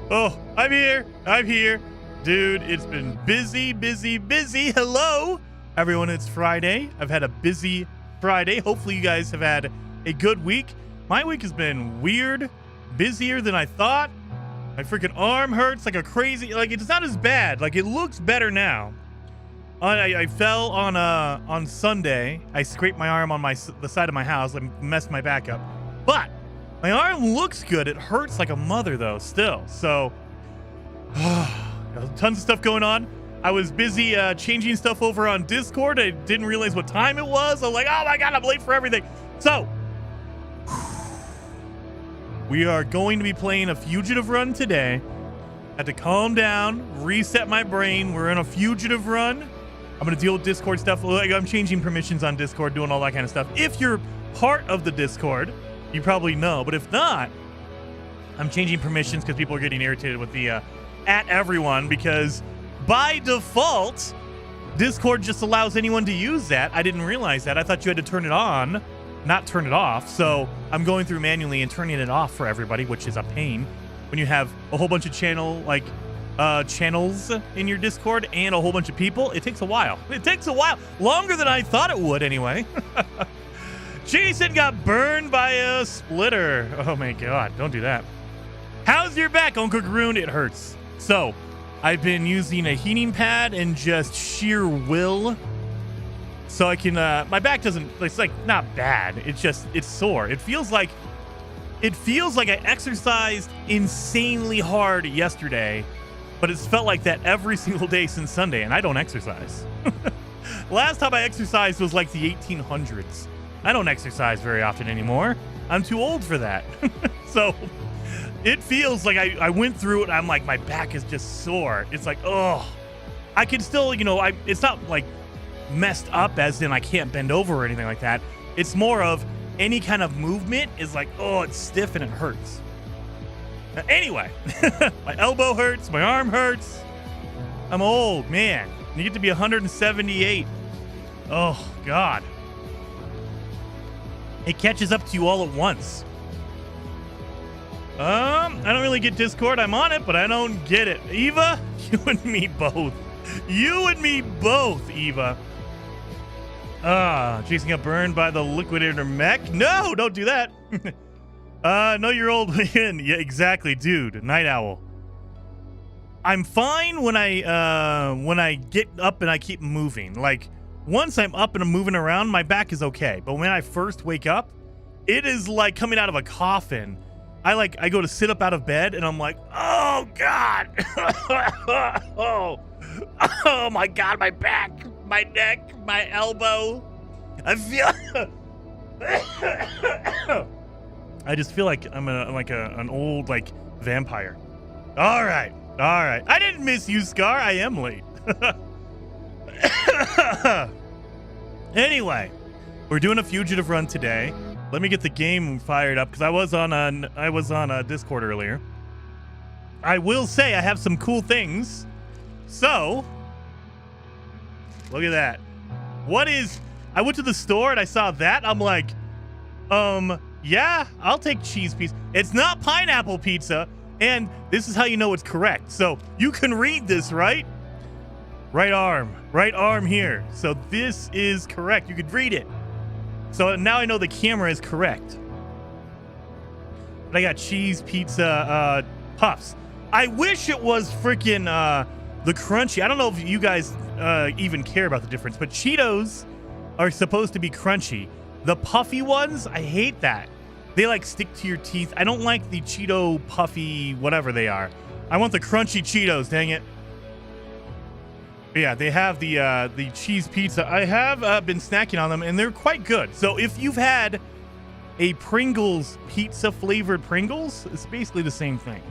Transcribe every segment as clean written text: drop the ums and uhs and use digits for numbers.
Oh, I'm here. I'm here. Dude, it's been busy. Hello, everyone. It's Friday. I've had a busy Friday. Hopefully you guys have had a good week. My week has been weird, busier than I thought. My freaking arm hurts like a crazy, like it's not as bad. Like it looks better now. I fell on Sunday. I scraped my arm on the side of my house. I messed my back up. But my arm looks good. It hurts like a mother though still. So tons of stuff going on. I was busy changing stuff over on Discord. I didn't realize what time it was. I was like, oh my God, I'm late for everything. So we are going to be playing a Fugitive Run today. Had to calm down, reset my brain. We're in a Fugitive Run. I'm going to deal with Discord stuff. Like I'm changing permissions on Discord, doing all that kind of stuff. If you're part of the Discord, you probably know. But if not, I'm changing permissions because people are getting irritated with the at everyone, because by default, Discord just allows anyone to use that. I didn't realize that. I thought you had to turn it on, not turn it off. So I'm going through manually and turning it off for everybody, which is a pain when you have a whole bunch of channels in your Discord and a whole bunch of people. It takes a while. It takes a while. Longer than I thought it would anyway. Jason got burned by a splitter. Oh my God, don't do that. How's your back, Uncle Groon? It hurts. So I've been using a heating pad and just sheer will. So I can, my back doesn't, it's like not bad. It's sore. It feels like I exercised insanely hard yesterday, but it's felt like that every single day since Sunday, and I don't exercise. Last time I exercised was like the 1800s. I don't exercise very often anymore. I'm too old for that. So it feels like I went through it. I'm like, my back is just sore. It's like, oh, I can still, it's not like messed up as in I can't bend over or anything like that. It's more of any kind of movement is like, oh, it's stiff and it hurts. Anyway, my elbow hurts, my arm hurts. I'm old, man. You get to be 178. Oh, God. It catches up to you all at once. I don't really get Discord. I'm on it, but I don't get it. Eva, you and me both. You and me both, Eva. Jason got burned by the liquidator mech. No, don't do that. No, you're old in. Yeah, exactly, dude. Night owl. I'm fine when I get up and I keep moving. Like once I'm up and I'm moving around, my back is okay. But when I first wake up, it is like coming out of a coffin. I go to sit up out of bed and I'm like, oh God. Oh my God, my back, my neck, my elbow. I feel I just feel like I'm an old like vampire. All right. I didn't miss you, Scar. I am late. Anyway, we're doing a Fugitive Run today. Let me get the game fired up because I was on Discord earlier. I will say I have some cool things. So, look at that. I went to the store and I saw that. I'm like, yeah, I'll take cheese pizza. It's not pineapple pizza, and this is how you know it's correct. So you can read this, right? Right arm here. So this is correct. You could read it. So now I know the camera is correct. But I got cheese pizza puffs. I wish it was freaking the crunchy. I don't know if you guys even care about the difference, but Cheetos are supposed to be crunchy. The puffy ones, I hate that. They like stick to your teeth. I don't like the Cheeto puffy whatever they are. I want the crunchy Cheetos, dang it. But yeah, they have the cheese pizza. I have been snacking on them, and they're quite good. So if you've had a Pringles pizza flavored Pringles, it's basically the same thing.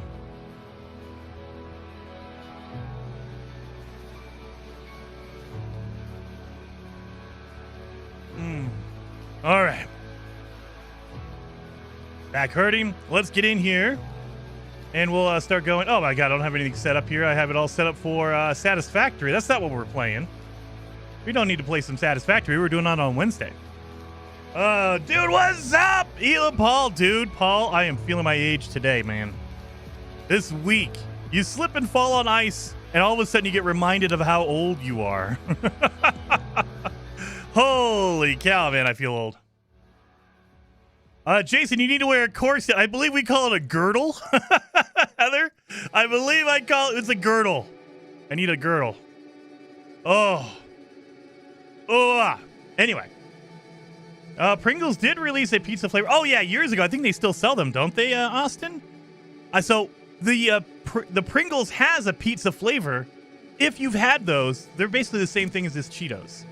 All right. Back hurting. Let's get in here. And we'll start going. Oh my God, I don't have anything set up here. I have it all set up for Satisfactory. That's not what we're playing. We don't need to play some Satisfactory. We're doing that on Wednesday. Dude, what's up? Elam Paul, dude. Paul, I am feeling my age today, man. This week, you slip and fall on ice, and all of a sudden you get reminded of how old you are. Holy cow, man, I feel old. Jason, you need to wear a corset. I believe we call it a girdle. Heather, I believe it's a girdle. I need a girdle. Oh. Anyway. Pringles did release a pizza flavor. Oh, yeah, years ago. I think they still sell them, don't they, Austin? So the Pringles has a pizza flavor. If you've had those, they're basically the same thing as this Cheetos.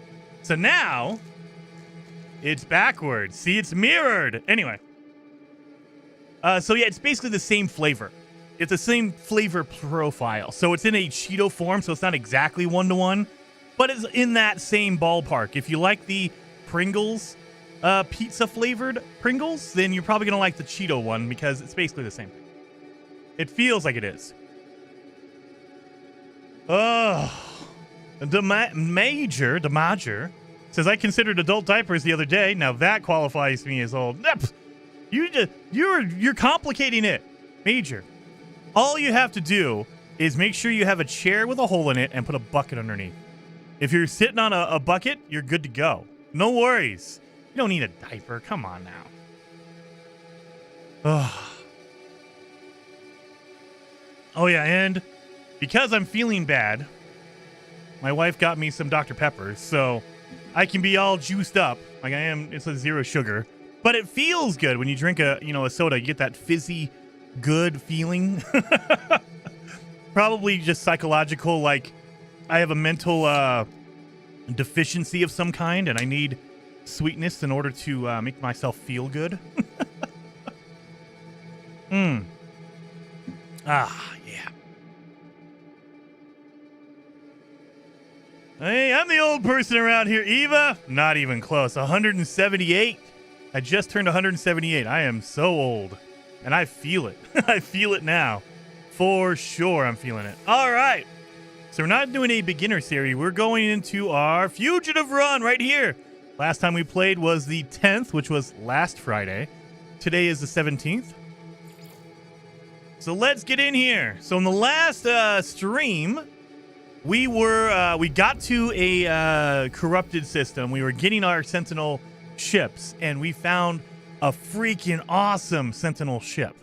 So now, it's backwards. See, it's mirrored. Anyway. So yeah, it's basically the same flavor. It's the same flavor profile. So it's in a Cheeto form, so it's not exactly one-to-one, but it's in that same ballpark. If you like the Pringles, pizza-flavored Pringles, then you're probably going to like the Cheeto one because it's basically the same thing. It feels like it is. Oh, Major says, I considered adult diapers the other day. Now that qualifies me as old. You're complicating it. Major. All you have to do is make sure you have a chair with a hole in it and put a bucket underneath. If you're sitting on a bucket, you're good to go. No worries. You don't need a diaper. Come on now. Oh, yeah, and because I'm feeling bad, my wife got me some Dr. Peppers, so I can be all juiced up like I am. It's a 0 sugar, but it feels good when you drink a soda. You get that fizzy, good feeling. Probably just psychological. Like I have a mental deficiency of some kind, and I need sweetness in order to make myself feel good. Yeah. Hey, I'm the old person around here. Eva, not even close. 178. I just turned 178. I am so old. And I feel it. I feel it now. For sure, I'm feeling it. All right. So we're not doing a beginner series. We're going into our Fugitive Run right here. Last time we played was the 10th, which was last Friday. Today is the 17th. So let's get in here. So in the last stream, we got to a corrupted system. We were getting our Sentinel ships, and we found a freaking awesome Sentinel ship.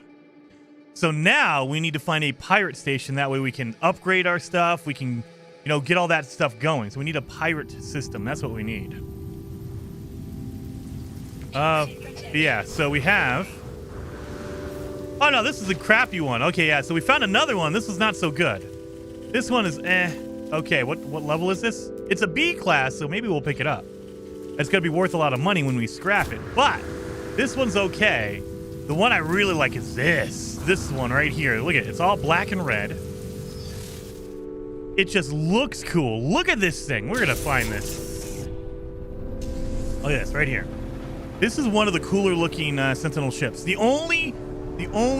So now we need to find a pirate station. That way we can upgrade our stuff. We can, get all that stuff going. So we need a pirate system. That's what we need. Yeah, so we have... Oh, no, this is a crappy one. Okay, yeah, so we found another one. This is not so good. This one is Okay, what level is this? It's a B class, so maybe we'll pick it up. It's going to be worth a lot of money when we scrap it. But this one's okay. The one I really like is this. This one right here. Look at it. It's all black and red. It just looks cool. Look at this thing. We're going to find this. Look at this right here. This is one of the cooler looking Sentinel ships. The only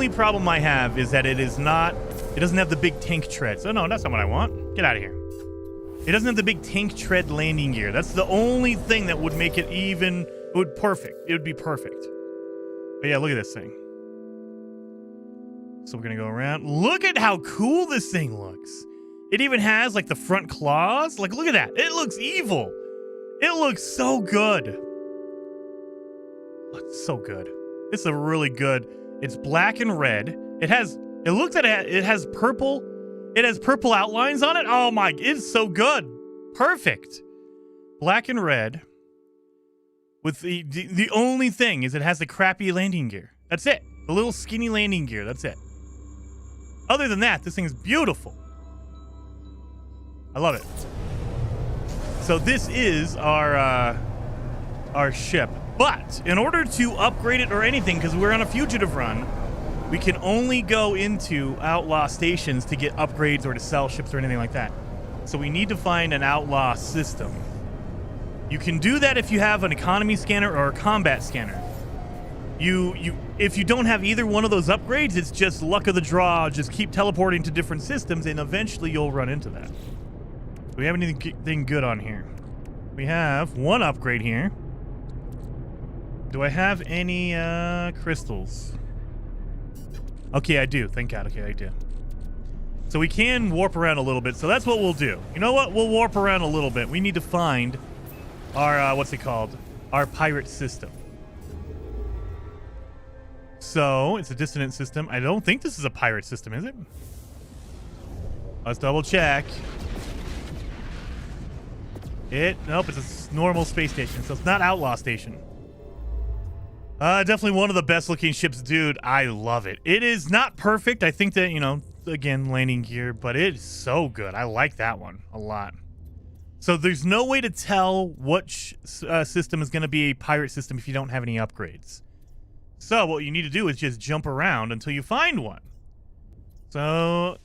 problem I have is that it doesn't have the big tank treads. Oh no, that's not what I want. Get out of here. It doesn't have the big tank tread landing gear. That's the only thing that would make it perfect. It would be perfect. But yeah, look at this thing. So we're gonna go around. Look at how cool this thing looks. It even has like the front claws. Like, look at that. It looks evil. It looks so good. Oh, it's so good. It's a really good. It's black and red. It has purple. It has purple outlines on it. Oh my, it's so good. Perfect. Black and red. With the only thing is it has the crappy landing gear. That's it. The little skinny landing gear. That's it. Other than that, this thing is beautiful. I love it. So this is our ship. But in order to upgrade it or anything, because we're on a fugitive run, we can only go into outlaw stations to get upgrades or to sell ships or anything like that. So we need to find an outlaw system. You can do that if you have an economy scanner or a combat scanner. If you don't have either one of those upgrades, it's just luck of the draw. Just keep teleporting to different systems, and eventually you'll run into that. Do we have anything good on here? We have one upgrade here. Do I have any crystals? Okay, I do. Thank God. Okay, I do. So we can warp around a little bit. So that's what we'll do. You know what? We'll warp around a little bit. We need to find our, what's it called? Our pirate system. So it's a dissonant system. I don't think this is a pirate system, is it? Let's double check. Nope, it's a normal space station, so it's not Outlaw Station. Definitely one of the best looking ships, dude. I love it. It is not perfect. I think that, you know, again, landing gear, but it is so good. I like that one a lot. So there's no way to tell which system is going to be a pirate system if you don't have any upgrades. So what you need to do is just jump around until you find one. So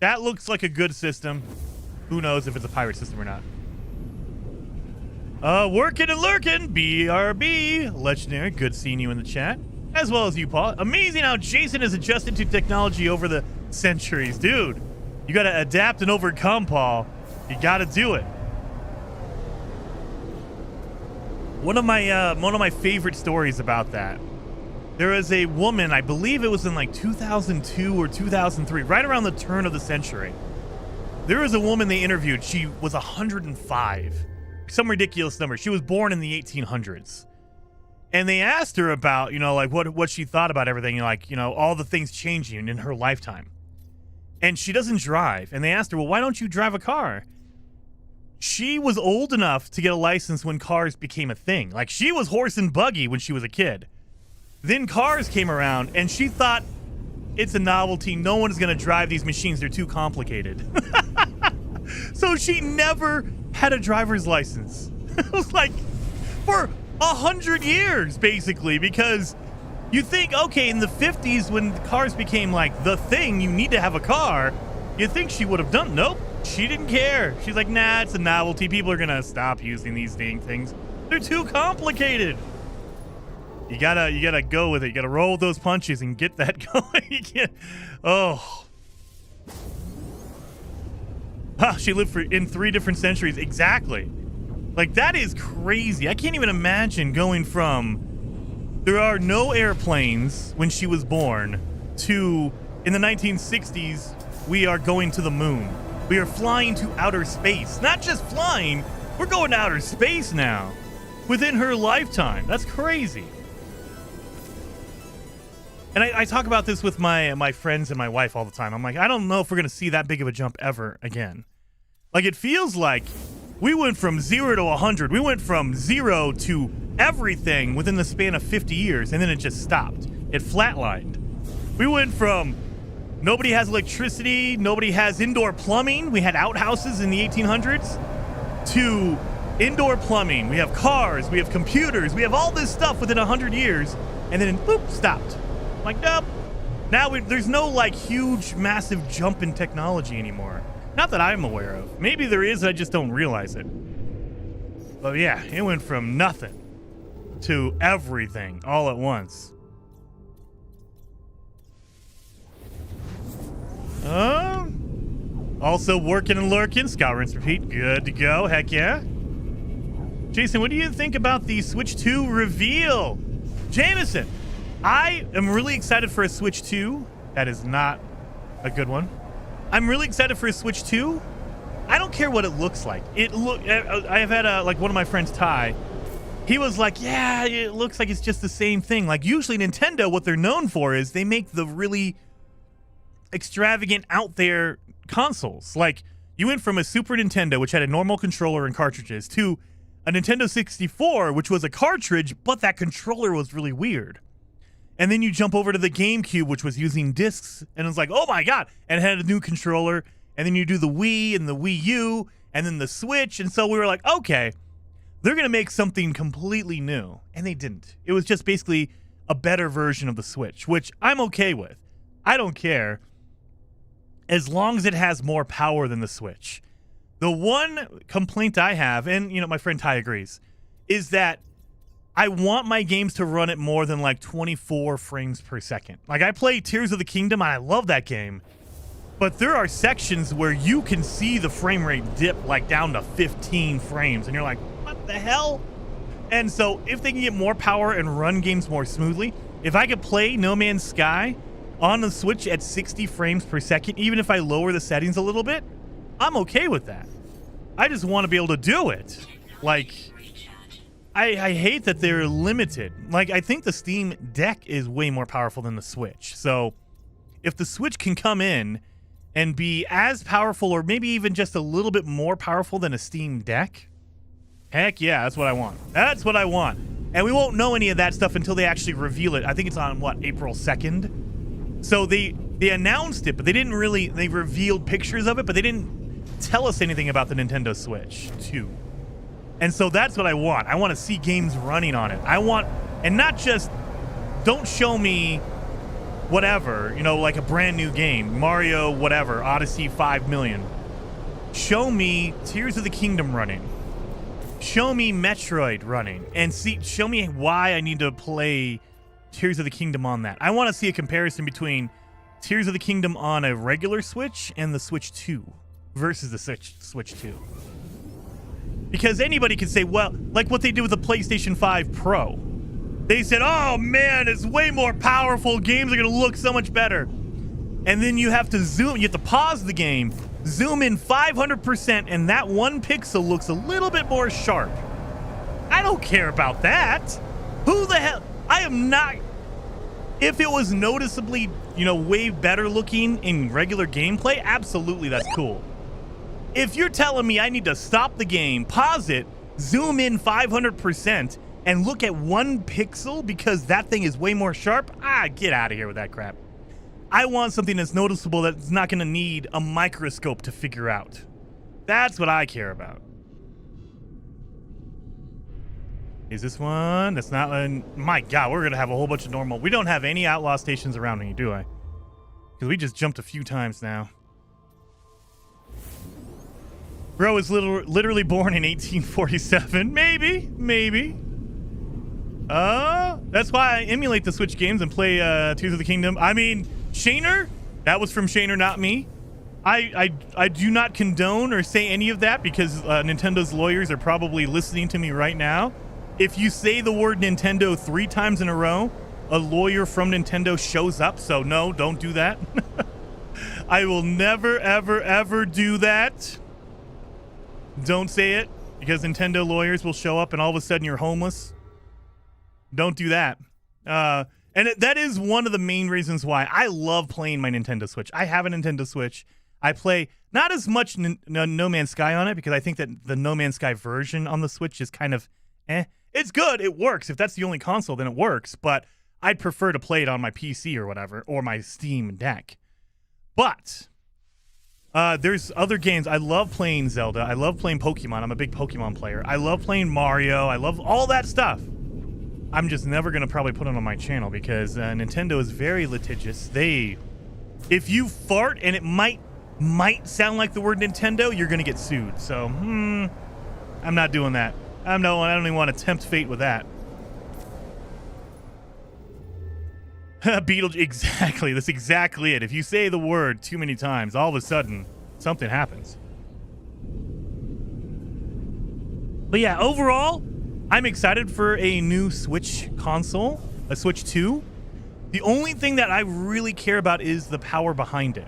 that looks like a good system. Who knows if it's a pirate system or not. Working and lurking, BRB. Legendary, good seeing you in the chat. As well as you, Paul. Amazing how Jason has adjusted to technology over the centuries. Dude, you got to adapt and overcome, Paul. You got to do it. One of my favorite stories about that. There was a woman, I believe it was in like 2002 or 2003, right around the turn of the century. There was a woman they interviewed. She was 105. Some ridiculous number. She was born in the 1800s. And they asked her about, you know, like what she thought about everything, like, you know, all the things changing in her lifetime. And she doesn't drive. And they asked her, well, why don't you drive a car? She was old enough to get a license when cars became a thing. Like, she was horse and buggy when she was a kid. Then cars came around, and she thought, it's a novelty. No one is going to drive these machines. They're too complicated. So she never had a driver's license. It was like for 100 years, basically, because you think, okay, in the 50s when cars became like the thing, you need to have a car. You think she would have done. Nope. She didn't care. She's like, nah, it's a novelty. People are going to stop using these dang things. They're too complicated. You gotta go with it. You gotta roll with those punches and get that going. You can't. Oh. Huh, she lived in 3 different centuries. Exactly. Like, that is crazy. I can't even imagine going from there are no airplanes when she was born to in the 1960s, we are going to the moon. We are flying to outer space. Not just flying, we're going to outer space now. Within her lifetime. That's crazy. And I talk about this with my friends and my wife all the time. I'm like, I don't know if we're going to see that big of a jump ever again. Like, it feels like we went from 0 to 100. We went from 0 to everything within the span of 50 years, and then it just stopped. It flatlined. We went from nobody has electricity, nobody has indoor plumbing. We had outhouses in the 1800s to indoor plumbing. We have cars, we have computers, we have all this stuff within 100 years, and then boop, stopped. Like, nope. Now there's no like huge, massive jump in technology anymore. Not that I'm aware of. Maybe there is, I just don't realize it. But yeah, it went from nothing to everything all at once. Also working and lurking. Scout, rinse, repeat. Good to go. Heck yeah. Jason, what do you think about the Switch 2 reveal? Jameson, I am really excited for a Switch 2. That is not a good one. I'm really excited for a Switch 2. I don't care what it looks like. I have had like one of my friends, Ty. He was like, yeah, it looks like it's just the same thing. Like, usually Nintendo, what they're known for is they make the really extravagant out there consoles. Like, you went from a Super Nintendo, which had a normal controller and cartridges, to a Nintendo 64, which was a cartridge, but that controller was really weird. And then you jump over to the GameCube, which was using discs, and it's like, oh my god, and it had a new controller. And then you do the Wii and the Wii U, and then the Switch, and so we were like, okay, they're gonna make something completely new. And they didn't. It was just basically a better version of the Switch, which I'm okay with. I don't care, as long as it has more power than the Switch. The one complaint I have, and you know, my friend Ty agrees, is that I want my games to run at more than like 24 frames per second. Like, I play Tears of the Kingdom, and I love that game. But there are sections where you can see the frame rate dip like down to 15 frames, and you're like, what the hell? And so if they can get more power and run games more smoothly, if I could play No Man's Sky on the Switch at 60 frames per second, even if I lower the settings a little bit, I'm okay with that. I just want to be able to do it. Like, I hate that they're limited. Like, I think the Steam Deck is way more powerful than the Switch. So if the Switch can come in and be as powerful or maybe even just a little bit more powerful than a Steam Deck, heck yeah, that's what I want. That's what I want. And we won't know any of that stuff until they actually reveal it. I think it's on, what, April 2nd? So they announced it, but they didn't really, they revealed pictures of it, but they didn't tell us anything about the Nintendo Switch 2. And so that's what I want. I want to see games running on it. I want, and not just, don't show me whatever, you know, like a brand new game, Mario, whatever, Odyssey 5 million. Show me Tears of the Kingdom running. Show me Metroid running. And show me why I need to play Tears of the Kingdom on that. I want to see a comparison between Tears of the Kingdom on a regular Switch and the Switch 2 versus the Switch 2. Because anybody can say, well, like what they did with the PlayStation 5 Pro. They said, oh man, it's way more powerful. Games are going to look so much better. And then you have to zoom, you have to pause the game, zoom in 500%, and that one pixel looks a little bit more sharp. I don't care about that. Who the hell? I am not. If it was noticeably, you know, way better looking in regular gameplay, absolutely that's cool. If you're telling me I need to stop the game, pause it, zoom in 500%, and look at one pixel because that thing is way more sharp, get out of here with that crap. I want something that's noticeable that's not going to need a microscope to figure out. That's what I care about. Is this one? That's not one. My God, we're going to have a whole bunch of normal. We don't have any outlaw stations around me, do I? Because we just jumped a few times now. Bro was literally born in 1847. Maybe. That's why I emulate the Switch games and play Tears of the Kingdom. I mean, Shaner? That was from Shaner, not me. I do not condone or say any of that because Nintendo's lawyers are probably listening to me right now. If you say the word Nintendo 3 times in a row, a lawyer from Nintendo shows up. So no, don't do that. I will never, ever, ever do that. Don't say it because Nintendo lawyers will show up and all of a sudden you're homeless. Don't do that. That is one of the main reasons why I love playing my Nintendo Switch. I have a Nintendo Switch. I play not as much No Man's Sky on it because I think that the No Man's Sky version on the Switch is kind of It's good. It works. If that's the only console, then it works. But I'd prefer to play it on my PC or whatever or my Steam Deck. But there's other games. I love playing Zelda. I love playing Pokemon. I'm a big Pokemon player. I love playing Mario. I love all that stuff. I'm just never going to probably put it on my channel because Nintendo is very litigious. If you fart and it might sound like the word Nintendo, you're going to get sued. So, I'm not doing that. I don't even want to tempt fate with that. Exactly. That's exactly it. If you say the word too many times, all of a sudden, something happens. But yeah, overall, I'm excited for a new Switch console, a Switch 2. The only thing that I really care about is the power behind it.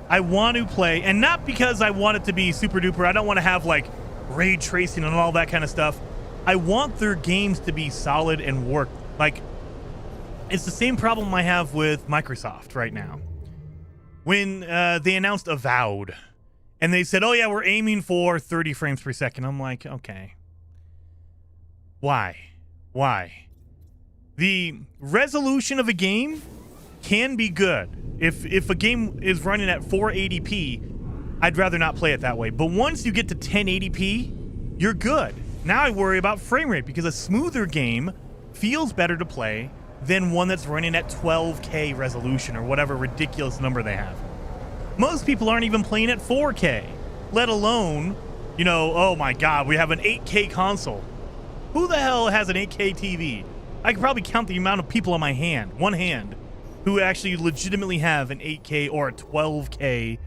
I want to play, and not because I want it to be super duper. I don't want to have like ray tracing and all that kind of stuff. I want their games to be solid and work. Like, it's the same problem I have with Microsoft right now. When they announced Avowed, and they said, oh yeah, we're aiming for 30 frames per second. I'm like, okay. Why? The resolution of a game can be good. If a game is running at 480p, I'd rather not play it that way. But once you get to 1080p, you're good. Now I worry about frame rate because a smoother game feels better to play than one that's running at 12K resolution or whatever ridiculous number they have. Most people aren't even playing at 4K, let alone, oh my God, we have an 8K console. Who the hell has an 8K TV? I could probably count the amount of people on my hand, one hand, who actually legitimately have an 8K or a 12K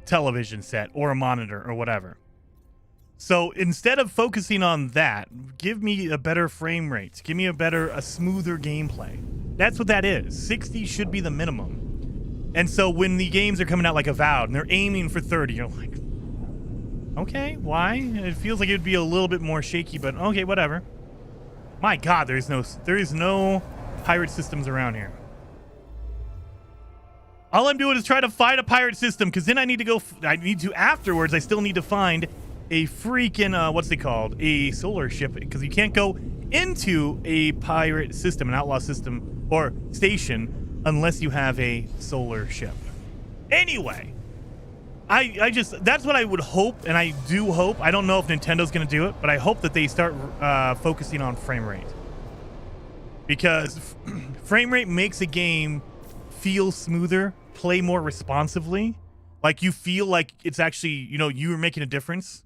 television set or a monitor or whatever. So instead of focusing on that, give me a better frame rate. Give me a smoother gameplay. That's what that is. 60 should be the minimum. And so when the games are coming out like Avowed and they're aiming for 30, you're like, okay, why? It feels like it would be a little bit more shaky, but okay, whatever. My God, there is no pirate systems around here. All I'm doing is try to find a pirate system, because then I need to afterwards, I still need to find a freaking, what's it called? A solar ship, because you can't go into a pirate system, an outlaw system, or station, unless you have a solar ship. Anyway, I just, that's what I would hope, and I do hope. I don't know if Nintendo's going to do it, but I hope that they start focusing on frame rate. Because frame rate makes a game feel smoother, play more responsively. Like, you feel like it's actually, you are making a difference.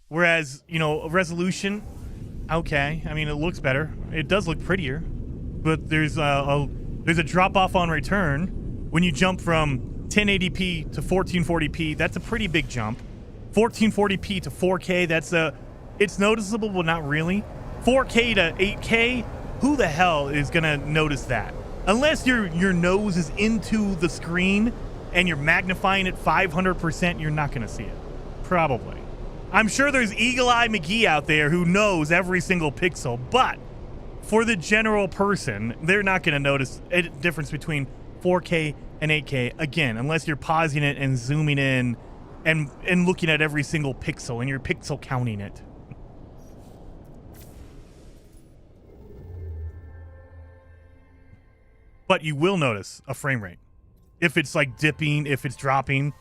Whereas, resolution, okay. I mean, it looks better. It does look prettier. But there's a drop-off on return. When you jump from 1080p to 1440p, that's a pretty big jump. 1440p to 4K, it's noticeable, but not really. 4K to 8K, who the hell is gonna notice that? Unless your nose is into the screen and you're magnifying it 500%, you're not gonna see it. Probably. I'm sure there's Eagle Eye McGee out there who knows every single pixel, but for the general person, they're not gonna notice a difference between 4K and 8K, again, unless you're pausing it and zooming in and looking at every single pixel and you're pixel counting it. But you will notice a frame rate. If it's like dipping, if it's dropping,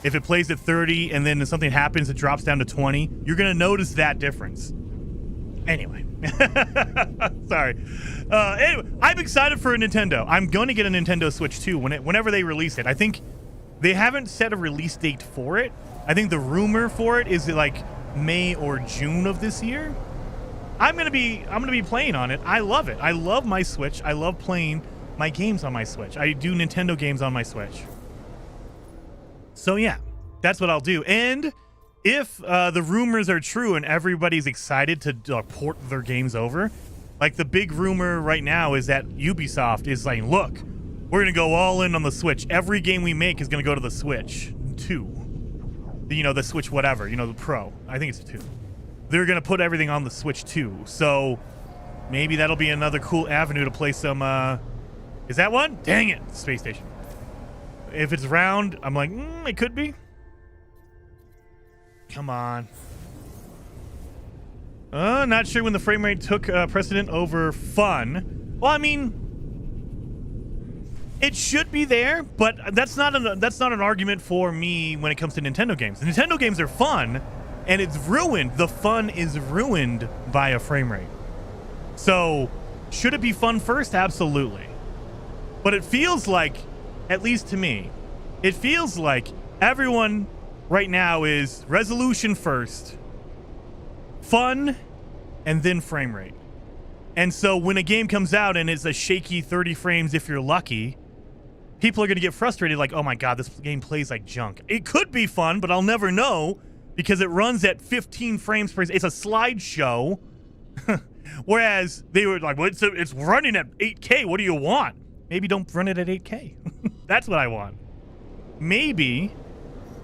if it plays at 30 and then something happens, it drops down to 20, you're gonna notice that difference. Anyway. Sorry. Anyway, I'm excited for a Nintendo. I'm going to get a Nintendo Switch 2 whenever they release it. I think they haven't set a release date for it. I think the rumor for it is like May or June of this year. I'm gonna be playing on it. I love it. I love my Switch. I love playing my games on my Switch. I do Nintendo games on my Switch. So yeah, that's what I'll do. And if the rumors are true and everybody's excited to port their games over, like the big rumor right now is that Ubisoft is like, look, we're going to go all in on the Switch. Every game we make is going to go to the Switch 2. The Switch whatever, the Pro. I think it's 2. They're going to put everything on the Switch 2. So maybe that'll be another cool avenue to play some... is that one? Dang it. Space Station. If it's round, I'm like, it could be. Come on. Not sure when the frame rate took precedent over fun. Well, I mean, it should be there, but that's not an argument for me when it comes to Nintendo games. The Nintendo games are fun, and it's ruined. The fun is ruined by a frame rate. So, should it be fun first? Absolutely. But it feels like, at least to me, it feels like everyone right now is resolution first, fun, and then frame rate. And so when a game comes out and it's a shaky 30 frames if you're lucky, people are going to get frustrated like, oh my God, this game plays like junk. It could be fun, but I'll never know because it runs at 15 frames per second. It's a slideshow. Whereas they were like, well, it's running at 8K. What do you want? Maybe don't run it at 8K. That's what I want. Maybe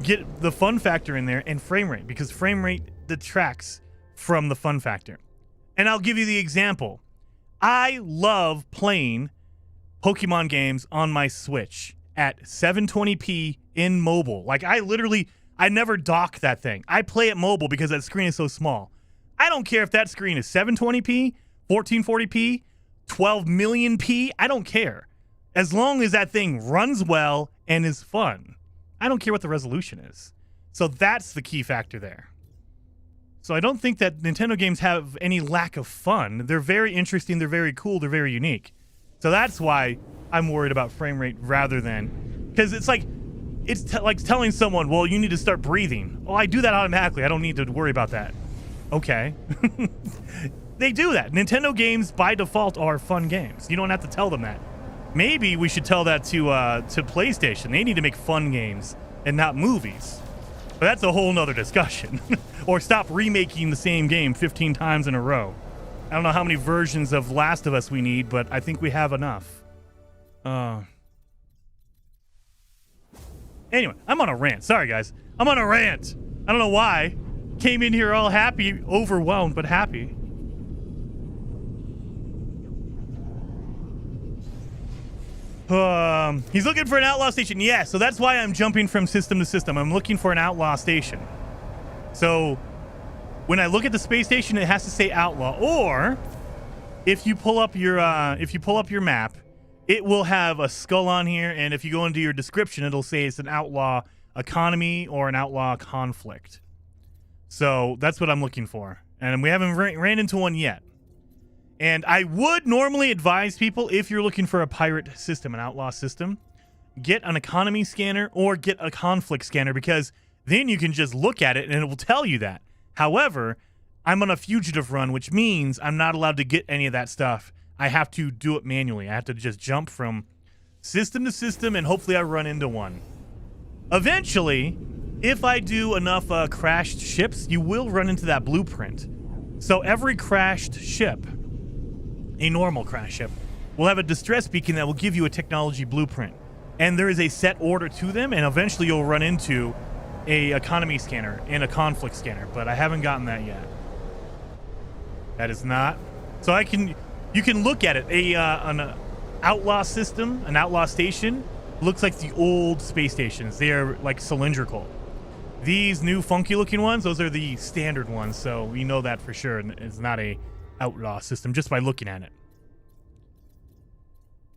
get the fun factor in there and frame rate, because frame rate detracts from the fun factor. And I'll give you the example. I love playing Pokemon games on my Switch at 720p in mobile. Like, I never dock that thing. I play it mobile because that screen is so small. I don't care if that screen is 720p, 1440p, 12 million p. I don't care. As long as that thing runs well and is fun. I don't care what the resolution is. So that's the key factor there. So I don't think that Nintendo games have any lack of fun. They're very interesting, they're very cool, they're very unique. So that's why I'm worried about frame rate rather than... Because it's like telling someone, well, you need to start breathing. Well, I do that automatically. I don't need to worry about that. Okay. They do that. Nintendo games, by default, are fun games. You don't have to tell them that. Maybe we should tell that to PlayStation. They need to make fun games and not movies. But that's a whole nother discussion. Or stop remaking the same game 15 times in a row. I don't know how many versions of Last of Us we need, but I think we have enough. Anyway, I'm on a rant. Sorry, guys. I'm on a rant. I don't know why. Came in here all happy, overwhelmed, but happy. He's looking for an outlaw station. Yeah, so that's why I'm jumping from system to system. I'm looking for an outlaw station. So when I look at the space station, it has to say outlaw. Or if you pull up your map, it will have a skull on here, and if you go into your description, it'll say it's an outlaw economy or an outlaw conflict. So that's what I'm looking for, and we haven't ran into one yet. And I would normally advise people, if you're looking for a pirate system, an outlaw system, get an economy scanner or get a conflict scanner, because then you can just look at it and it will tell you that. However, I'm on a fugitive run, which means I'm not allowed to get any of that stuff. I have to do it manually. I have to just jump from system to system, and hopefully I run into one. Eventually, if I do enough crashed ships, you will run into that blueprint. So every crashed ship, a normal crash ship, will have a distress beacon that will give you a technology blueprint. And there is a set order to them, and eventually you'll run into a economy scanner and a conflict scanner, but I haven't gotten that yet. That is not. So you can look at it. An outlaw system, an outlaw station, looks like the old space stations. They are like cylindrical. These new funky looking ones, those are the standard ones, so we know that for sure. It's not a outlaw system just by looking at it.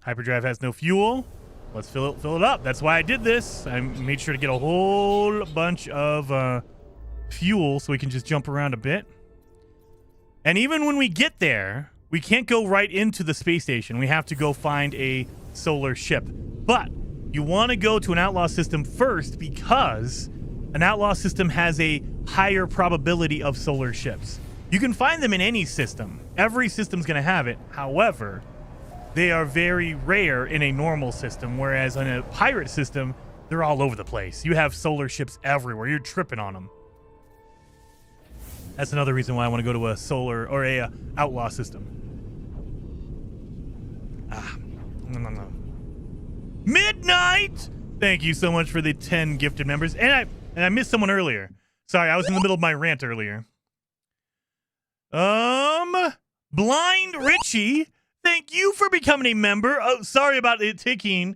Hyperdrive has no fuel. Let's fill it up. That's why I did this. I made sure to get a whole bunch of fuel so we can just jump around a bit. And even when we get there, we can't go right into the space station. We have to go find a solar ship. But you want to go to an outlaw system first, because an outlaw system has a higher probability of solar ships. You can find them in any system. Every system's going to have it. However, they are very rare in a normal system, whereas in a pirate system, they're all over the place. You have solar ships everywhere. You're tripping on them. That's another reason why I want to go to a solar or a outlaw system. No. Midnight! Thank you so much for the 10 gifted members. And I missed someone earlier. Sorry, I was in the middle of my rant earlier. Blind Richie, thank you for becoming a member. Oh, sorry about it taking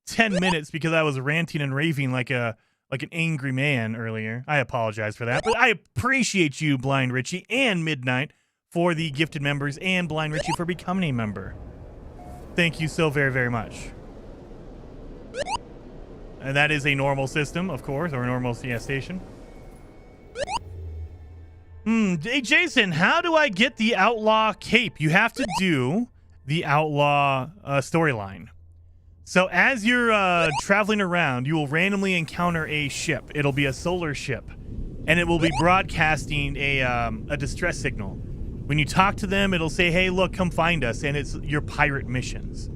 10 minutes because I was ranting and raving like an angry man earlier. I apologize for that, but I appreciate you, Blind Richie and Midnight, for the gifted members, and Blind Richie for becoming a member. Thank you so very, very much. And that is a normal system, of course, or a normal station. Hey, Jason, how do I get the Outlaw Cape? You have to do the Outlaw storyline. So as you're traveling around, you will randomly encounter a ship. It'll be a solar ship, and it will be broadcasting a distress signal. When you talk to them, it'll say, hey, look, come find us, and it's your pirate missions.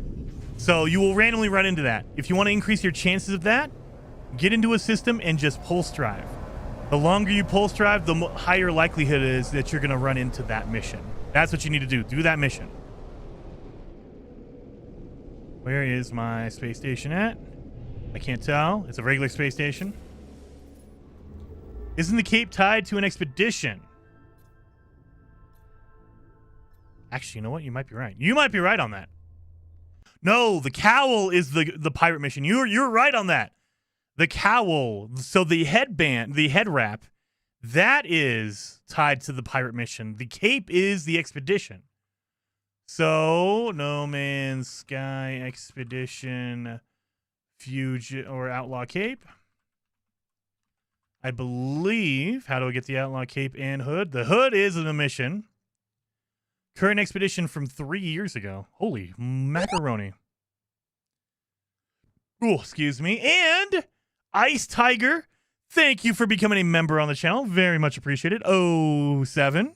So you will randomly run into that. If you want to increase your chances of that, get into a system and just pulse drive. The longer you pulse drive, the higher likelihood is that you're going to run into that mission. That's what you need to do. Do that mission. Where is my space station at? I can't tell. It's a regular space station. Isn't the Cape tied to an expedition? Actually, you know what? You might be right. You might be right on that. No, the cowl is the pirate mission. You're right on that. The cowl, so the headband, the head wrap, that is tied to the pirate mission. The cape is the expedition. So, No Man's Sky Expedition, Fugitive or Outlaw Cape. I believe, how do I get the Outlaw Cape and hood? The hood is in a mission. Current expedition from 3 years ago. Holy macaroni. Oh, excuse me. And Ice Tiger, thank you for becoming a member on the channel. Very much appreciated. 07.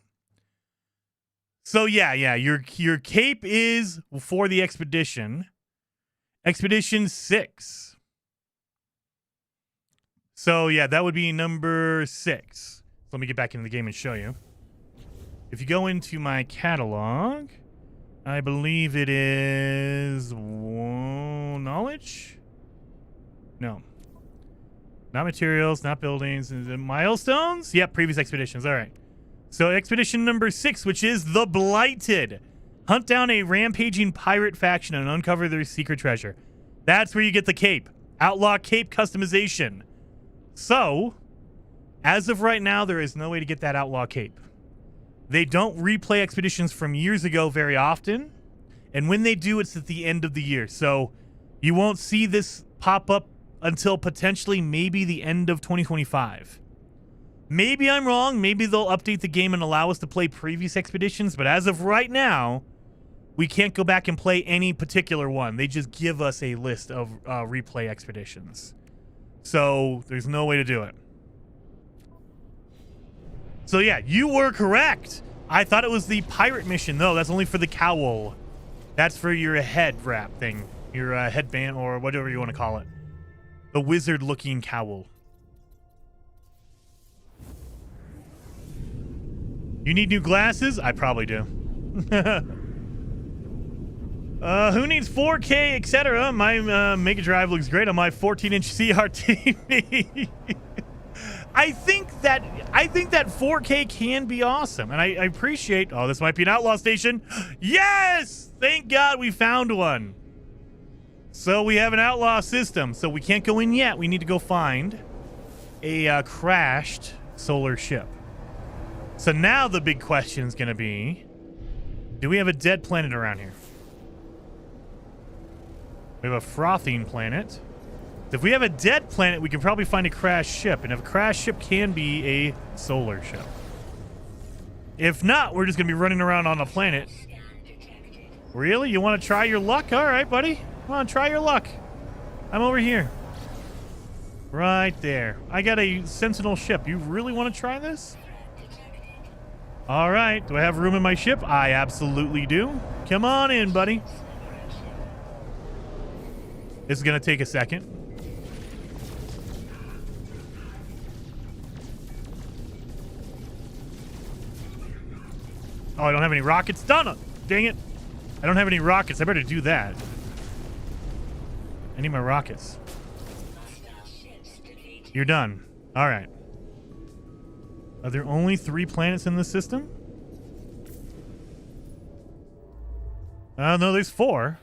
So yeah, your cape is for the expedition. Expedition 6. So yeah, that would be number 6. Let me get back into the game and show you. If you go into my catalog, I believe it is knowledge? No. Not materials, not buildings. Is it milestones? Yep, previous expeditions. All right. So expedition number 6, which is the Blighted. Hunt down a rampaging pirate faction and uncover their secret treasure. That's where you get the cape. Outlaw cape customization. So, as of right now, there is no way to get that outlaw cape. They don't replay expeditions from years ago very often. And when they do, it's at the end of the year. So, you won't see this pop up until potentially maybe the end of 2025. Maybe I'm wrong. Maybe they'll update the game and allow us to play previous expeditions. But as of right now, we can't go back and play any particular one. They just give us a list of replay expeditions. So there's no way to do it. So yeah, you were correct. I thought it was the pirate mission. No, that's only for the cowl. That's for your head wrap thing. Your headband or whatever you want to call it. The wizard-looking cowl. You need new glasses? I probably do. Who needs 4K, etc.? My Mega Drive looks great on my 14-inch CRT. I think that 4K can be awesome, and I appreciate. Oh, this might be an outlaw station. Yes! Thank God we found one. So we have an outlaw system. So we can't go in yet. We need to go find a crashed solar ship. So now the big question is going to be, do we have a dead planet around here? We have a frothing planet. If we have a dead planet, we can probably find a crashed ship. And if a crashed ship can be a solar ship. If not, we're just going to be running around on a planet. Really? You want to try your luck? All right, buddy. Come on, try your luck. I'm over here. Right there. I got a Sentinel ship. You really want to try this? All right. Do I have room in my ship? I absolutely do. Come on in, buddy. This is going to take a second. Oh, I don't have any rockets. Dang it. I don't have any rockets. I better do that. I need my rockets. You're done. All right. Are there only 3 planets in this system? No, there's 4.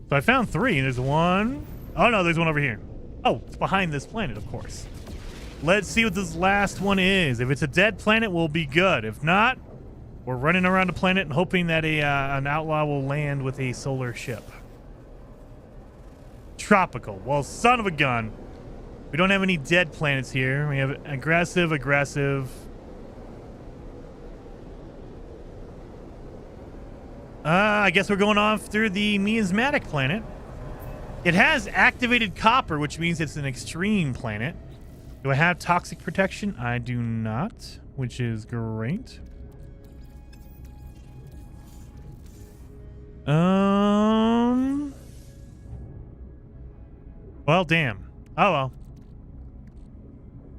So I found 3. There's 1. Oh, no, there's one over here. Oh, it's behind this planet, of course. Let's see what this last one is. If it's a dead planet, we'll be good. If not, we're running around the planet and hoping that an outlaw will land with a solar ship. Tropical. Well, son of a gun. We don't have any dead planets here. We have aggressive. I guess we're going off through the miasmatic planet. It has activated copper, which means it's an extreme planet. Do I have toxic protection? I do not, which is great. Well, damn. Oh well.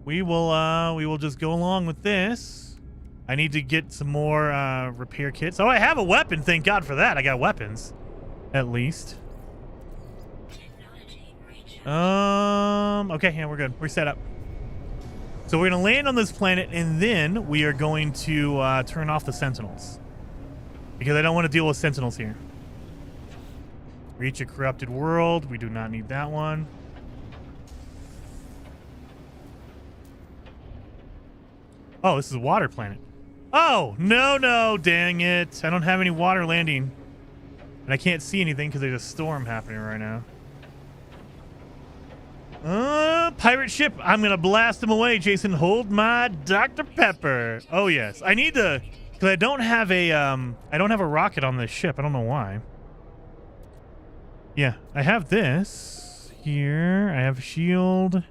We will just go along with this. I need to get some more repair kits. Oh, I have a weapon. Thank God for that. I got weapons, at least. Okay, yeah, we're good. We're set up. So we're gonna land on this planet, and then we are going to turn off the Sentinels because I don't want to deal with Sentinels here. Reach a corrupted world. We do not need that one. Oh, this is a water planet. Oh, no, dang it. I don't have any water landing. And I can't see anything because there's a storm happening right now. Pirate ship. I'm going to blast them away, Jason. Hold my Dr. Pepper. Oh, yes. I need to, because I don't have a rocket on this ship. I don't know why. Yeah, I have this here. I have a shield.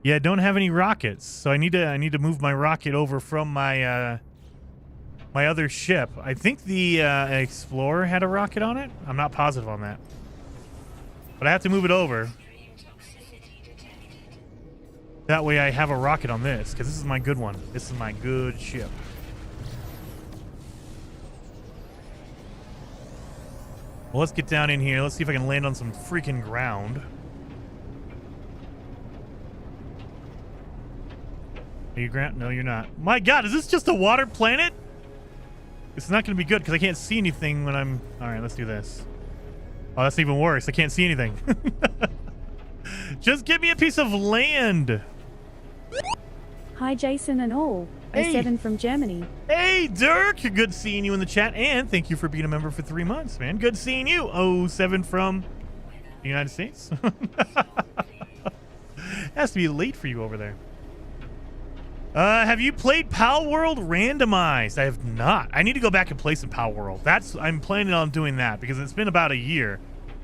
Yeah, I don't have any rockets, so I need to move my rocket over from my my other ship. I think the Explorer had a rocket on it. I'm not positive on that, but I have to move it over. That way, I have a rocket on this because this is my good one. This is my good ship. Well, let's get down in here. Let's see if I can land on some freaking ground. Are you Grant? No, you're not. My God, is this just a water planet? It's not going to be good because I can't see anything when I'm... All right, let's do this. Oh, that's even worse. I can't see anything. Just give me a piece of land. Hi, Jason and all. Hey. 07 from Germany. Hey, Dirk. Good seeing you in the chat. And thank you for being a member for 3 months, man. Good seeing you. 07 from the United States. Has to be late for you over there. Have you played Pal World Randomized? I have not. I need to go back and play some Pal World. I'm planning on doing that because it's been about a year.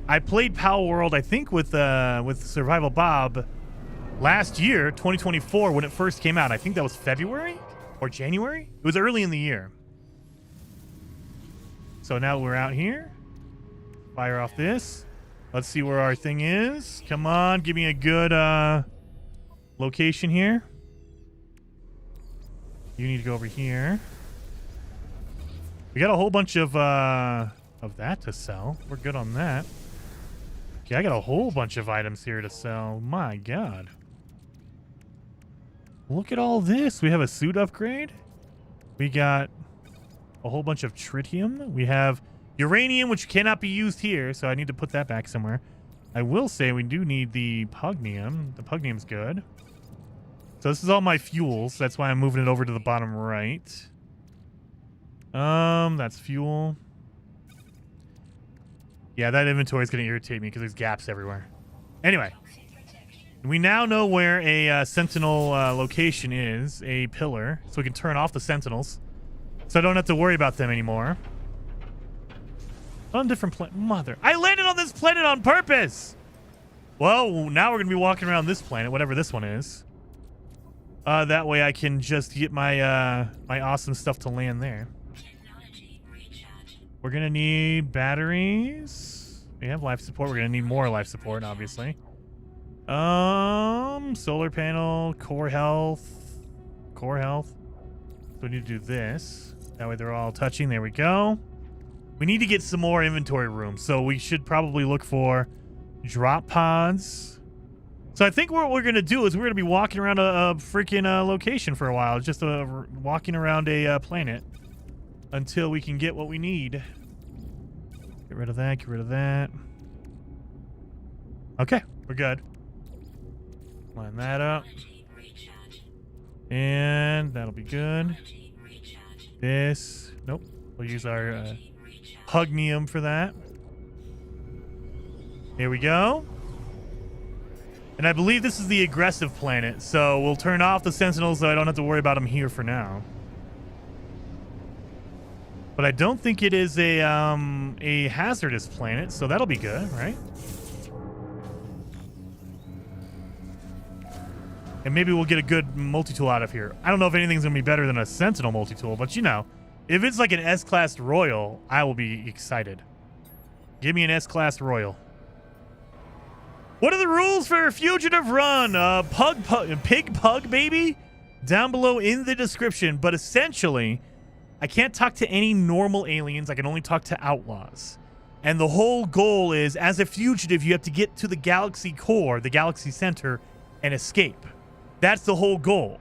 I played Pal World, I think, with Survival Bob last year, 2024, when it first came out. I think that was February or January. It was early in the year. So now we're out here. Fire off this. Let's see where our thing is. Come on, give me a good location here. You need to go over here. We got a whole bunch of that to sell. We're good on that. Okay, I got a whole bunch of items here to sell. My God. Look at all this. We have a suit upgrade. We got a whole bunch of tritium. We have uranium, which cannot be used here, so I need to put that back somewhere. I will say we do need the pugnium. The pugnium's good. So this is all my fuels. That's why I'm moving it over to the bottom right. That's fuel. Yeah, that inventory is going to irritate me because there's gaps everywhere. Anyway, we now know where a Sentinel location is, a pillar, so we can turn off the Sentinels. So I don't have to worry about them anymore. On different planet. Mother. I landed on this planet on purpose! Well, now we're going to be walking around this planet, whatever this one is. That way I can just get my my awesome stuff to land there. We're gonna need batteries. We have life support. We're gonna need more life support, obviously. Solar panel, core health. So we need to do this. That way they're all touching. There we go. We need to get some more inventory room, so we should probably look for drop pods. So I think what we're going to do is we're going to be walking around a freaking location for a while. Just walking around a planet until we can get what we need. Get rid of that. Get rid of that. Okay. We're good. Line that up. And that'll be good. This. Nope. We'll use our pugnium for that. Here we go. And I believe this is the aggressive planet, so we'll turn off the Sentinels so I don't have to worry about them here for now. But I don't think it is a hazardous planet, so that'll be good, right? And maybe we'll get a good multi-tool out of here. I don't know if anything's going to be better than a Sentinel multi-tool, but you know, if it's like an S-Class Royal, I will be excited. Give me an S-Class Royal. What are the rules for Fugitive Run? Pig Pug Baby? Down below in the description. But essentially, I can't talk to any normal aliens. I can only talk to outlaws. And the whole goal is, as a fugitive, you have to get to the galaxy core, the galaxy center, and escape. That's the whole goal.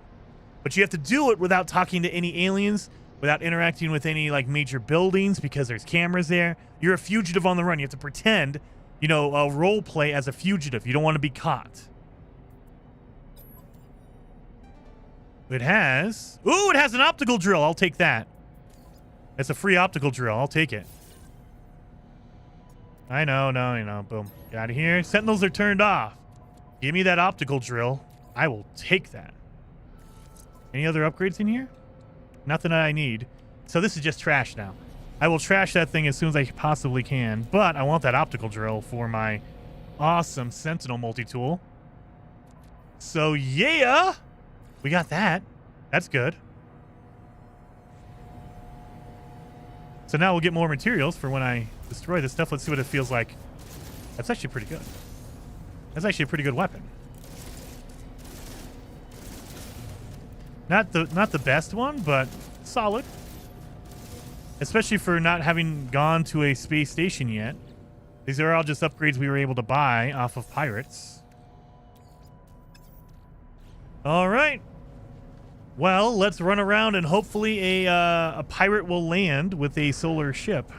But you have to do it without talking to any aliens, without interacting with any like major buildings because there's cameras there. You're a fugitive on the run. You have to pretend... You know, a role play as a fugitive. You don't want to be caught. It has... Ooh, it has an optical drill. I'll take that. It's a free optical drill. I'll take it. I know. Boom. Get out of here. Sentinels are turned off. Give me that optical drill. I will take that. Any other upgrades in here? Nothing that I need. So this is just trash now. I will trash that thing as soon as I possibly can, but I want that optical drill for my awesome Sentinel multi-tool. So yeah, we got that. That's good. So now we'll get more materials for when I destroy this stuff. Let's see what it feels like. That's actually pretty good. That's actually a pretty good weapon. Not the best one, but solid. Especially for not having gone to a space station yet. These are all just upgrades we were able to buy off of pirates. All right. Well, let's run around and hopefully a pirate will land with a solar ship.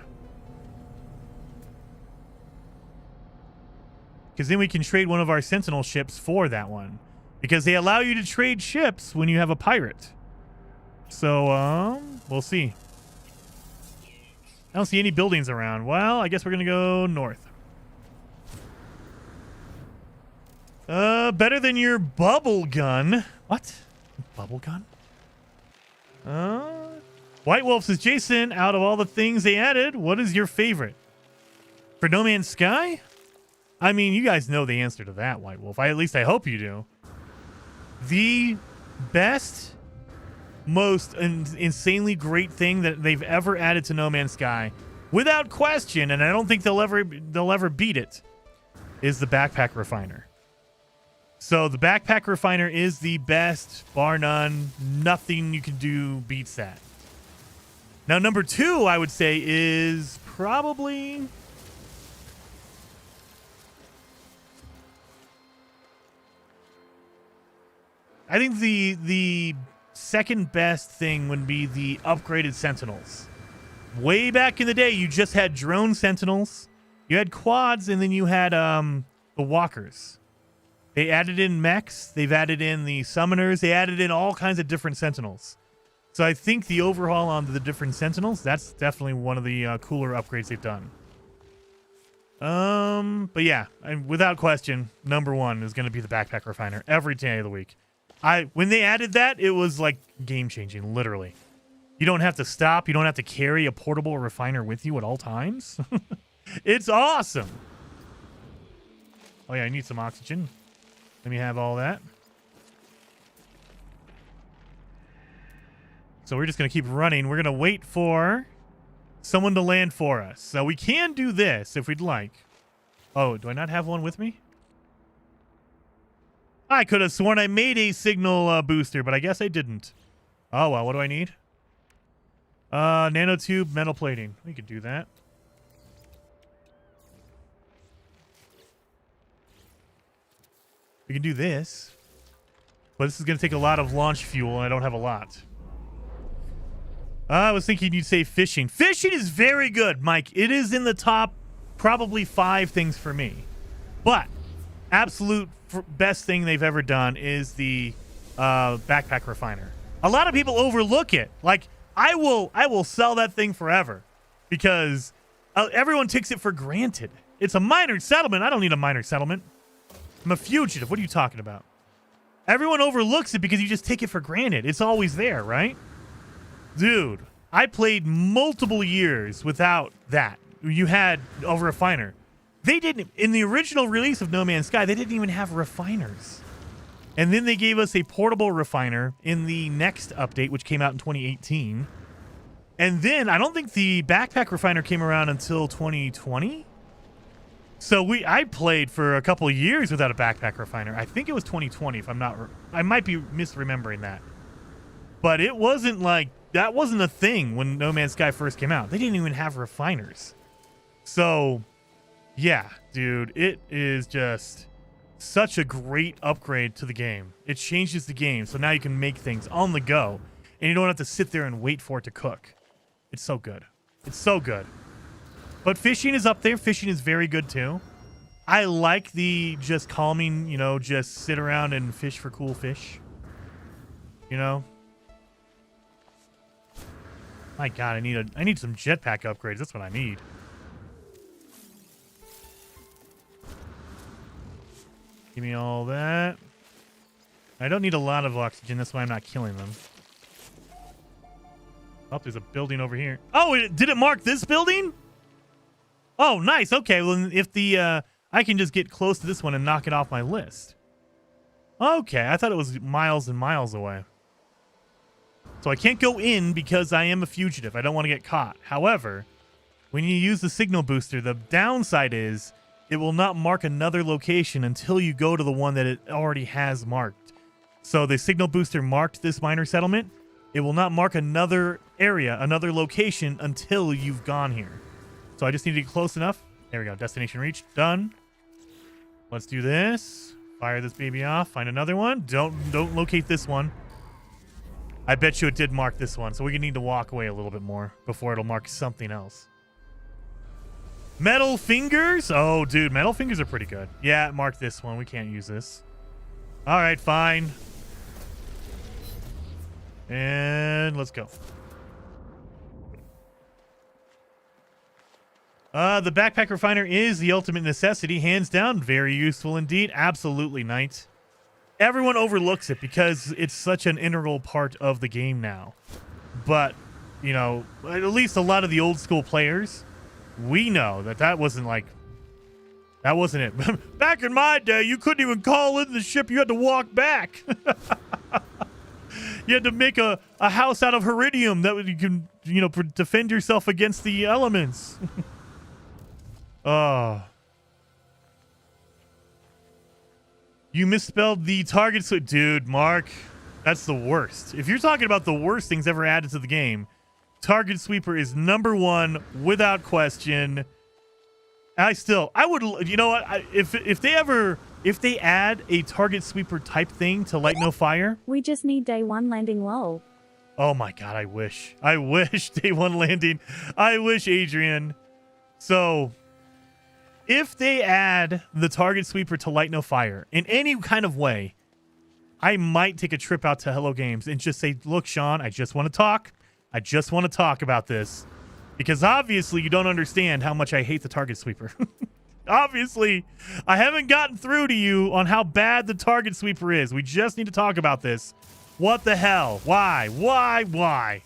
Because then we can trade one of our Sentinel ships for that one. Because they allow you to trade ships when you have a pirate. So, we'll see. I don't see any buildings around. Well, I guess we're going to go north. Better than your bubble gun. What? Bubble gun? White Wolf says, Jason, out of all the things they added, what is your favorite? For No Man's Sky? I mean, you guys know the answer to that, White Wolf. At least I hope you do. The best, most insanely great thing that they've ever added to No Man's Sky, without question, and I don't think they'll ever beat it, is the backpack refiner. So the backpack refiner is the best, bar none. Nothing you can do beats that. Now, number 2, I would say, is probably... I think the second best thing would be the upgraded Sentinels. Way back in the day, you just had drone Sentinels, you had quads, and then you had the walkers. They added in mechs, they've added in the summoners, they added in all kinds of different Sentinels. So I think the overhaul on the different Sentinels, that's definitely one of the cooler upgrades they've done. But yeah, without question, number 1 is going to be the backpack refiner every day of the week. When they added that, it was like game-changing, literally. You don't have to stop. You don't have to carry a portable refiner with you at all times. It's awesome. Oh, yeah, I need some oxygen. Let me have all that. So we're just going to keep running. We're going to wait for someone to land for us. So we can do this if we'd like. Oh, do I not have one with me? I could have sworn I made a signal booster, but I guess I didn't. Oh, well, what do I need? Nanotube metal plating. We could do that. We can do this. But this is going to take a lot of launch fuel, and I don't have a lot. I was thinking you'd say fishing. Fishing is very good, Mike. It is in the top probably 5 things for me. But absolute best thing they've ever done is the backpack refiner. A lot of people overlook it. Like, I will sell that thing forever because everyone takes it for granted. It's a minor settlement. I don't need a minor settlement. I'm a fugitive. What are you talking about? Everyone overlooks it because you just take it for granted. It's always there, right? Dude, I played multiple years without that. You had a refiner. They didn't, in the original release of No Man's Sky, they didn't even have refiners. And then they gave us a portable refiner in the next update, which came out in 2018. And then I don't think the backpack refiner came around until 2020. So I played for a couple of years without a backpack refiner. I think it was 2020, if I'm not, I might be misremembering that. But it wasn't like, that wasn't a thing when No Man's Sky first came out. They didn't even have refiners. So, yeah, dude, it is just such a great upgrade to the game. It changes the game, so now you can make things on the go, and you don't have to sit there and wait for it to cook. It's so good. It's so good. But fishing is up there. Fishing is very good, too. I like the just calming, you know, just sit around and fish for cool fish. You know? My God, I need some jetpack upgrades. That's what I need. Give me all that. I don't need a lot of oxygen. That's why I'm not killing them. Oh, there's a building over here. Oh, did it mark this building? Oh, nice. Okay, well, if the I can just get close to this one and knock it off my list. Okay, I thought it was miles and miles away. So I can't go in because I am a fugitive. I don't want to get caught. However, when you use the signal booster, the downside is it will not mark another location until you go to the one that it already has marked. So the signal booster marked this minor settlement. It will not mark another area, another location until you've gone here. So I just need to get close enough. There we go. Destination reached. Done. Let's do this. Fire this baby off. Find another one. Don't locate this one. I bet you it did mark this one, so we need to walk away a little bit more before it'll mark something else. Metal fingers? Oh, dude, metal fingers are pretty good. Yeah, it marked this one. We can't use this. All right, fine. And let's go. The backpack refiner is the ultimate necessity, hands down. Very useful indeed. Absolutely, Knight. Everyone overlooks it because it's such an integral part of the game now. But, you know, at least a lot of the old school players, we know that wasn't like, that wasn't it. Back in my day, you couldn't even call in the ship. You had to walk back. You had to make a house out of iridium that you can, you know, defend yourself against the elements. Oh. You misspelled the target. So, dude, Mark, that's the worst. If you're talking about the worst things ever added to the game, target sweeper is number one without question. I would, you know what? If they add a target sweeper type thing to Light No Fire, We just need day one landing lol. oh my god, I wish day one landing. I wish, Adrian. So, if they add the target sweeper to Light No Fire in any kind of way, I might take a trip out to Hello Games and just say, look, Sean, I just want to talk. I just want to talk about this. Because obviously you don't understand how much I hate the target sweeper. Obviously, I haven't gotten through to you on how bad the target sweeper is. We just need to talk about this. What the hell? Why? Why?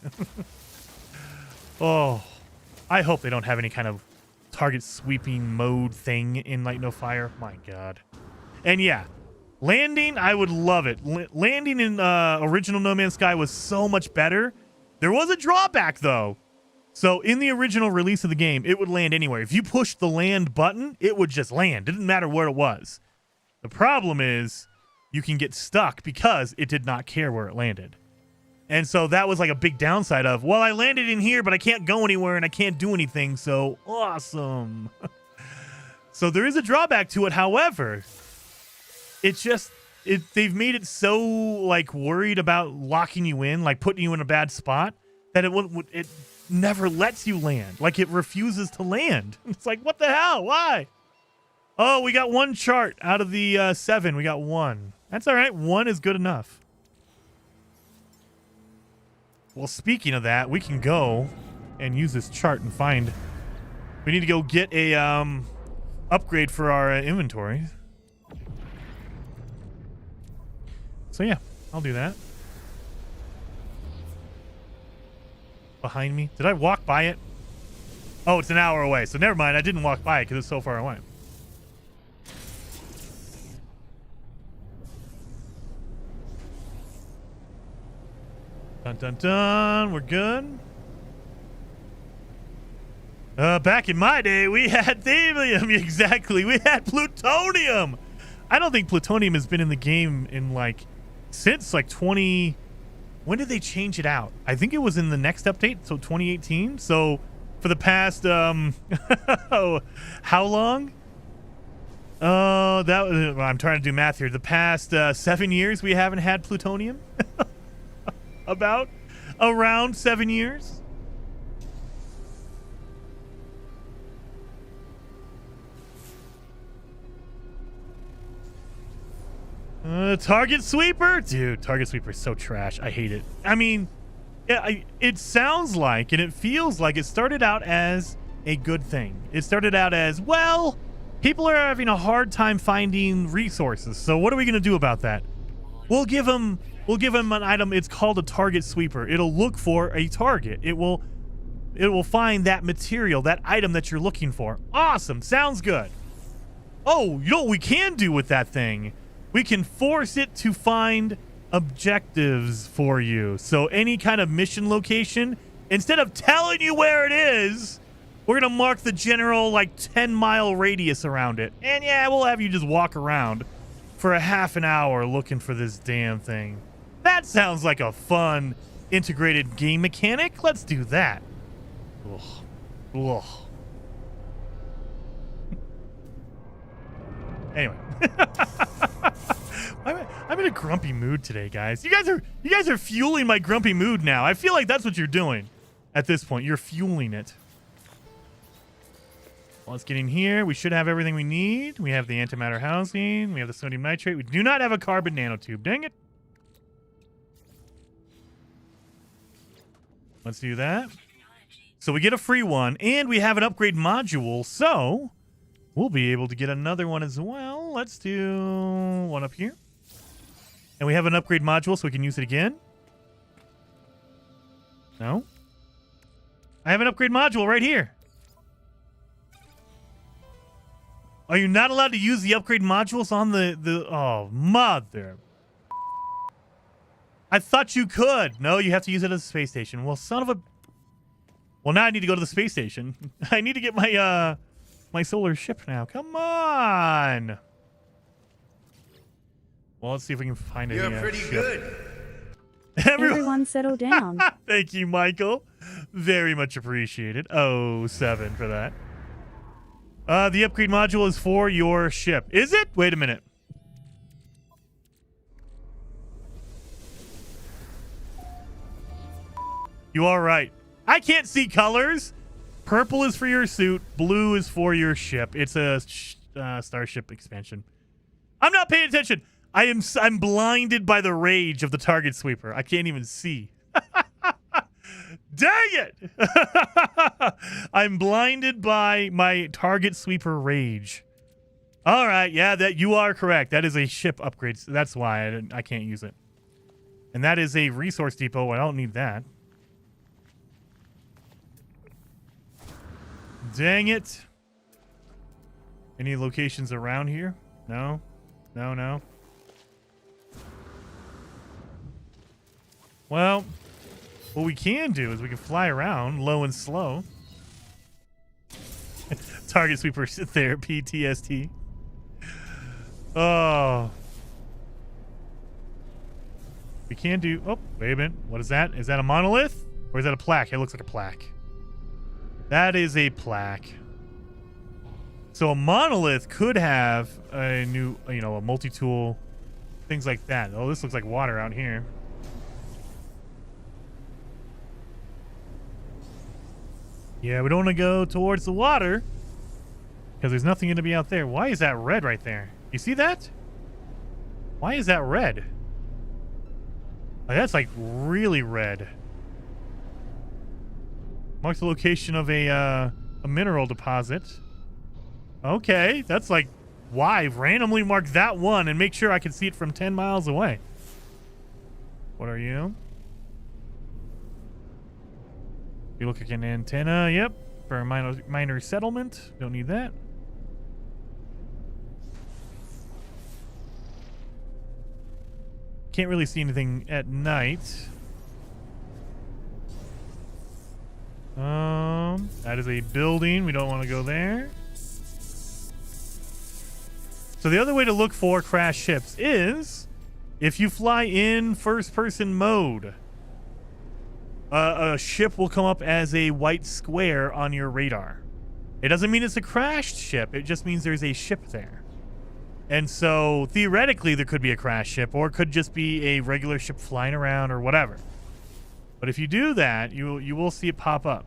Oh, I hope they don't have any kind of target sweeping mode thing in Light No Fire. My god. And yeah, landing, I would love it. Landing in original No Man's Sky was so much better. There was a drawback though. So in the original release of the game, it would land anywhere. If you pushed the land button, it would just land. It didn't matter where it was. The problem is you can get stuck because it did not care where it landed. And so that was like a big downside of, well, I landed in here, but I can't go anywhere and I can't do anything. So awesome. So there is a drawback to it. However, it's just, they've made it so like worried about locking you in, like putting you in a bad spot, that it never lets you land. Like it refuses to land. It's like, what the hell? Why? Oh, we got one chart out of the 7. We got 1. That's all right. 1 is good enough. Well, speaking of that, we can go and use this chart and find. We need to go get a upgrade for our inventory. So yeah, I'll do that. Behind me. Did I walk by it? Oh, it's an hour away. So never mind. I didn't walk by it because it's so far away. Dun dun dun. We're good. Back in my day, we had themium. Exactly. We had plutonium. I don't think plutonium has been in the game in like since like 20. When did they change it out? I think it was in the next update, so 2018. So for the past how long? Oh, that was, I'm trying to do math here. The past 7 years we haven't had plutonium. Around 7 years. Target sweeper? Dude, target sweeper is so trash. I hate it. I mean, it sounds like and it feels like it started out as a good thing. It started out as, well, people are having a hard time finding resources. So what are we going to do about that? We'll give them an item. It's called a target sweeper. It'll look for a target. It will find that material, that item that you're looking for. Awesome. Sounds good. Oh, you know what we can do with that thing? We can force it to find objectives for you. So any kind of mission location, instead of telling you where it is, we're going to mark the general like 10-mile radius around it. And yeah, we'll have you just walk around for a half an hour looking for this damn thing. That sounds like a fun integrated game mechanic. Let's do that. Ugh. Ugh. Anyway. I'm in a grumpy mood today, guys. You guys are fueling my grumpy mood now. I feel like that's what you're doing at this point. You're fueling it. Well, let's get in here. We should have everything we need. We have the antimatter housing. We have the sodium nitrate. We do not have a carbon nanotube. Dang it. Let's do that. So we get a free one, and we have an upgrade module, so we'll be able to get another one as well. Let's do one up here. And we have an upgrade module, so we can use it again. No. I have an upgrade module right here. Are you not allowed to use the upgrade modules on the oh, mother. I thought you could. No, you have to use it at the space station. Well, son of a... Well, now I need to go to the space station. I need to get my, my solar ship now. Come on. Well, let's see if we can find it. You're pretty good. Everyone settle down. Thank you, Michael. Very much appreciated. Oh, 7 for that. The upgrade module is for your ship. Is it? Wait a minute. You are right. I can't see colors. Purple is for your suit. Blue is for your ship. It's a starship expansion. I'm not paying attention. I'm blinded by the rage of the target sweeper. I can't even see. Dang it! I'm blinded by my target sweeper rage. All right, yeah, that you are correct. That is a ship upgrade. So that's why I can't use it. And that is a resource depot. I don't need that. Dang it. Any locations around here? No? No, no. Well, what we can do is we can fly around low and slow. Target sweeper therapy, TST. Oh. We can do... Oh, wait a minute. What is that? Is that a monolith? Or is that a plaque? It looks like a plaque. That is a plaque. So a monolith could have a new, you know, a multi-tool, things like that. Oh, this looks like water out here. Yeah, we don't want to go towards the water because there's nothing going to be out there. Why is that red right there? You see that? Why is that red? Oh, that's like really red. Mark the location of a mineral deposit. Okay, that's like, why? Randomly mark that one and make sure I can see it from 10 miles away. What are you? You look like an antenna. Yep, for a minor settlement. Don't need that. Can't really see anything at night. That is a building. We don't want to go there. So the other way to look for crashed ships is if you fly in first-person mode. A ship will come up as a white square on your radar. It doesn't mean it's a crashed ship. It just means there's a ship there. And so theoretically there could be a crashed ship, or it could just be a regular ship flying around or whatever. But if you do that, you will see it pop up.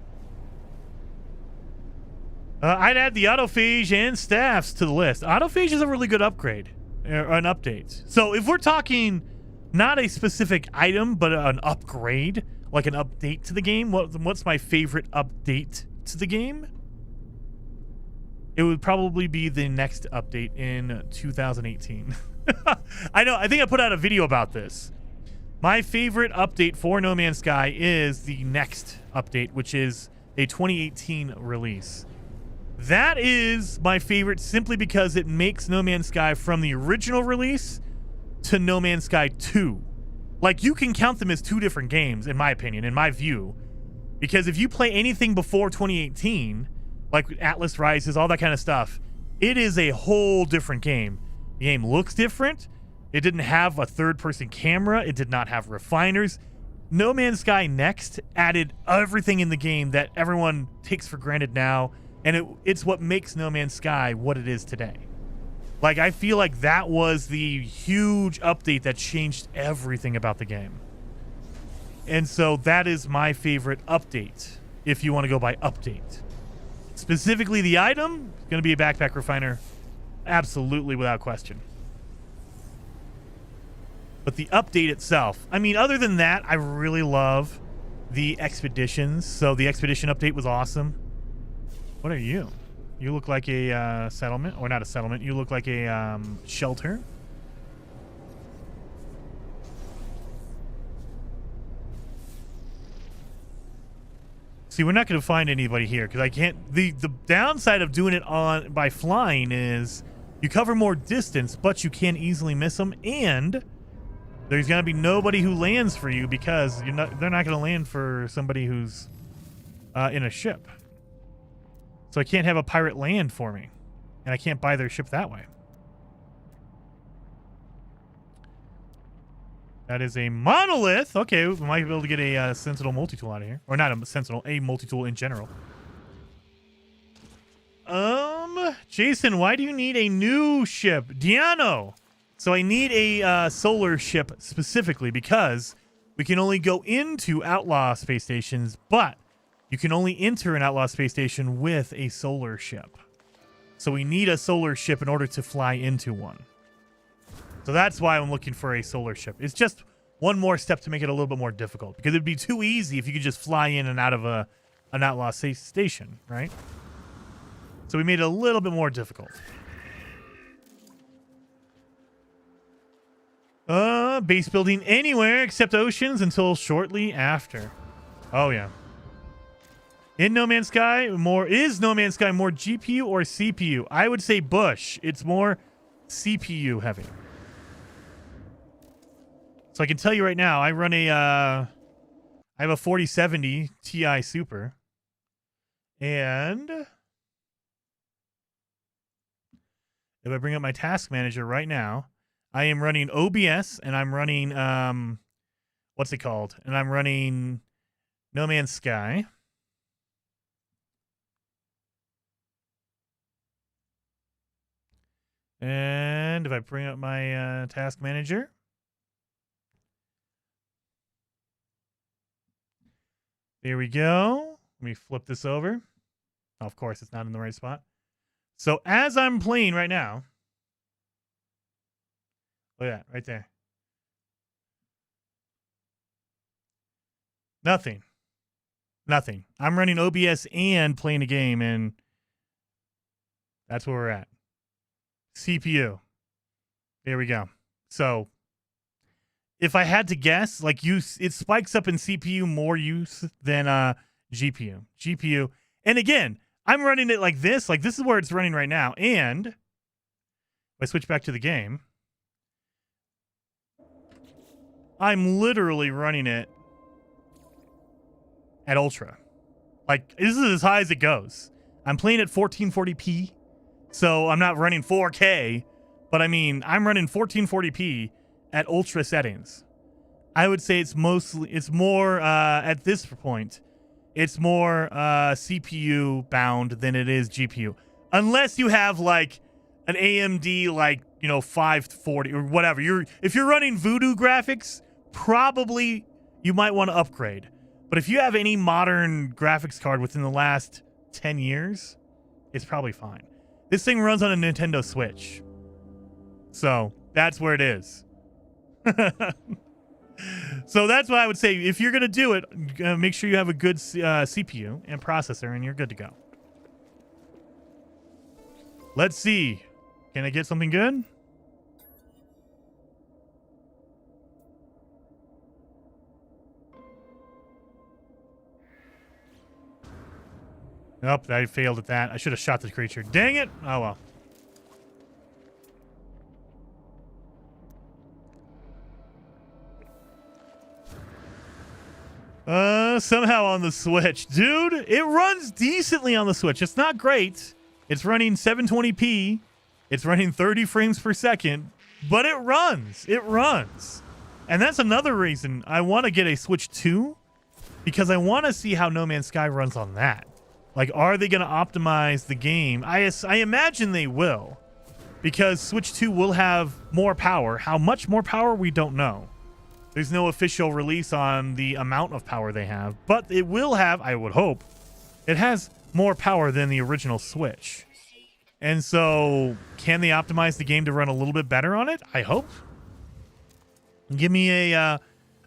I'd add the autophage and staffs to the list. Autophage is a really good upgrade, an update. So if we're talking not a specific item, but an upgrade, like an update to the game, what's my favorite update to the game? It would probably be the next update in 2018. I know, I think I put out a video about this. My favorite update for No Man's Sky is the next update, which is a 2018 release. That is my favorite simply because it makes No Man's Sky from the original release to No Man's Sky 2. Like, you can count them as two different games, in my opinion, in my view. Because if you play anything before 2018, like Atlas Rises, all that kind of stuff, it is a whole different game. The game looks different. It didn't have a third-person camera. It did not have refiners. No Man's Sky Next added everything in the game that everyone takes for granted now, and it's what makes No Man's Sky what it is today. Like, I feel like that was the huge update that changed everything about the game. And so that is my favorite update, if you want to go by update. Specifically, the item is going to be a backpack refiner. Absolutely, without question. But the update itself, I mean, other than that, I really love the expeditions. So the expedition update was awesome. What are you? You look like a settlement, or not a settlement. You look like a shelter. See, we're not going to find anybody here because I can't. The downside of doing it by flying is you cover more distance, but you can easily miss them, and there's going to be nobody who lands for you because they're not going to land for somebody who's in a ship. So I can't have a pirate land for me, and I can't buy their ship that way. That is a monolith. Okay, we might be able to get a Sentinel multi-tool out of here. Or not a Sentinel, a multi-tool in general. Jason, why do you need a new ship? Diano! So I need a solar ship specifically because we can only go into Outlaw space stations, but you can only enter an Outlaw space station with a solar ship. So we need a solar ship in order to fly into one. So that's why I'm looking for a solar ship. It's just one more step to make it a little bit more difficult because it'd be too easy if you could just fly in and out of an Outlaw station, right? So we made it a little bit more difficult. Base building anywhere except oceans until shortly after. Oh, yeah. In No Man's Sky, is No Man's Sky more GPU or CPU? I would say Bush. It's more CPU heavy. So I can tell you right now, I run I have a 4070 Ti Super. And if I bring up my task manager right now, I am running OBS and I'm running, what's it called? And I'm running No Man's Sky. And if I bring up my task manager, there we go. Let me flip this over. Oh, of course, it's not in the right spot. So as I'm playing right now, look at that right there. Nothing. Nothing. I'm running OBS and playing a game, and that's where we're at. CPU. There we go. So if I had to guess, like it spikes up in CPU more use than GPU. GPU. And again, I'm running it like this. Like this is where it's running right now. And if I switch back to the game, I'm literally running it at ultra. Like this is as high as it goes. I'm playing at 1440p. So I'm not running 4K, but I mean, I'm running 1440p at ultra settings. I would say it's more, at this point, it's more CPU bound than it is GPU. Unless you have like an AMD, like, 540 or whatever. If you're running Voodoo graphics, probably you might want to upgrade. But if you have any modern graphics card within the last 10 years, it's probably fine. This thing runs on a Nintendo Switch. So that's where it is. So that's what I would say. If you're going to do it, make sure you have a good CPU and processor, and you're good to go. Let's see. Can I get something good? Nope, I failed at that. I should have shot the creature. Dang it! Oh, well. Somehow on the Switch. Dude, it runs decently on the Switch. It's not great. It's running 720p. It's running 30 frames per second. But it runs. It runs. And that's another reason I want to get a Switch 2. Because I want to see how No Man's Sky runs on that. Like, are they going to optimize the game? I imagine they will. because Switch 2 will have more power. How much more power, we don't know. There's no official release on the amount of power they have, but it will have, I would hope, it has more power than the original Switch. And so, can they optimize the game to run a little bit better on it? I hope. Give me a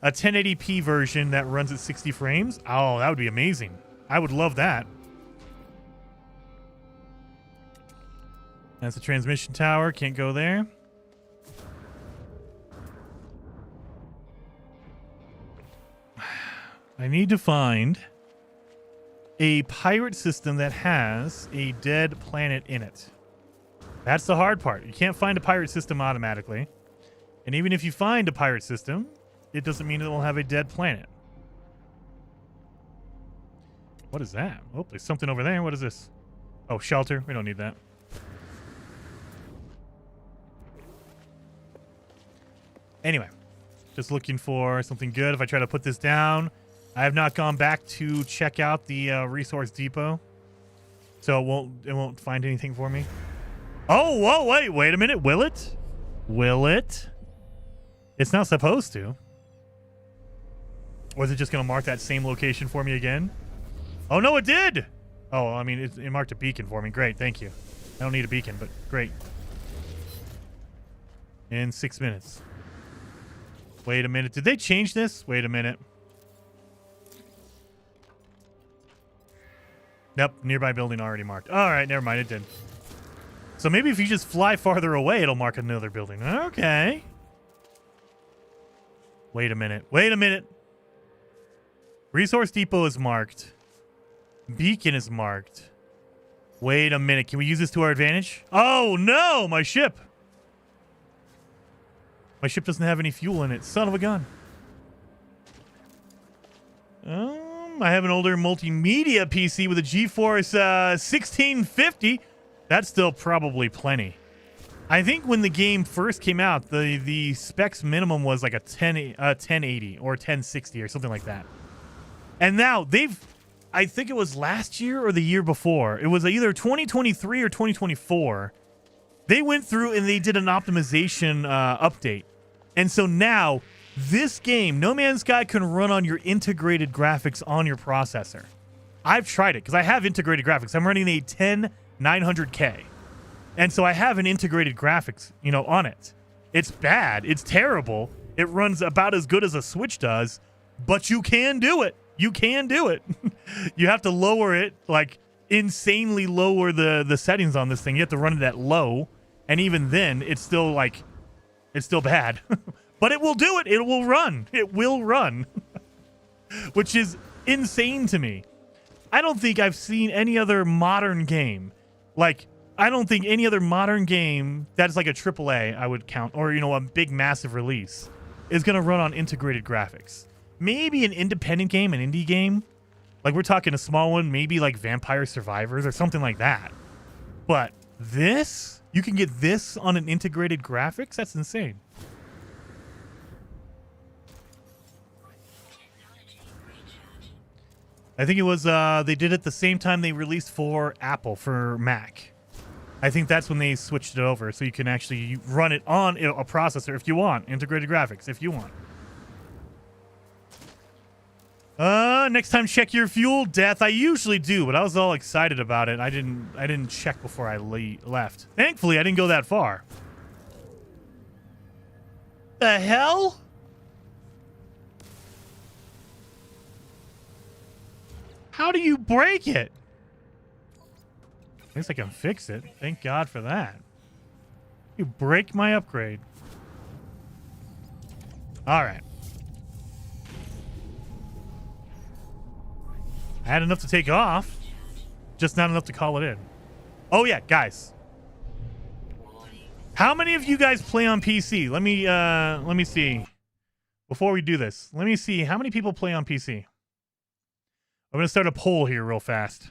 1080p version that runs at 60 frames. Oh, that would be amazing. I would love that. That's a transmission tower. Can't go there. I need to find a pirate system that has a dead planet in it. That's the hard part. You can't find a pirate system automatically. And even if you find a pirate system, it doesn't mean it will have a dead planet. What is that? Oh, there's something over there. What is this? Oh, shelter. We don't need that. Anyway, just looking for something good. If I try to put this down, I have not gone back to check out the resource depot, so it won't find anything for me. Oh, whoa, wait a minute. Will it? Will it? It's not supposed to. Or is it just going to mark that same location for me again? Oh, no, it did. Oh, I mean, it marked a beacon for me. Great, thank you. I don't need a beacon, but great. In 6 minutes. Wait a minute. Did they change this? Wait a minute. Nope, nearby building already marked. All right, never mind, it did. So maybe if you just fly farther away, it'll mark another building. Okay. Wait a minute. Wait a minute. Resource depot is marked. Beacon is marked. Wait a minute. Can we use this to our advantage? Oh, no, my ship. My ship doesn't have any fuel in it. Son of a gun. I have an older multimedia PC with a GeForce 1650. That's still probably plenty. I think when the game first came out, the specs minimum was like a 1080 or 1060 or something like that. And now I think it was last year or the year before. It was either 2023 or 2024. They went through and they did an optimization update. And so now this game, No Man's Sky, can run on your integrated graphics on your processor. I've tried it because I have integrated graphics. I'm running a 10900K. And so I have an integrated graphics, on it. It's bad. It's terrible. It runs about as good as a Switch does, but you can do it. You can do it. You have to lower it, like insanely lower the settings on this thing. You have to run it at low. And even then, it's still bad. But it will do it. It will run. It will run. Which is insane to me. I don't think I've seen any other modern game. I don't think any other modern game that's like a AAA, I would count, or, a big, massive release, is going to run on integrated graphics. Maybe an independent game, an indie game. Like, we're talking a small one, maybe like Vampire Survivors or something like that. But this? You can get this on an integrated graphics? That's insane. I think it was, they did it the same time they released for Apple, for Mac. I think that's when they switched it over, so you can actually run it on a processor if you want. Integrated graphics, if you want. Next time, check your fuel, Death. I usually do, but I was all excited about it. I didn't check before I left. Thankfully, I didn't go that far. The hell? How do you break it? At least I can fix it. Thank God for that. You break my upgrade. All right. I had enough to take off, just not enough to call it in. Oh yeah, guys. How many of you guys play on PC? Let me see. Before we do this, let me see how many people play on PC. I'm going to start a poll here real fast.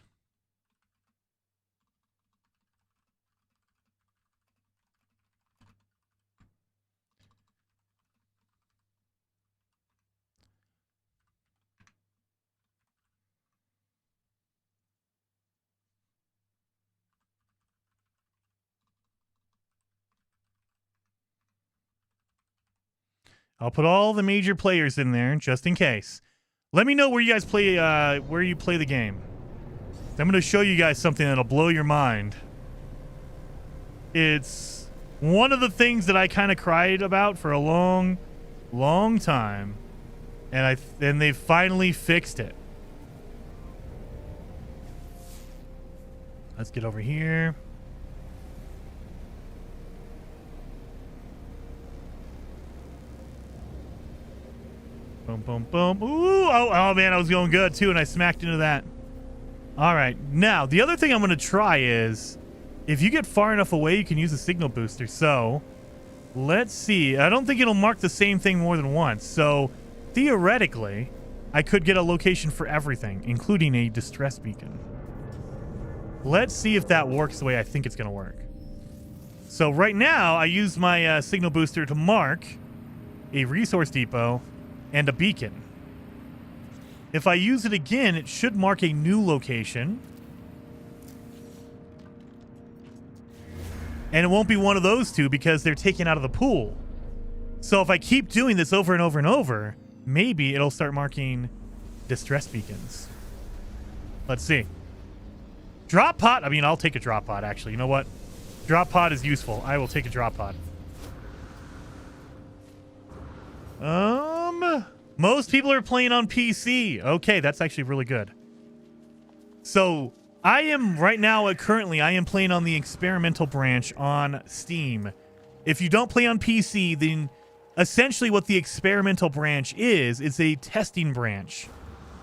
I'll put all the major players in there just in case. Let me know where you guys play, where you play the game. I'm going to show you guys something that'll blow your mind. It's one of the things that I kind of cried about for a long time, and they finally fixed it. Let's get over here. Boom, boom, boom. Ooh, oh man, I was going good too, and I smacked into that. All right, now the other thing I'm going to try is, if you get far enough away, you can use a signal booster. So let's see. I don't think it'll mark the same thing more than once. So theoretically, I could get a location for everything, including a distress beacon. Let's see if that works the way I think it's going to work. So right now, I use my signal booster to mark a resource depot and a beacon. If I use it again, it should mark a new location. And it won't be one of those two because they're taken out of the pool. So if I keep doing this over and over and over, maybe it'll start marking distress beacons. Let's see. Drop pod. I mean, I'll take a drop pod, actually. You know what? Drop pod is useful. I will take a drop pod. Most people are playing on PC. Okay, that's actually really good. So I am right now, currently, I am playing on the experimental branch on Steam. If you don't play on PC, then essentially what the experimental branch is, it's a testing branch.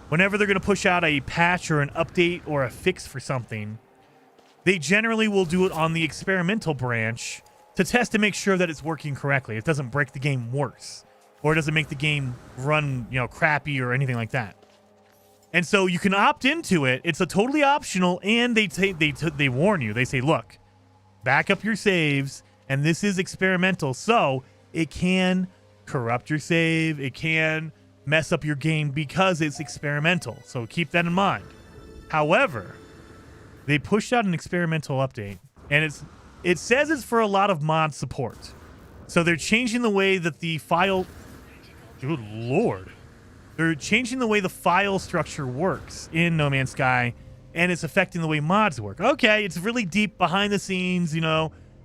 Whenever they're going to push out a patch or an update or a fix for something, they generally will do it on the experimental branch to test to make sure that it's working correctly. It doesn't break the game worse, or it doesn't make the game run, crappy or anything like that. And so you can opt into it. It's a totally optional, and they warn you. They say, look, back up your saves, and this is experimental, so it can corrupt your save. It can mess up your game because it's experimental. So keep that in mind. However, they pushed out an experimental update, and it says it's for a lot of mod support. So they're changing the way that the file... Good Lord. They're changing the way the file structure works in No Man's Sky, and it's affecting the way mods work. Okay, it's really deep behind the scenes,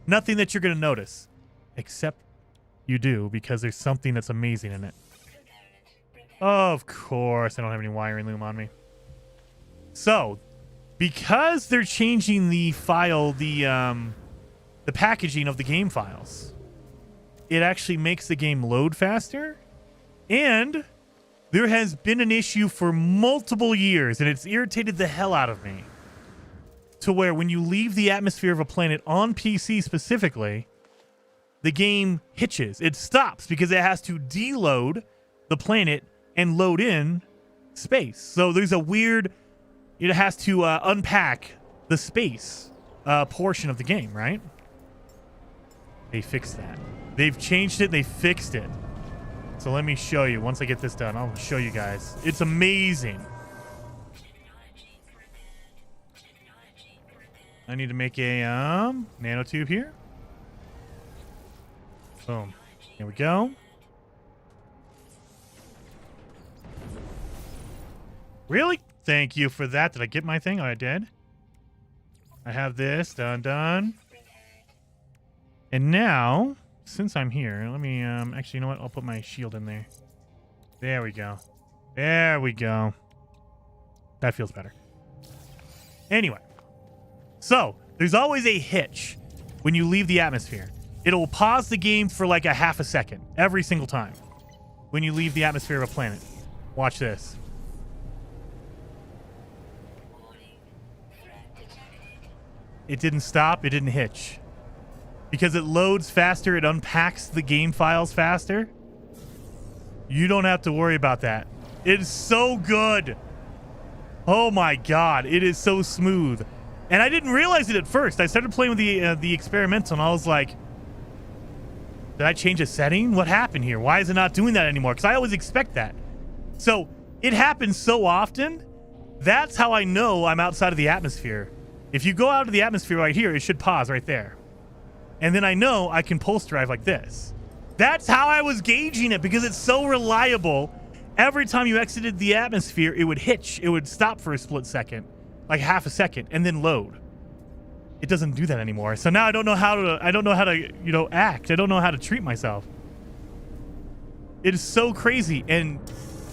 nothing that you're going to notice. Except you do, because there's something that's amazing in it. Of course, I don't have any wiring loom on me. So, because they're changing the file, the packaging of the game files, it actually makes the game load faster. And there has been an issue for multiple years, and it's irritated the hell out of me, to where when you leave the atmosphere of a planet on PC specifically, the game hitches. It stops because it has to deload the planet and load in space. So there's a weird... It has to unpack the space portion of the game, right? They fixed that. They've changed it. They fixed it. So let me show you. Once I get this done, I'll show you guys. It's amazing. I need to make a nanotube here. Boom. Here we go. Really? Thank you for that. Did I get my thing? Oh, I did. I have this. Done. And now... Since I'm here, let me, actually, you know what? I'll put my shield in there. There we go. There we go. That feels better. Anyway. So, there's always a hitch when you leave the atmosphere. It'll pause the game for like a half a second every single time when you leave the atmosphere of a planet. Watch this. It didn't stop. It didn't hitch. Because it loads faster, it unpacks the game files faster. You don't have to worry about that. It's so good. Oh my god, it is so smooth. And I didn't realize it at first. I started playing with the experimental, and I was like, did I change a setting? What happened here? Why is it not doing that anymore? Because I always expect that. So it happens so often. That's how I know I'm outside of the atmosphere. If you go out of the atmosphere right here, it should pause right there. And then I know I can pulse drive like this. That's how I was gauging it because it's so reliable. Every time you exited the atmosphere, it would hitch. It would stop for a split second, like half a second, and then load. It doesn't do that anymore. So now I don't know how to, you know, act. I don't know how to treat myself. It is so crazy, and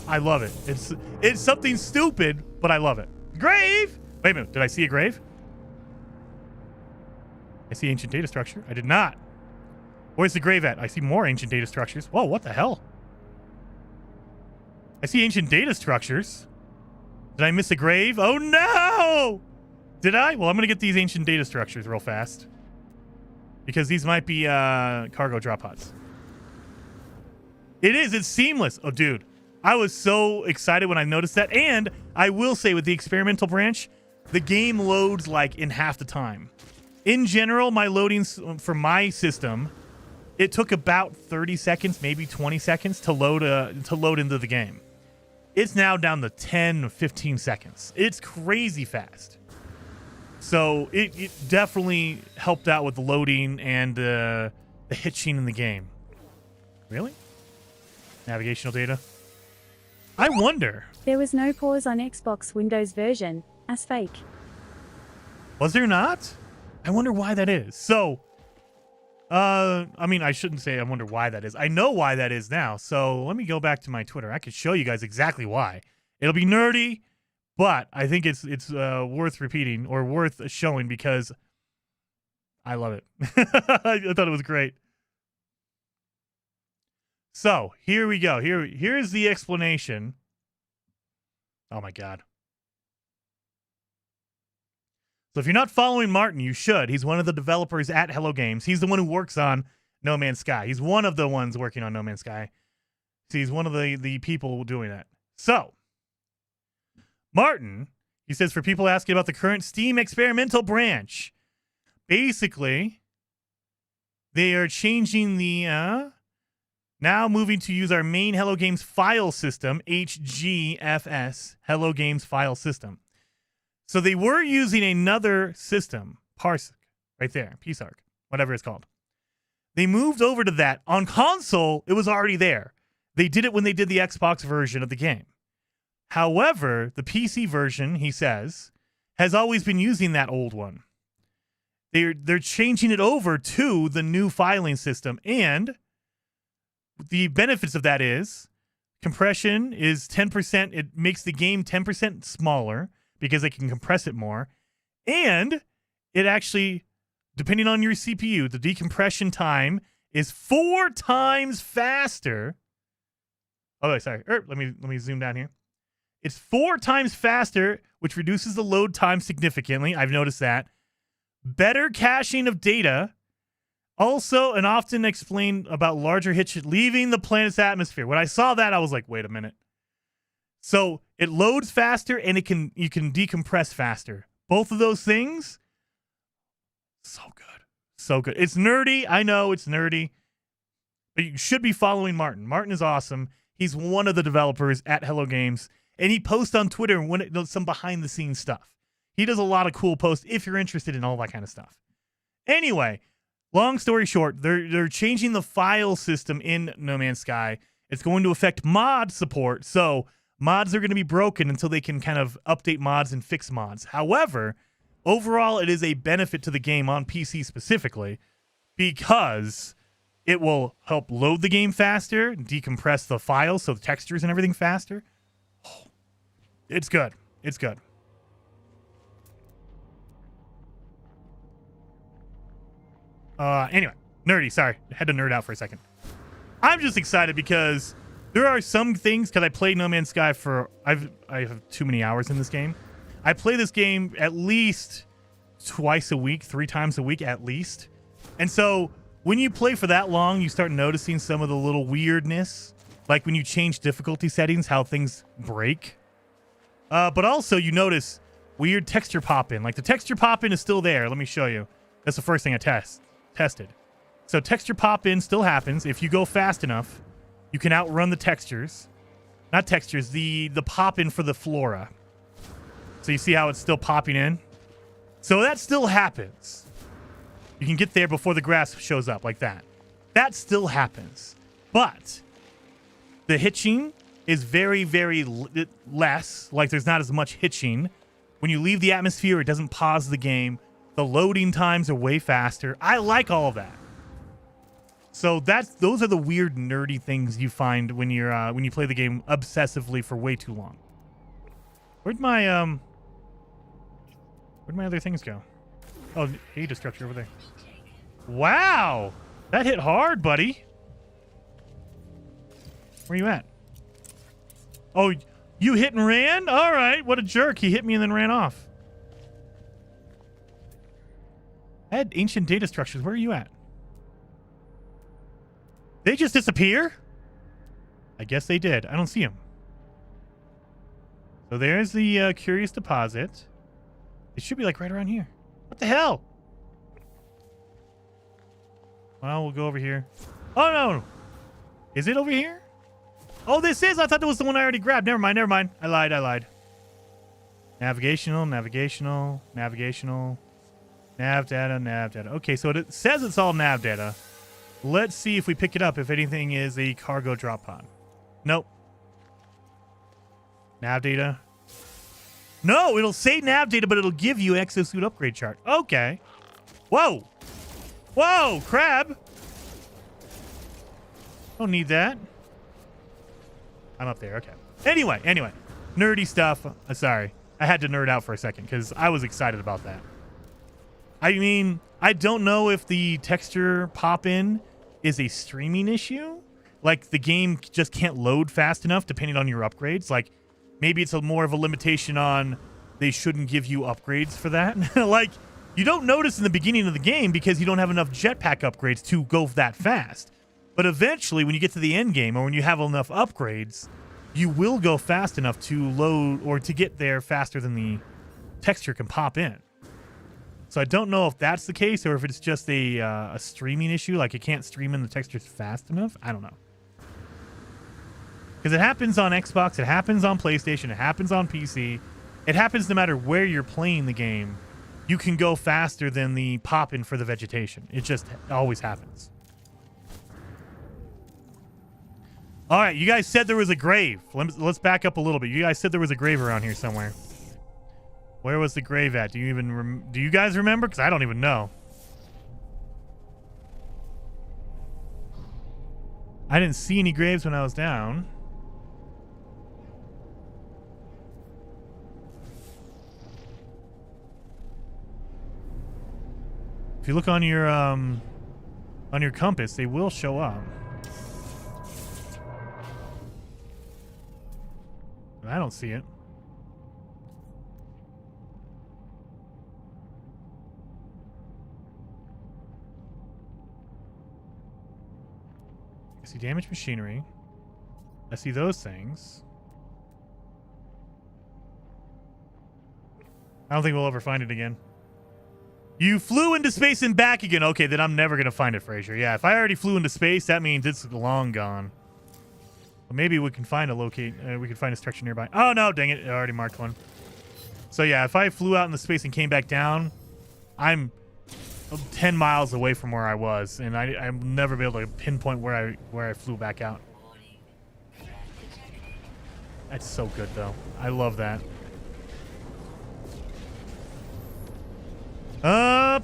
I love it. It's something stupid, but I love it. Grave! Wait a minute. Did I see a grave? I see ancient data structure. I did not. Where's the grave at? I see more ancient data structures. Whoa, what the hell? I see ancient data structures. Did I miss a grave? Oh, no! Did I? Well, I'm going to get these ancient data structures real fast. Because these might be cargo drop pods. It is. It's seamless. Oh, dude. I was so excited when I noticed that. And I will say with the experimental branch, the game loads like in half the time. In general, my loadings for my system, it took about 30 seconds, maybe 20 seconds to load into the game. It's now down to 10 or 15 seconds. It's crazy fast. So it definitely helped out with the loading and the hitching in the game. Really? Navigational data. I wonder. There was no pause on Xbox Windows version. As fake. Was there not? I wonder why that is. So, I mean, I shouldn't say I wonder why that is. I know why that is now. So let me go back to my Twitter. I could show you guys exactly why. It'll be nerdy, but I think it's worth repeating or worth showing because I love it. I thought it was great. So here we go. Here's the explanation. Oh my God. So if you're not following Martin, you should. He's one of the developers at Hello Games. He's the one who works on No Man's Sky. He's one of the ones working on No Man's Sky. So he's one of the people doing that. So, Martin, he says, for people asking about the current Steam experimental branch, basically, they are changing the, now moving to use our main Hello Games file system, HGFS, Hello Games file system. So they were using another system, Parsec, right there, PSARC, whatever it's called. They moved over to that. On console, it was already there. They did it when they did the Xbox version of the game. However, the PC version, he says, has always been using that old one. They're changing it over to the new filing system, and the benefits of that is compression is 10%. It makes the game 10% smaller, because they can compress it more. And it actually, depending on your CPU, the decompression time is 4 times faster. Oh, wait, sorry. Let me zoom down here. It's 4 times faster, which reduces the load time significantly. I've noticed that. Better caching of data. Also, and often explained about larger hits leaving the planet's atmosphere. When I saw that, I was like, wait a minute. So it loads faster and you can decompress faster. Both of those things, so good. So good. It's nerdy. I know it's nerdy. But you should be following Martin. Martin is awesome. He's one of the developers at Hello Games. And he posts on Twitter some behind the scenes stuff. He does a lot of cool posts if you're interested in all that kind of stuff. Anyway, long story short, they're changing the file system in No Man's Sky. It's going to affect mod support. So mods are going to be broken until they can kind of update mods and fix mods. However, overall, it is a benefit to the game on PC specifically because it will help load the game faster, decompress the files, so the textures and everything faster. Oh, it's good. It's good. Anyway, nerdy. Sorry. Had to nerd out for a second. I'm just excited because there are some things, because I played No Man's Sky I have too many hours in this game. I play this game at least twice a week, 3 times a week at least. And so when you play for that long, you start noticing some of the little weirdness, like when you change difficulty settings, how things break. But also you notice weird texture pop-in. Like the texture pop-in is still there. Let me show you. That's the first thing I tested. So texture pop-in still happens. If you go fast enough, you can outrun the textures. Not textures, the pop-in for the flora. So you see how it's still popping in? So that still happens. You can get there before the grass shows up like that. That still happens. But the hitching is very, very less. Like, there's not as much hitching. When you leave the atmosphere, it doesn't pause the game. The loading times are way faster. I like all of that. So those are the weird, nerdy things you find when you play the game obsessively for way too long. Where'd my other things go? Oh, data structure over there. Wow, that hit hard, buddy. Where you at? Oh, you hit and ran? All right, what a jerk. He hit me and then ran off. I had ancient data structures. Where are you at? They just disappear? I guess they did. I don't see them. So there's the curious deposit. It should be like right around here. What the hell? Well, we'll go over here. Oh, no. Is it over here? Oh, this is. I thought that was the one I already grabbed. Never mind. I lied. Navigational. Nav data. Okay, so it says it's all nav data. Let's see if we pick it up if anything is a cargo drop pod. Nope. Nav data. No, it'll say nav data, but it'll give you exosuit upgrade chart. Okay. Whoa, crab. Don't need that. I'm up there. Okay. Anyway. Nerdy stuff. Sorry. I had to nerd out for a second because I was excited about that. I mean, I don't know if the texture pop-in is a streaming issue. Like, the game just can't load fast enough depending on your upgrades. Like, maybe it's more of a limitation on they shouldn't give you upgrades for that. Like, you don't notice in the beginning of the game because you don't have enough jetpack upgrades to go that fast. But eventually, when you get to the end game or when you have enough upgrades, you will go fast enough to load or to get there faster than the texture can pop in. So I don't know if that's the case or if it's just a streaming issue, like it can't stream in the textures fast enough. I don't know. Because it happens on Xbox, it happens on PlayStation, it happens on PC. It happens no matter where you're playing the game. You can go faster than the pop-in for the vegetation. It just always happens. All right, you guys said there was a grave. Let's back up a little bit. You guys said there was a grave around here somewhere. Where was the grave at? Do you guys remember? Because I don't even know. I didn't see any graves when I was down. If you look on your compass, they will show up. I don't see it. I see damaged machinery. I see those things. I don't think we'll ever find it again. You flew into space and back again. Okay, then I'm never going to find it, Fraser. Yeah, if I already flew into space, that means it's long gone. Well, maybe we can find we can find a structure nearby. Oh, no, dang it. I already marked one. So, yeah, if I flew out into space and came back down, I'm 10 miles away from where I was, and I'll never be able to pinpoint where I flew back out. That's so good, though. I love that.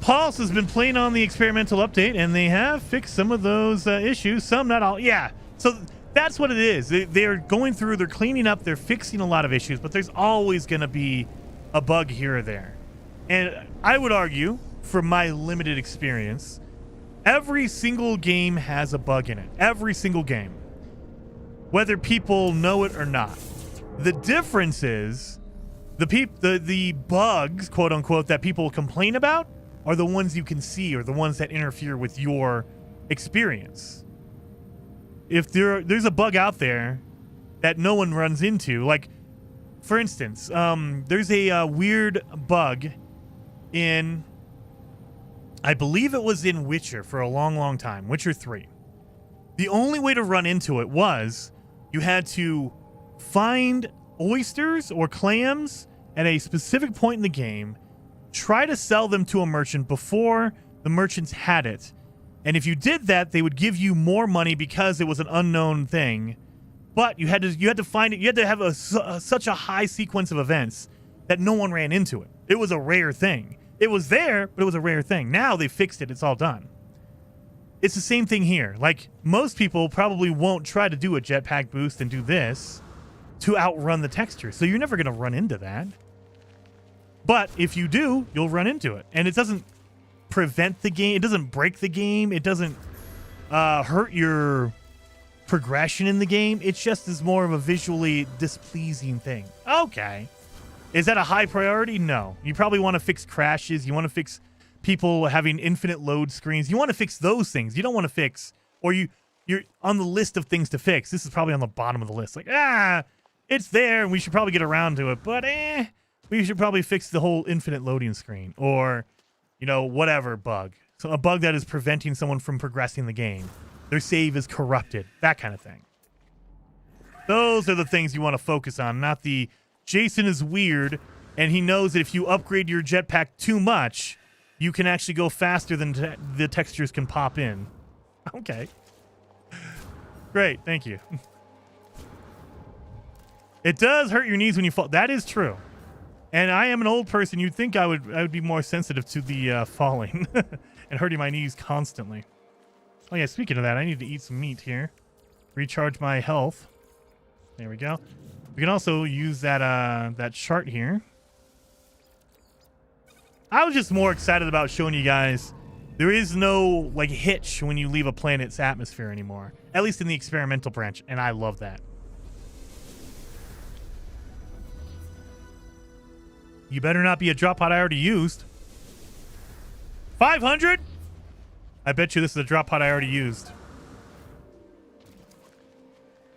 Pulse has been playing on the experimental update, and they have fixed some of those issues. Some, not all. Yeah, so that's what it is. They're going through, they're cleaning up, they're fixing a lot of issues, but there's always going to be a bug here or there. And I would argue, from my limited experience, every single game has a bug in it. Every single game. Whether people know it or not. The difference is the bugs, quote unquote, that people complain about are the ones you can see or the ones that interfere with your experience. If there's a bug out there that no one runs into, like, for instance, there's a weird bug in, I believe it was in Witcher for a long, long time, Witcher 3. The only way to run into it was you had to find oysters or clams at a specific point in the game, try to sell them to a merchant before the merchants had it, And if you did that, they would give you more money because it was an unknown thing. But you had to find it. You had to have such a high sequence of events that no one ran into it. It was a rare thing. It was there, but it was a rare thing. Now they fixed it. It's all done. It's the same thing here. Like, most people probably won't try to do a jetpack boost and do this to outrun the texture. So you're never going to run into that. But if you do, you'll run into it. And it doesn't prevent the game. It doesn't break the game. It doesn't hurt your progression in the game. It's just as more of a visually displeasing thing. Okay. Is that a high priority? No. You probably want to fix crashes. You want to fix people having infinite load screens. You want to fix those things. You don't want to fix, or you're on the list of things to fix. This is probably on the bottom of the list. Like, it's there and we should probably get around to it, but we should probably fix the whole infinite loading screen, or, you know, whatever bug. So a bug that is preventing someone from progressing the game. Their save is corrupted. That kind of thing. Those are the things you want to focus on, not the Jason is weird and he knows that if you upgrade your jetpack too much, you can actually go faster than the textures can pop in. Okay. Great, thank you. It does hurt your knees when you fall. That is true. And I am an old person. You'd think I would be more sensitive to the falling and hurting my knees constantly. Oh yeah, speaking of that, I need to eat some meat here. Recharge my health. There we go. We can also use that chart here. I was just more excited about showing you guys there is no like hitch when you leave a planet's atmosphere anymore. At least in the experimental branch, and I love that. You better not be a drop pod I already used. 500? I bet you this is a drop pod I already used.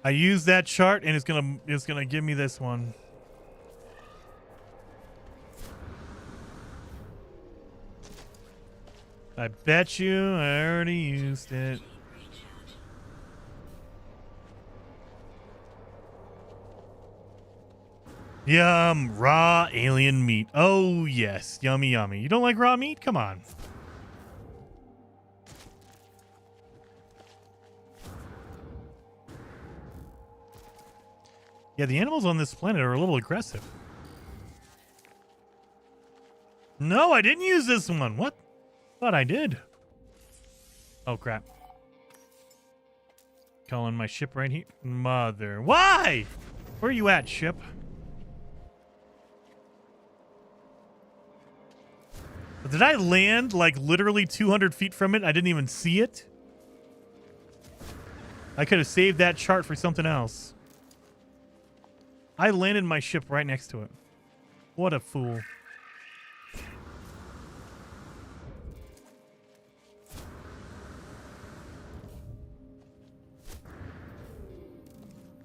I used that chart and it's gonna give me this one. I bet you I already used it. Yum, raw alien meat. Oh yes, yummy yummy. You don't like raw meat? Come on. Yeah, the animals on this planet are a little aggressive. No, I didn't use this one. What? Thought I did. Oh, crap. Calling my ship right here. Mother. Why? Where are you at, ship? Did I land like literally 200 feet from it? I didn't even see it. I could have saved that chart for something else. I landed my ship right next to it. What a fool.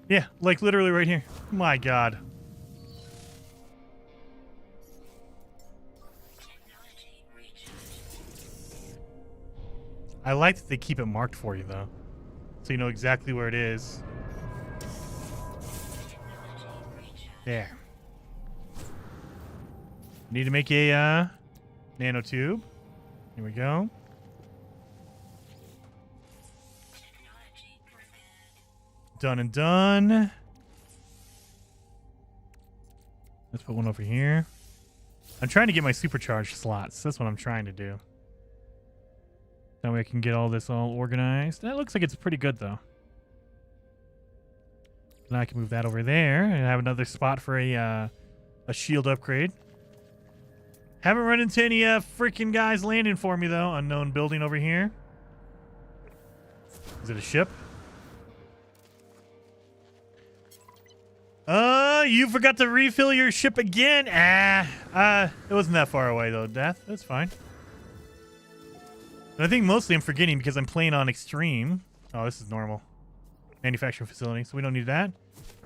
Yeah, like literally right here. My God. I like that they keep it marked for you, though. So you know exactly where it is. There. Need to make a nanotube. Here we go. Done and done. Let's put one over here. I'm trying to get my supercharged slots. That's what I'm trying to do. That way I can get all this all organized. That looks like it's pretty good, though. Now I can move that over there and have another spot for a shield upgrade. Haven't run into any freaking guys landing for me, though. Unknown building over here. Is it a ship? You forgot to refill your ship again? It wasn't that far away, though, Death. That's fine. And I think mostly I'm forgetting because I'm playing on Extreme. Oh, this is normal. Manufacturing facility, so we don't need that.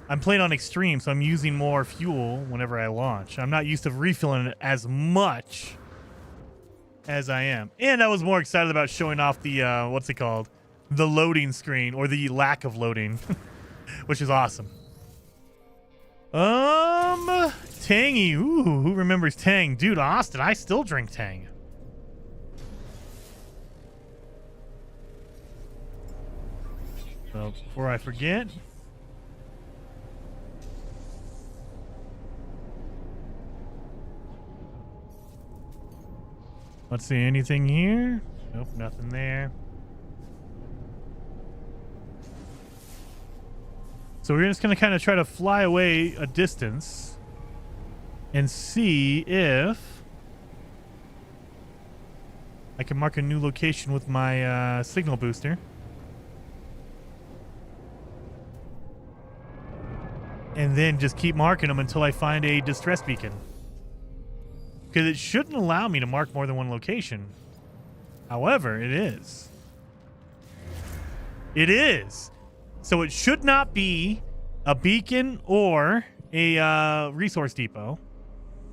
I'm playing on Extreme, so I'm using more fuel whenever I launch. I'm not used to refilling it as much as I am. And I was more excited about showing off the, what's it called? The loading screen, or the lack of loading, which is awesome. Tangy. Ooh, who remembers Tang? Dude, Austin, I still drink Tang. So before I forget. Let's see, anything here? Nope, nothing there. So we're just going to kind of try to fly away a distance and see if I can mark a new location with my signal booster. And then just keep marking them until I find a distress beacon. Because it shouldn't allow me to mark more than one location. However, it is. It is. So it should not be a beacon or a resource depot.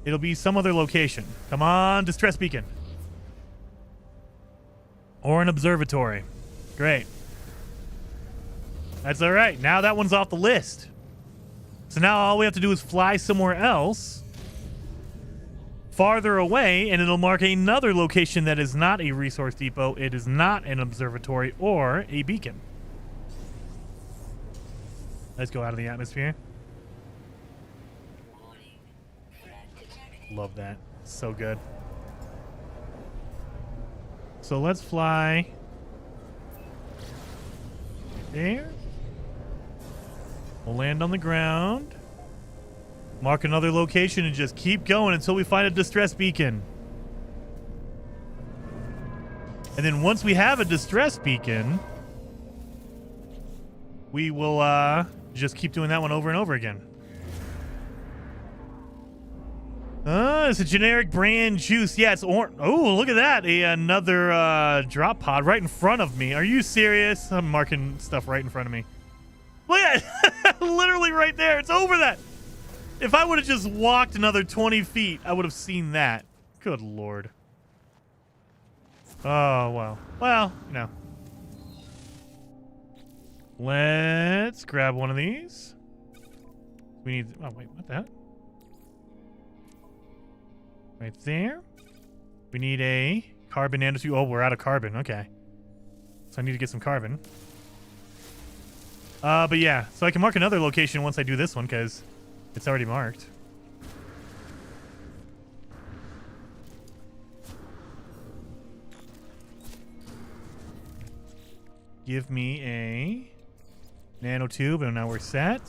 It'll be some other location. Come on, distress beacon. Or an observatory. Great. That's all right. Now that one's off the list. So now all we have to do is fly somewhere else, farther away, and it'll mark another location that is not a resource depot. It is not an observatory or a beacon. Let's go out of the atmosphere. Love that. So good. So let's fly there. We'll land on the ground. Mark another location and just keep going until we find a distress beacon. And then once we have a distress beacon, we will just keep doing that one over and over again. It's a generic brand juice. Yeah, it's orange. Oh, look at that. Another drop pod right in front of me. Are you serious? I'm marking stuff right in front of me. Look at it. Literally right there. It's over that. If I would have just walked another 20 feet, I would have seen that. Good Lord. Oh, well. Well, no. Let's grab one of these. We need... Oh, wait. What the heck? Right there. We need a carbon nanotube. Oh, we're out of carbon. Okay. So I need to get some carbon. But yeah. So I can mark another location once I do this one because it's already marked. Give me a nanotube, and now we're set.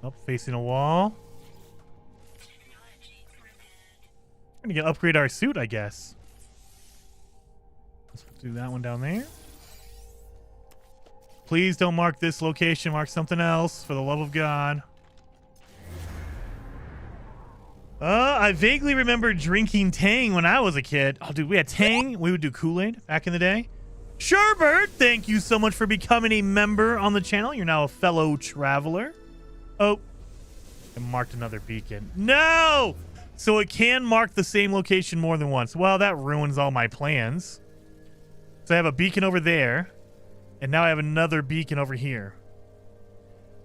Up, facing a wall. We're gonna upgrade our suit, I guess. Let's do that one down there. Please don't mark this location. Mark something else, for the love of God. I vaguely remember drinking Tang when I was a kid. Oh, dude, we had Tang. We would do Kool-Aid back in the day. Sherbert, thank you so much for becoming a member on the channel. You're now a fellow traveler. Oh, I marked another beacon. No! So it can mark the same location more than once. Well, that ruins all my plans. So I have a beacon over there, and now I have another beacon over here.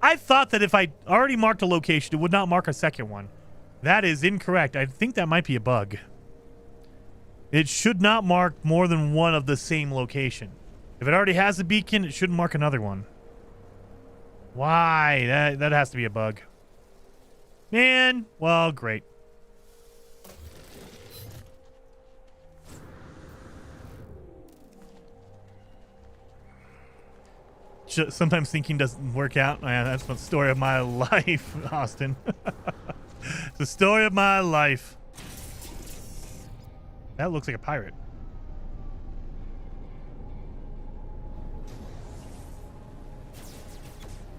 I thought that if I already marked a location, it would not mark a second one. That is incorrect. I think that might be a bug. It should not mark more than one of the same location. If it already has a beacon, it shouldn't mark another one. Why? That has to be a bug. Man, well, great. Sometimes thinking doesn't work out. Man, that's the story of my life, Austin. It's the story of my life. That looks like a pirate.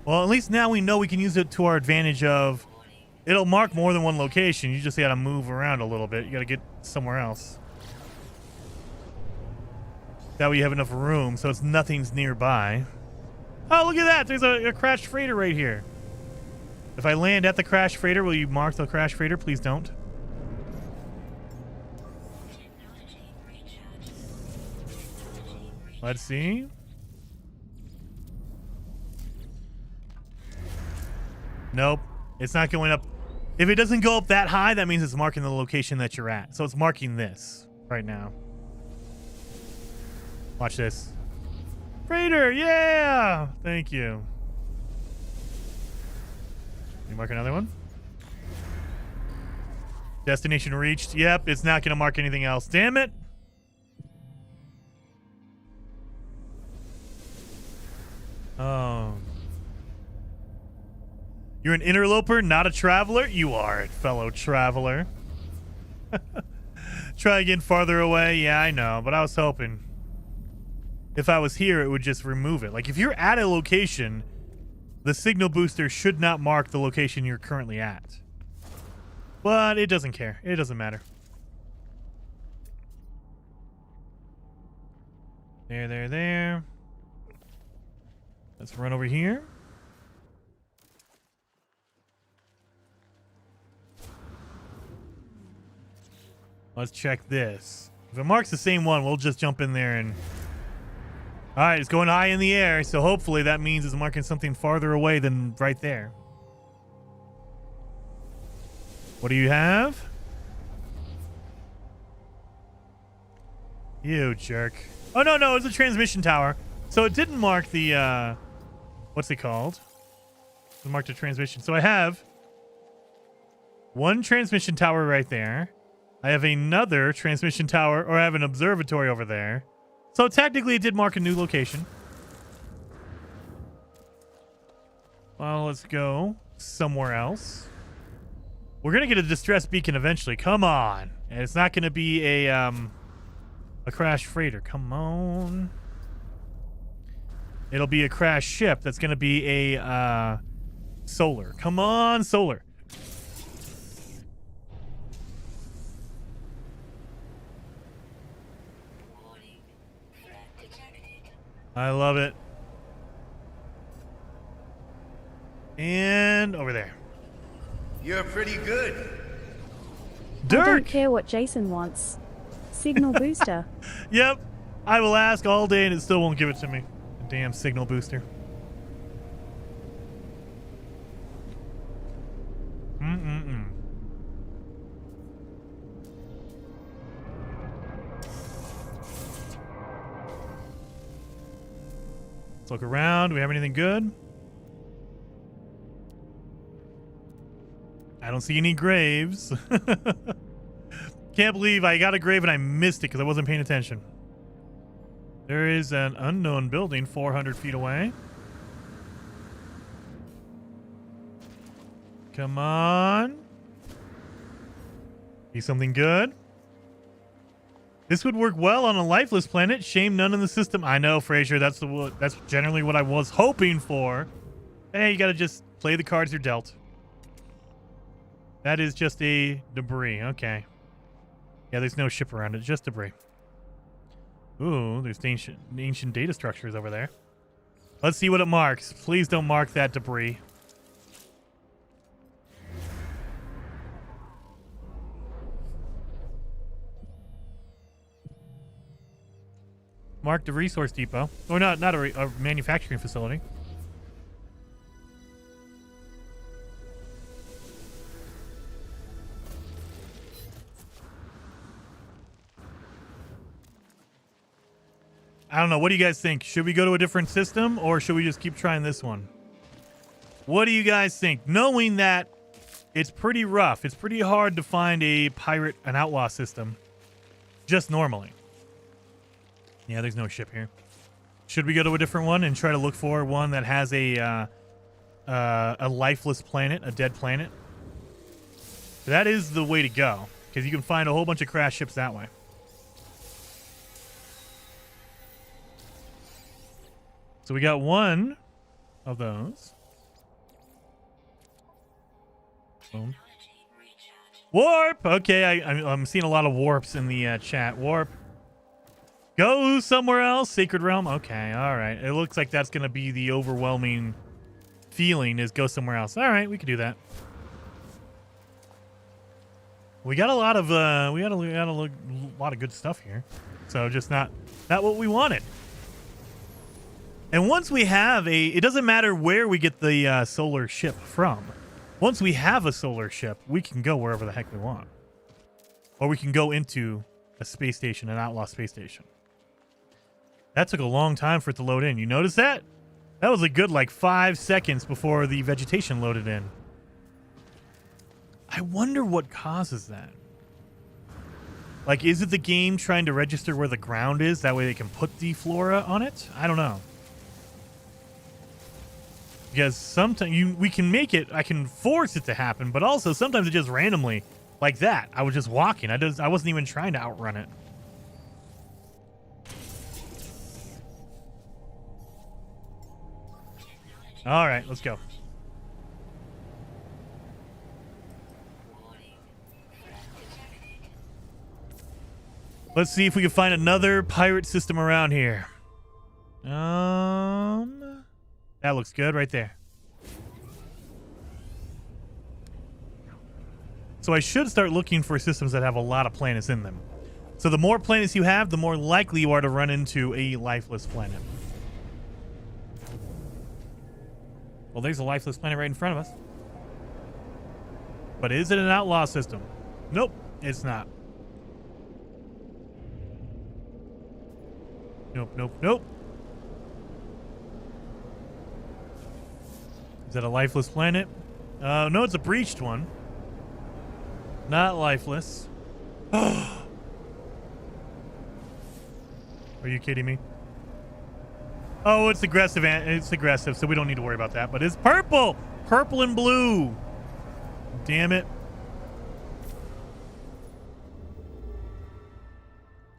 Well, at least now we know we can use it to our advantage of... It'll mark more than one location. You just got to move around a little bit. You got to get somewhere else. That way you have enough room so it's nothing's nearby. Oh, look at that. There's a crashed freighter right here. If I land at the crashed freighter, will you mark the crashed freighter? Please don't. Let's see. Nope. It's not going up. If it doesn't go up that high, that means it's marking the location that you're at. So it's marking this right now. Watch this. Freighter, yeah! Thank you. Can you mark another one? Destination reached. Yep, it's not going to mark anything else. Damn it! Oh. You're an interloper, not a traveler? You are it, fellow traveler. Try again farther away. Yeah, I know, but I was hoping. If I was here, it would just remove it. Like, if you're at a location, the signal booster should not mark the location you're currently at. But it doesn't care. It doesn't matter. There. Let's run over here. Let's check this. If it marks the same one, we'll just jump in there and... Alright, it's going high in the air, so hopefully that means it's marking something farther away than right there. What do you have? You jerk. Oh, no, it's a transmission tower. So it didn't mark the, what's it called? It marked a transmission. So I have one transmission tower right there. I have another transmission tower, or I have an observatory over there. So technically it did mark a new location. Well, let's go somewhere else. We're going to get a distress beacon eventually. Come on. And it's not going to be a crash freighter. Come on. It'll be a crash ship that's going to be a solar. Come on, solar. I love it. And over there. You're pretty good. I don't Dirk! care what Jason wants. Signal booster. Yep. I will ask all day and it still won't give it to me. Damn signal booster. Let's look around. Do we have anything good? I don't see any graves. Can't believe I got a grave and I missed it because I wasn't paying attention. There is an unknown building 400 feet away. Come on. Be something good. This would work well on a lifeless planet. Shame none in the system. I know, Fraser. That's generally what I was hoping for. Hey, you got to just play the cards you're dealt. That is just a debris. Okay. Yeah, there's no ship around it. Just debris. Ooh, there's ancient data structures over there. Let's see what it marks. Please don't mark that debris. Marked a resource depot. Or not a manufacturing facility. I don't know. What do you guys think? Should we go to a different system or should we just keep trying this one? What do you guys think? Knowing that it's pretty rough. It's pretty hard to find an outlaw system just normally. Yeah, there's no ship here. Should we go to a different one and try to look for one that has a lifeless planet, a dead planet? That is the way to go because you can find a whole bunch of crash ships that way. So we got one of those. Boom. Warp! Okay, I'm seeing a lot of warps in the chat. Warp. Go somewhere else. Sacred Realm. Okay, all right. It looks like that's going to be the overwhelming feeling is go somewhere else. All right, we can do that. We got a lot of lot of good stuff here. So just not what we wanted. And once we have it doesn't matter where we get the solar ship from. Once we have a solar ship, we can go wherever the heck we want. Or we can go into a space station, an outlaw space station. That took a long time for it to load in. You notice that? That was a good like 5 seconds before the vegetation loaded in. I wonder what causes that. Like, is it the game trying to register where the ground is? That way they can put the flora on it? I don't know. Because sometimes we can make it, I can force it to happen, but also sometimes it just randomly, like that. I was just walking. I wasn't even trying to outrun it. All right, let's go. Let's see if we can find another pirate system around here. That looks good right there. So I should start looking for systems that have a lot of planets in them. So the more planets you have, the more likely you are to run into a lifeless planet. Well, there's a lifeless planet right in front of us. But is it an outlaw system? Nope, it's not. Nope, nope, nope. Is that a lifeless planet? No, it's a breached one. Not lifeless. Are you kidding me? Oh, it's aggressive. It's aggressive, so we don't need to worry about that. But it's purple! Purple and blue. Damn it.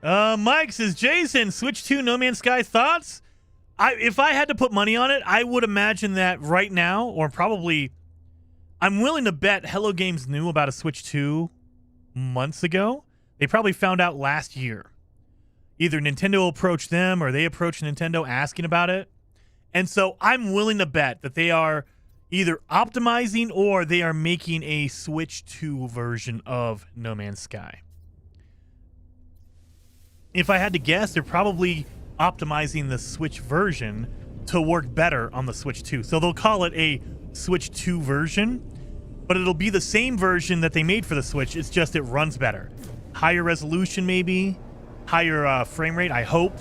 Mike says, Jason, Switch 2 No Man's Sky thoughts? If I had to put money on it, I would imagine that right now, or probably, I'm willing to bet Hello Games knew about a Switch 2 months ago. They probably found out last year. Either Nintendo approached them or they approached Nintendo asking about it. And so I'm willing to bet that they are either optimizing or they are making a Switch 2 version of No Man's Sky. If I had to guess, they're probably optimizing the Switch version to work better on the Switch 2. So they'll call it a Switch 2 version, but it'll be the same version that they made for the Switch. It's just it runs better. Higher resolution maybe, higher frame rate, I hope.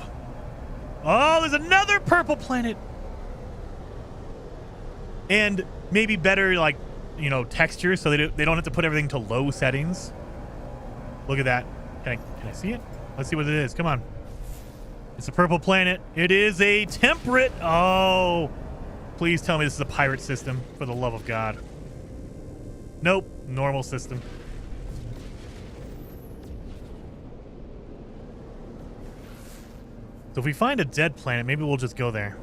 Oh, there's another purple planet. And maybe better, like, you know, texture so they don't have to put everything to low settings. Look at that. Can I see it? Let's see what it is. Come on. It's a purple planet. It is a temperate. Oh, please tell me this is a pirate system, for the love of God. Nope. Normal system. So if we find a dead planet, maybe we'll just go there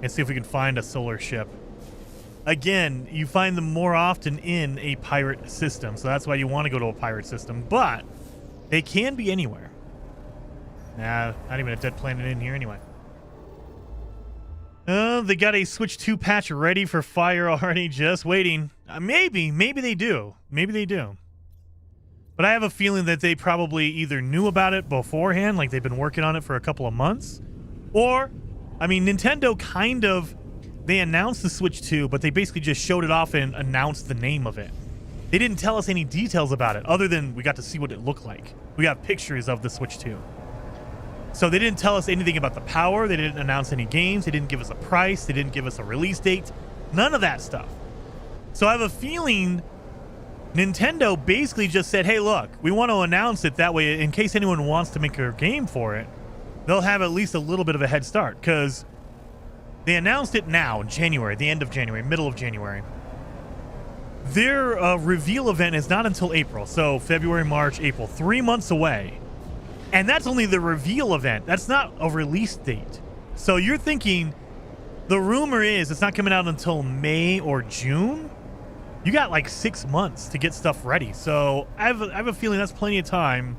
and see if we can find a solar ship. Again, you find them more often in a pirate system, so that's why you want to go to a pirate system, but they can be anywhere. Nah, not even a dead planet in here anyway. They got a Switch 2 patch ready for fire already, just waiting. Maybe they do. Maybe they do. But I have a feeling that they probably either knew about it beforehand, like they've been working on it for a couple of months, or, I mean, Nintendo kind of, they announced the Switch 2, but they basically just showed it off and announced the name of it. They didn't tell us any details about it, other than we got to see what it looked like. We got pictures of the Switch 2. So they didn't tell us anything about the power. They didn't announce any games. They didn't give us a price. They didn't give us a release date. None of that stuff. So I have a feeling Nintendo basically just said, hey, look, we want to announce it that way in case anyone wants to make a game for it. They'll have at least a little bit of a head start because they announced it now in January, the end of January, middle of January. Their reveal event is not until April. So February, March, April, 3 months away. And that's only the reveal event. That's not a release date. So you're thinking the rumor is it's not coming out until May or June. You got like 6 months to get stuff ready. So I have a feeling that's plenty of time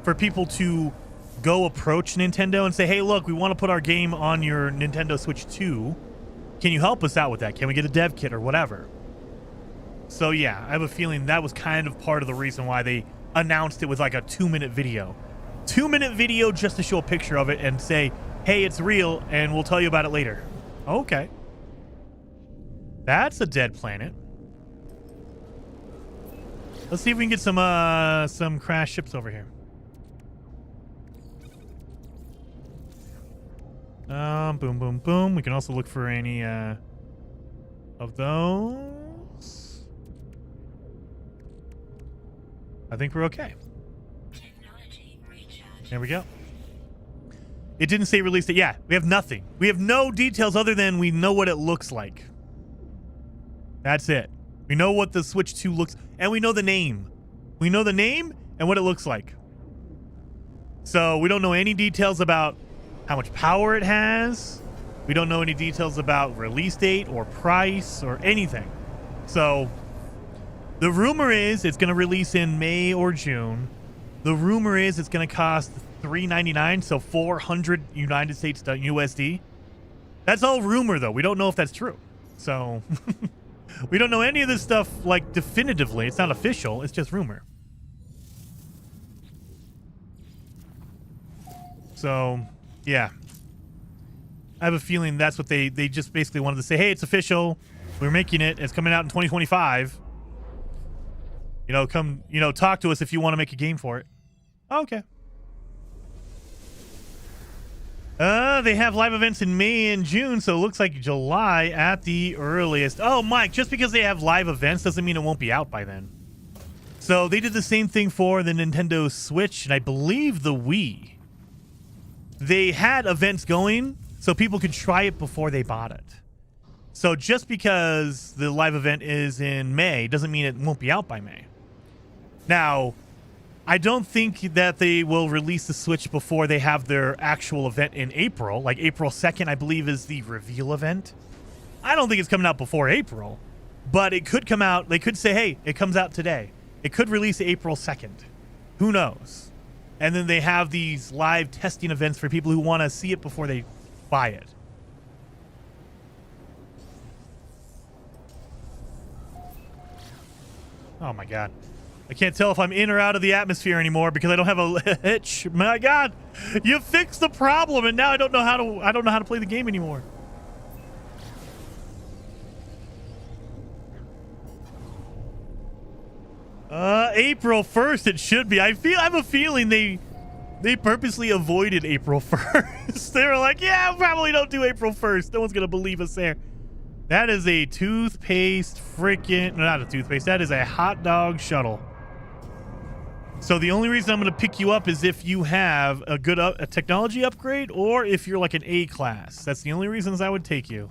for people to go approach Nintendo and say, hey, look, we want to put our game on your Nintendo Switch 2. Can you help us out with that? Can we get a dev kit or whatever? So yeah, I have a feeling that was kind of part of the reason why they announced it with like a 2-minute video. 2-minute video just to show a picture of it and say, hey, it's real, and we'll tell you about it later. Okay. That's a dead planet. Let's see if we can get some crashed ships over here. Boom, boom, boom. We can also look for any of those. I think we're okay. There we go. It didn't say release date. Yeah, we have nothing. We have no details other than we know what it looks like. That's it. We know what the Switch 2 looks, and we know the name. We know the name and what it looks like. So we don't know any details about how much power it has. We don't know any details about release date or price or anything. So the rumor is it's going to release in May or June. The rumor is it's going to cost $399, so 400 United States USD. That's all rumor, though. We don't know if that's true. So we don't know any of this stuff like definitively. It's not official. It's just rumor. So yeah, I have a feeling that's what they just basically wanted to say. Hey, it's official. We're making it. It's coming out in 2025. You know, come, you know, talk to us if you want to make a game for it. Okay. They have live events in May and June, so it looks like July at the earliest. Oh, Mike, just because they have live events doesn't mean it won't be out by then. So they did the same thing for the Nintendo Switch and I believe the Wii. They had events going so people could try it before they bought it. So just because the live event is in May doesn't mean it won't be out by May. Now, I don't think that they will release the Switch before they have their actual event in April. Like April 2nd, I believe, is the reveal event. I don't think it's coming out before April, but it could come out. They could say, hey, it comes out today. It could release April 2nd. Who knows? And then they have these live testing events for people who want to see it before they buy it. Oh my God. I can't tell if I'm in or out of the atmosphere anymore because I don't have a hitch. My God, you fixed the problem, and now I don't know how to play the game anymore. April 1st it should be. I have a feeling they purposely avoided April 1st. They were like, yeah, probably don't do April 1st. No one's gonna believe us there. That is a toothpaste freaking, not a toothpaste. That is a hot dog shuttle. So the only reason I'm going to pick you up is if you have a good a technology upgrade or if you're like an A class. That's the only reasons I would take you.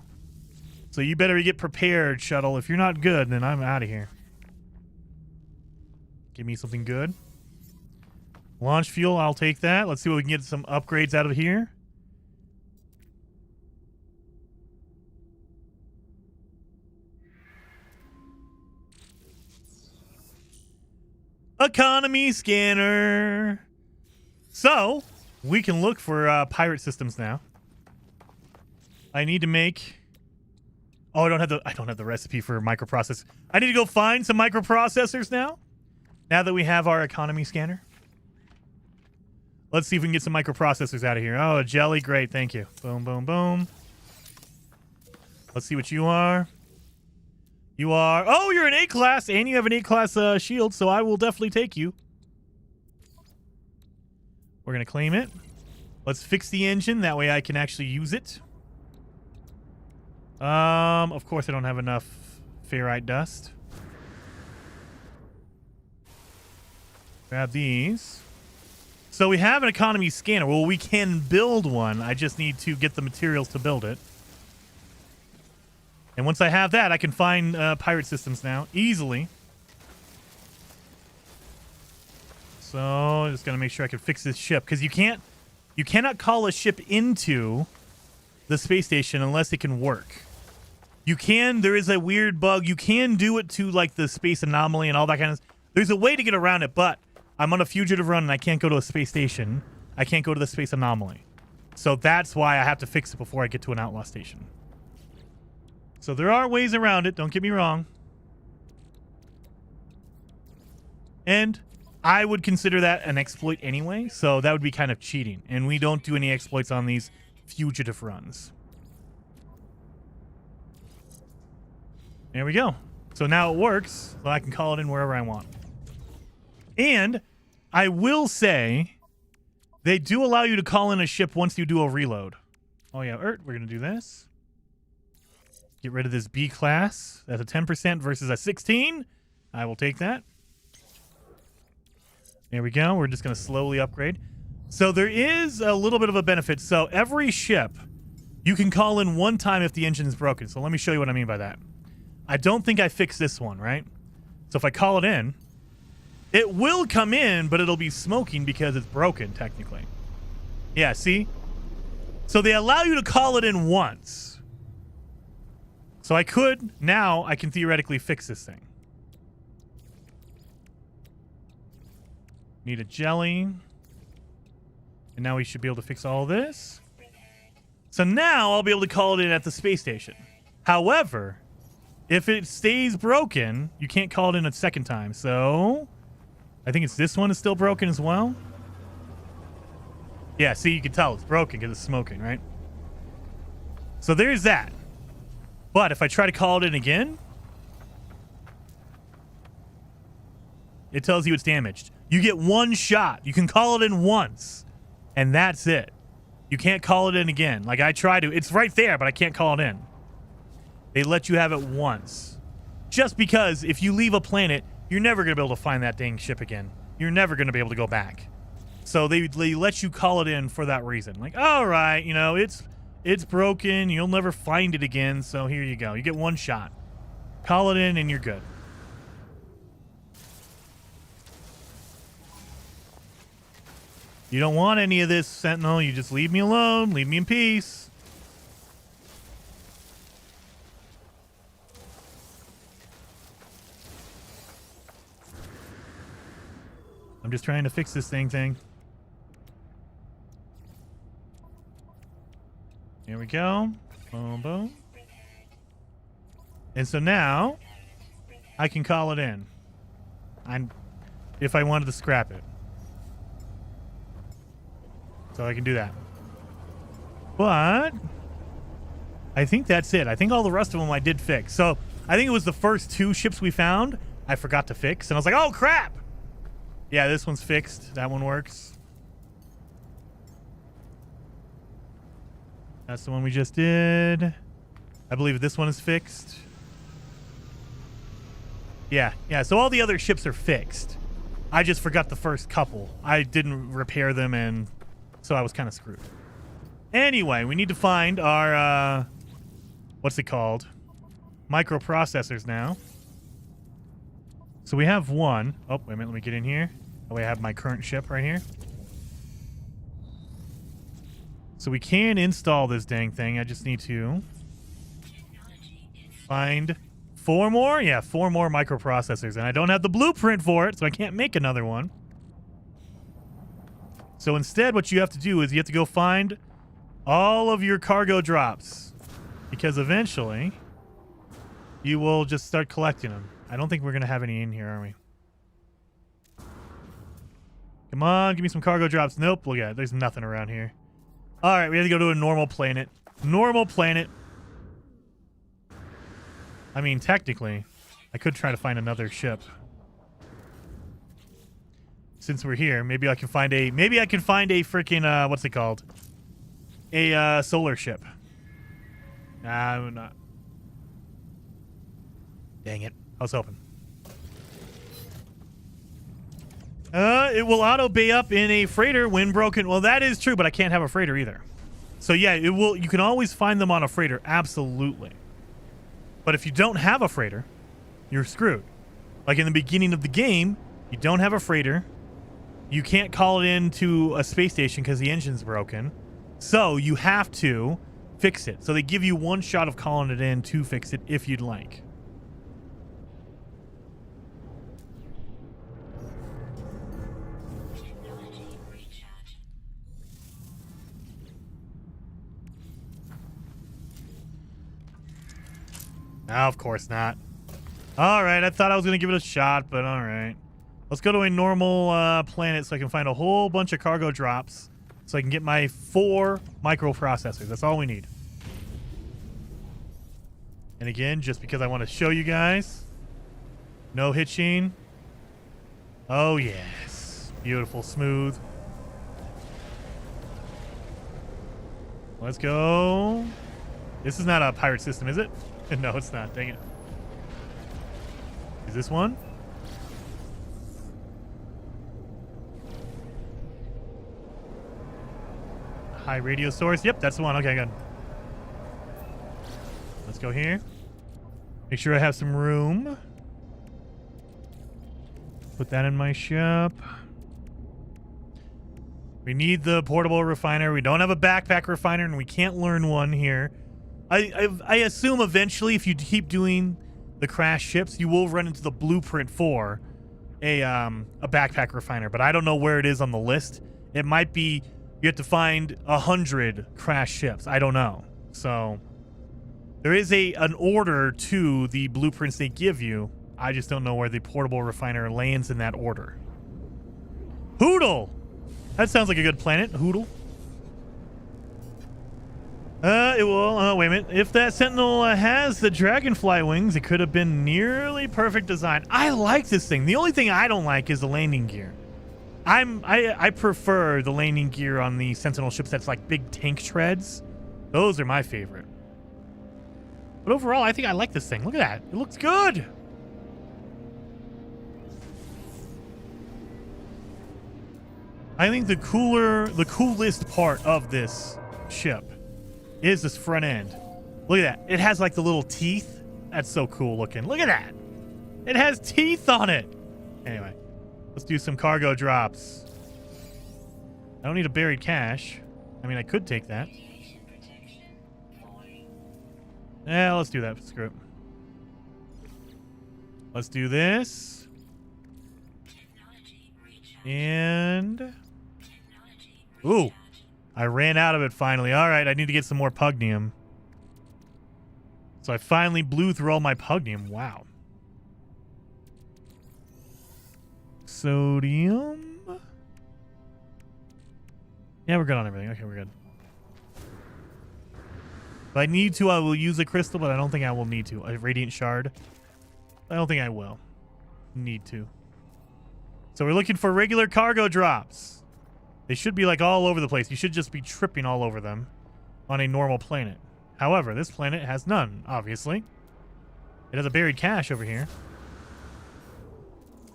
So you better get prepared, shuttle. If you're not good, then I'm out of here. Give me something good. Launch fuel, I'll take that. Let's see what we can get some upgrades out of here. Economy scanner. So we can look for pirate systems now. I need to make. Oh, I don't have the recipe for microprocessors. I need to go find some microprocessors now. Now that we have our economy scanner. Let's see if we can get some microprocessors out of here. Oh, jelly, great, thank you. Boom, boom, boom. Let's see what you are. You are... Oh, you're an A-class, and you have an A-class shield, so I will definitely take you. We're going to claim it. Let's fix the engine. That way I can actually use it. Of course I don't have enough ferrite dust. Grab these. So we have an economy scanner. Well, we can build one. I just need to get the materials to build it. And once I have that, I can find pirate systems now easily. So I'm just gonna make sure I can fix this ship because you cannot call a ship into the space station unless it can work. You can. There is a weird bug. You can do it to like the space anomaly and all that kind of. There's a way to get around it, but I'm on a fugitive run and I can't go to a space station. I can't go to the space anomaly. So that's why I have to fix it before I get to an outlaw station. So there are ways around it, don't get me wrong. And I would consider that an exploit anyway, so that would be kind of cheating. And we don't do any exploits on these fugitive runs. There we go. So now it works, so I can call it in wherever I want. And I will say, they do allow you to call in a ship once you do a reload. Oh yeah, we're gonna do this. Get rid of this B class. That's a 10% versus a 16. I will take that. There we go. We're just gonna slowly upgrade. So there is a little bit of a benefit. So every ship you can call in one time if the engine is broken. So let me show you what I mean by that. I don't think I fixed this one, right? So if I call it in, it will come in, but it'll be smoking because it's broken, technically. Yeah, see? So they allow you to call it in once. So I can theoretically fix this thing. Need a jelly. And now we should be able to fix all this. So now I'll be able to call it in at the space station. However, if it stays broken, you can't call it in a second time. So I think it's this one is still broken as well. Yeah, see, you can tell it's broken because it's smoking, right? So there's that. But if I try to call it in again, it tells you it's damaged. You get one shot. You can call it in once, and that's it. You can't call it in again. Like I try to. It's right there, but I can't call it in. They let you have it once. Just because if you leave a planet, you're never going to be able to find that dang ship again. You're never going to be able to go back. So they let you call it in for that reason. Like, all right, you know, it's broken. You'll never find it again. So here you go. You get one shot. Call it in and you're good. You don't want any of this, Sentinel. You just leave me alone. Leave me in peace. I'm just trying to fix this thing. Here we go. Boom, boom. And so now I can call it in. If I wanted to scrap it. So I can do that. But I think that's it. I think all the rest of them I did fix. So I think it was the first two ships we found I forgot to fix. And I was like, oh, crap. Yeah, this one's fixed. That one works. That's the one we just did. I believe this one is fixed. Yeah. So all the other ships are fixed. I just forgot the first couple. I didn't repair them, and so I was kind of screwed. Anyway, we need to find our, what's it called? Microprocessors now. So we have one. Oh, wait a minute. Let me get in here. Oh, I have my current ship right here. So we can install this dang thing. I just need to find 4 more. Yeah, 4 more microprocessors. And I don't have the blueprint for it, so I can't make another one. So instead, what you have to do is you have to go find all of your cargo drops. Because eventually, you will just start collecting them. I don't think we're going to have any in here, are we? Come on, give me some cargo drops. Nope, look at it. There's nothing around here. All right, we have to go to a normal planet. Normal planet. I mean, technically, I could try to find another ship. Since we're here, maybe I can find a freaking what's it called? A solar ship. Nah, I'm not. Dang it. I was hoping. It will auto bay up in a freighter when broken. Well, that is true, but I can't have a freighter either. So yeah, it will. You can always find them on a freighter, absolutely. But if you don't have a freighter, you're screwed. Like in the beginning of the game, you don't have a freighter. You can't call it into a space station because the engine's broken. So you have to fix it. So they give you one shot of calling it in to fix it if you'd like. No, of course not. All right, I thought I was going to give it a shot, but all right. Let's go to a normal planet so I can find a whole bunch of cargo drops so I can get my 4 microprocessors. That's all we need. And again, just because I want to show you guys, no hitching. Oh, yes. Beautiful, smooth. Let's go. This is not a pirate system, is it? No, it's not. Dang it. Is this one? High radio source. Yep, that's the one. Okay, good. Let's go here. Make sure I have some room. Put that in my ship. We need the portable refiner. We don't have a backpack refiner, and we can't learn one here. I assume eventually, if you keep doing the crash ships, you will run into the blueprint for a backpack refiner, but I don't know where it is on the list. It might be you have to find 100 crash ships. I don't know. So there is an order to the blueprints they give you. I just don't know where the portable refiner lands in that order. Hoodle! That sounds like a good planet. Hoodle. It will. Oh, wait a minute. If that Sentinel has the dragonfly wings, it could have been nearly perfect design. I like this thing. The only thing I don't like is the landing gear. I prefer the landing gear on the Sentinel ships that's like big tank treads. Those are my favorite. But overall, I think I like this thing. Look at that. It looks good. I think the coolest part of this ship is this front end. Look at that. It has like the little teeth. That's so cool looking. Look at that. It has teeth on it. Anyway, let's do some cargo drops. I don't need a buried cache. I mean, I could take that. Yeah, let's do that. Screw it. Let's do this. And... ooh. I ran out of it finally. All right, I need to get some more pugnium. So I finally blew through all my pugnium. Wow. Sodium. Yeah, we're good on everything. Okay, we're good. If I need to, I will use a crystal, but I don't think I will need to. A radiant shard. I don't think I will need to. So we're looking for regular cargo drops. They should be like all over the place. You should just be tripping all over them on a normal planet. However, this planet has none, obviously. It has a buried cache over here.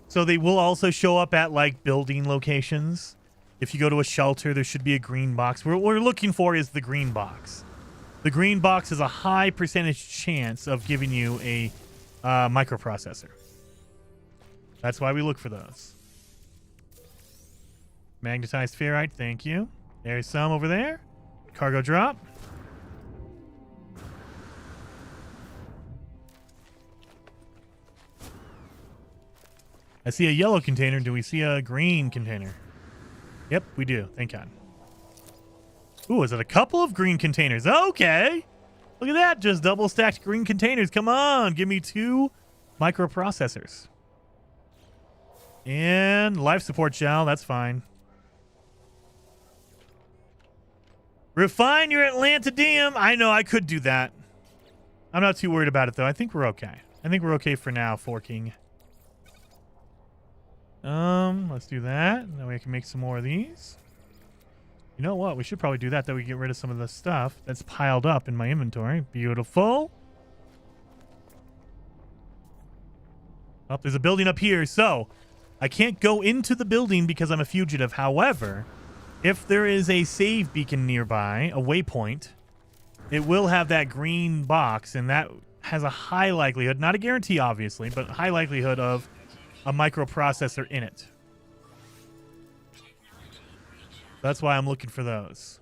So they will also show up at like building locations. If you go to a shelter, there should be a green box. What we're looking for is the green box. The green box is a high percentage chance of giving you a microprocessor. That's why we look for those. Magnetized ferrite, thank you. There's some over there. Cargo drop. I see a yellow container. Do we see a green container? Yep, we do. Thank God. Ooh, is it a couple of green containers? Okay. Look at that. Just double stacked green containers. Come on. Give me 2 microprocessors. And life support gel. That's fine. Refine your Atlantidium. I know I could do that. I'm not too worried about it, though. I think we're okay. I think we're okay for now, Forking. Let's do that. That way I can make some more of these. You know what? We should probably do that. That we get rid of some of the stuff that's piled up in my inventory. Beautiful. Oh, there's a building up here. So I can't go into the building because I'm a fugitive. However, if there is a save beacon nearby, a waypoint, it will have that green box, and that has a high likelihood, not a guarantee obviously, but high likelihood of a microprocessor in it. That's why I'm looking for those.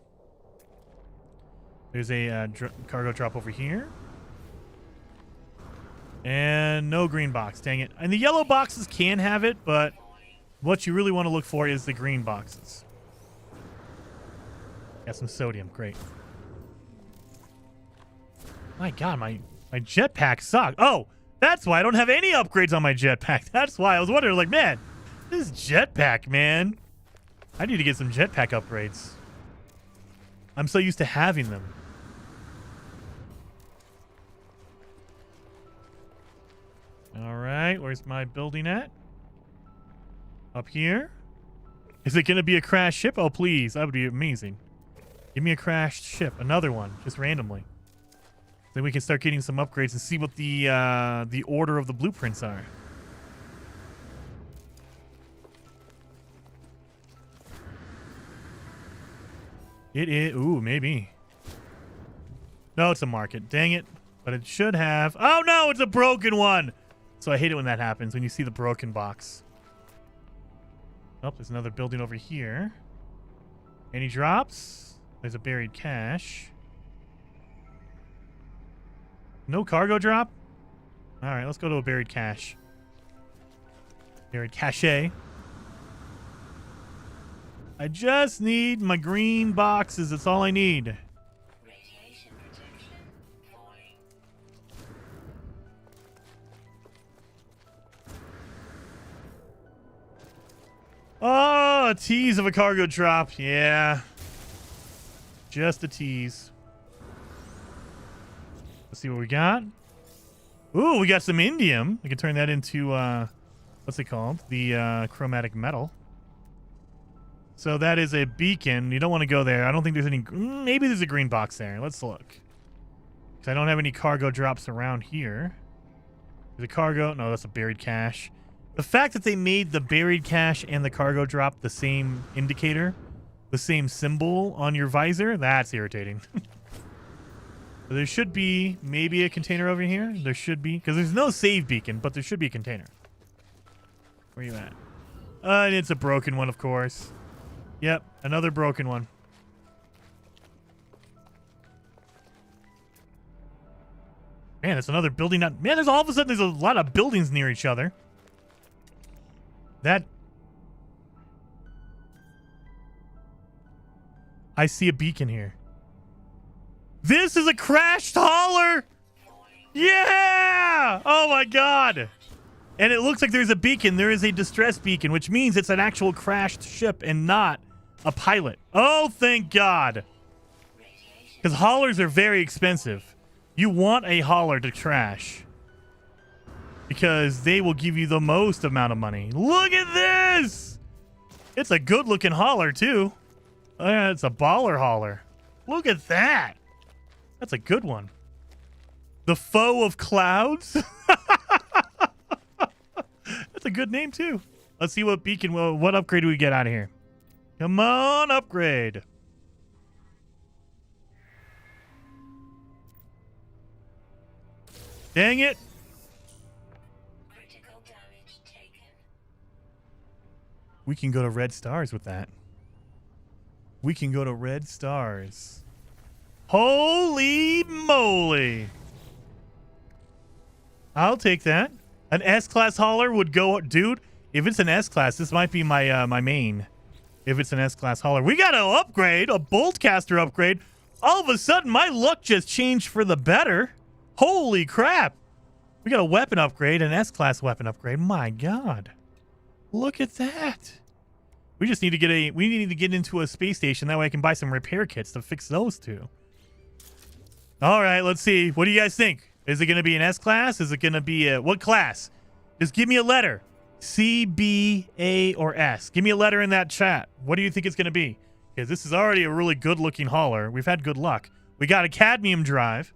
There's a cargo drop over here. And no green box, dang it. And the yellow boxes can have it, but what you really want to look for is the green boxes. Got some sodium, great. My God, my jetpack sucks. Oh, that's why I don't have any upgrades on my jetpack. That's why I was wondering, like, man, this jetpack, man. I need to get some jetpack upgrades. I'm so used to having them. All right, where's my building at? Up here? Is it going to be a crash ship? Oh, please. That would be amazing. Give me a crashed ship. Another one, just randomly. Then we can start getting some upgrades and see what the order of the blueprints are. It is. Ooh, maybe. No, it's a market. Dang it. But it should have. Oh, no, it's a broken one. So I hate it when that happens, when you see the broken box. Oh, there's another building over here. Any drops? There's a buried cache. No cargo drop? All right, let's go to a buried cache. Buried cache. I just need my green boxes. That's all I need. Radiation protection falling. Oh, a tease of a cargo drop. Yeah. Just a tease. Let's see what we got. Ooh, we got some indium. We can turn that into, what's it called? The chromatic metal. So that is a beacon. You don't want to go there. I don't think there's any... Maybe there's a green box there. Let's look. Because I don't have any cargo drops around here. There's a cargo... No, that's a buried cache. The fact that they made the buried cache and the cargo drop the same indicator, the same symbol on your visor, that's irritating. There should be maybe a container over here. There should be. Because there's no save beacon, but there should be a container. Where are you at? And it's a broken one, of course. Yep, another broken one. Man, it's another building. Man, there's all of a sudden there's a lot of buildings near each other. That... I see a beacon here. This is a crashed hauler! Yeah! Oh my god! And it looks like there's a beacon. There is a distress beacon, which means it's an actual crashed ship and not a pilot. Oh, thank God. Because haulers are very expensive. You want a hauler to crash. Because they will give you the most amount of money. Look at this! It's a good-looking hauler, too. It's a baller hauler. Look at that. That's a good one. The Foe of Clouds? That's a good name, too. Let's see what beacon, what upgrade do we get out of here? Come on, upgrade. Dang it. Critical damage taken. We can go to red stars with that. We can go to red stars. Holy moly. I'll take that. An S-class hauler would go... Dude, if it's an S-class, this might be my my main. If it's an S-class hauler. We got an upgrade, a boltcaster upgrade. All of a sudden, my luck just changed for the better. Holy crap. We got a weapon upgrade, an S-class weapon upgrade. My God. Look at that. We just need to get a... We need to get into a space station. That way I can buy some repair kits to fix those two. All right, let's see. What do you guys think? Is it going to be an S-class? Is it going to be a... What class? Just give me a letter. C, B, A, or S. Give me a letter in that chat. What do you think it's going to be? Because this is already a really good-looking hauler. We've had good luck. We got a cadmium drive.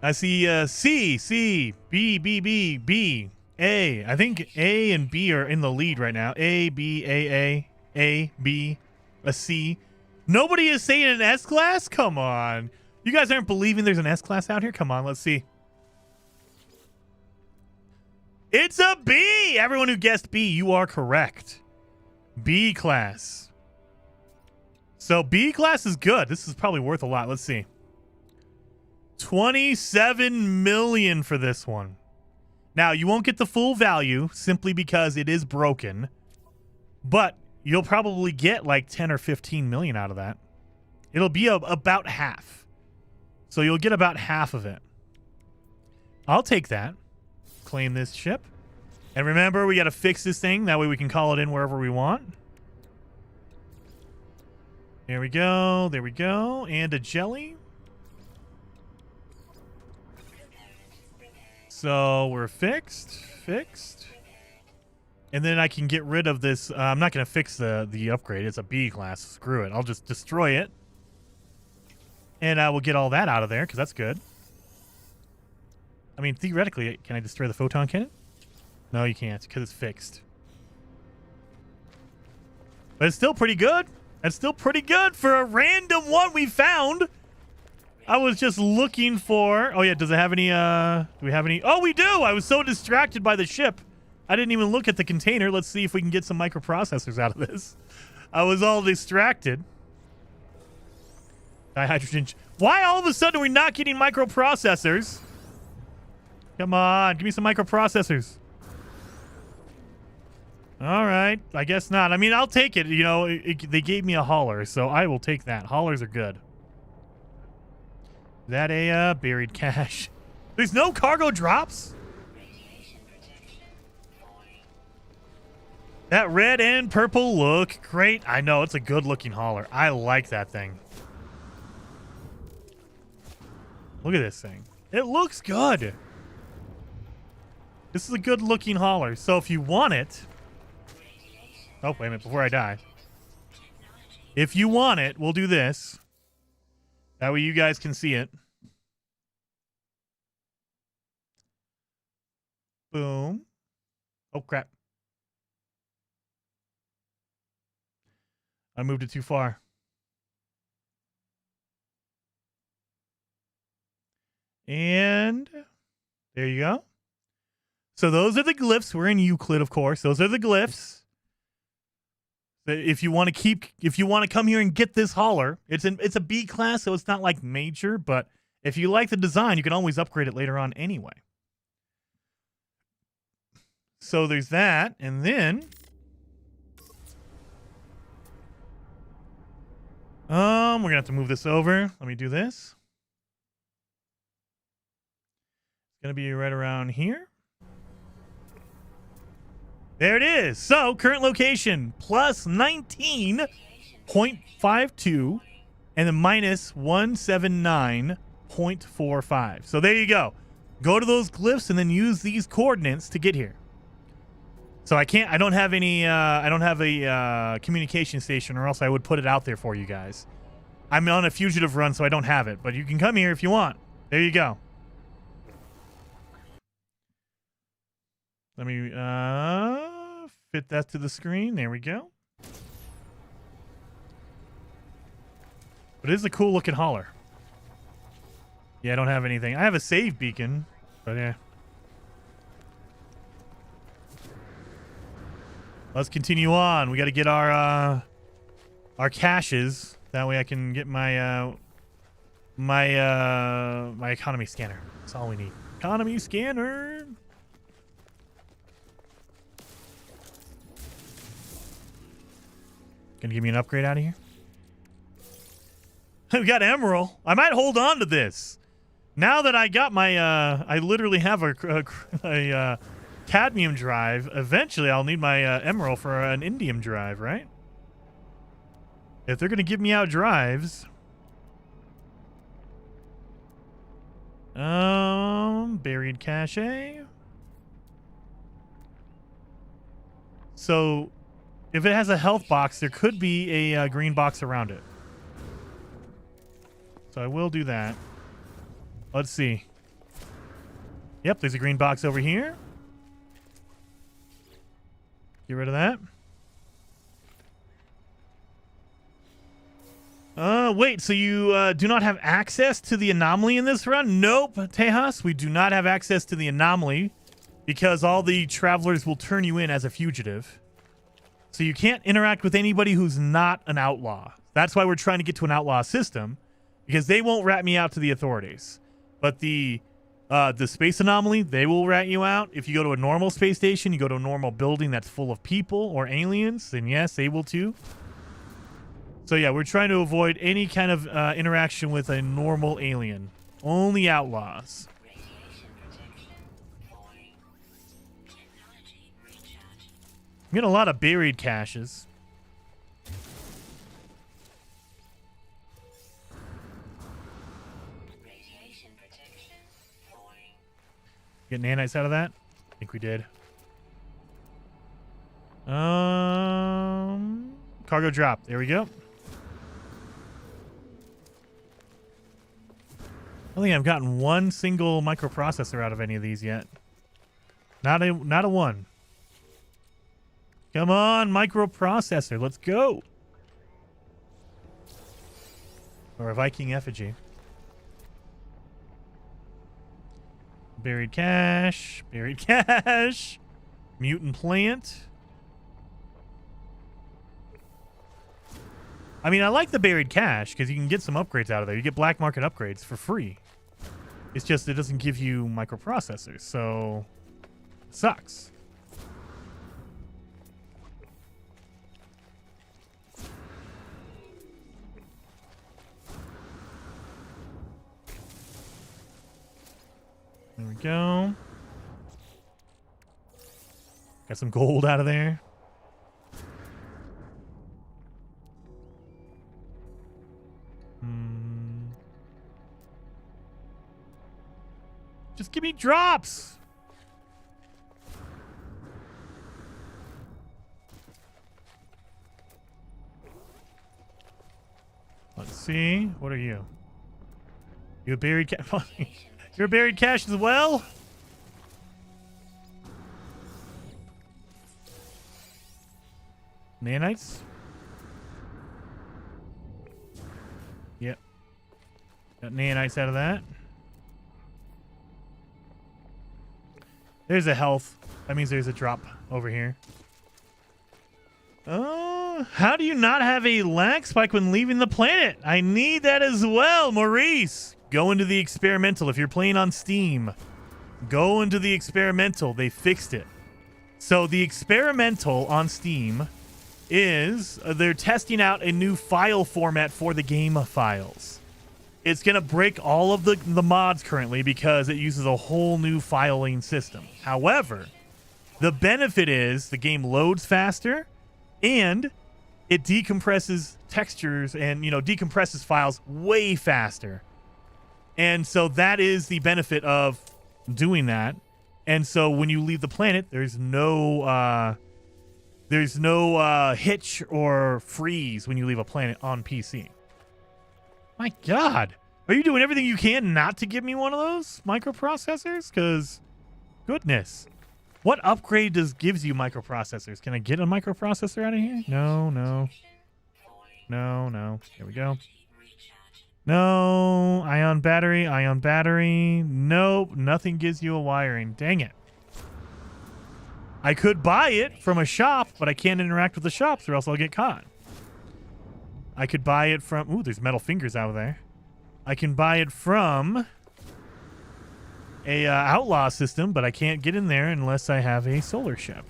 I see C, C, B, B, B, B, A. I think A and B are in the lead right now. A, B, A, B, a C. Nobody is saying an S-class? Come on. You guys aren't believing there's an S-class out here? Come on, let's see. It's a B! Everyone who guessed B, you are correct. B class. So B class is good. This is probably worth a lot. Let's see. 27 million for this one. Now, you won't get the full value simply because it is broken. But you'll probably get like 10 or 15 million out of that. It'll be about half. So you'll get about half of it. I'll take that. Claim this ship. And remember, we got to fix this thing. That way we can call it in wherever we want. There we go. There we go. And a jelly. So we're fixed. Fixed. And then I can get rid of this. I'm not going to fix the upgrade. It's a B class. Screw it. I'll just destroy it. And I will get all that out of there because that's good. I mean, theoretically, can I destroy the photon cannon? No, you can't because it's fixed. But it's still pretty good. It's still pretty good for a random one we found. I was just looking for... Oh, yeah. Does it have any... Do we have any... Oh, we do. I was so distracted by the ship. I didn't even look at the container. Let's see if we can get some microprocessors out of this. I was all distracted. Dihydrogen... Why all of a sudden are we not getting microprocessors? Come on. Give me some microprocessors. All right. I guess not. I mean, I'll take it. You know, they gave me a hauler, so I will take that. Haulers are good. Is that a buried cache? There's no cargo drops? Radiation protection falling. That red and purple look great. I know. It's a good-looking hauler. I like that thing. Look at this thing. It looks good. This is a good-looking hauler. So if you want it... Oh, wait a minute. Before I die. If you want it, we'll do this. That way you guys can see it. Boom. Oh, crap. I moved it too far. And there you go. So those are the glyphs. We're in Euclid, of course. Those are the glyphs. If you want to come here and get this hauler, it's a B class, so it's not like major, but if you like the design, you can always upgrade it later on anyway. So there's that, and then we're gonna have to move this over. Let me do this. It's gonna be right around here. There it is. So, current location, plus 19.52, and then minus 179.45. So, there you go. Go to those glyphs and then use these coordinates to get here. So, I don't have any, I don't have a communication station, or else I would put it out there for you guys. I'm on a fugitive run, so I don't have it, but you can come here if you want. There you go. Let me fit that to the screen. There we go. But it is a cool looking hauler. Yeah, I don't have anything. I have a save beacon, but yeah. Let's continue on. We got to get our caches. That way I can get my my economy scanner. That's all we need. Economy scanner. Gonna give me an upgrade out of here? We got Emerald. I might hold on to this. Now that I got my, I literally have a cadmium drive. Eventually, I'll need my Emerald for an indium drive, right? If they're gonna give me out drives, buried cache. So, if it has a health box, there could be a green box around it. So I will do that. Let's see. Yep, there's a green box over here. Get rid of that. Wait, so you do not have access to the anomaly in this run? Nope, Tejas, we do not have access to the anomaly because all the travelers will turn you in as a fugitive. So you can't interact with anybody who's not an outlaw. That's why we're trying to get to an outlaw system, because they won't rat me out to the authorities. But the space anomaly, they will rat you out. If you go to a normal space station, you go to a normal building that's full of people or aliens, then yes, they will too. So yeah, we're trying to avoid any kind of interaction with a normal alien. Only outlaws. I'm getting a lot of buried caches. Radiation protection falling. Get nanites out of that? I think we did. Cargo drop. There we go. I don't think I've gotten one single microprocessor out of any of these yet. Not a one. Come on, microprocessor. Let's go. Or a Viking effigy. Buried cache. Buried cache. Mutant plant. I mean, I like the buried cache because you can get some upgrades out of there. You get black market upgrades for free. It's just it doesn't give you microprocessors, so it sucks. There we go. Got some gold out of there. Just give me drops. Let's see. What are you? You a buried cache? You're a buried cache as well? Nanites? Yep. Got nanites out of that. There's a health. That means there's a drop over here. How do you not have a lag spike when leaving the planet? I need that as well, Maurice. Go into the experimental. If you're playing on Steam, go into the experimental. They fixed it. So the experimental on Steam is they're testing out a new file format for the game files. It's going to break all of the mods currently because it uses a whole new filing system. However, the benefit is the game loads faster and it decompresses textures and, decompresses files way faster. And so that is the benefit of doing that. And so when you leave the planet, there's no hitch or freeze when you leave a planet on PC. My God, are you doing everything you can not to give me one of those microprocessors? Because, goodness, what upgrade gives you microprocessors? Can I get a microprocessor out of here? No. Here we go. No, ion battery. Nope, nothing gives you a wiring. Dang it. I could buy it from a shop, but I can't interact with the shops or else I'll get caught. I could buy it from... Ooh, there's metal fingers out there. I can buy it from a outlaw system, but I can't get in there unless I have a solar ship.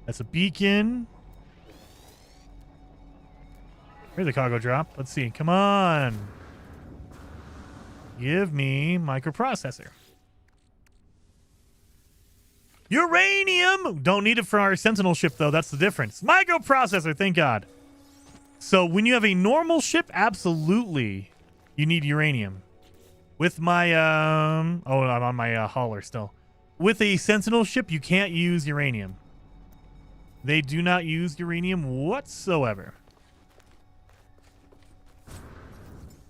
That's a beacon. Here's the cargo drop. Let's see. Come on. Give me microprocessor. Uranium! Don't need it for our Sentinel ship, though. That's the difference. Microprocessor, thank God. So when you have a normal ship, absolutely, you need uranium. With my, I'm on my hauler still. With a Sentinel ship, you can't use uranium. They do not use uranium whatsoever.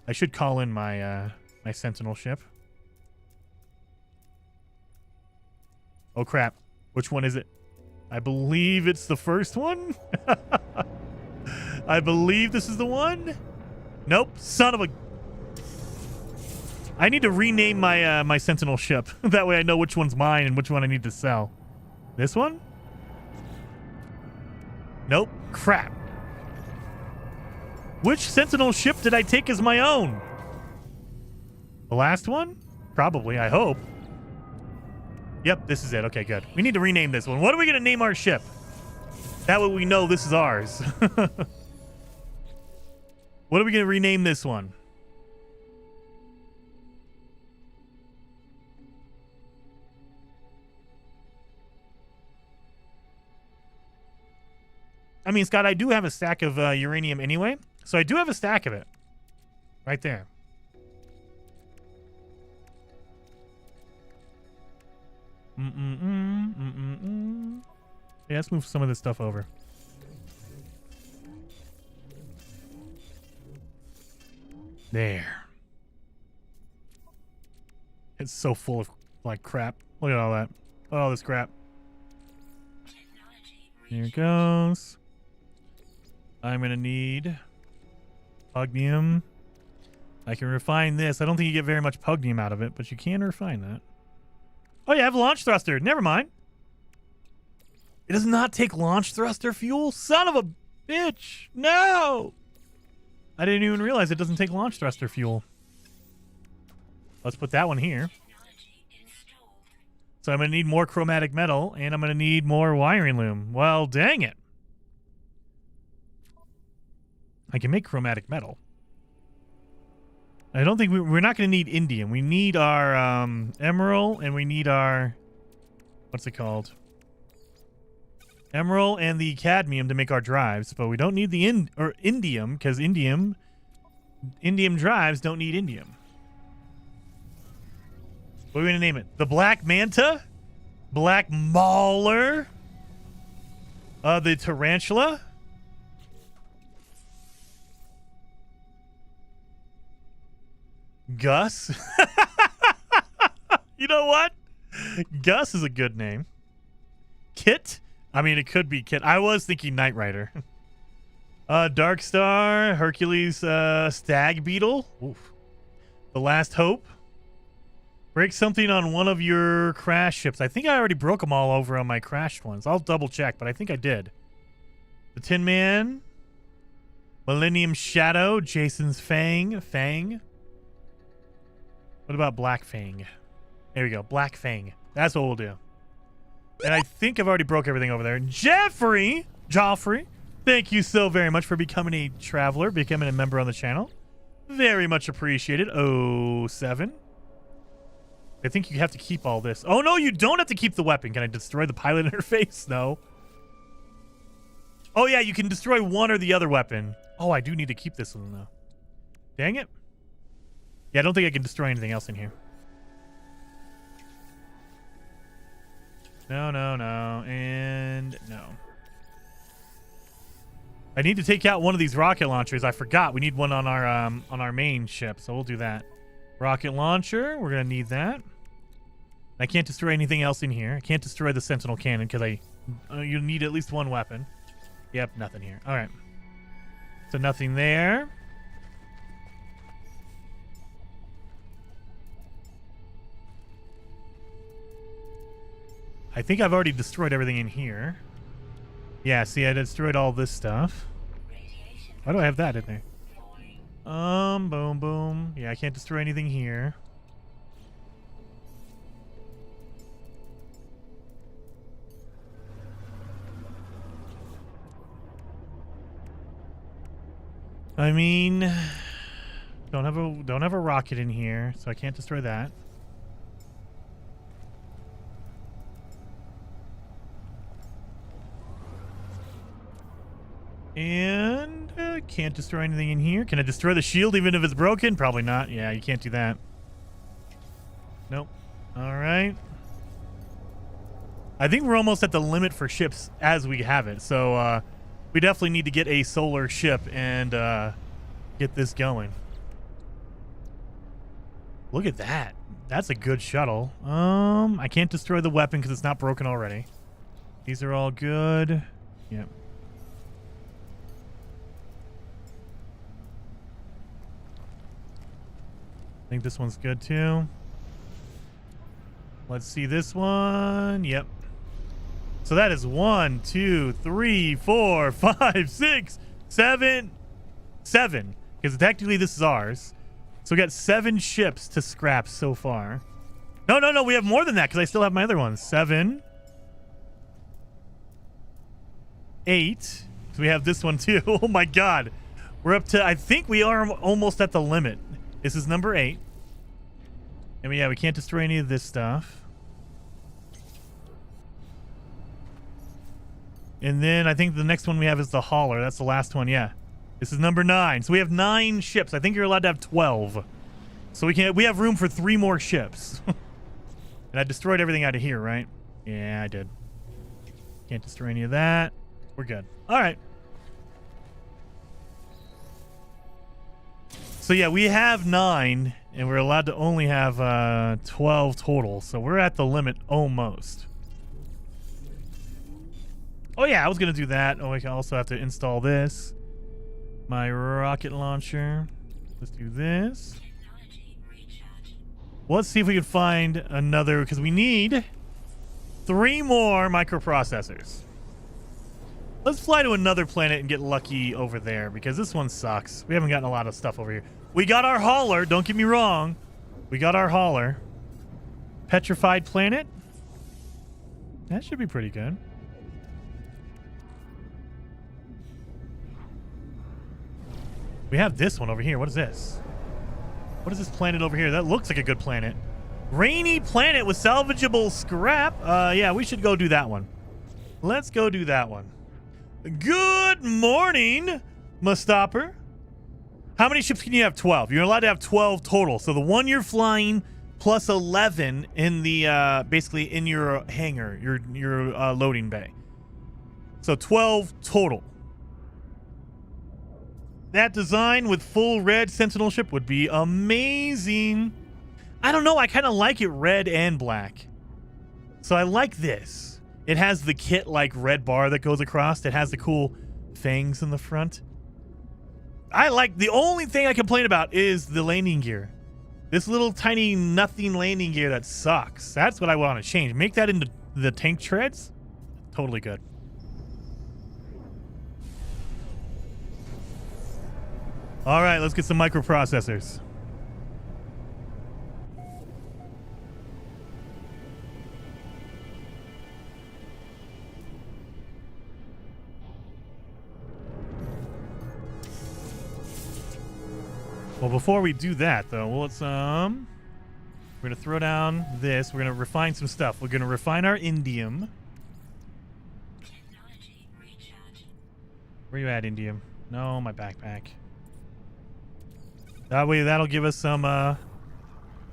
I should call in my, my Sentinel ship. Oh, crap. Which one is it? I believe it's the first one. I believe this is the one. Nope. Son of a... I need to rename my my Sentinel ship. That way I know which one's mine and which one I need to sell. This one? Nope. Crap. Which Sentinel ship did I take as my own? The last one? Probably, I hope. Yep, this is it. Okay, good. We need to rename this one. What are we going to name our ship? That way we know this is ours. What are we going to rename this one? I mean, Scott, I do have a stack of uranium anyway. So I do have a stack of it. Right there. Yeah, let's move some of this stuff over. There. It's so full of like crap. Look at all that. Look at all this crap. Here it goes. I'm gonna need pugnium. I can refine this. I don't think you get very much pugnium out of it, but you can refine that. Oh yeah, I have a launch thruster. Never mind. It does not take launch thruster fuel? Son of a bitch. No! I didn't even realize it doesn't take launch thruster fuel. Let's put that one here. So I'm going to need more chromatic metal, and I'm going to need more wiring loom. Well, dang it. I can make chromatic metal. I don't think we're not going to need indium. We need our emerald, and we need our... What's it called? Emerald and the cadmium to make our drives, but we don't need the indium, because indium drives don't need indium. What are we going to name it? The Black Manta? Black Mauler? The Tarantula? Gus? You know what? Gus is a good name. Kit? I mean, it could be Kit. I was thinking Knight Rider. Dark Star, Hercules, Stag Beetle. Oof. The Last Hope. Break something on one of your crash ships. I think I already broke them all over on my crashed ones. I'll double check, but I think I did. The Tin Man. Millennium Shadow. Jason's Fang. What about Black Fang? There we go. Black Fang. That's what we'll do. And I think I've already broke everything over there. Joffrey, thank you so very much for becoming a traveler, becoming a member on the channel. Very much appreciated. 07. I think you have to keep all this. Oh, no, you don't have to keep the weapon. Can I destroy the pilot interface? No. Oh, yeah, you can destroy one or the other weapon. Oh, I do need to keep this one, though. Dang it. Yeah, I don't think I can destroy anything else in here. No, and no. I need to take out one of these rocket launchers. I forgot we need one on our main ship, so we'll do that. Rocket launcher, we're gonna need that. I can't destroy anything else in here. I can't destroy the Sentinel cannon because you need at least one weapon. Yep, nothing here. All right, so nothing there. I think I've already destroyed everything in here. Yeah, see, I destroyed all this stuff. Why do I have that in there? Boom, boom. Yeah, I can't destroy anything here. I mean, don't have a rocket in here, so I can't destroy that. And can't destroy anything in here. Can I destroy the shield even if it's broken? Probably not. Yeah, you can't do that. Nope. All right. I think we're almost at the limit for ships as we have it. So we definitely need to get a solar ship and get this going. Look at that. That's a good shuttle. I can't destroy the weapon because it's not broken already. These are all good. Yep. I think this one's good too. Let's see this one. Yep. So that is 1, 2, 3, 4, 5, 6, 7. Because technically this is ours. So we got 7 ships to scrap so far. No. We have more than that because I still have my other ones. 7. 8. So we have this one too. Oh my God. We're up to, I think we are almost at the limit. This is number 8. And yeah, we can't destroy any of this stuff. And then I think the next one we have is the hauler. That's the last one, yeah. This is number 9. So we have 9 ships. I think you're allowed to have 12. So we have room for 3 more ships. And I destroyed everything out of here, right? Yeah, I did. Can't destroy any of that. We're good. All right. So yeah, we have 9, and we're allowed to only have 12 total. So we're at the limit almost. Oh yeah, I was gonna do that. Oh, I can also have to install this. My rocket launcher. Let's do this. Technology recharge. Let's see if we can find another, because we need 3 more microprocessors. Let's fly to another planet and get lucky over there, because this one sucks. We haven't gotten a lot of stuff over here. We got our hauler, don't get me wrong. We got our hauler. Petrified planet. That should be pretty good. We have this one over here. What is this? What is this planet over here? That looks like a good planet. Rainy planet with salvageable scrap. Yeah, we should go do that one. Let's go do that one. Good morning, Mustopper. How many ships can you have? 12. You're allowed to have 12 total. So the one you're flying plus 11 in the basically in your hangar, your loading bay. So 12 total. That design with full red Sentinel ship would be amazing. I don't know. I kind of like it red and black. So I like this. It has the kit like red bar that goes across. It has the cool fangs in the front. I like, the only thing I complain about is the landing gear. This little tiny nothing landing gear that sucks. That's what I want to change. Make that into the tank treads. Totally good. All right, let's get some microprocessors. Well, before we do that, though, let's we're gonna throw down this. We're gonna refine some stuff. We're gonna refine our indium. Technology recharge. Where you at, indium? No, my backpack. That way, that'll give us some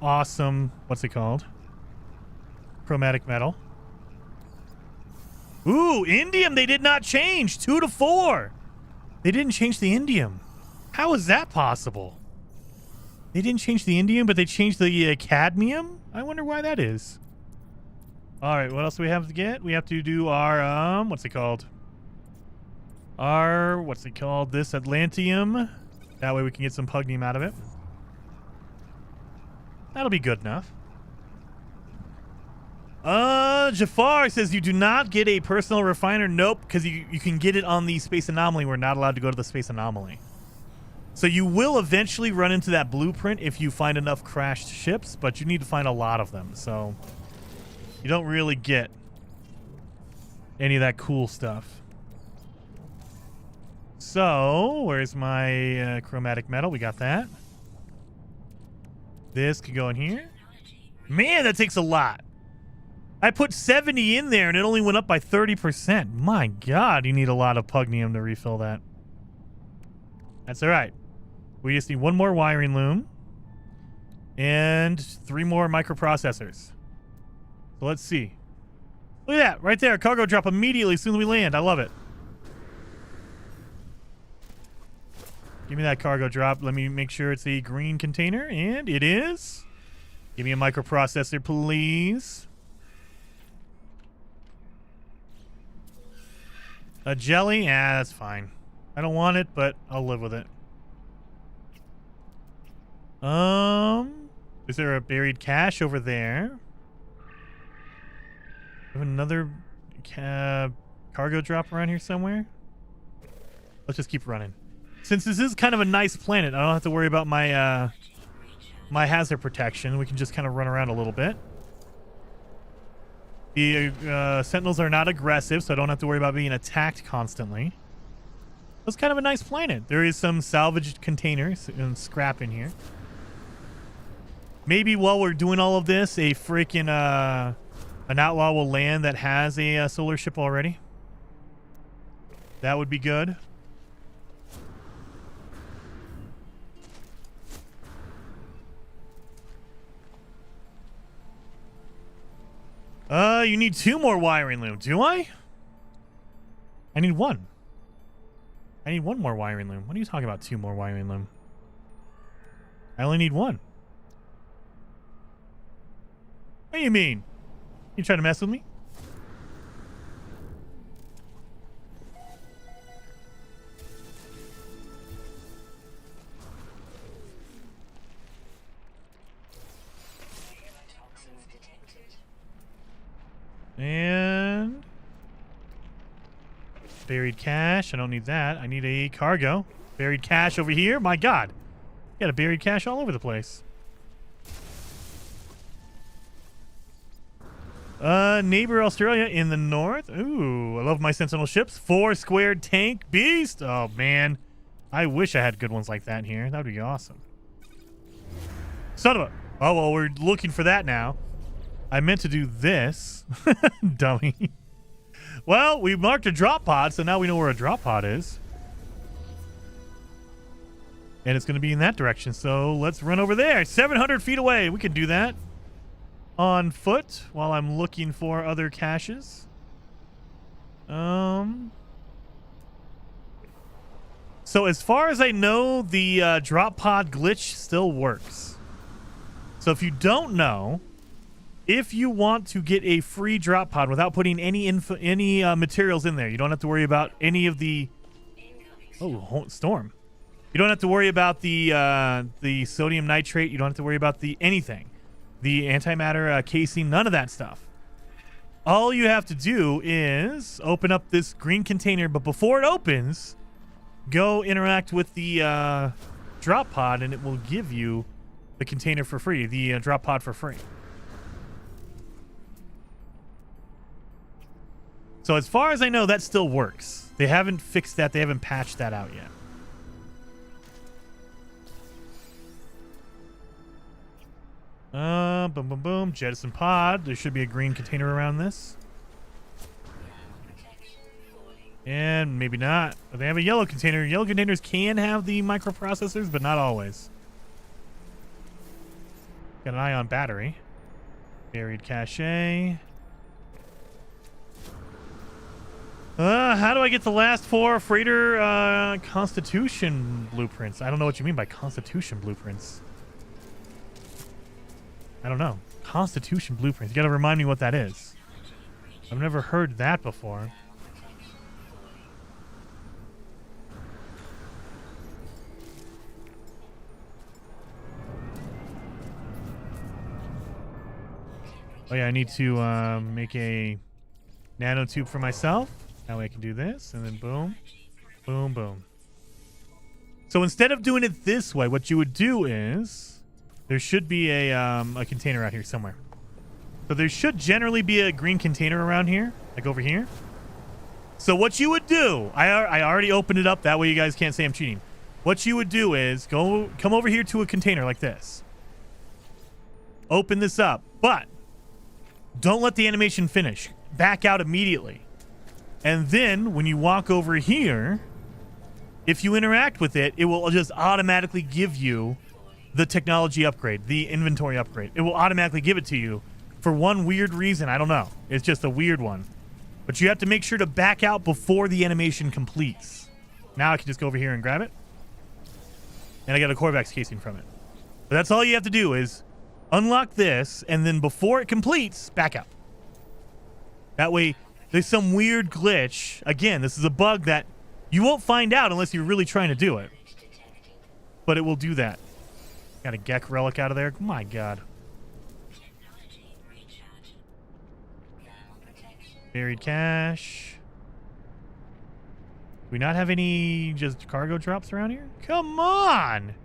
awesome, what's it called? Chromatic metal. Ooh, indium, they did not change. 2 to 4. They didn't change the indium. How is that possible? They didn't change the indium, but they changed the cadmium? I wonder why that is. All right, what else do we have to get? We have to do our, what's it called? This Atlantium. That way we can get some pugnium out of it. That'll be good enough. Jafar says you do not get a personal refiner. Nope, because you can get it on the space anomaly. We're not allowed to go to the space anomaly. So you will eventually run into that blueprint if you find enough crashed ships, but you need to find a lot of them. So you don't really get any of that cool stuff. So, where's my chromatic metal? We got that. This could go in here. Man, that takes a lot. I put 70 in there and it only went up by 30%. My God, you need a lot of pugnium to refill that. That's all right. We just need 1 more wiring loom and 3 more microprocessors. So let's see. Look at that, right there. Cargo drop immediately as soon as we land. I love it. Give me that cargo drop. Let me make sure it's a green container, and it is. Give me a microprocessor, please. A jelly? Ah, that's fine. I don't want it, but I'll live with it. Is there a buried cache over there? We have another cargo drop around here somewhere? Let's just keep running. Since this is kind of a nice planet, I don't have to worry about my my hazard protection. We can just kind of run around a little bit. The Sentinels are not aggressive, so I don't have to worry about being attacked constantly. It's kind of a nice planet. There is some salvaged containers and scrap in here. Maybe while we're doing all of this, a freaking an outlaw will land that has a solar ship already. That would be good. You need 2 more wiring loom. Do I? I need 1. I need 1 more wiring loom. What are you talking about, 2 more wiring loom? I only need 1. What do you mean? You trying to mess with me? And buried cache. I don't need that. I need a cargo. Buried cache over here. My God. Got a buried cache all over the place. Neighbor Australia in the north. Ooh, I love my Sentinel ships. 4 squared tank beast. Oh, man. I wish I had good ones like that here. That would be awesome. Son of a... Oh, well, we're looking for that now. I meant to do this. Dummy. Well, we marked a drop pod, so now we know where a drop pod is. And it's going to be in that direction, so let's run over there. 700 feet away. We can do that on foot while I'm looking for other caches. So as far as I know, the drop pod glitch still works. So if you don't know... If you want to get a free drop pod without putting any materials in there, you don't have to worry about any of the... Oh, storm. You don't have to worry about the sodium nitrate. You don't have to worry about the anything. The antimatter casing, none of that stuff. All you have to do is open up this green container, but before it opens, go interact with the drop pod, and it will give you the container for free, the drop pod for free. So as far as I know, that still works. They haven't fixed that. They haven't patched that out yet. Boom, boom, boom. Jettison pod. There should be a green container around this. And maybe not. But they have a yellow container. Yellow containers can have the microprocessors, but not always. Got an ion battery. Buried cache. How do I get the last 4 freighter Constitution blueprints? I don't know what you mean by Constitution blueprints. I don't know. Constitution blueprints. You gotta remind me what that is. I've never heard that before. Oh yeah, I need to make a nanotube for myself. That way I can do this, and then boom, boom, boom. So instead of doing it this way, what you would do is there should be a container out here somewhere. So there should generally be a green container around here, like over here. So what you would do, I already opened it up. That way you guys can't say I'm cheating. What you would do is come over here to a container like this. Open this up, but don't let the animation finish. Back out immediately. And then when you walk over here, if you interact with it, it will just automatically give you the technology upgrade, the inventory upgrade. It will automatically give it to you for one weird reason. I don't know. It's just a weird one. But you have to make sure to back out before the animation completes. Now I can just go over here and grab it. And I got a Corvax casing from it. But that's all you have to do is unlock this, and then before it completes, back out. That way, there's some weird glitch. Again, this is a bug that you won't find out unless you're really trying to do it. But it will do that. Got a Gek relic out of there. My God. Buried cache. Do we not have any just cargo drops around here? Come on!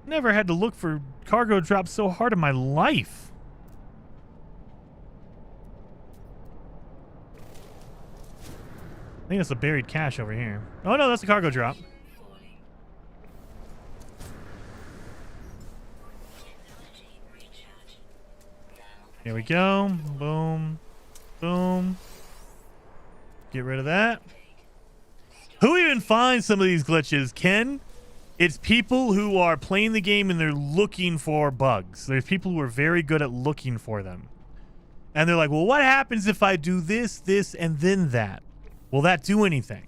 Never had to look for cargo drops so hard in my life. I think that's a buried cache over here. Oh no, that's a cargo drop. Here we go. Boom. Boom. Get rid of that. Who even finds some of these glitches, Ken? It's people who are playing the game and they're looking for bugs. There's people who are very good at looking for them. And they're like, well, what happens if I do this, this, and then that? Will that do anything?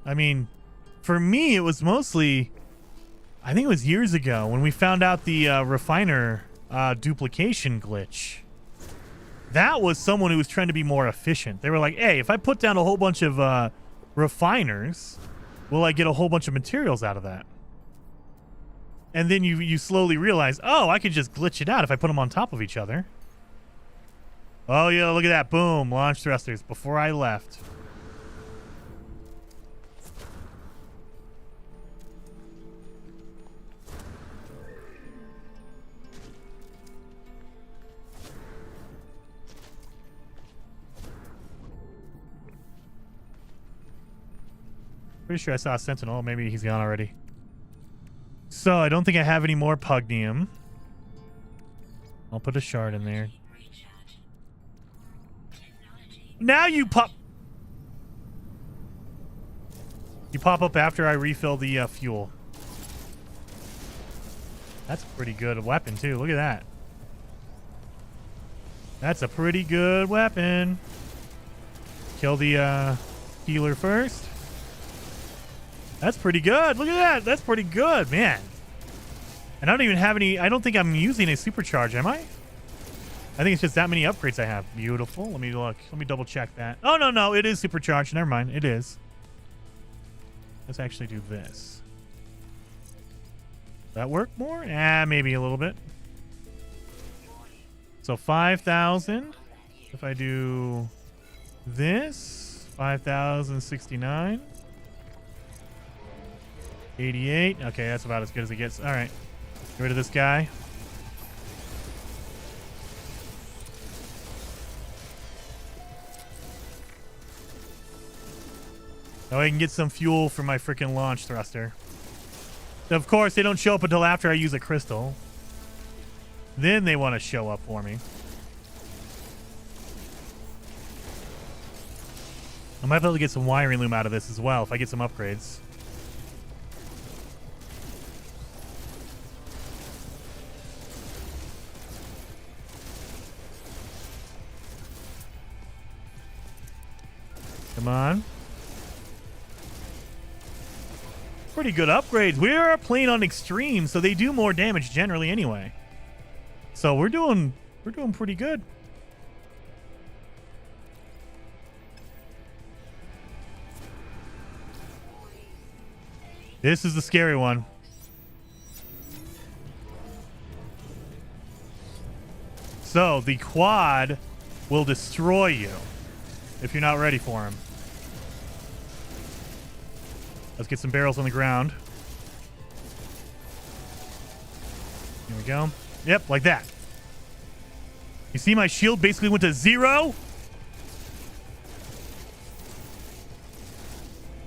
I mean, for me, it was mostly, I think it was years ago when we found out the refiner duplication glitch. That was someone who was trying to be more efficient. They were like, hey, if I put down a whole bunch of refiners, will I get a whole bunch of materials out of that? And then you slowly realize, oh, I could just glitch it out if I put them on top of each other. Oh, yeah, look at that. Boom. Launch thrusters before I left. Pretty sure I saw a Sentinel. Maybe he's gone already. So I don't think I have any more Pugnium. I'll put a shard in there. Recharge. Technology. Now you pop. You pop up after I refill the fuel. That's a pretty good weapon too. Look at that. That's a pretty good weapon. Kill the healer first. That's pretty good. Look at that. That's pretty good, man. And I don't even have any. I don't think I'm using a supercharge, am I? I think it's just that many upgrades I have. Beautiful. Let me look. Let me double check that. Oh, no, no. It is supercharged. Never mind. It is. Let's actually do this. Does that work more? Maybe a little bit. So 5,000. If I do this, 5,069. 88. Okay, that's about as good as it gets. All right. Get rid of this guy. Now I can get some fuel for my freaking launch thruster. Of course, they don't show up until after I use a crystal. Then they want to show up for me. I might be able to get some wiring loom out of this as well if I get some upgrades. Come on. Pretty good upgrades. We are playing on extreme, so they do more damage generally anyway. So we're doing pretty good. This is the scary one. So the quad will destroy you if you're not ready for him. Let's get some barrels on the ground. Here we go. Yep, like that. You see my shield basically went to 0?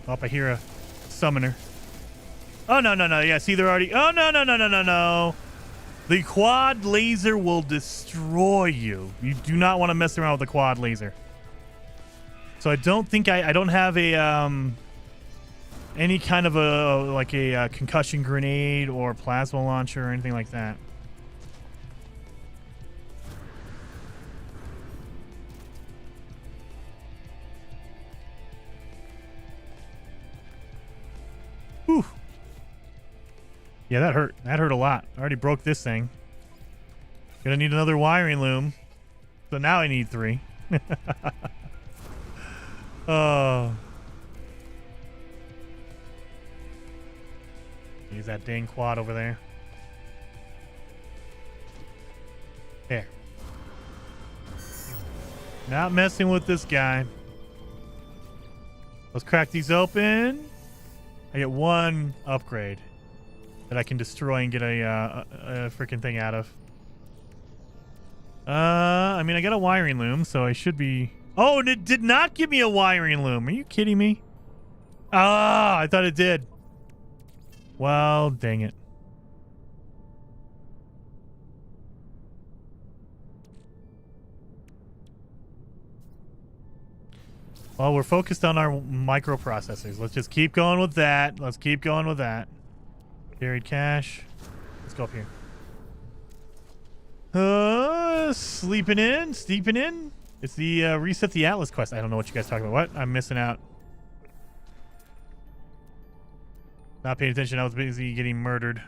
Oh, I hear a summoner. Oh, no, no, no. Yeah, see, they're already... Oh, no, no, no, no, no, no. The quad laser will destroy you. You do not want to mess around with the quad laser. So I don't think I don't have a any kind of a concussion grenade or plasma launcher or anything like that. Whew. Yeah, that hurt. That hurt a lot. I already broke this thing. Gonna need another wiring loom. So now I need 3. Oh. Use that dang quad over there. There. Not messing with this guy. Let's crack these open. I get 1 upgrade that I can destroy and get a freaking thing out of. I mean, I got a wiring loom, so I should be... Oh, and it did not give me a wiring loom. Are you kidding me? Ah, I thought it did. Well, dang it. Well, we're focused on our microprocessors. Let's just keep going with that. Let's keep going with that. Buried cache. Let's go up here. Sleeping in, steeping in. It's the reset the Atlas quest. I don't know what you guys talking about. What? I'm missing out. Not paying attention. I was busy getting murdered.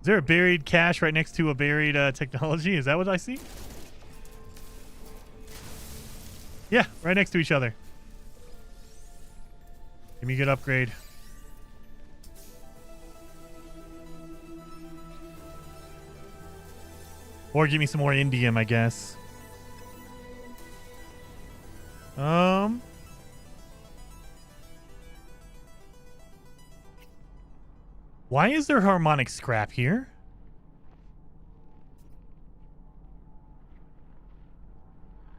Is there a buried cache right next to a buried technology? Is that what I see? Yeah, right next to each other. Give me a good upgrade. Or give me some more indium, I guess. Why is there harmonic scrap here?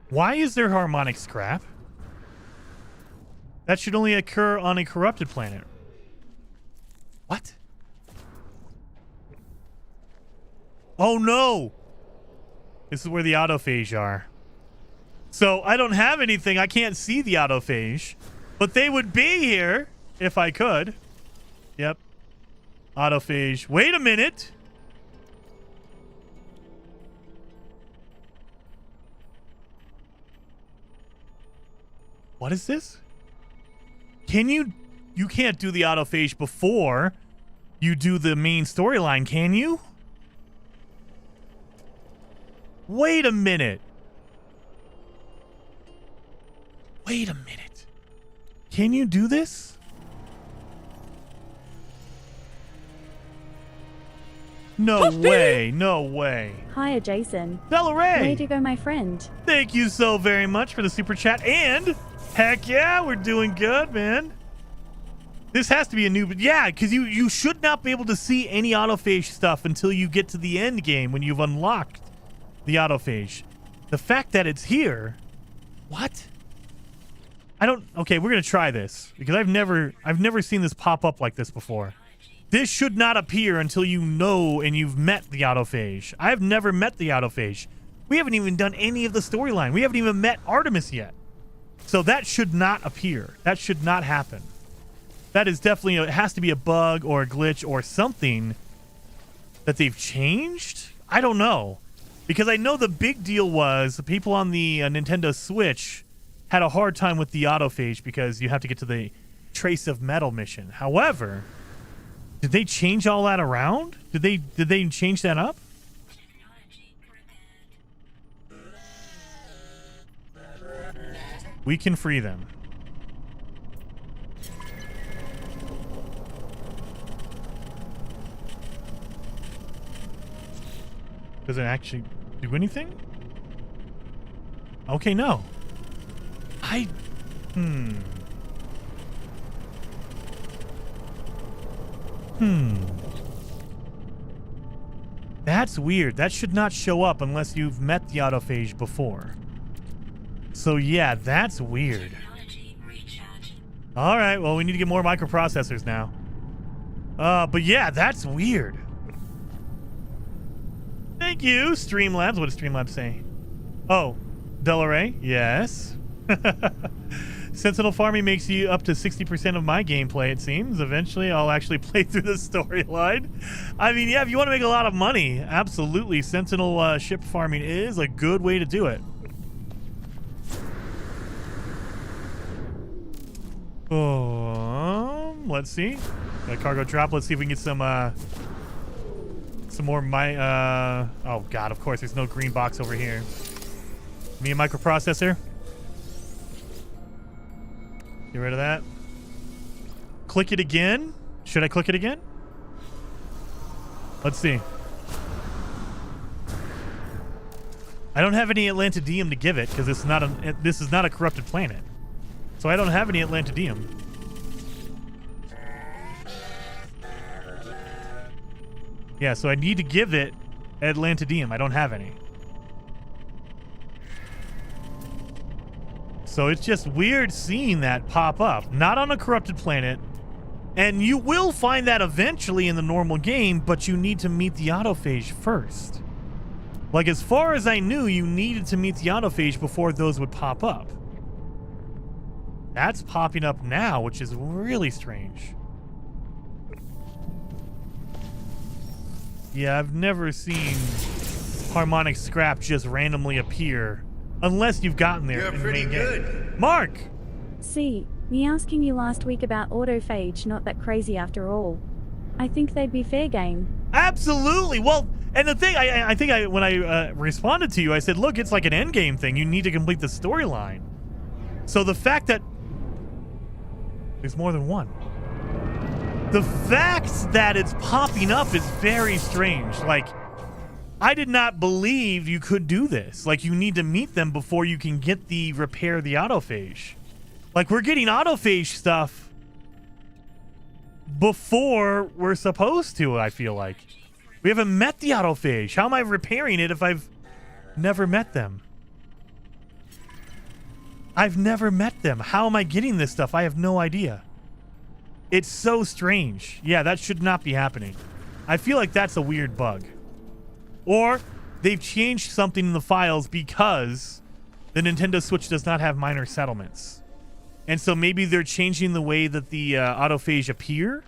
Why is there harmonic scrap? That should only occur on a corrupted planet. What? Oh no! This is where the autophage are. So I don't have anything. I can't see the autophage. But they would be here if I could. Yep. Autophage. Wait a minute. What is this? Can you can't do the autophage before you do the main storyline, can you? Wait a minute. Wait a minute. Can you do this? No way. No way. Hiya, Jason. Delaray. Way to go, my friend. Thank you so very much for the super chat. And heck yeah, we're doing good, man. This has to be a new, yeah, because you should not be able to see any autophage stuff until you get to the end game when you've unlocked the autophage. The fact that it's here, what? I don't. Okay, we're gonna try this because I've never seen this pop up like this before. This should not appear until you know and you've met the autophage. I've never met the autophage. We haven't even done any of the storyline. We haven't even met Artemis yet. So that should not appear. That should not happen. That is definitely, it has to be a bug or a glitch or something that they've changed. I don't know. Because I know the big deal was the people on the Nintendo Switch had a hard time with the autophage because you have to get to the Trace of Metal mission. However, did they change all that around? Did they change that up? We can free them. Does it actually do anything? Okay, no. That's weird. That should not show up unless you've met the autophage before. So yeah, that's weird. All right, well, we need to get more microprocessors now. But yeah, that's weird. Thank you, Streamlabs. What does Streamlabs say? Oh, Delaray, yes. Sentinel farming makes you up to 60% of my gameplay, it seems. Eventually, I'll actually play through the storyline. I mean, yeah, if you want to make a lot of money, absolutely. Sentinel ship farming is a good way to do it. Let's see. Got a cargo drop. Let's see if we can get some more oh god, of course there's no green box over here. Me a microprocessor. Get rid of that. Click it again. Should I click it again? Let's see. I don't have any Atlantidium to give it because this is not a corrupted planet. So I don't have any Atlantidium. Yeah, so I need to give it Atlantidium. I don't have any. So it's just weird seeing that pop up. Not on a corrupted planet. And you will find that eventually in the normal game, but you need to meet the autophage first. Like, as far as I knew, you needed to meet the autophage before those would pop up. That's popping up now, which is really strange. Yeah, I've never seen harmonic scrap just randomly appear unless you've gotten there You're in the pretty main good. game. Mark! See, me asking you last week about autophage not that crazy after all. I think they'd be fair game. Absolutely. Well, and the thing, I think when I responded to you, I said, look, it's like an endgame thing. You need to complete the storyline. So the fact that there's more than one. The fact that it's popping up is very strange. Like, I did not believe you could do this. Like, you need to meet them before you can get the repair the autophage. Like, we're getting autophage stuff before we're supposed to, I feel like. We haven't met the autophage. How am I repairing it if I've never met them? I've never met them. How am I getting this stuff? I have no idea. It's so strange. Yeah, that should not be happening. I feel like that's a weird bug. Or they've changed something in the files because the Nintendo Switch does not have minor settlements. And so maybe they're changing the way that the autophage appear.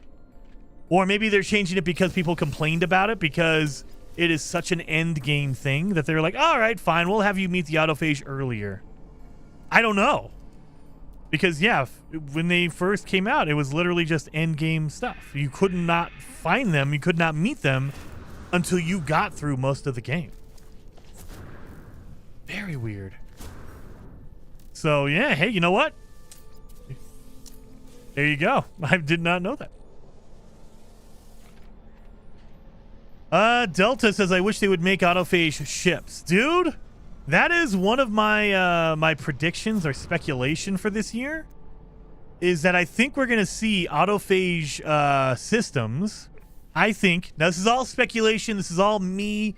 Or maybe they're changing it because people complained about it because it is such an end game thing that they're like, all right, fine, we'll have you meet the autophage earlier. I don't know. Because, yeah, when they first came out, it was literally just end game stuff. You could not find them, you could not meet them until you got through most of the game. Very weird. So, yeah, hey, you know what? There you go. I did not know that. Delta says, I wish they would make autophage ships. Dude, that is one of my my predictions or speculation for this year, is that I think we're going to see autophage systems. I think, now this is all speculation, this is all me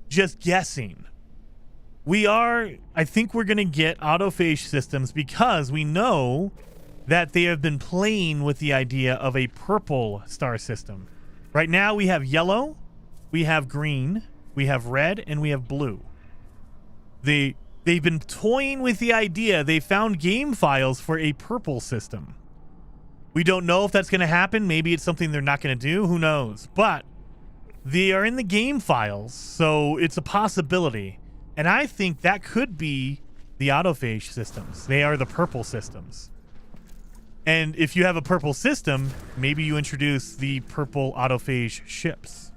just guessing. I think we're going to get autophage systems because we know that they have been playing with the idea of a purple star system. Right now we have yellow, we have green, we have red, and we have blue. They've been toying with the idea. They found game files for a purple system. We don't know if that's going to happen. Maybe it's something they're not going to do. Who knows? But they are in the game files, so it's a possibility. And I think that could be the autophage systems. They are the purple systems. And if you have a purple system, maybe you introduce the purple autophage ships.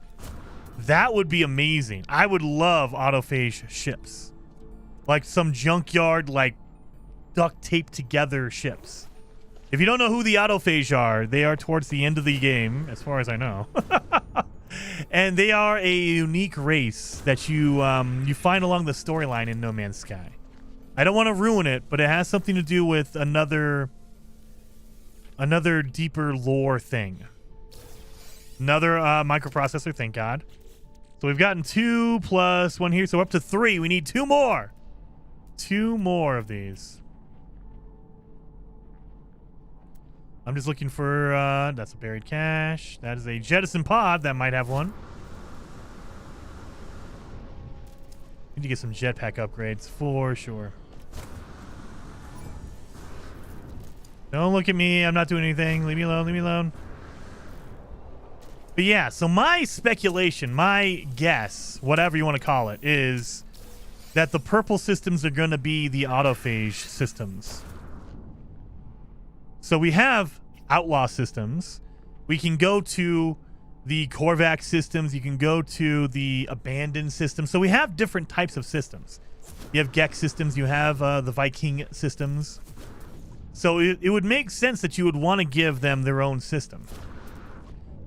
That would be amazing. I would love autophage ships. Like some junkyard, like duct taped together ships. If you don't know who the autophage are, they are towards the end of the game, as far as I know. And they are a unique race that you find along the storyline in No Man's Sky. I don't want to ruin it, but it has something to do with another deeper lore thing. Another microprocessor, thank God. So we've gotten 2 plus 1 here, so we're up to 3. We need 2 more. 2 more of these. I'm just looking for, that's a buried cache. That is a jettison pod. That might have one. Need to get some jetpack upgrades for sure. Don't look at me. I'm not doing anything. Leave me alone. Leave me alone. But yeah, so my speculation, my guess, whatever you want to call it, is that the purple systems are going to be the autophage systems. So we have outlaw systems. We can go to the Korvax systems. You can go to the abandoned systems. So we have different types of systems. You have Gex systems. You have the Viking systems. So it would make sense that you would want to give them their own system.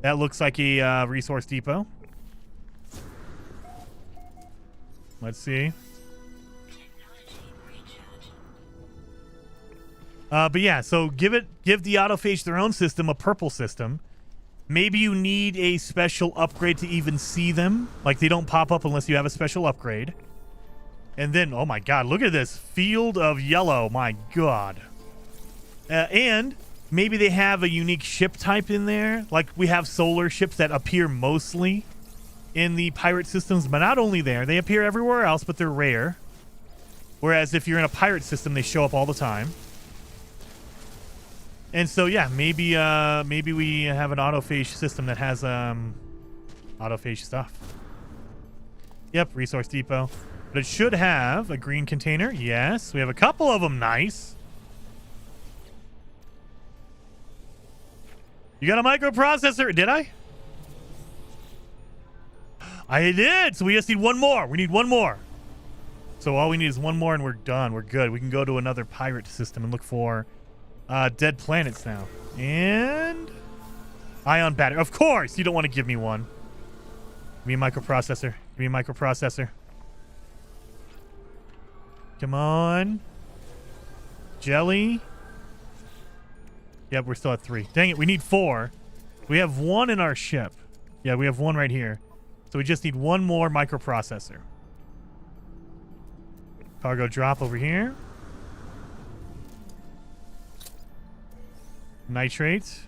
That looks like a resource depot. Let's see. But yeah, so give the autophage their own system, a purple system. Maybe you need a special upgrade to even see them. Like, they don't pop up unless you have a special upgrade. And then, oh my god, look at this field of yellow. My god. And maybe they have a unique ship type in there. Like, we have solar ships that appear mostly in the pirate systems, but not only there. They appear everywhere else, but they're rare. Whereas if you're in a pirate system, they show up all the time. And so, yeah, maybe we have an autophage system that has autophage stuff. Yep, resource depot. But it should have a green container. Yes, we have a couple of them. Nice. You got a microprocessor? Did I? I did. So we just need one more. We need one more. So all we need is one more and we're done. We're good. We can go to another pirate system and look for dead planets now. And ion battery. Of course, you don't want to give me one. Give me a microprocessor. Give me a microprocessor. Come on. Jelly. Yep, we're still at 3. Dang it, we need 4. We have 1 in our ship. Yeah, we have 1 right here. So we just need 1 more microprocessor. Cargo drop over here. Nitrate.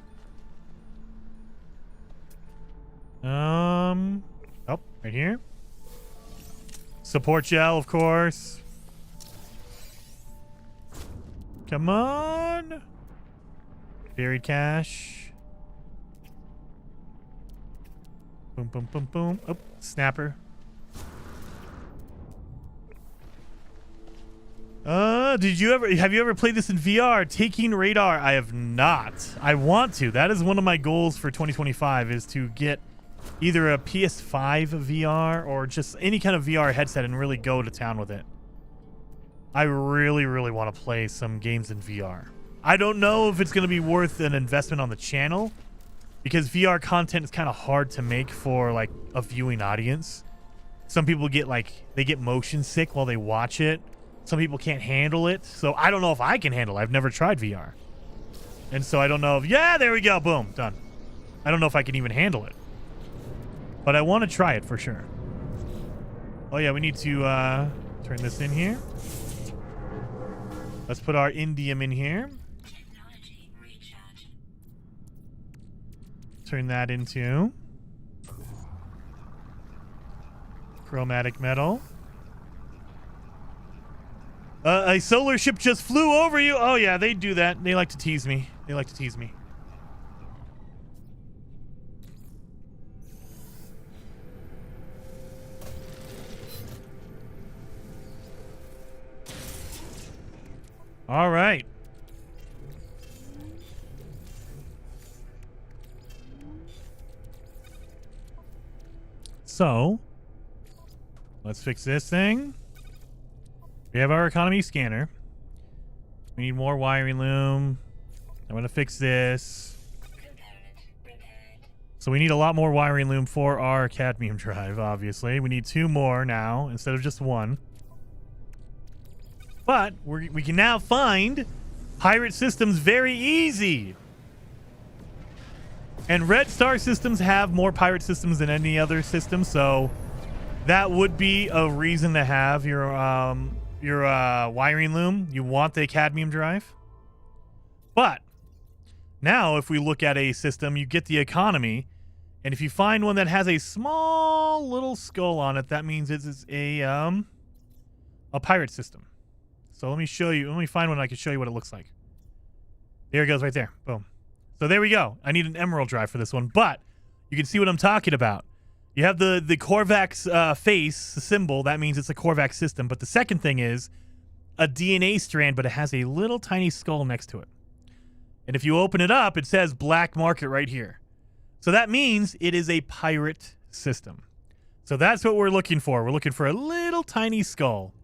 Oh, right here. Support gel, of course. Come on. Buried cache. Boom, boom, boom, boom. Oh, snapper. Have you ever played this in VR? Taking radar. I have not. I want to. That is one of my goals for 2025 is to get either a PS5 VR or just any kind of VR headset and really go to town with it. I really, really want to play some games in VR. I don't know if it's going to be worth an investment on the channel because VR content is kind of hard to make for like a viewing audience. Some people get they get motion sick while they watch it. Some people can't handle it. So I don't know if I can handle it. I've never tried VR. And so I don't know if, yeah, there we go. Boom, done. I don't know if I can even handle it. But I want to try it for sure. Oh yeah, we need to turn this in here. Let's put our indium in here. Technology recharge. Turn that into chromatic metal. A solar ship just flew over you. Oh yeah, they do that. They like to tease me. They like to tease me. All right. So, let's fix this thing. We have our economy scanner. We need more wiring loom. I'm going to fix this. So we need a lot more wiring loom for our cadmium drive, obviously. We need 2 more now instead of just 1. But we can now find pirate systems very easy. And Red Star systems have more pirate systems than any other system, so that would be a reason to have your wiring loom. You want the cadmium drive. But now if we look at a system, you get the economy, and if you find one that has a small little skull on it, that means it's a pirate system. So let me show you. Let me find one I can show you what it looks like. There it goes right there. Boom. So there we go. I need an emerald drive for this one, but you can see what I'm talking about. You have the Korvax face symbol. That means it's a Korvax system. But the second thing is a DNA strand, but it has a little tiny skull next to it. And if you open it up, it says black market right here. So that means it is a pirate system. So that's what we're looking for. We're looking for a little tiny skull.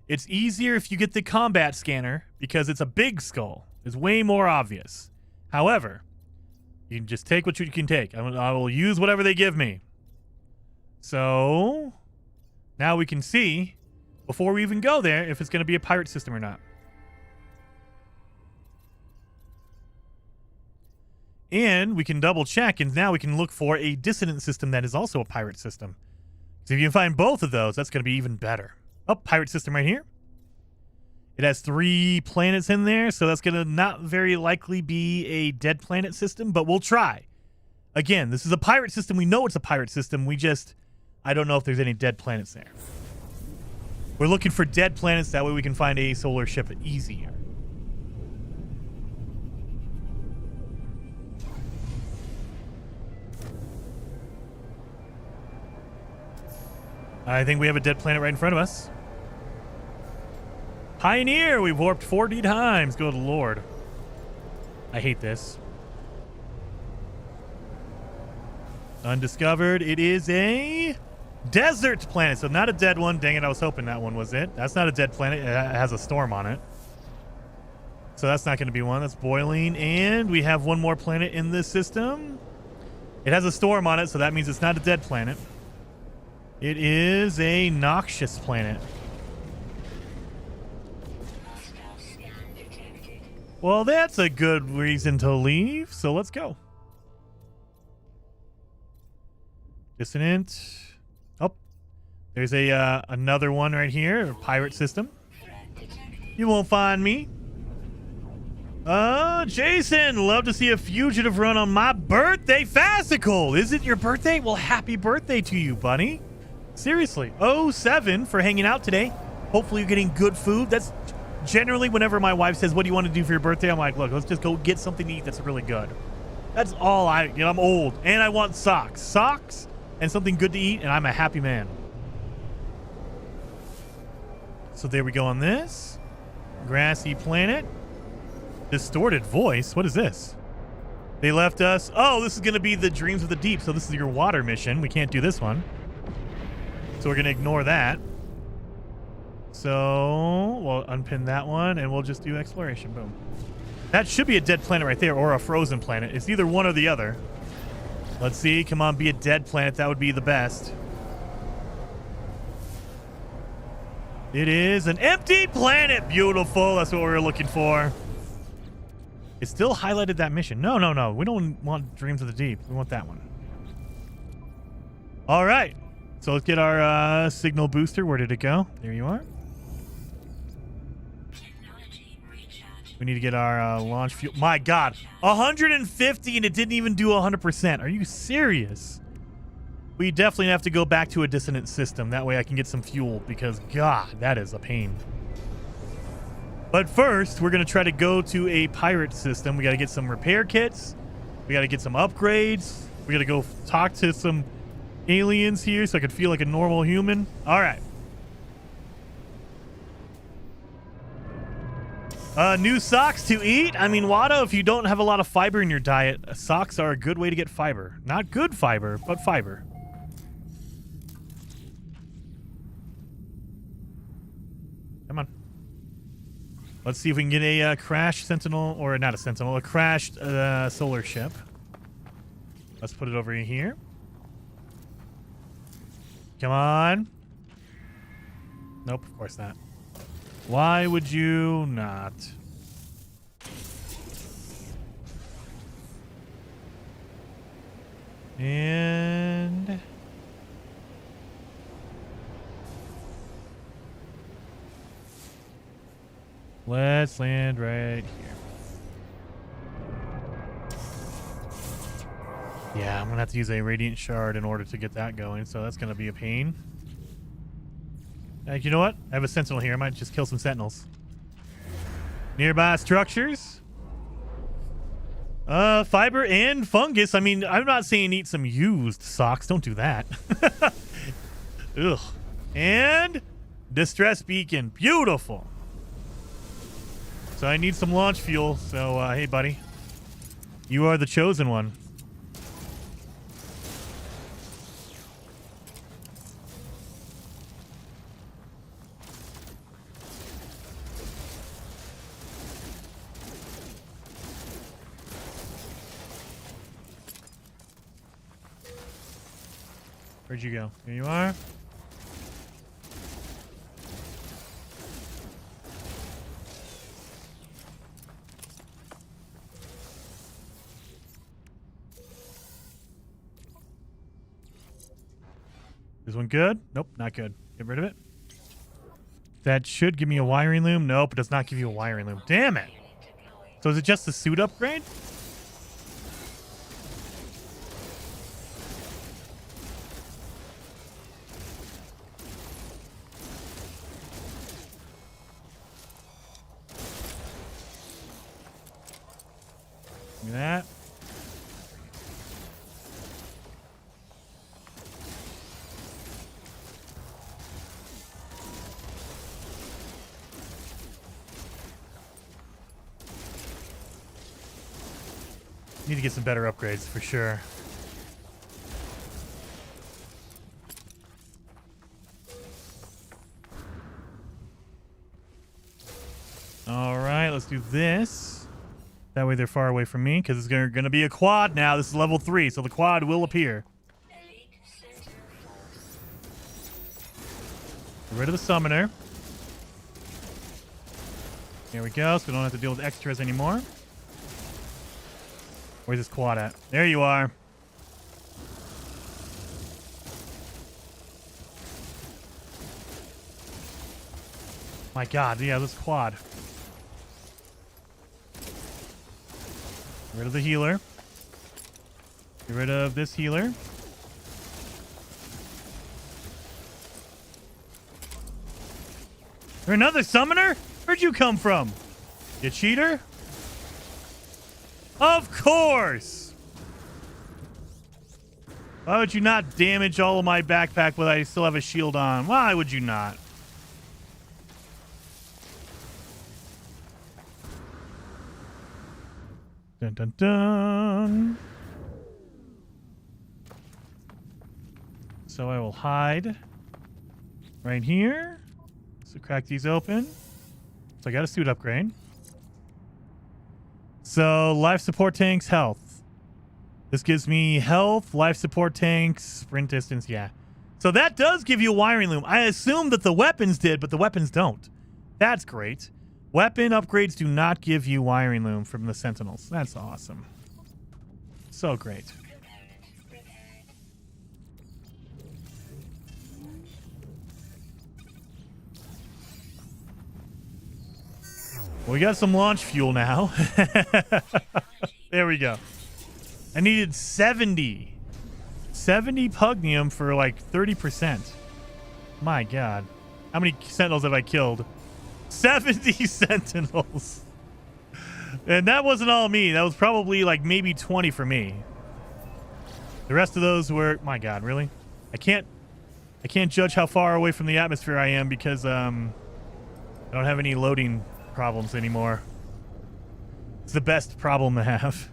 It's easier if you get the combat scanner because it's a big skull. It's way more obvious. However, you can just take what you can take. I will use whatever they give me. So now we can see, before we even go there, if it's going to be a pirate system or not. And we can double check, and now we can look for a dissonant system that is also a pirate system. So if you can find both of those, that's going to be even better. Oh, pirate system right here. It has 3 planets in there, so that's going to not very likely be a dead planet system, but we'll try. Again, this is a pirate system. We know it's a pirate system. We just I don't know if there's any dead planets there. We're looking for dead planets. That way we can find a solar ship easier. I think we have a dead planet right in front of us. Pioneer! We've warped 40 times. Good lord. I hate this. Undiscovered. It is a desert planet. So not a dead one. Dang it, I was hoping that one was it. That's not a dead planet. It has a storm on it. So that's not going to be one. That's boiling. And we have one more planet in this system. It has a storm on it, so that means it's not a dead planet. It is a noxious planet. Well, that's a good reason to leave, so let's go. Dissonant. Oh, there's a another one right here, a pirate system. You won't find me. Jason, love to see a fugitive run on my birthday fascicle. Is it your birthday? Well, happy birthday to you, buddy. Seriously. 07 for hanging out today. Hopefully you're getting good food. That's generally whenever my wife says, what do you want to do for your birthday? I'm like, look, let's just go get something to eat that's really good. That's all I'm old and I want socks. Socks and something good to eat and I'm a happy man. So there we go on this. Grassy planet. Distorted voice. What is this? They left us. Oh, this is going to be the Dreams of the Deep. So this is your water mission. We can't do this one. So we're going to ignore that. So we'll unpin that one and we'll just do exploration. Boom. That should be a dead planet right there or a frozen planet. It's either one or the other. Let's see. Come on, be a dead planet. That would be the best. It is an empty planet. Beautiful. That's what we were looking for. It still highlighted that mission. No. We don't want Dreams of the Deep. We want that one. All right. So let's get our signal booster. Where did it go? There you are. We need to get our launch fuel. My God. 150 and it didn't even do 100%. Are you serious? We definitely have to go back to a dissonant system. That way I can get some fuel because, God, that is a pain. But first, we're going to try to go to a pirate system. We got to get some repair kits. We got to get some upgrades. We got to go talk to some aliens here so I could feel like a normal human. All right. New socks to eat. I mean, Wada, if you don't have a lot of fiber in your diet, socks are a good way to get fiber. Not good fiber, but fiber. Come on. Let's see if we can get a crashed Sentinel, or not a Sentinel, a crashed solar ship. Let's put it over here. Come on. Nope, of course not. Why would you not? And let's land right here. Yeah, I'm gonna have to use a radiant shard in order to get that going, so that's gonna be a pain. You know what? I have a sentinel here. I might just kill some sentinels. Nearby structures. Fiber and fungus. I mean, I'm not saying eat some used socks. Don't do that. Ugh. And distress beacon. Beautiful. So I need some launch fuel. So, hey, buddy. You are the chosen one. Where'd you go? Here you are. This one good? Nope, not good. Get rid of it. That should give me a wiring loom. Nope, it does not give you a wiring loom. Damn it. So is it just the suit upgrade? Give me that. Need to get some better upgrades for sure. All right, let's do this. That way they're far away from me because it's going to be a quad now. This is level 3, so the quad will appear. Elite Sentinel force. Get rid of the summoner. There we go, so we don't have to deal with extras anymore. Where's this quad at? There you are. My god, yeah, this quad. Get rid of the healer. Get rid of this healer. You're another summoner? Where'd you come from? You cheater? Of course! Why would you not damage all of my backpack but I still have a shield on? Why would you not? Dun dun dun. So I will hide right here. So crack these open. So I got a suit upgrade. So life support tanks, health. This gives me health, life support tanks, sprint distance, yeah. So that does give you a wiring loom. I assume that the weapons did, but the weapons don't. That's great. Weapon upgrades do not give you wiring loom from the Sentinels. That's awesome. So great. We got some launch fuel now. There we go. I needed 70. 70 pugnium for like 30%. My god. How many sentinels have I killed? 70 sentinels. And that wasn't all me. That was probably like maybe 20 for me. The rest of those were... My god, really? I can't judge how far away from the atmosphere I am because I don't have any loading problems anymore. It's the best problem to have.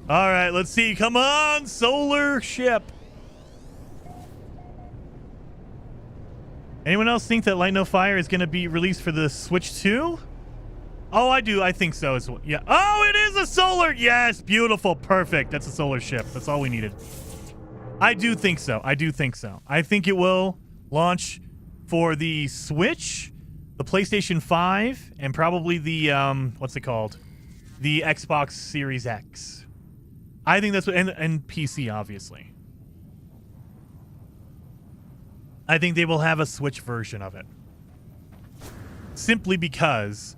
All right, let's see. Come on, solar ship. Anyone else think that Light No Fire is going to be released for the Switch 2? Oh, I do. I think so as well. Yeah. Oh, it is a solar. Yes, beautiful. Perfect. That's a solar ship. That's all we needed. I do think so. I do think so. I think it will launch for the Switch, the PlayStation 5, and probably the, what's it called? The Xbox Series X. I think that's what, and PC, obviously. I think they will have a Switch version of it. Simply because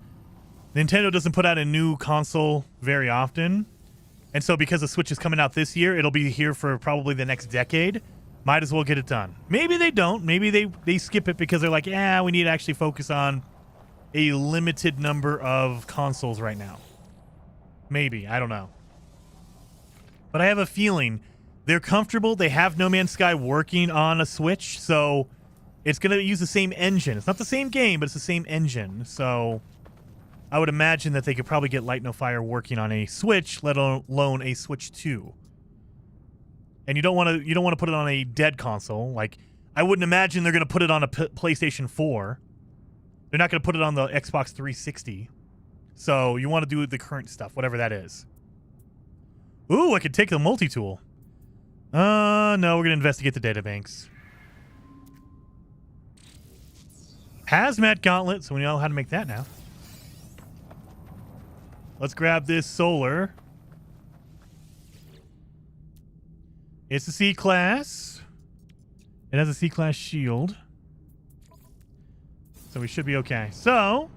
Nintendo doesn't put out a new console very often. And so because the Switch is coming out this year, it'll be here for probably the next decade. Might as well get it done. Maybe they don't. Maybe they skip it because they're like, yeah, we need to actually focus on a limited number of consoles right now. Maybe. I don't know. But I have a feeling they're comfortable. They have No Man's Sky working on a Switch, so it's going to use the same engine. It's not the same game, but it's the same engine. So I would imagine that they could probably get Light No Fire working on a Switch, let alone a Switch 2. And you don't want to put it on a dead console. Like, I wouldn't imagine they're going to put it on a PlayStation 4. They're not going to put it on the Xbox 360. So you want to do the current stuff, whatever that is. Ooh, I could take the multi-tool. No, we're going to investigate the databanks. Hazmat gauntlet, so we know how to make that now. Let's grab this solar. It's a C-class. It has a C-class shield. So we should be okay. So,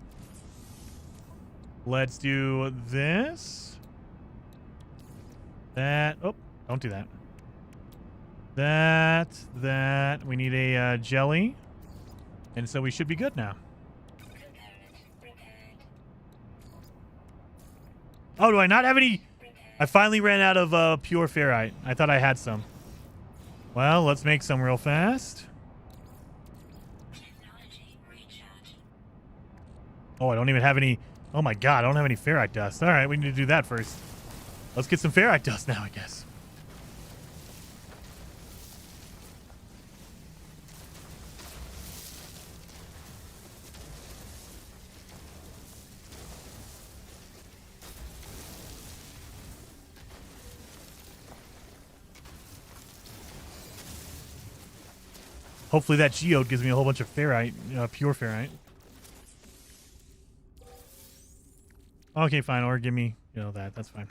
let's do this. That. Oh, don't do that. That. We need a jelly. And so we should be good now. Oh, do I not have any? I finally ran out of pure ferrite. I thought I had some. Well, let's make some real fast. Technology recharge. Oh, I don't even have any. Oh my god, I don't have any ferrite dust. All right, we need to do that first. Let's get some ferrite dust now, I guess. Hopefully that geode gives me a whole bunch of ferrite, pure ferrite. Okay, fine. Or give me, that. That's fine.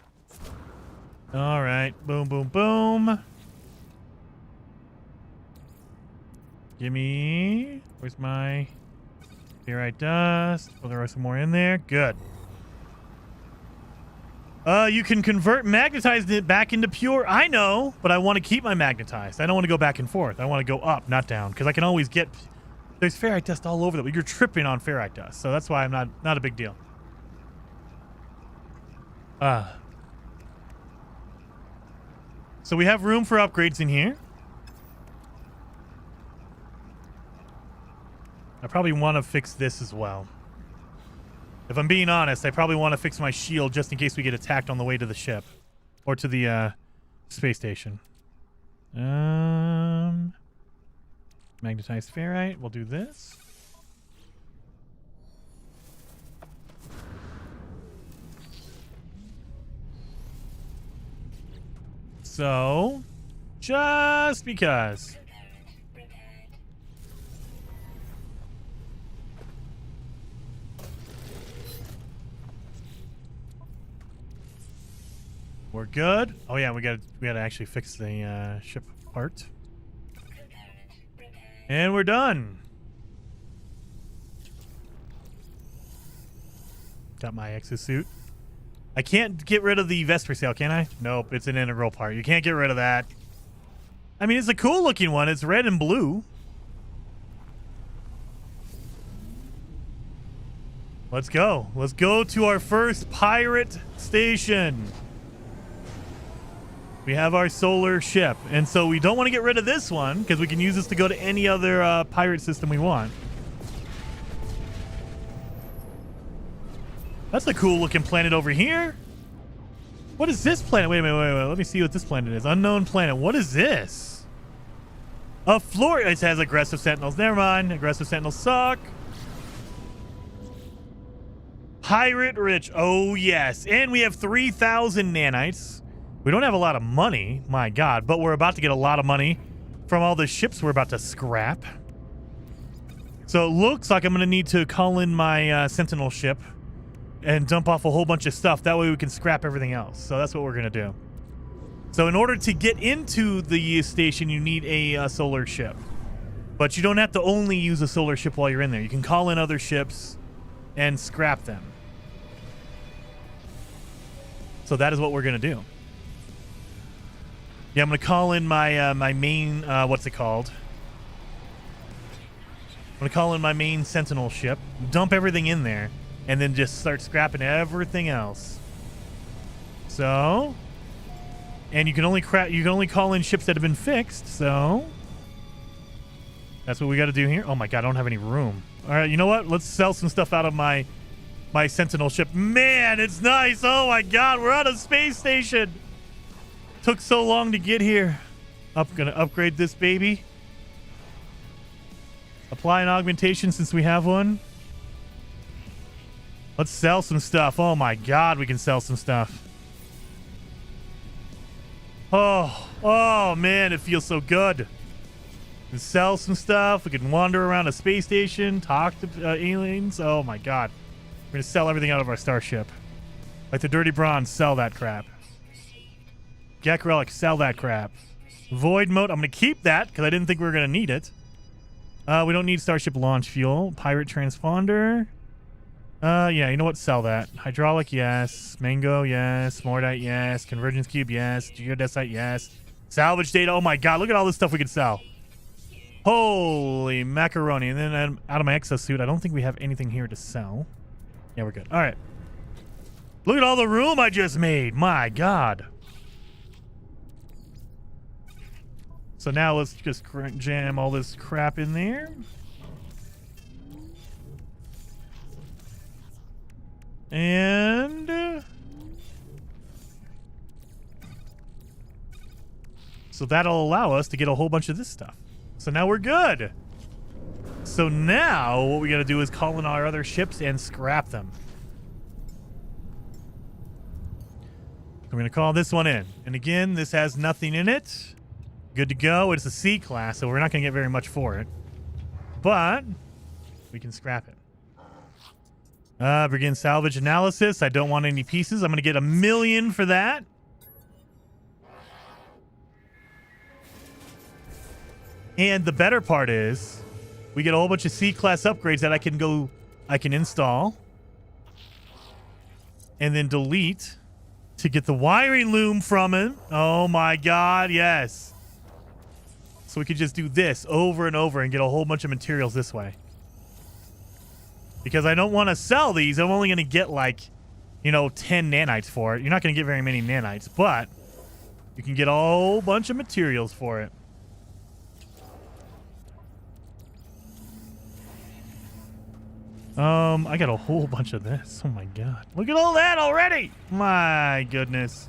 All right. Boom, boom, boom. Give me... Where's my ferrite dust? Oh, there are some more in there. Good. You can convert magnetized it back into pure. I know, but I want to keep my magnetized. I don't want to go back and forth. I want to go up, not down, because I can always get... There's ferrite dust all over them. You're tripping on ferrite dust, so that's why I'm not a big deal. So we have room for upgrades in here. I probably want to fix this as well. If I'm being honest, I probably want to fix my shield just in case we get attacked on the way to the ship. Or to the space station. Magnetized ferrite. We'll do this. So, just because. We're good. Oh yeah, we gotta actually fix the ship part. And we're done. Got my exosuit. I can't get rid of the Vesper sail, can I? Nope, it's an integral part. You can't get rid of that. I mean, it's a cool looking one. It's red and blue. Let's go. Let's go to our first pirate station. We have our solar ship. And so we don't want to get rid of this one because we can use this to go to any other pirate system we want. That's a cool looking planet over here. What is this planet? Wait a minute, wait. Let me see what this planet is. Unknown planet. What is this? A floor. It has aggressive sentinels. Never mind. Aggressive sentinels suck. Pirate rich. Oh, yes. And we have 3,000 nanites. We don't have a lot of money. My God. But we're about to get a lot of money from all the ships we're about to scrap. So it looks like I'm going to need to call in my Sentinel ship and dump off a whole bunch of stuff. That way we can scrap everything else. So that's what we're going to do. So in order to get into the station, you need a solar ship. But you don't have to only use a solar ship while you're in there. You can call in other ships and scrap them. So that is what we're going to do. Yeah, I'm going to call in my my main, what's it called? I'm going to call in my main Sentinel ship, dump everything in there, and then just start scrapping everything else. So, and you can only call in ships that have been fixed. So that's what we got to do here. Oh my God, I don't have any room. All right, you know what? Let's sell some stuff out of my Sentinel ship. Man, it's nice. Oh my God, we're on a space station. Took so long to get here. Gonna upgrade this baby. Apply an augmentation since we have one. Let's sell some stuff. Oh my God, we can sell some stuff. Oh man, it feels so good. We can sell some stuff. We can wander around a space station, talk to aliens. Oh my God. We're gonna sell everything out of our starship. Like the Dirty Bronze, sell that crap. Gek Relic, sell that crap. Void Mode, I'm gonna keep that because I didn't think we were gonna need it. We don't need starship launch fuel. Pirate transponder. Yeah, you know what? Sell that. Hydraulic, yes. Mango, yes. Mordite, yes. Convergence cube, yes. Geodesite, yes. Salvage data. Oh my God, look at all this stuff we can sell. Holy macaroni. And then out of my exosuit, I don't think we have anything here to sell. Yeah, we're good. All right. Look at all the room I just made. My God. So now let's just jam all this crap in there. And so that'll allow us to get a whole bunch of this stuff. So now we're good. So now what we got to do is call in our other ships and scrap them. I'm going to call this one in. And again, this has nothing in it. Good to go. It's a C class, so we're not going to get very much for it. But we can scrap it. Begin salvage analysis. I don't want any pieces. I'm going to get 1 million for that. And the better part is we get a whole bunch of C-class upgrades that I can install and then delete to get the wiring loom from it. Oh my God, yes. So we could just do this over and over and get a whole bunch of materials this way. Because I don't want to sell these. I'm only going to get 10 nanites for it. You're not going to get very many nanites, but you can get a whole bunch of materials for it. I got a whole bunch of this. Oh my God. Look at all that already. My goodness.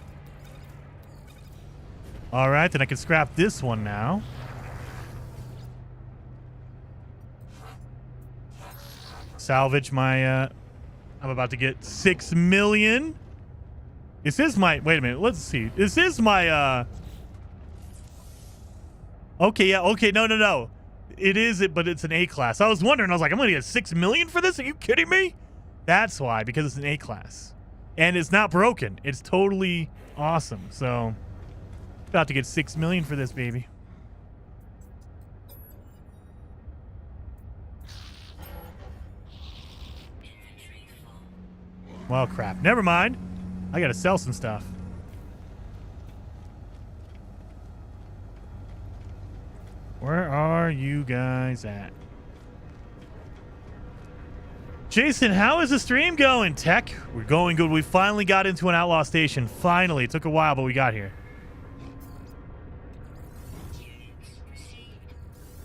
All right, then I can scrap this one now. Salvage my, I'm about to get 6 million. This is my, wait a minute, let's see. This is my, okay, yeah, okay, no. It is it, but it's an A class. I was wondering, I was like, I'm gonna get 6 million for this? Are you kidding me? That's why, because it's an A class. And it's not broken. It's totally awesome. So, about to get 6 million for this, baby. Well, crap. Never mind. I gotta sell some stuff. Where are you guys at? Jason, how is the stream going? Tech, we're going good. We finally got into an outlaw station. Finally. It took a while, but we got here.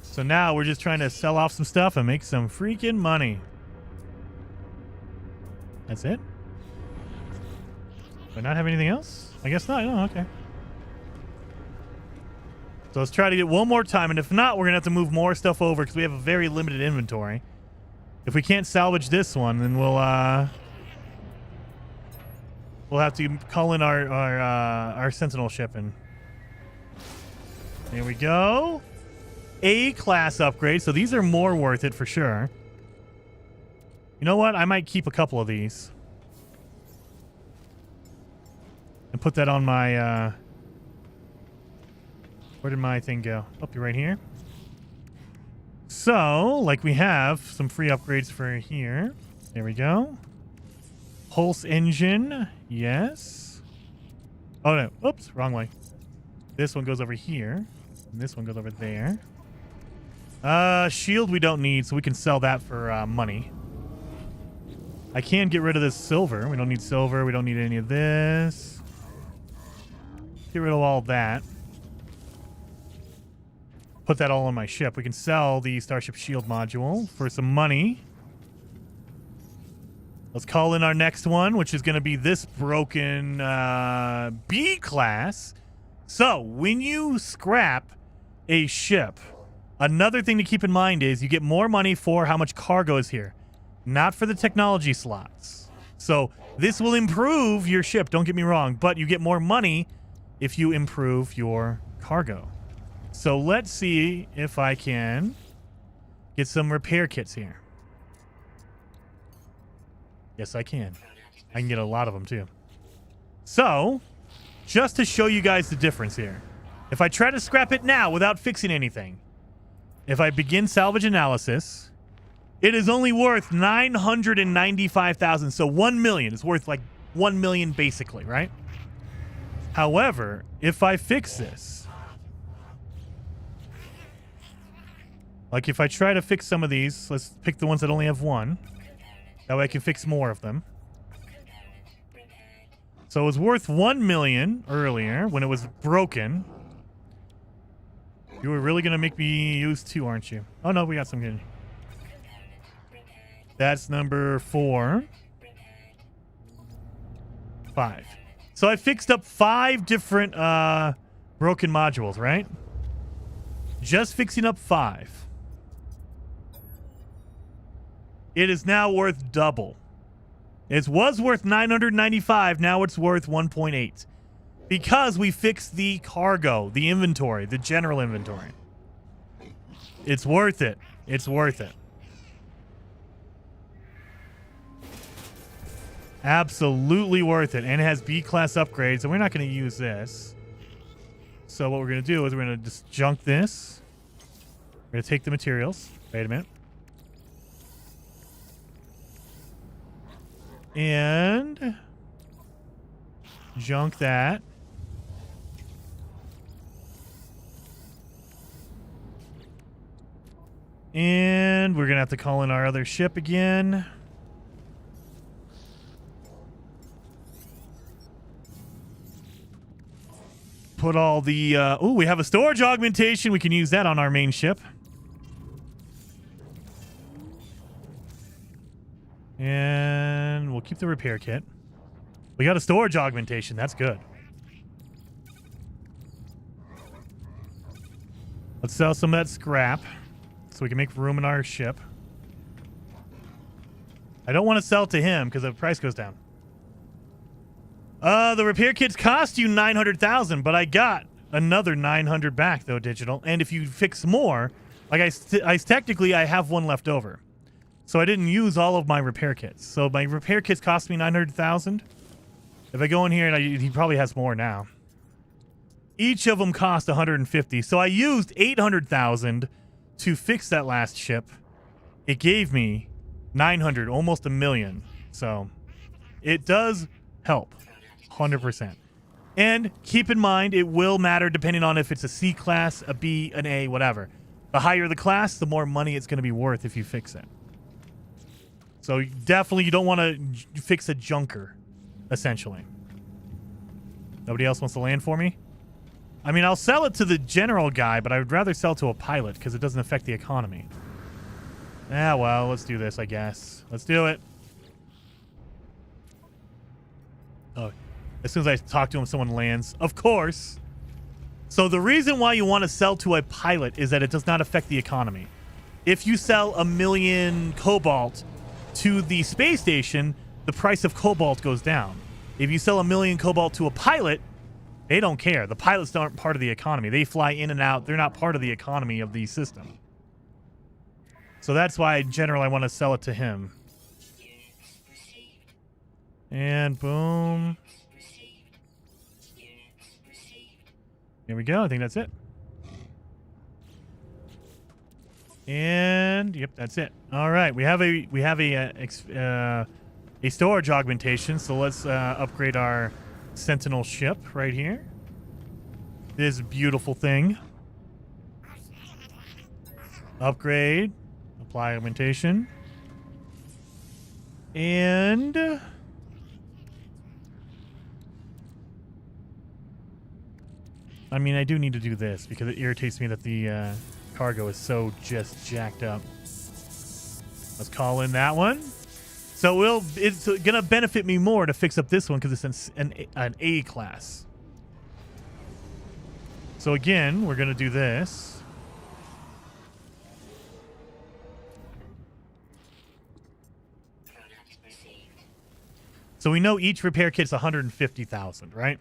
So now we're just trying to sell off some stuff and make some freaking money. That's it? Do I not have anything else? I guess not. Oh, okay. So let's try to get one more time, and if not, we're going to have to move more stuff over because we have a very limited inventory. If we can't salvage this one, then we'll have to call in our Sentinel ship. And there we go. A-class upgrade, so these are more worth it for sure. You know what? I might keep a couple of these. And put that on my... Where did my thing go? Oh, you're right here. So, like we have some free upgrades for here. There we go. Pulse engine. Yes. Oh, no. Oops. Wrong way. This one goes over here. And this one goes over there. Shield we don't need, so we can sell that for money. I can get rid of this silver. We don't need silver. We don't need any of this. Get rid of all that. Put that all on my ship. We can sell the Starship Shield module for some money. Let's call in our next one, which is going to be this broken B class. So, when you scrap a ship, another thing to keep in mind is you get more money for how much cargo is here, not for the technology slots. So, this will improve your ship, don't get me wrong, but you get more money if you improve your cargo. So let's see if I can get some repair kits here. Yes, I can. I can get a lot of them too. So, just to show you guys the difference here. If I try to scrap it now without fixing anything, if I begin salvage analysis, it is only worth 995,000. So 1 million is worth like 1 million basically, right? However, if I fix this, like if I try to fix some of these, let's pick the ones that only have one. That way I can fix more of them. So it was worth 1 million earlier when it was broken. You were really going to make me use 2, aren't you? Oh, no, we got some good. That's number 4. 5. So I fixed up 5 different broken modules, right? Just fixing up 5. It is now worth double. It was worth 995. Now it's worth 1.8. Because we fixed the cargo, the inventory, the general inventory. It's worth it. It's worth it. Absolutely worth it. And it has B-class upgrades, and we're not going to use this. So what we're going to do is we're going to just junk this. We're going to take the materials. Wait a minute. And junk that. And we're going to have to call in our other ship again. Put all the... oh, we have a storage augmentation. We can use that on our main ship. And we'll keep the repair kit. We got a storage augmentation. That's good. Let's sell some of that scrap so we can make room in our ship. I don't want to sell to him because the price goes down. The repair kits cost you 900,000, but I got another 900 back though, digital. And if you fix more, like I technically I have one left over, so I didn't use all of my repair kits. So my repair kits cost me 900,000. If I go in here and he probably has more now. Each of them cost 150, so I used 800,000 to fix that last ship. It gave me 900, almost a million. So it does help. 100%. And keep in mind, it will matter depending on if it's a C class, a B, an A, whatever. The higher the class, the more money it's going to be worth if you fix it. So definitely you don't want to fix a junker, essentially. Nobody else wants to land for me? I mean, I'll sell it to the general guy, but I would rather sell to a pilot because it doesn't affect the economy. Ah, well, let's do this, I guess. Let's do it. Oh, as soon as I talk to him, someone lands. Of course. So the reason why you want to sell to a pilot is that it does not affect the economy. If you sell 1 million cobalt to the space station, the price of cobalt goes down. If you sell 1 million cobalt to a pilot, they don't care. The pilots aren't part of the economy. They fly in and out. They're not part of the economy of the system. So that's why, in general, I want to sell it to him. And boom. Here we go. I think that's it. And yep, that's it. All right, we have a storage augmentation. So let's upgrade our Sentinel ship right here. This beautiful thing. Upgrade. Apply augmentation. And I mean, I do need to do this because it irritates me that the cargo is so just jacked up. Let's call in that one. So it's gonna benefit me more to fix up this one because it's an A class. So again, we're gonna do this. So we know each repair kit's 150,000, right?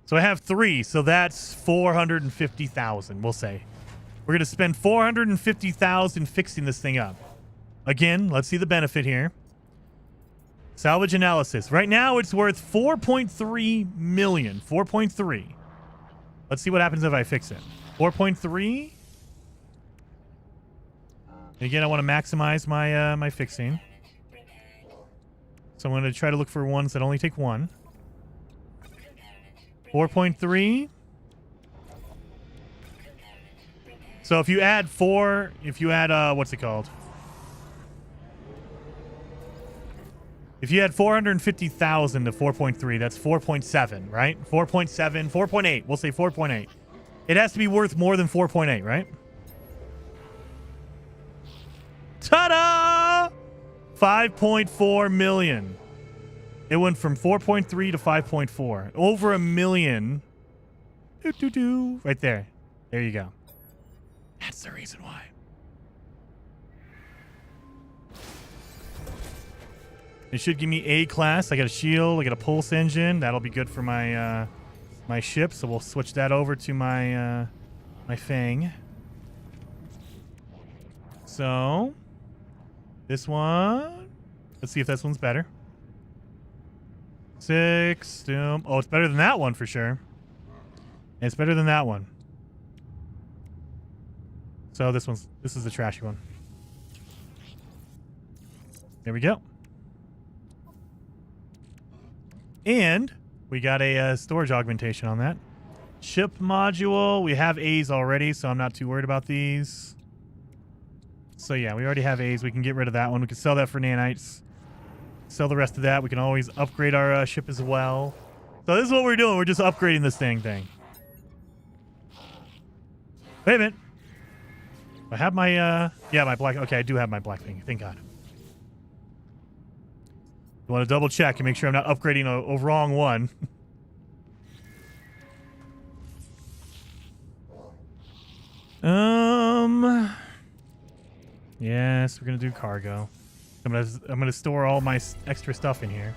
So I have 3, so that's 450,000, we'll say. We're going to spend 450,000 fixing this thing up. Again, let's see the benefit here. Salvage analysis. Right now, it's worth 4.3 million. 4.3. Let's see what happens if I fix it. 4.3. Again, I want to maximize my my fixing. So I'm going to try to look for ones that only take 1. 4.3. So if you add 4, if you add what's it called? If you had 450,000 to 4.3, that's 4.7, right? 4.7, 4.8. We'll say 4.8. It has to be worth more than 4.8, right? Ta-da! 5.4 million. It went from 4.3 to 5.4. Over a million. Doo-doo-doo. Right there. There you go. That's the reason why. It should give me A class. I got a shield. I got a pulse engine. That'll be good for my my ship. So we'll switch that over to my my Fang. So this one. Let's see if this one's better. 6. Doom. Oh, it's better than that one for sure. And it's better than that one. So this is the trashy one. There we go. And we got a storage augmentation on that. Ship module. We have A's already, so I'm not too worried about these. So yeah, we already have A's. We can get rid of that one. We can sell that for nanites. Sell the rest of that. We can always upgrade our ship as well. So this is what we're doing. We're just upgrading this thing. Wait a minute. I have my, yeah, my black. Okay, I do have my black thing. Thank God. You want to double check and make sure I'm not upgrading a wrong one. Yes, we're gonna do cargo. I'm gonna store all my extra stuff in here.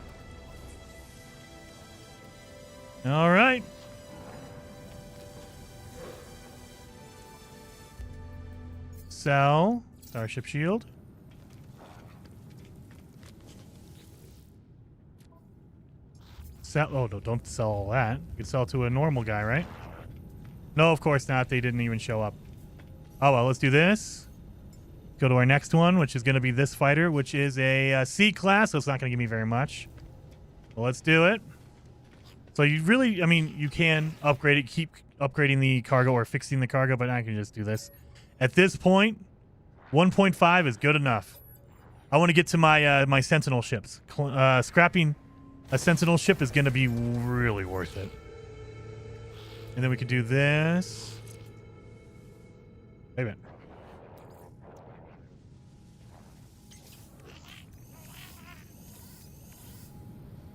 All right. Sell Starship Shield. Sell. Oh no! Don't sell all that. You can sell to a normal guy, right? No, of course not. They didn't even show up. Oh well. Let's do this. Go to our next one, which is going to be this fighter, which is a C class, so it's not going to give me very much. Well, let's do it. So you really, I mean, you can upgrade it, keep upgrading the cargo or fixing the cargo, but I can just do this. At this point, 1.5 is good enough. I want to get to my my Sentinel ships. Scrapping a Sentinel ship is going to be really worth it. And then we can do this. Wait a minute.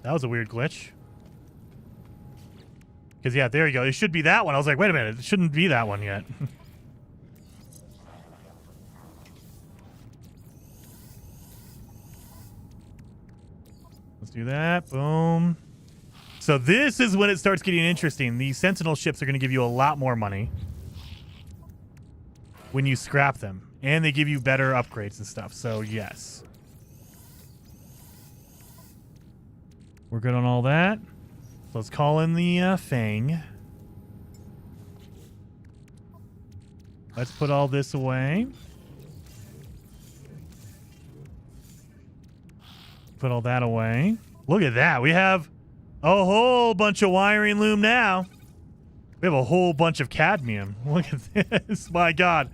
That was a weird glitch. Because, yeah, there you go. It should be that one. I was like, wait a minute. It shouldn't be that one yet. Let's do that. Boom. So this is when it starts getting interesting. These Sentinel ships are going to give you a lot more money when you scrap them. And they give you better upgrades and stuff. So, yes. We're good on all that. Let's call in the Fang. Let's put all this away. Put all that away. Look at that. We have a whole bunch of wiring loom now. We have a whole bunch of cadmium. Look at this. My God.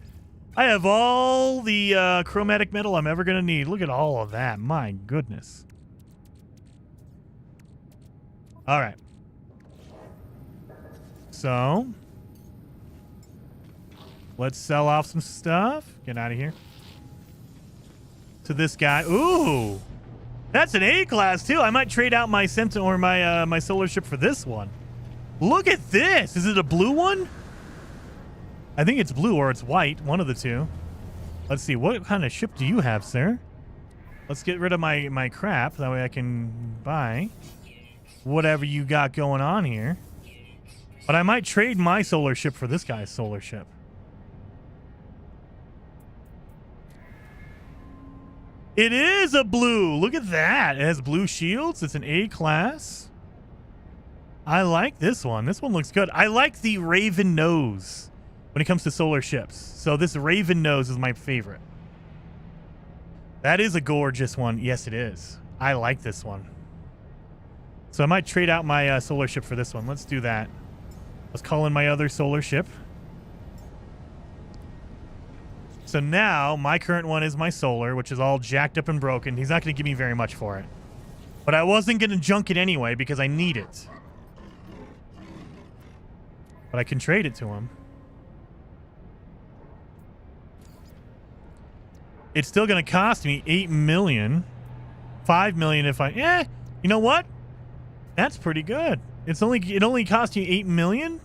I have all the chromatic metal I'm ever going to need. Look at all of that. My goodness. All right. So, let's sell off some stuff. Get out of here. To this guy. Ooh. That's an A class too. I might trade out my Sentinel or my my solar ship for this one. Look at this. Is it a blue one? I think it's blue or it's white. One of the two. Let's see. What kind of ship do you have, sir? Let's get rid of my crap. That way I can buy whatever you got going on here. But I might trade my solar ship for this guy's solar ship. It is a blue. Look at that. It has blue shields. It's an A class. I like this one. This one looks good. I like the Raven nose when it comes to solar ships. So this Raven nose is my favorite. That is a gorgeous one. Yes, it is. I like this one. So I might trade out my solar ship for this one. Let's do that. Let's call in my other solar ship. So now my current one is my solar, which is all jacked up and broken. He's not going to give me very much for it. But I wasn't going to junk it anyway because I need it. But I can trade it to him. It's still going to cost me 8 million. 5 million if I... you know what? That's pretty good. It only cost you 8 million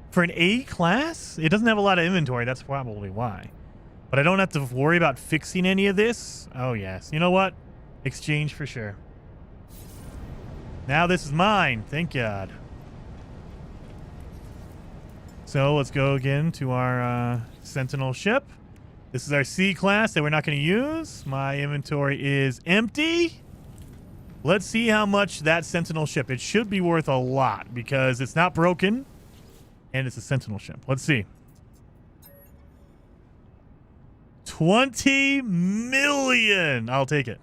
for an A class? It doesn't have a lot of inventory. That's probably why. But I don't have to worry about fixing any of this. Oh, yes. You know what? Exchange for sure. Now this is mine. Thank God. So let's go again to our Sentinel ship. This is our C class that we're not going to use. My inventory is empty. Let's see how much that Sentinel ship. It should be worth a lot because it's not broken and it's a Sentinel ship. Let's see. 20 million. I'll take it.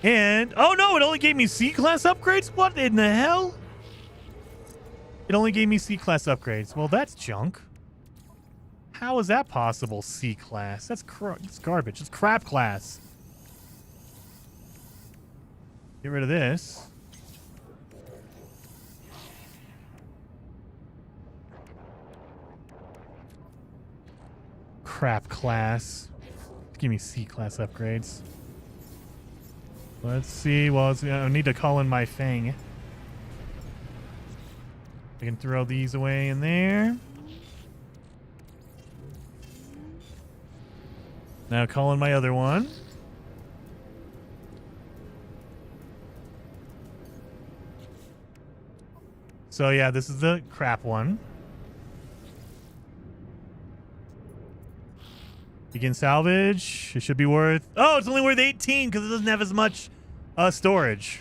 And, oh no, it only gave me C-class upgrades? What in the hell? It only gave me C-class upgrades. Well, that's junk. How is that possible, C-class? That's garbage. It's crap class. Get rid of this. Crap class. Give me C-class upgrades. Let's see. Well, I need to call in my Fang. I can throw these away in there. Now call in my other one. So yeah, this is the crap one. Begin salvage. It should be worth... Oh, it's only worth 18 because it doesn't have as much storage.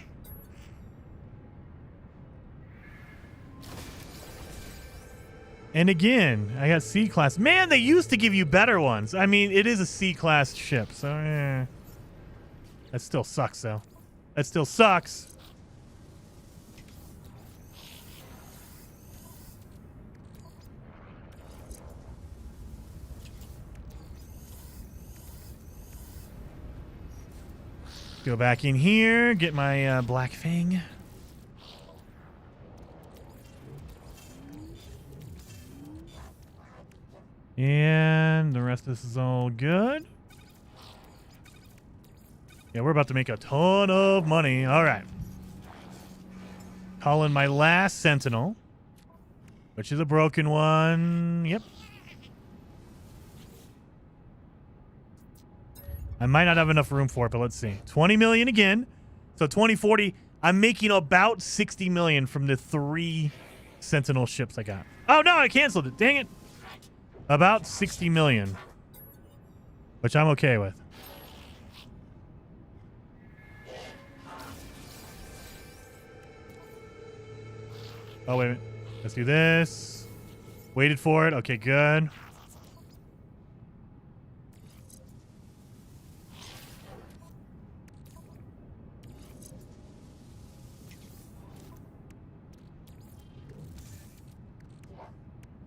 And again, I got C-class. Man, they used to give you better ones. I mean, it is a C-class ship, so that still sucks, though. That still sucks. Go back in here, get my Black Fang. And the rest of this is all good. Yeah, we're about to make a ton of money. All right. Call in my last Sentinel, which is a broken one. Yep. I might not have enough room for it, but let's see. 20 million again. So 2040. I'm making about 60 million from the 3 Sentinel ships I got. Oh, no, I canceled it. Dang it. About 60 million, which I'm okay with. Oh, wait a minute. Let's do this. Waited for it. Okay, good.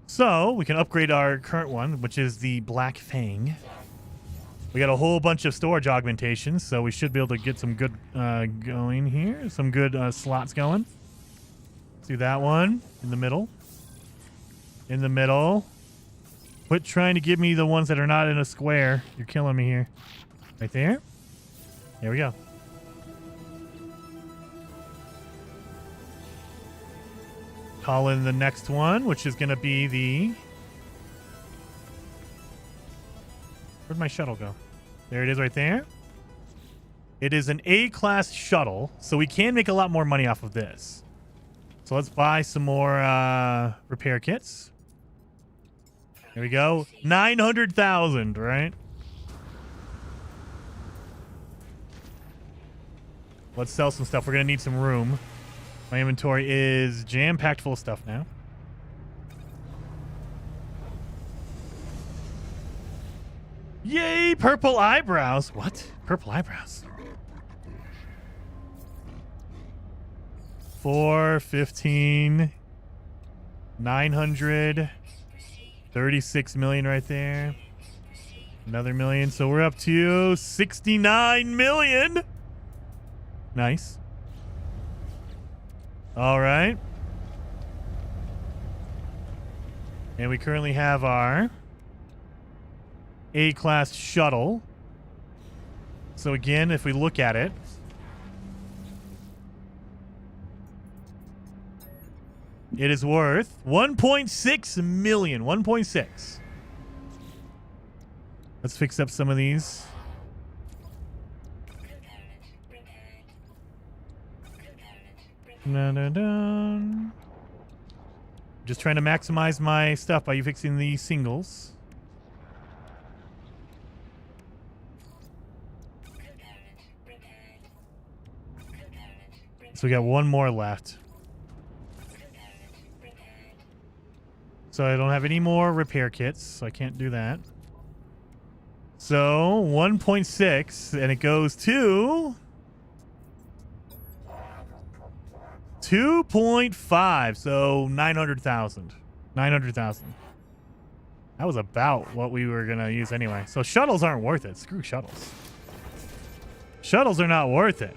So we can upgrade our current one, which is the Black Fang. We got a whole bunch of storage augmentations, so we should be able to get some good going here. Some good slots going. Let's do that one in the middle. In the middle. Quit trying to give me the ones that are not in a square. You're killing me here. Right there. There we go. Call in the next one, which is going to be the... Where'd my shuttle go? There it is right there. It is an A-class shuttle, so we can make a lot more money off of this. So let's buy some more repair kits. Here we go. 900,000, right? Let's sell some stuff. We're going to need some room. My inventory is jam-packed full of stuff now. Yay, purple eyebrows. What? Purple eyebrows. 415. 900. 36 million right there. Another million. So we're up to 69 million. Nice. All right. And we currently have our A-class shuttle. So again, if we look at it, it is worth 1.6 million. 1.6. Let's fix up some of these. Dun. Just trying to maximize my stuff by fixing these singles. So we got one more left. So I don't have any more repair kits, so I can't do that. So 1.6, and it goes to 2.5, so 900,000. 900,000. That was about what we were going to use anyway. So shuttles aren't worth it. Screw shuttles. Shuttles are not worth it.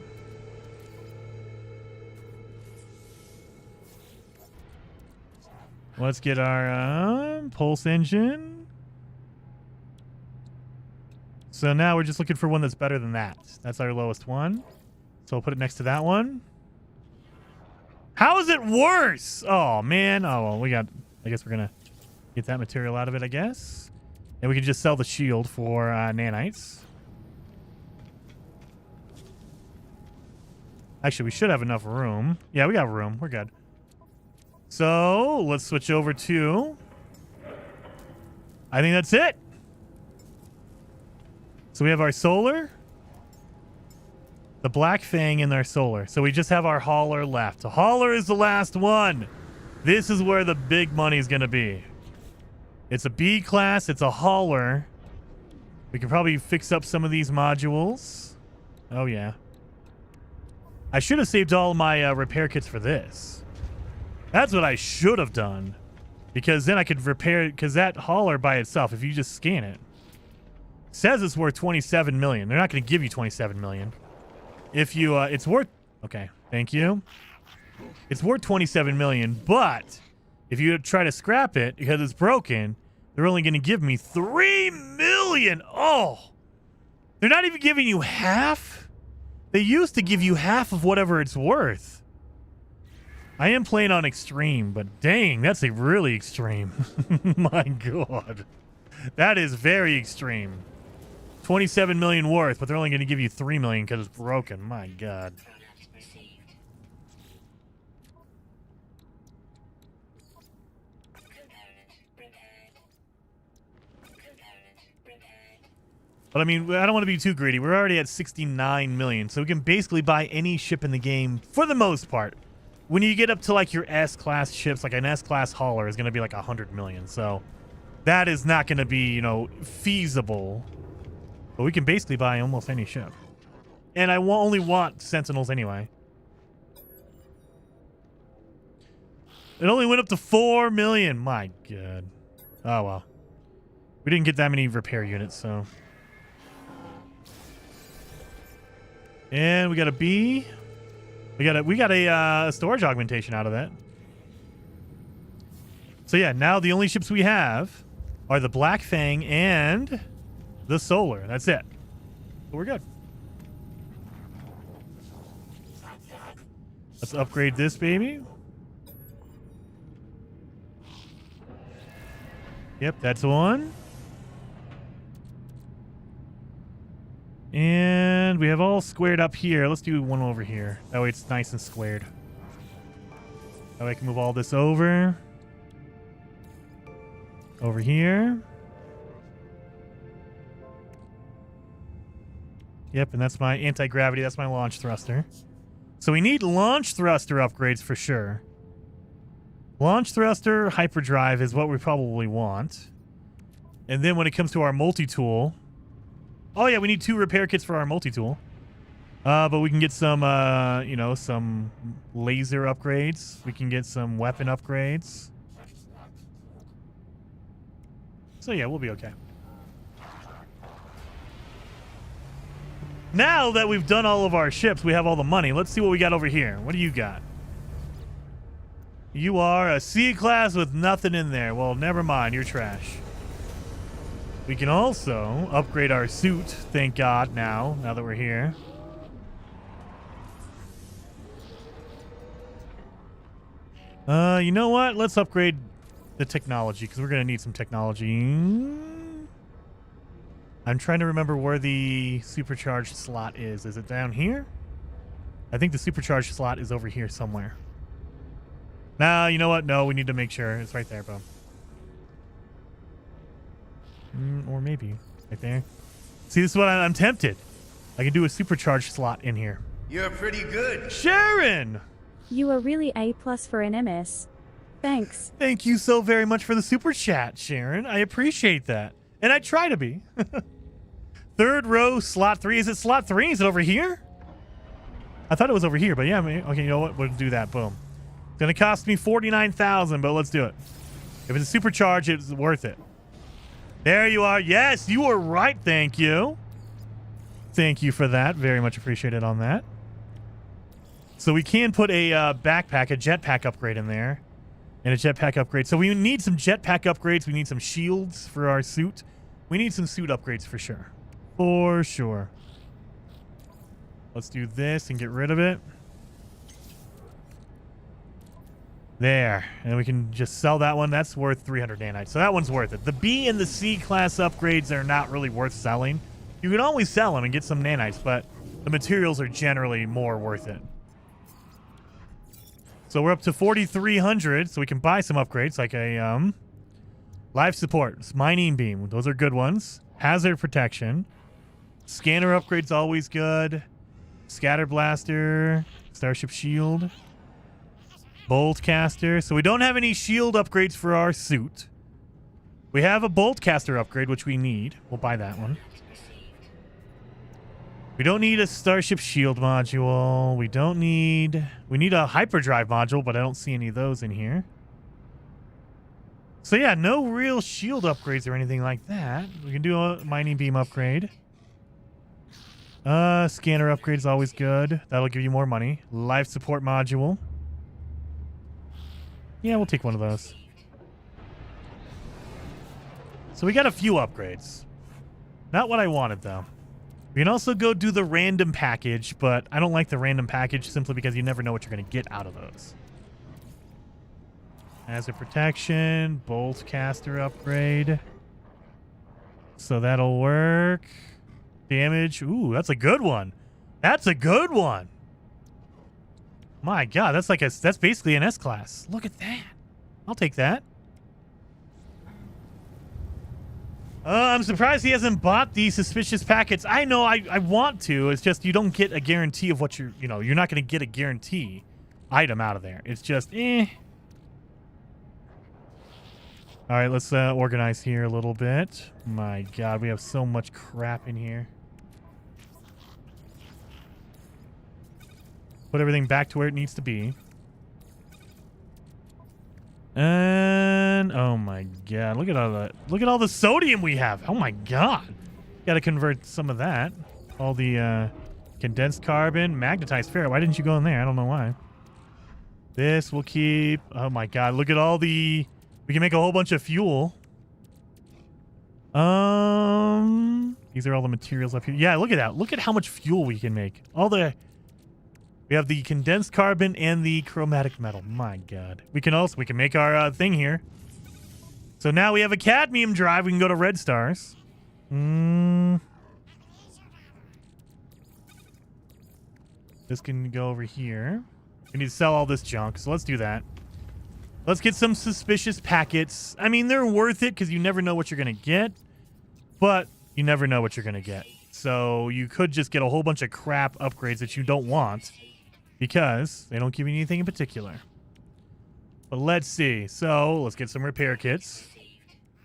Let's get our pulse engine. So now we're just looking for one that's better than that. That's our lowest one. So we'll put it next to that one. How is it worse? Oh, man. Oh, well, we got... I guess we're going to get that material out of it, I guess. And we can just sell the shield for nanites. Actually, we should have enough room. Yeah, we got room. We're good. So let's switch over to... I think that's it. So we have our solar, the Black Fang, and our solar. So we just have our hauler left. The hauler is the last one. This is where the big money is going to be. It's a B class. It's a hauler. We can probably fix up some of these modules. Oh, yeah. I should have saved all my repair kits for this. That's what I should have done. Because then I could repair it. Because that hauler by itself, if you just scan it, says it's worth 27 million. They're not going to give you 27 million. If you, it's worth... Okay, thank you. It's worth 27 million, but if you try to scrap it because it's broken, they're only going to give me 3 million. Oh! They're not even giving you half? They used to give you half of whatever it's worth. I am playing on extreme, but dang, that's a really extreme. My God. That is very extreme. 27 million worth, but they're only going to give you 3 million because it's broken. My God. But I mean, I don't want to be too greedy. We're already at 69 million, so we can basically buy any ship in the game for the most part. When you get up to like your S-class ships, like an S-class hauler is going to be like 100 million. So that is not going to be, you know, feasible. But we can basically buy almost any ship. And I only want Sentinels anyway. It only went up to 4 million. My God. Oh, well. We didn't get that many repair units, so... And we got a B. We got a storage augmentation out of that. So yeah, now the only ships we have are the Black Fang and the Solar. That's it. So we're good. Let's upgrade this baby. Yep, that's one. And we have all squared up here. Let's do one over here. That way it's nice and squared. That way I can move all this over. Over here. Yep, and that's my anti-gravity. That's my launch thruster. So we need launch thruster upgrades for sure. Launch thruster, hyperdrive is what we probably want. And then when it comes to our multi-tool... Oh, yeah, we need 2 repair kits for our multi-tool. But we can get some, you know, some laser upgrades. We can get some weapon upgrades. So, yeah, we'll be okay. Now that we've done all of our ships, we have all the money. Let's see what we got over here. What do you got? You are a C class with nothing in there. Well, never mind. You're trash. We can also upgrade our suit, thank God, now that we're here. You know what? Let's upgrade the technology, because we're going to need some technology. I'm trying to remember where the supercharged slot is. Is it down here? I think the supercharged slot is over here somewhere. Nah, you know what? No, we need to make sure. It's right there, bro. Or maybe right there. See, this is what I'm tempted. I can do a supercharged slot in here. You're pretty good. Sharon! You are really A+ for an MS. Thanks. Thank you so very much for the super chat, Sharon. I appreciate that. And I try to be. Third row, slot 3. Is it slot 3? Is it over here? I thought it was over here, but yeah, okay, you know what? We'll do that. Boom. It's going to cost me $49,000, but let's do it. If it's a supercharge, it's worth it. There you are. Yes, you were right. Thank you. Thank you for that. Very much appreciated on that. So we can put a backpack, a jetpack upgrade in there. And a jetpack upgrade. So we need some jetpack upgrades. We need some shields for our suit. We need some suit upgrades for sure. For sure. Let's do this and get rid of it. There. And we can just sell that one. That's worth 300 nanites. So that one's worth it. The B and the C class upgrades are not really worth selling. You can always sell them and get some nanites, but the materials are generally more worth it. So we're up to 4,300, so we can buy some upgrades like a life support, mining beam. Those are good ones. Hazard protection. Scanner upgrade's always good. Scatter blaster. Starship shield. Bolt caster. So we don't have any shield upgrades for our suit. We have a bolt caster upgrade, which we need. We'll buy that one. We don't need a Starship shield module. We need a hyperdrive module, but I don't see any of those in here. So yeah, no real shield upgrades or anything like that. We can do a mining beam upgrade. Scanner upgrade is always good. That'll give you more money. Life support module. Yeah, we'll take one of those. So we got a few upgrades. Not what I wanted, though. We can also go do the random package, but I don't like the random package simply because you never know what you're going to get out of those. Hazard protection, bolt caster upgrade. So that'll work. Damage. Ooh, that's a good one. That's a good one. My God, that's basically an S class. Look at that. I'll take that. I'm surprised he hasn't bought these suspicious packets. I know I want to. It's just you don't get a guarantee of what you're not going to get a guarantee item out of there. It's just, eh. All right, let's organize here a little bit. My God, we have so much crap in here. Put everything back to where it needs to be. And oh my God, look at all the sodium we have. Oh my God. Got to convert some of that. All the condensed carbon, magnetized ferrite. Why didn't you go in there? I don't know why. This we'll keep. Oh my God, look at all the we can make a whole bunch of fuel. These are all the materials up here. Yeah, look at that. Look at how much fuel we can make. We have the condensed carbon and the chromatic metal. My God. We can make our thing here. So now we have a cadmium drive. We can go to red stars. This can go over here. We need to sell all this junk. So let's do that. Let's get some suspicious packets. I mean, they're worth it because you never know what you're going to get. But you never know what you're going to get. So you could just get a whole bunch of crap upgrades that you don't want. Because they don't give you anything in particular. But let's see. So let's get some repair kits.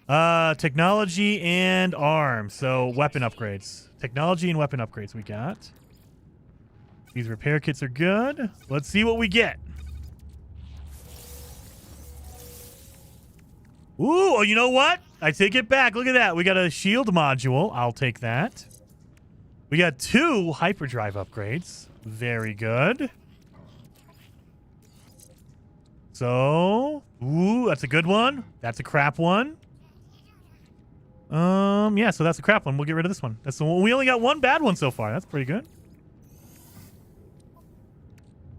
Technology and arms. So weapon upgrades. Technology and weapon upgrades we got. These repair kits are good. Let's see what we get. Ooh, oh, you know what? I take it back. Look at that. We got a shield module. I'll take that. We got 2 hyperdrive upgrades. Very good. So, ooh, that's a good one. That's a crap one. Yeah, so that's a crap one. We'll get rid of this one. That's the one. We only got 1 bad one so far. That's pretty good.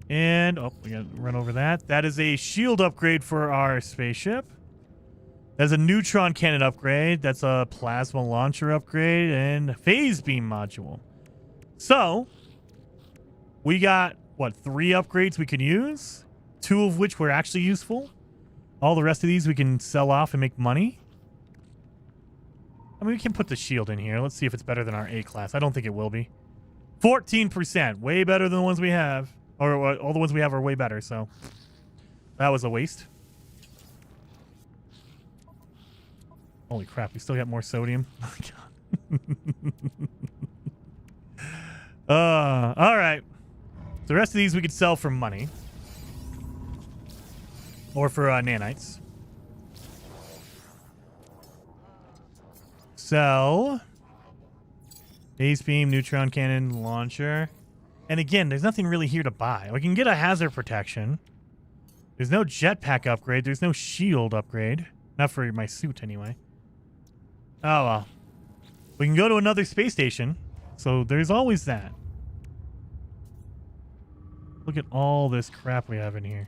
And, oh, we gotta run over that. That is a shield upgrade for our spaceship. That's a neutron cannon upgrade. That's a plasma launcher upgrade and phase beam module. So, we got, what, 3 upgrades we can use? 2 of which were actually useful. All the rest of these we can sell off and make money. I mean, we can put the shield in here. Let's see if it's better than our A class. I don't think it will be. 14%. Way better than the ones we have. Or all the ones we have are way better, so that was a waste. Holy crap, we still got more sodium. Oh my god. All right. The rest of these we could sell for money. Or for nanites. Sell. Phase beam, neutron cannon, launcher. And again, there's nothing really here to buy. We can get a hazard protection. There's no jetpack upgrade. There's no shield upgrade. Not for my suit, anyway. Oh, well. We can go to another space station. So there's always that. Look at all this crap we have in here.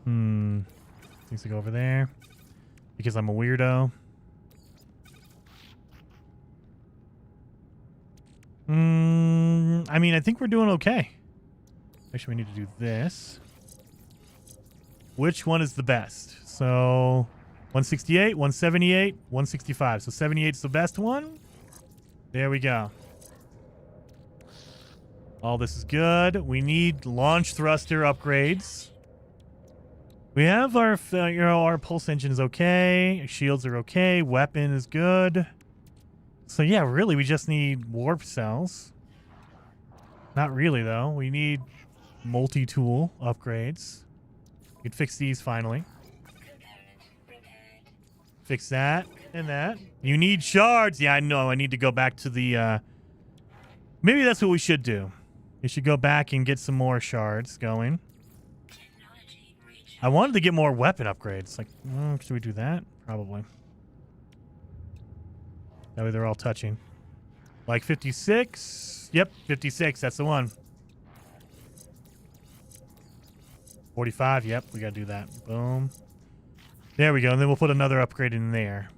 Needs to go over there. Because I'm a weirdo. I mean, I think we're doing okay. Actually, we need to do this. Which one is the best? So, 168, 178, 165. So 78 is the best one. There we go. All this is good. We need launch thruster upgrades. We have our, our pulse engine is okay. Shields are okay. Weapon is good. So yeah, really, we just need warp cells. Not really, though. We need multi-tool upgrades. We can fix these finally. Fix that and that. You need shards. Yeah, I know. I need to go back to the... Maybe that's what we should do. We should go back and get some more shards going. I wanted to get more weapon upgrades. Like, should we do that? Probably. That way they're all touching. Like 56. Yep, 56. That's the one. 45. Yep, we got to do that. Boom. There we go. And then we'll put another upgrade in there.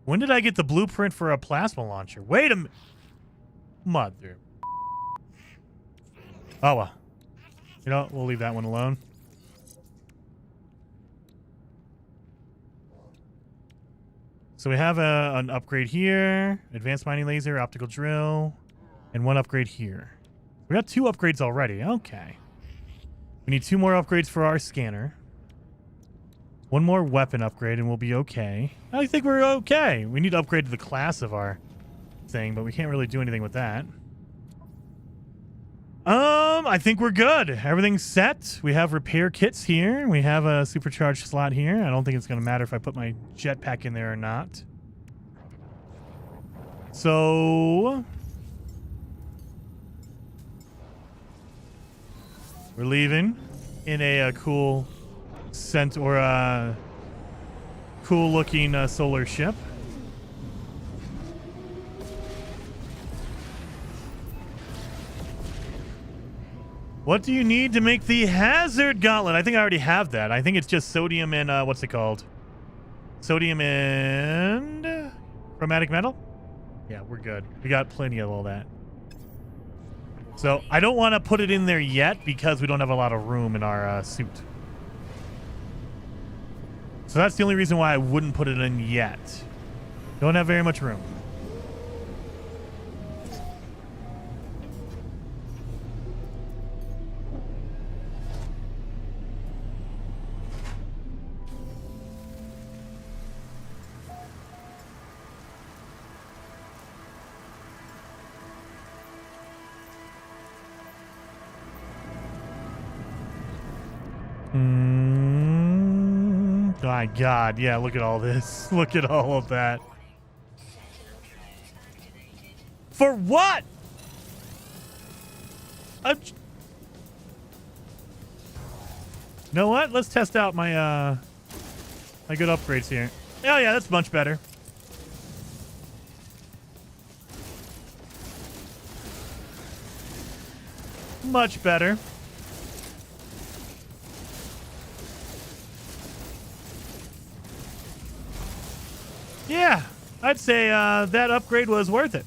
When did I get the blueprint for a plasma launcher? Wait a minute. Mother. Oh, well. You know, we'll leave that one alone. So we have an upgrade here, advanced mining laser, optical drill, and 1 upgrade here. We got 2 upgrades already. Okay. We need 2 more upgrades for our scanner. 1 more weapon upgrade and we'll be okay. I think we're okay. We need to upgrade the class of our thing, but we can't really do anything with that. I think we're good. Everything's set. We have repair kits here. We have a supercharged slot here. I don't think it's going to matter if I put my jetpack in there or not. So we're leaving in a cool scent or a cool looking solar ship. What do you need to make the hazard gauntlet? I think I already have that. I think it's just sodium and what's it called? Sodium and chromatic metal? Yeah, we're good. We got plenty of all that. So I don't want to put it in there yet because we don't have a lot of room in our suit. So that's the only reason why I wouldn't put it in yet. Don't have very much room. My God, yeah, look at all this. Look at all of that. For what? You know what? Let's test out my my good upgrades here. Oh yeah, that's much better. Much better. Yeah, I'd say that upgrade was worth it.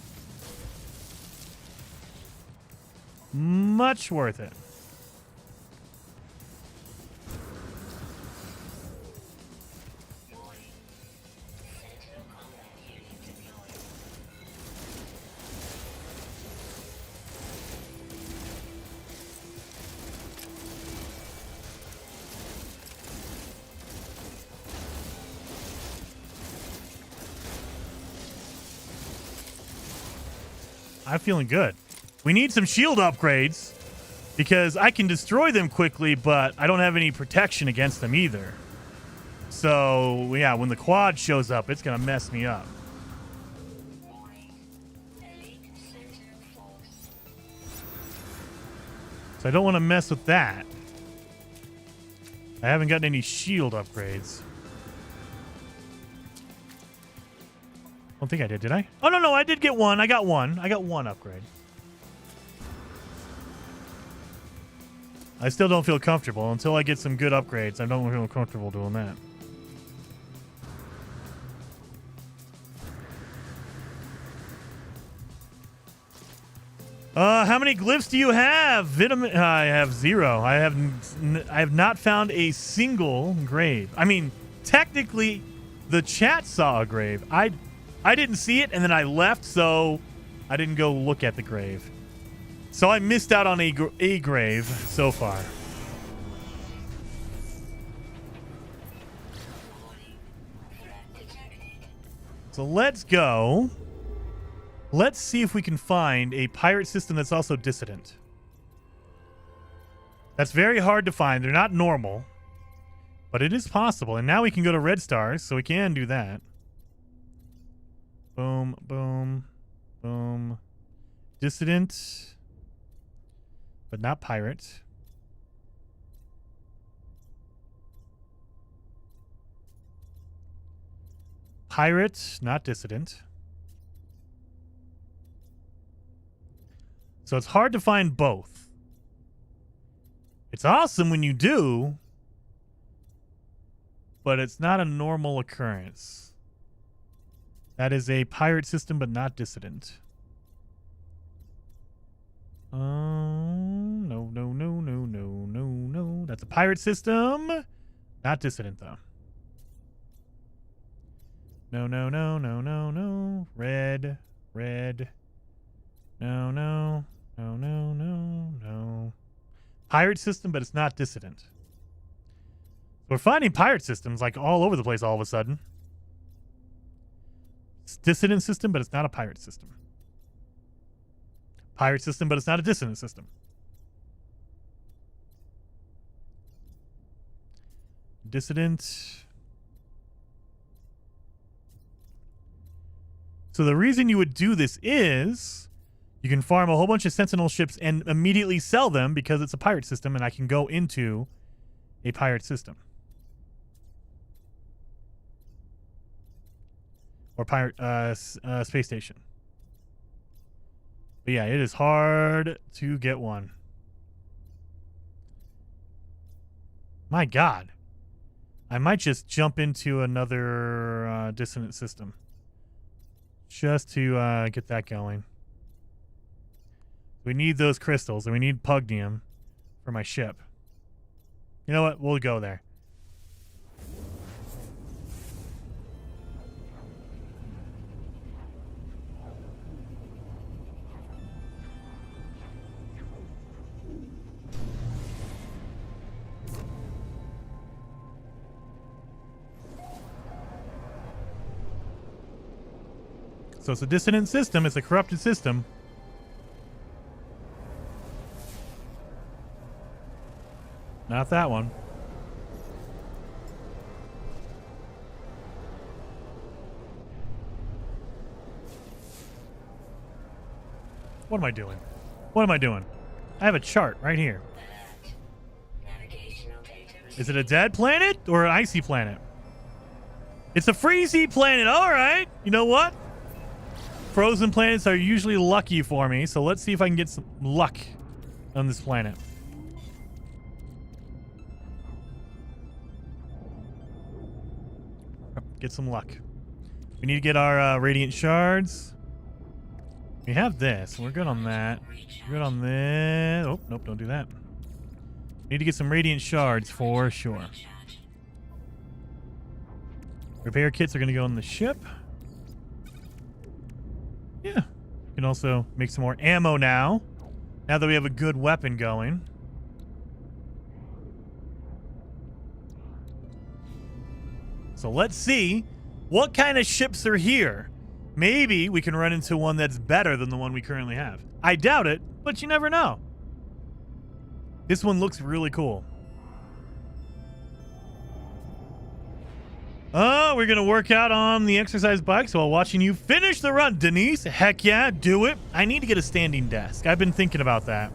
Much worth it. Sentinel combat unit deployed. I'm feeling good. We need some shield upgrades because I can destroy them quickly, but I don't have any protection against them either. So, yeah, when the quad shows up, it's going to mess me up. Elite Sentinel force. So I don't want to mess with that. I haven't gotten any shield upgrades. I don't think I did I? Oh, no, I did get one. I got one. I got one upgrade. I still don't feel comfortable. Until I get some good upgrades, I don't feel comfortable doing that. How many glyphs do you have? Vitamin. I have 0. I have not found a single grave. I mean, technically, the chat saw a grave. I didn't see it, and then I left, so I didn't go look at the grave. So I missed out on a grave so far. So let's go. Let's see if we can find a pirate system that's also dissident. That's very hard to find. They're not normal, but it is possible. And now we can go to red stars, so we can do that. Boom, boom, boom. Dissident, but not pirate. Pirate, not dissident. So it's hard to find both. It's awesome when you do, but it's not a normal occurrence. That is a pirate system, but not dissident. No, no, no, no, no, no, no. That's a pirate system. Not dissident, though. No, no, no, no, no, no. Red, red. No, no, no, no, no, no. Pirate system, but it's not dissident. We're finding pirate systems like all over the place all of a sudden. It's dissident system, but it's not a pirate system. Pirate system, but it's not a dissident system. Dissident. So the reason you would do this is you can farm a whole bunch of Sentinel ships and immediately sell them because it's a pirate system and I can go into a pirate system. Or pirate space station. But yeah, it is hard to get one. My God. I might just jump into another dissonant system. Just to get that going. We need those crystals, and we need pugnium for my ship. You know what? We'll go there. So it's a dissonant system. It's a corrupted system. Not that one. What am I doing? What am I doing? I have a chart right here. Navigational data Is it a dead planet or an icy planet? It's a freezy planet. All right. You know what? Frozen planets are usually lucky for me, so let's see if I can get some luck on this planet. Get some luck. We need to get our radiant shards. We have this. We're good on that. We're good on this. Oh, nope, don't do that. Need to get some radiant shards for sure. Repair kits are going to go on the ship. Yeah. We can also make some more ammo now. Now that we have a good weapon going. So let's see what kind of ships are here. Maybe we can run into one that's better than the one we currently have. I doubt it, but you never know. This one looks really cool. Oh, we're going to work out on the exercise bikes while watching you finish the run, Denise. Heck yeah, do it. I need to get a standing desk. I've been thinking about that.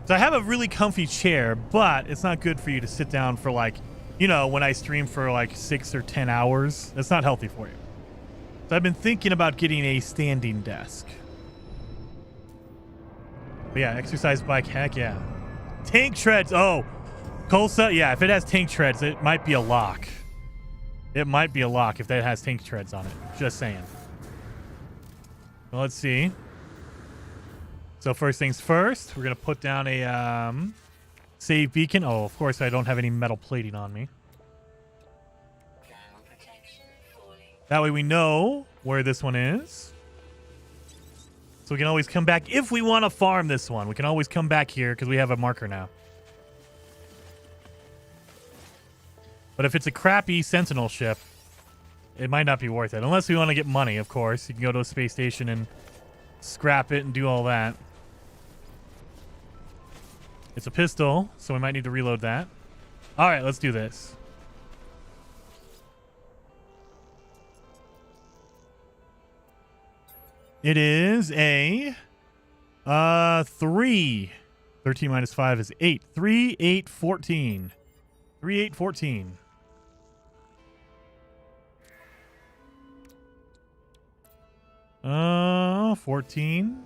So I have a really comfy chair, but it's not good for you to sit down for like, you know, when I stream for like 6 or 10 hours. That's not healthy for you. So I've been thinking about getting a standing desk. But yeah, exercise bike, heck yeah. Tank treads. Oh, Colsa. Yeah, if it has tank treads, it might be a lock. It might be a lock if that has tank treads on it. Just saying. Well, let's see. So first things first, we're going to put down a save beacon. Oh, of course, I don't have any metal plating on me. That way we know where this one is. So we can always come back if we want to farm this one. We can always come back here because we have a marker now. But if it's a crappy Sentinel ship, it might not be worth it. Unless we want to get money, of course. You can go to a space station and scrap it and do all that. It's a pistol, so we might need to reload that. All right, let's do this. It is a 3. 13 minus 5 is 8. 3, 8, 14. 3, 8, 14. Uh, 14.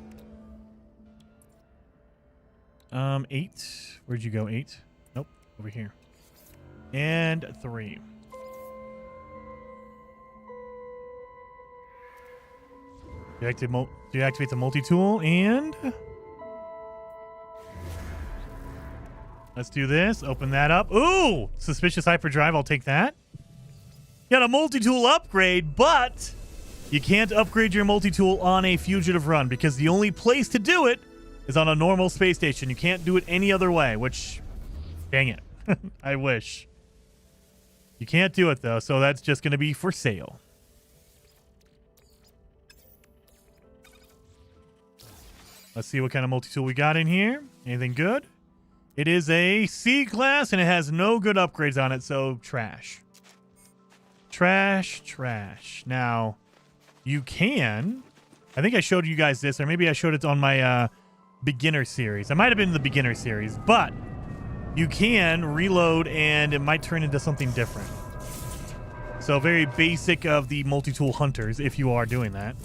8. Where'd you go? 8. Nope, over here. And 3. Deactivate the multi-tool and let's do this. Open that up. Ooh, suspicious hyperdrive. I'll take that. Got a multi-tool upgrade, but you can't upgrade your multi-tool on a fugitive run because the only place to do it is on a normal space station. You can't do it any other way, which, dang it. I wish. You can't do it, though, so that's just going to be for sale. Let's see what kind of multi-tool we got in here. Anything good? It is a C-class, and it has no good upgrades on it, so trash. Trash, trash. Now, you can... I think I showed you guys this, or maybe I showed it on my beginner series. It might have been the beginner series, but you can reload, and it might turn into something different. So very basic of the multi-tool hunters, if you are doing that.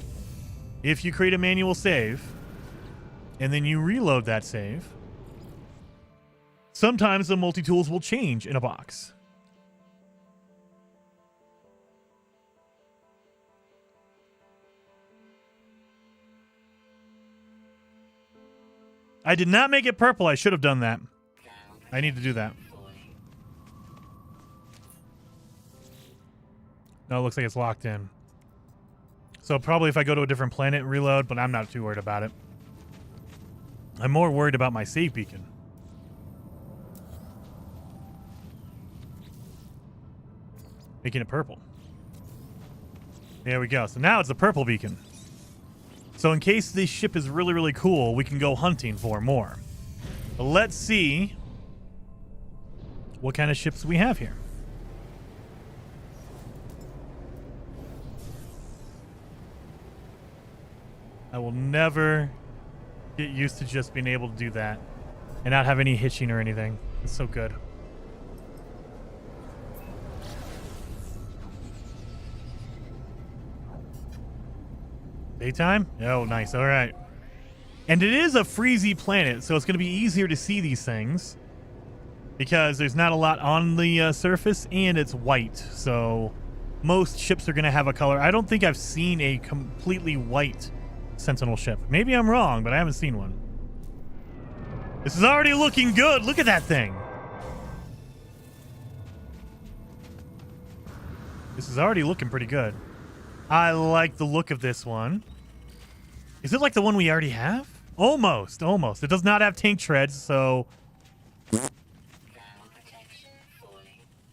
If you create a manual save... and then you reload that save, sometimes the multi-tools will change in a box. I did not make it purple. I should have done that. I need to do that. No, it looks like it's locked in. So probably if I go to a different planet, reload, but I'm not too worried about it. I'm more worried about my save beacon. Making it purple. There we go. So now it's a purple beacon. So in case this ship is really, really cool, we can go hunting for more. But let's see what kind of ships we have here. I will never Get used to just being able to do that and not have any hitching or anything. It's so good. Daytime? Oh, nice. All right. And it is a freezy planet, so it's going to be easier to see these things because there's not a lot on the surface, and it's white. So most ships are going to have a color. I don't think I've seen a completely white Sentinel ship. Maybe I'm wrong, but I haven't seen one. This is already looking good. Look at that thing. This is already looking pretty good. I like the look of this one. Is it like the one we already have? Almost, almost. It does not have tank treads, so...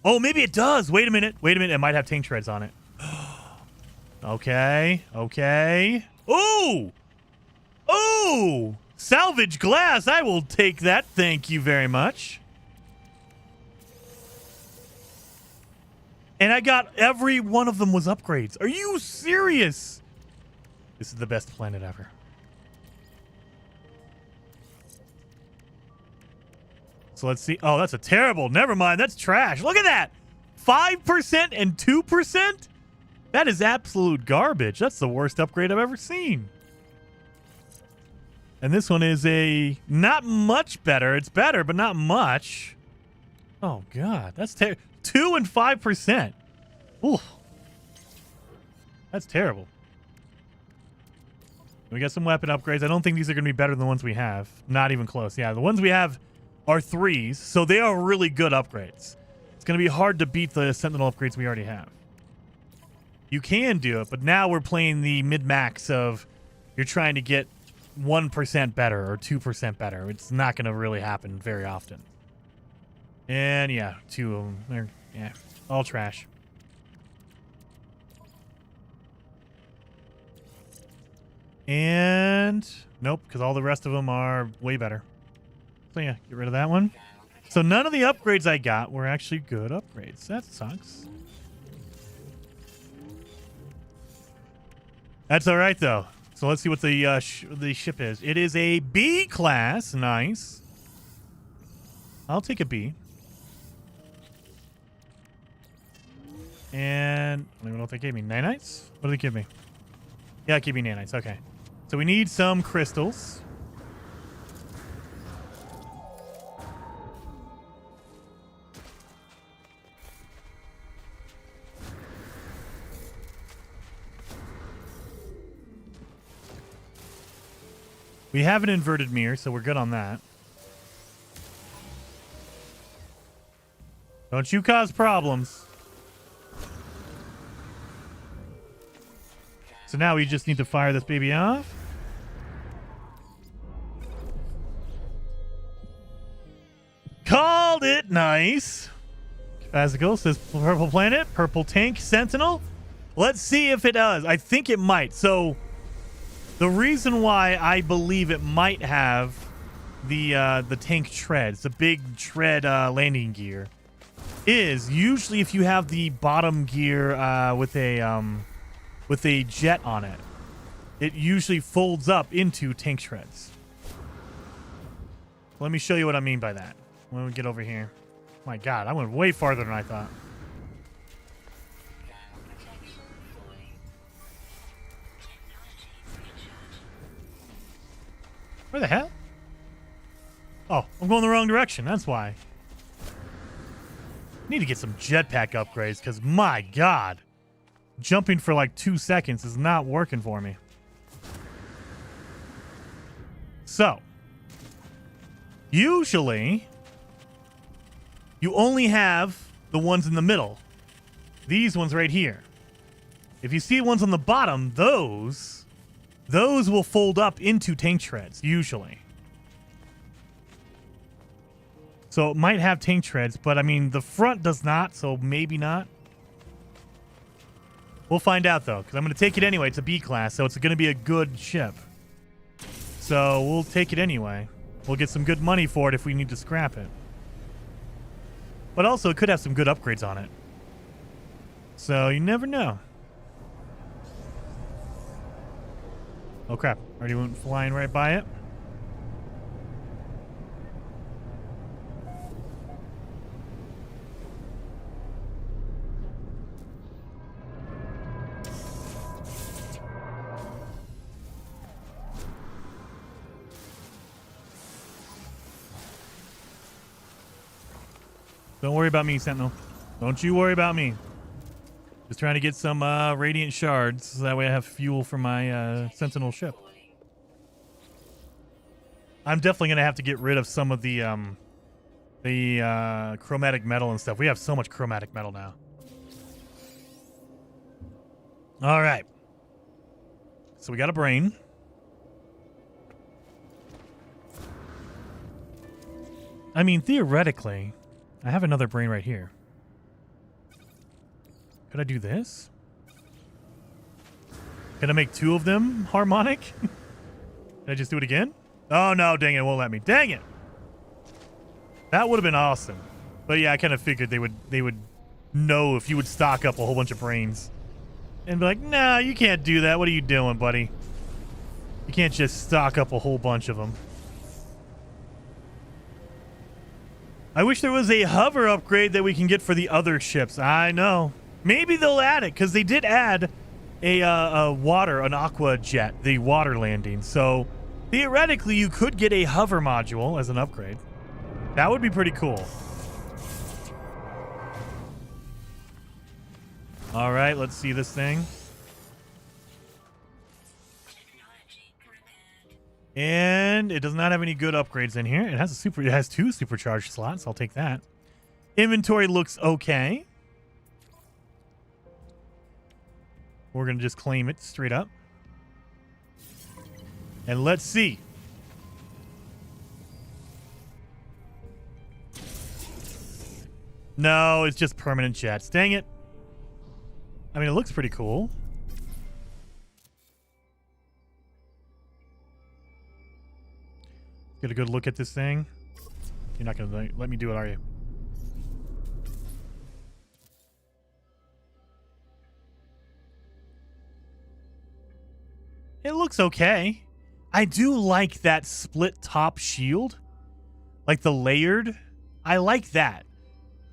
Oh, maybe it does. Wait a minute. Wait a minute. It might have tank treads on it. Okay. Okay. Ooh! Ooh! Salvage glass. I will take that. Thank you very much. And I got every one of them was upgrades. Are you serious? This is the best planet ever. So let's see. Oh, that's a terrible. Never mind. That's trash. Look at that. 5% and 2%? That is absolute garbage. That's the worst upgrade I've ever seen. And this one is a not much better. It's better, but not much. Oh, God. That's terrible. 2 and 5%. Ooh. That's terrible. We got some weapon upgrades. I don't think these are going to be better than the ones we have. Not even close. Yeah, the ones we have are 3s, so they are really good upgrades. It's going to be hard to beat the Sentinel upgrades we already have. You can do it, but now we're playing the mid-max of you're trying to get 1% better or 2% better. It's not going to really happen very often. And yeah, 2 of them. They're, yeah, all trash. And nope, because all the rest of them are way better. So yeah, get rid of that one. So none of the upgrades I got were actually good upgrades. That sucks. That's all right though. So let's see what the ship is. It is a B class. Nice. I'll take a B. And I don't even know what they gave me. Nanites? What did they give me? Yeah, it gave me nanites. Okay. So we need some crystals. We have an inverted mirror, so we're good on that. Don't you cause problems. So now we just need to fire this baby off. Called it. Nice. Physical says purple planet, purple tank, Sentinel. Let's see if it does. I think it might. So the reason why I believe it might have the tank treads, the big tread landing gear, is usually if you have the bottom gear with a jet on it, it usually folds up into tank treads. Let me show you what I mean by that when we get over here. My God, I went way farther than I thought. Where the hell? Oh, I'm going the wrong direction. That's why. Need to get some jetpack upgrades because, my God, jumping for like 2 seconds is not working for me. So, usually, you only have the ones in the middle. These ones right here. If you see ones on the bottom, those will fold up into tank treads, usually. So it might have tank treads, but I mean, the front does not, so maybe not. We'll find out, though, because I'm going to take it anyway. It's a B class, so it's going to be a good ship. So we'll take it anyway. We'll get some good money for it if we need to scrap it. But also, it could have some good upgrades on it. So you never know. Oh, crap. Already went flying right by it. Don't worry about me, Sentinel. Don't you worry about me. Just trying to get some radiant shards so that way I have fuel for my Sentinel ship. I'm definitely going to have to get rid of some of the chromatic metal and stuff. We have so much chromatic metal now. All right. So we got a brain. I mean, theoretically, I have another brain right here. Could I do this? Can I make 2 of them harmonic? Can I just do it again? Oh, no, dang it. It won't let me. Dang it. That would have been awesome. But yeah, I kind of figured they would know if you would stock up a whole bunch of brains. And be like, nah, you can't do that. What are you doing, buddy? You can't just stock up a whole bunch of them. I wish there was a hover upgrade that we can get for the other ships. I know. Maybe they'll add it, because they did add an aqua jet, the water landing. So theoretically, you could get a hover module as an upgrade. That would be pretty cool. All right, let's see this thing. And it does not have any good upgrades in here. It has 2 supercharged slots. I'll take that. Inventory looks okay. We're going to just claim it straight up. And let's see. No, it's just permanent jets. Dang it. I mean, it looks pretty cool. Get a good look at this thing. You're not going to let me do it, are you? It looks okay. I do like that split top shield. Like the layered. I like that.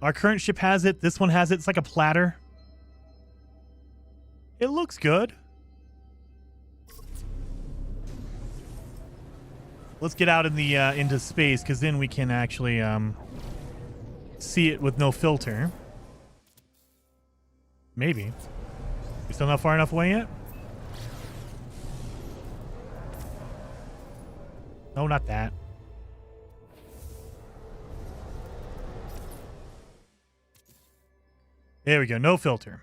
Our current ship has it. This one has it. It's like a platter. It looks good. Let's get out in the into space, because then we can actually see it with no filter. Maybe. We still not far enough away yet? No, not that. There we go. No filter.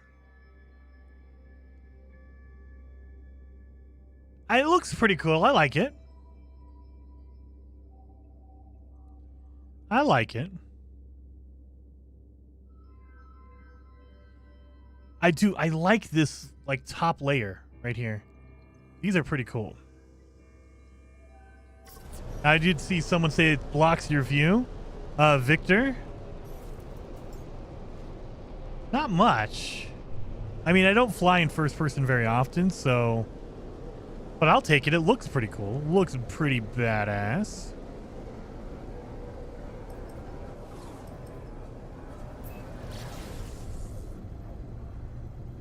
It looks pretty cool. I like it. I like it. I do. I like this like top layer right here. These are pretty cool. I did see someone say it blocks your view. Victor. Not much. I mean, I don't fly in first person very often, so... But I'll take it. It looks pretty cool. It looks pretty badass.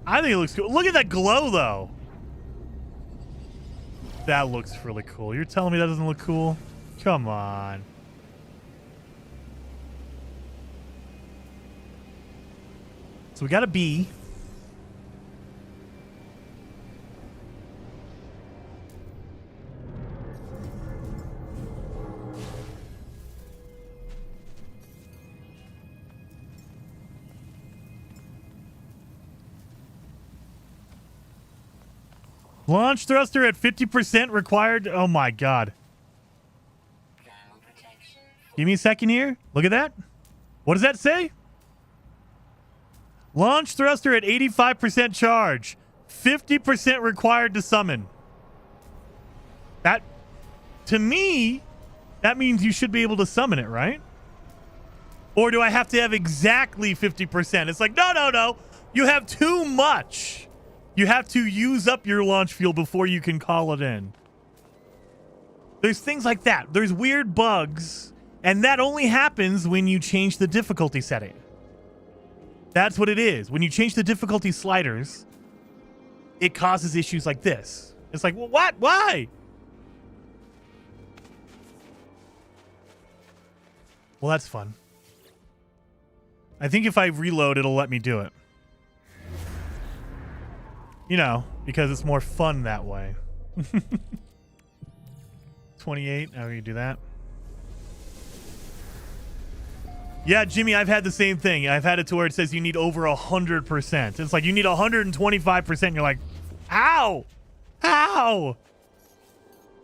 I think it looks cool. Look at that glow, though. That looks really cool. You're telling me that doesn't look cool? Come on. So we got a B. Launch thruster at 50% required. Oh my god. Give me a second here. Look at that. What does that say? Launch thruster at 85% charge. 50% required to summon. That, to me, that means you should be able to summon it, right? Or do I have to have exactly 50%? It's like, no, no, no. You have too much. You have to use up your launch fuel before you can call it in. There's things like that. There's weird bugs. And that only happens when you change the difficulty setting. That's what it is. When you change the difficulty sliders, it causes issues like this. It's like, well, what? Why? Well, that's fun. I think if I reload, it'll let me do it. You know, because it's more fun that way. 28. How do you do that? Yeah, Jimmy, I've had the same thing. I've had it to where it says you need over 100%. It's like you need 125%. You're like, how? How?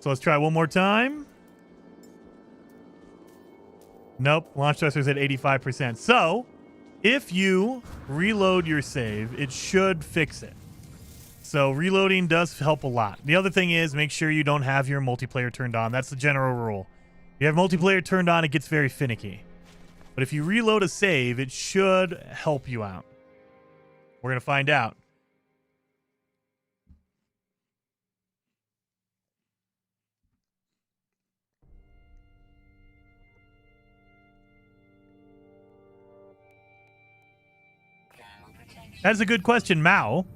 So let's try one more time. Nope. Launch thruster's at 85%. So if you reload your save, it should fix it. So reloading does help a lot. The other thing is make sure you don't have your multiplayer turned on. That's the general rule. If you have multiplayer turned on, it gets very finicky. But if you reload a save, it should help you out. We're going to find out. That's a good question, Mao.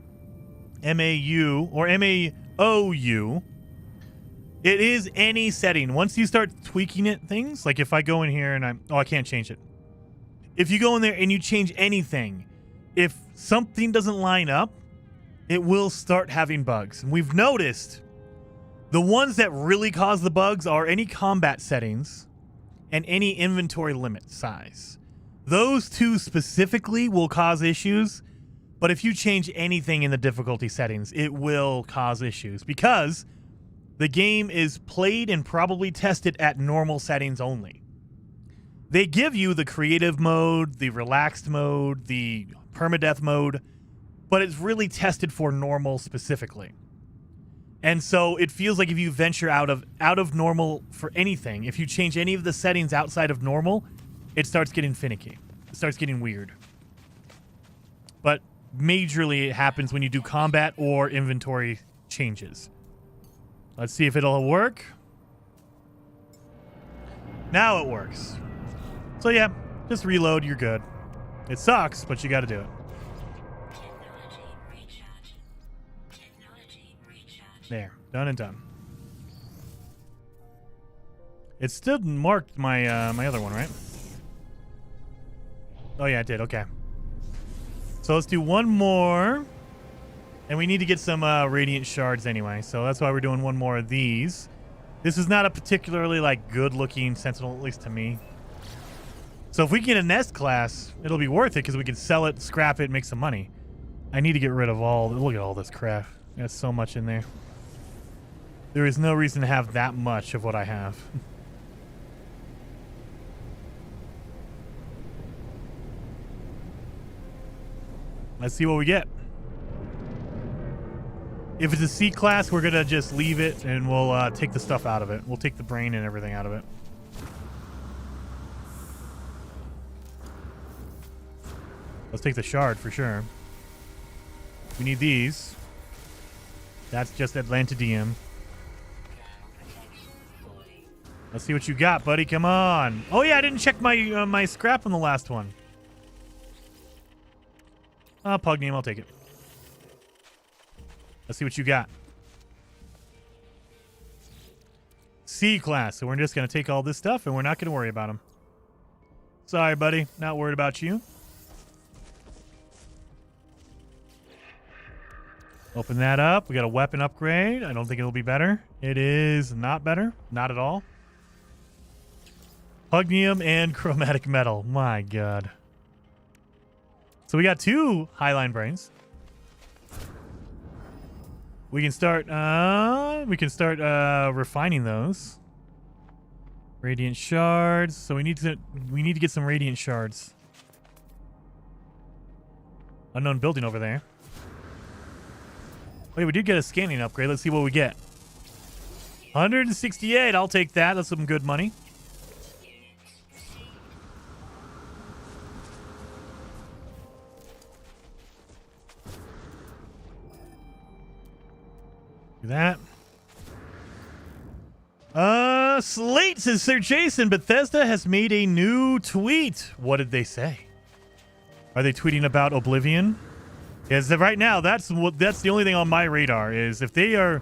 M-A-U or M-A-O-U. It is any setting. Once you start tweaking it, things, like if I go in here and I can't change it. If you go in there and you change anything, if something doesn't line up, it will start having bugs. And we've noticed the ones that really cause the bugs are any combat settings and any inventory limit size. Those two specifically will cause issues. But if you change anything in the difficulty settings, it will cause issues because the game is played and probably tested at normal settings only. They give you the creative mode, the relaxed mode, the permadeath mode, but it's really tested for normal specifically. And so it feels like if you venture out of normal for anything, if you change any of the settings outside of normal, it starts getting finicky. It starts getting weird. But majorly it happens when you do combat or inventory changes. Let's see if it'll work. Now it works. So yeah, just reload, you're good. It sucks, but you got to do it. There, done and done. It still marked my my other one, right? Oh yeah, it did. Okay. So let's do one more. And we need to get some radiant shards anyway. So that's why we're doing one more of these. This is not a particularly like good looking Sentinel, at least to me. So if we get a nest class, it'll be worth it because we can sell it, scrap it, make some money. I need to get rid of all, look at all this crap. There's so much in there. There is no reason to have that much of what I have. Let's see what we get. If it's a C class, we're going to just leave it and we'll take the stuff out of it. We'll take the brain and everything out of it. Let's take the shard for sure. We need these. That's just Atlantidium. Let's see what you got, buddy. Come on. Oh yeah, I didn't check my my scrap on the last one. Pugnium, I'll take it. Let's see what you got. C class. So we're just going to take all this stuff and we're not going to worry about them. Sorry, buddy. Not worried about you. Open that up. We got a weapon upgrade. I don't think it'll be better. It is not better. Not at all. Pugnium and chromatic metal. My God. So we got 2 highline brains. We can start refining those. Radiant shards. So we need to get some radiant shards. Unknown building over there. Wait, we did get a scanning upgrade. Let's see what we get. 168. I'll take that. That's some good money. Do that. Slate says, Sir Jason, Bethesda has made a new tweet. What did they say? Are they tweeting about Oblivion? Yes, right now, that's the only thing on my radar is if they are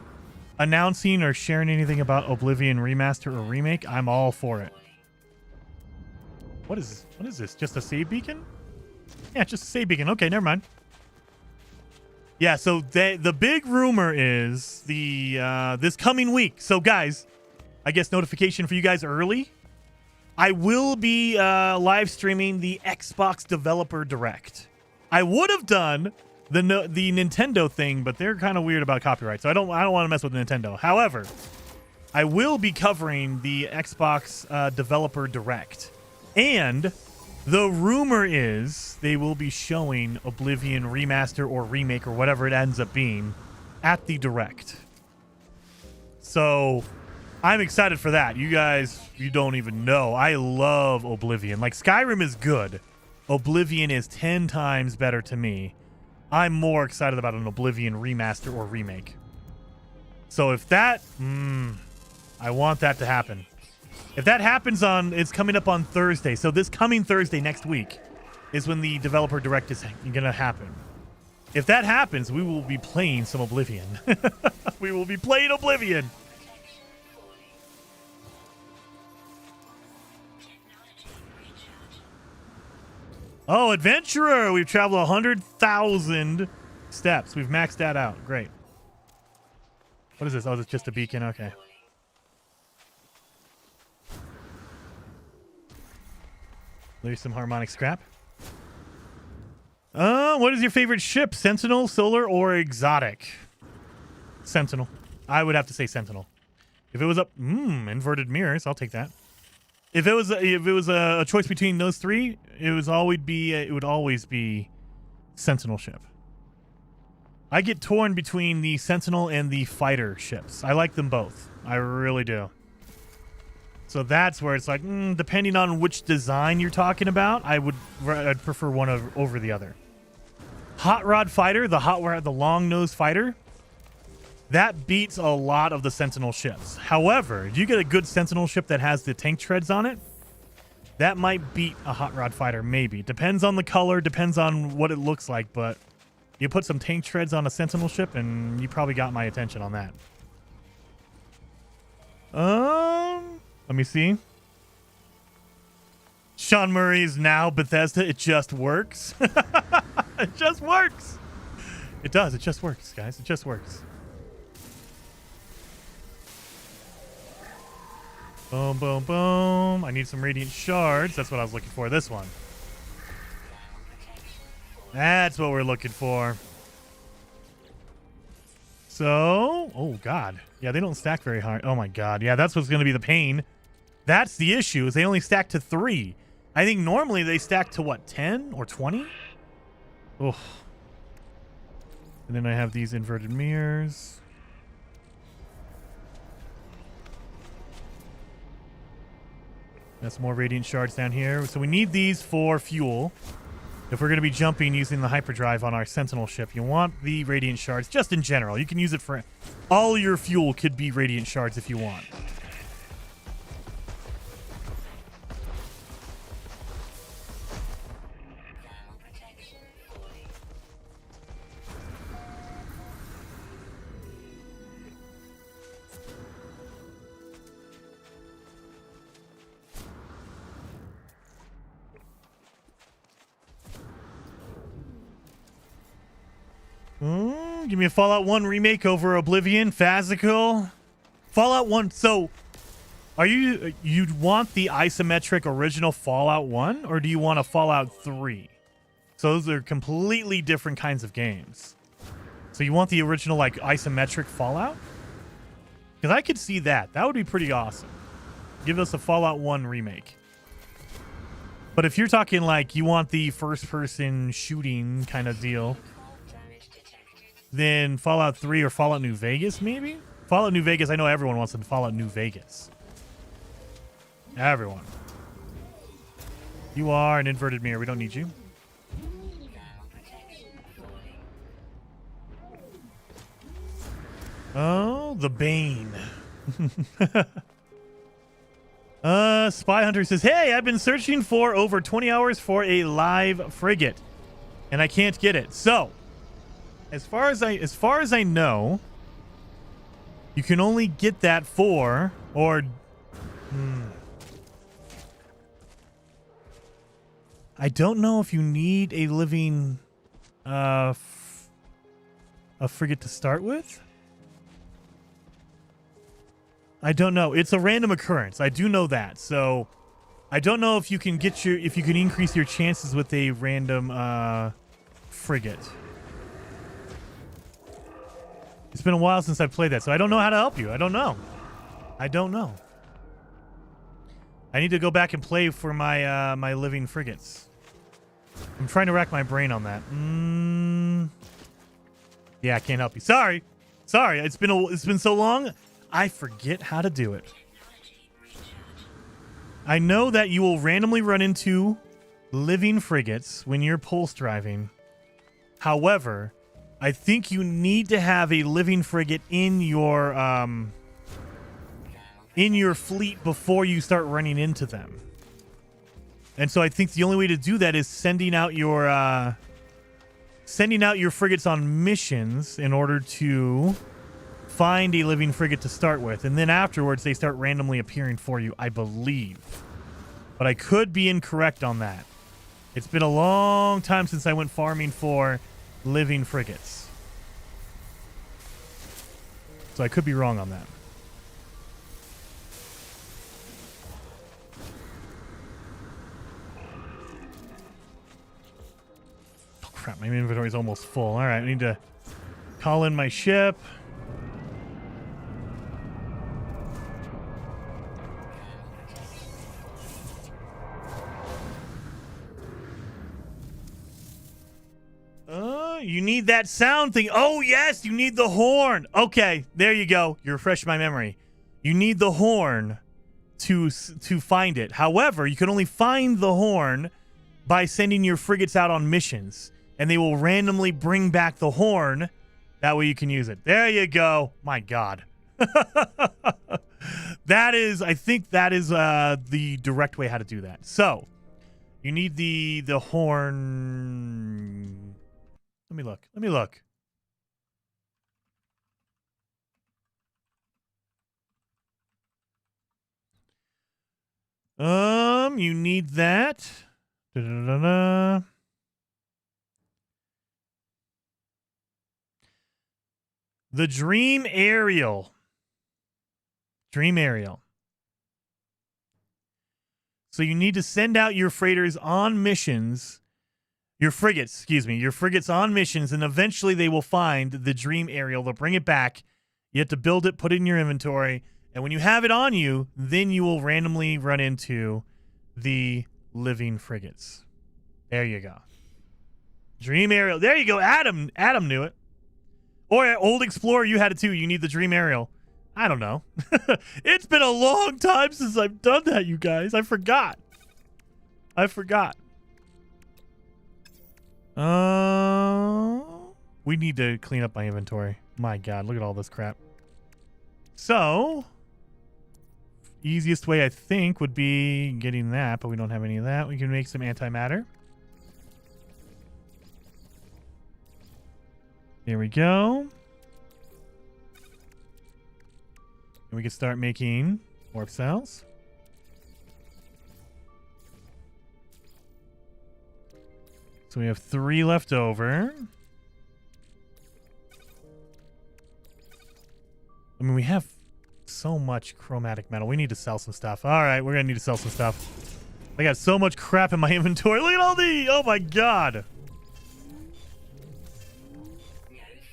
announcing or sharing anything about Oblivion remaster or remake, I'm all for it. What is this? Just a save beacon? Yeah, just say beacon. Okay, never mind. Yeah, so the big rumor is this coming week. So guys, I guess notification for you guys early. I will be live streaming the Xbox Developer Direct. I would have done the Nintendo thing, but they're kind of weird about copyright, so I don't want to mess with Nintendo. However, I will be covering the Xbox Developer Direct, and the rumor is they will be showing Oblivion Remaster or Remake or whatever it ends up being at the Direct. So I'm excited for that. You guys, you don't even know. I love Oblivion. Like, Skyrim is good. Oblivion is 10 times better to me. I'm more excited about an Oblivion Remaster or Remake. So if that... I want that to happen. If that happens it's coming up on Thursday. So this coming Thursday next week is when the Developer Direct is going to happen. If that happens, we will be playing some Oblivion. We will be playing Oblivion. Oh, Adventurer! We've traveled 100,000 steps. We've maxed that out. Great. What is this? Oh, it's just a beacon. Okay. There's some harmonic scrap. What is your favorite ship? Sentinel, Solar, or Exotic? Sentinel. I would have to say Sentinel. If it was up, inverted mirrors, I'll take that. If it was a choice between those three, it would always be Sentinel ship. I get torn between the Sentinel and the fighter ships. I like them both. I really do. So that's where it's like, depending on which design you're talking about, I'd prefer one over the other. Hot Rod Fighter, the long nose fighter, that beats a lot of the Sentinel ships. However, if you get a good Sentinel ship that has the tank treads on it, that might beat a Hot Rod Fighter, maybe. Depends on the color, depends on what it looks like, but you put some tank treads on a Sentinel ship, and you probably got my attention on that. Let me see. Sean Murray is now Bethesda. It just works. It just works. It does. It just works, guys. It just works. Boom, boom, boom. I need some radiant shards. That's what I was looking for. This one. That's what we're looking for. So, oh God. Yeah, they don't stack very hard. Oh my God. Yeah, that's what's going to be the pain. That's the issue, is they only stack to 3. I think normally they stack to what, 10 or 20? Oh. And then I have these inverted mirrors. That's more radiant shards down here. So we need these for fuel. If we're going to be jumping using the hyperdrive on our Sentinel ship, you want the radiant shards just in general. You can use it for all your fuel could be radiant shards if you want. Give me a Fallout 1 remake over Oblivion, Physical. Fallout 1. So, you'd want the isometric original Fallout 1, or do you want a Fallout 3? So those are completely different kinds of games. So you want the original, like, isometric Fallout? Because I could see that. That would be pretty awesome. Give us a Fallout 1 remake. But if you're talking, like, you want the first-person shooting kind of deal, then Fallout 3 or Fallout New Vegas, maybe? Fallout New Vegas, I know everyone wants in Fallout New Vegas. Everyone. You are an inverted mirror. We don't need you. Oh, the Bane. Spy Hunter says, hey, I've been searching for over 20 hours for a live frigate, and I can't get it. So, as far as I know, you can only get that for, or I don't know if you need a living a frigate to start with. I don't know. It's a random occurrence. I do know that. So I don't know if you can increase your chances with a random frigate. It's been a while since I've played that, so I don't know how to help you. I don't know. I need to go back and play for my my living frigates. I'm trying to rack my brain on that. Yeah, I can't help you. Sorry. It's been so long. I forget how to do it. I know that you will randomly run into living frigates when you're pulse driving. However, I think you need to have a living frigate in your fleet before you start running into them. And so I think the only way to do that is sending out your frigates on missions in order to find a living frigate to start with, and then afterwards they start randomly appearing for you, I believe. But I could be incorrect on that. It's been a long time since I went farming for living frigates. So I could be wrong on that. Oh crap, my inventory is almost full. Alright, I need to call in my ship. You need that sound thing. Oh, yes, you need the horn. Okay, there you go. You refreshed my memory. You need the horn to find it. However, you can only find the horn by sending your frigates out on missions, and they will randomly bring back the horn. That way you can use it. There you go. My God. I think that is the direct way how to do that. So, you need the horn. Let me look. You need that. Da-da-da-da. The Dream Aerial. So you need to send out your freighters on missions. Your frigates on missions, and eventually they will find the Dream Aerial. They'll bring it back. You have to build it, put it in your inventory, and when you have it on you, then you will randomly run into the living frigates. There you go. Dream Aerial. There you go. Adam knew it. Or Old Explorer, you had it too. You need the Dream Aerial. I don't know. It's been a long time since I've done that, you guys. I forgot. We need to clean up my inventory. My God, look at all this crap. So, easiest way I think would be getting that, but we don't have any of that. We can make some antimatter. There we go. And we can start making warp cells. So we have 3 left over. I mean, we have so much chromatic metal. We need to sell some stuff. All right, we're going to need to sell some stuff. I got so much crap in my inventory. Look at all the... Oh, my God. No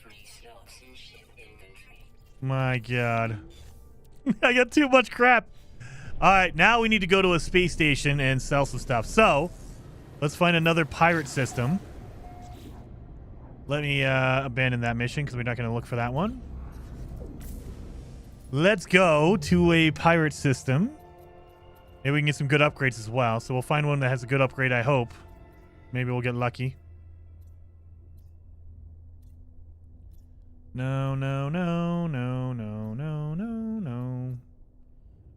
free slots in ship inventory. My God. I got too much crap. All right, now we need to go to a space station and sell some stuff. So... let's find another pirate system. Let me abandon that mission because we're not going to look for that one. Let's go to a pirate system. Maybe we can get some good upgrades as well. So we'll find one that has a good upgrade, I hope. Maybe we'll get lucky. No.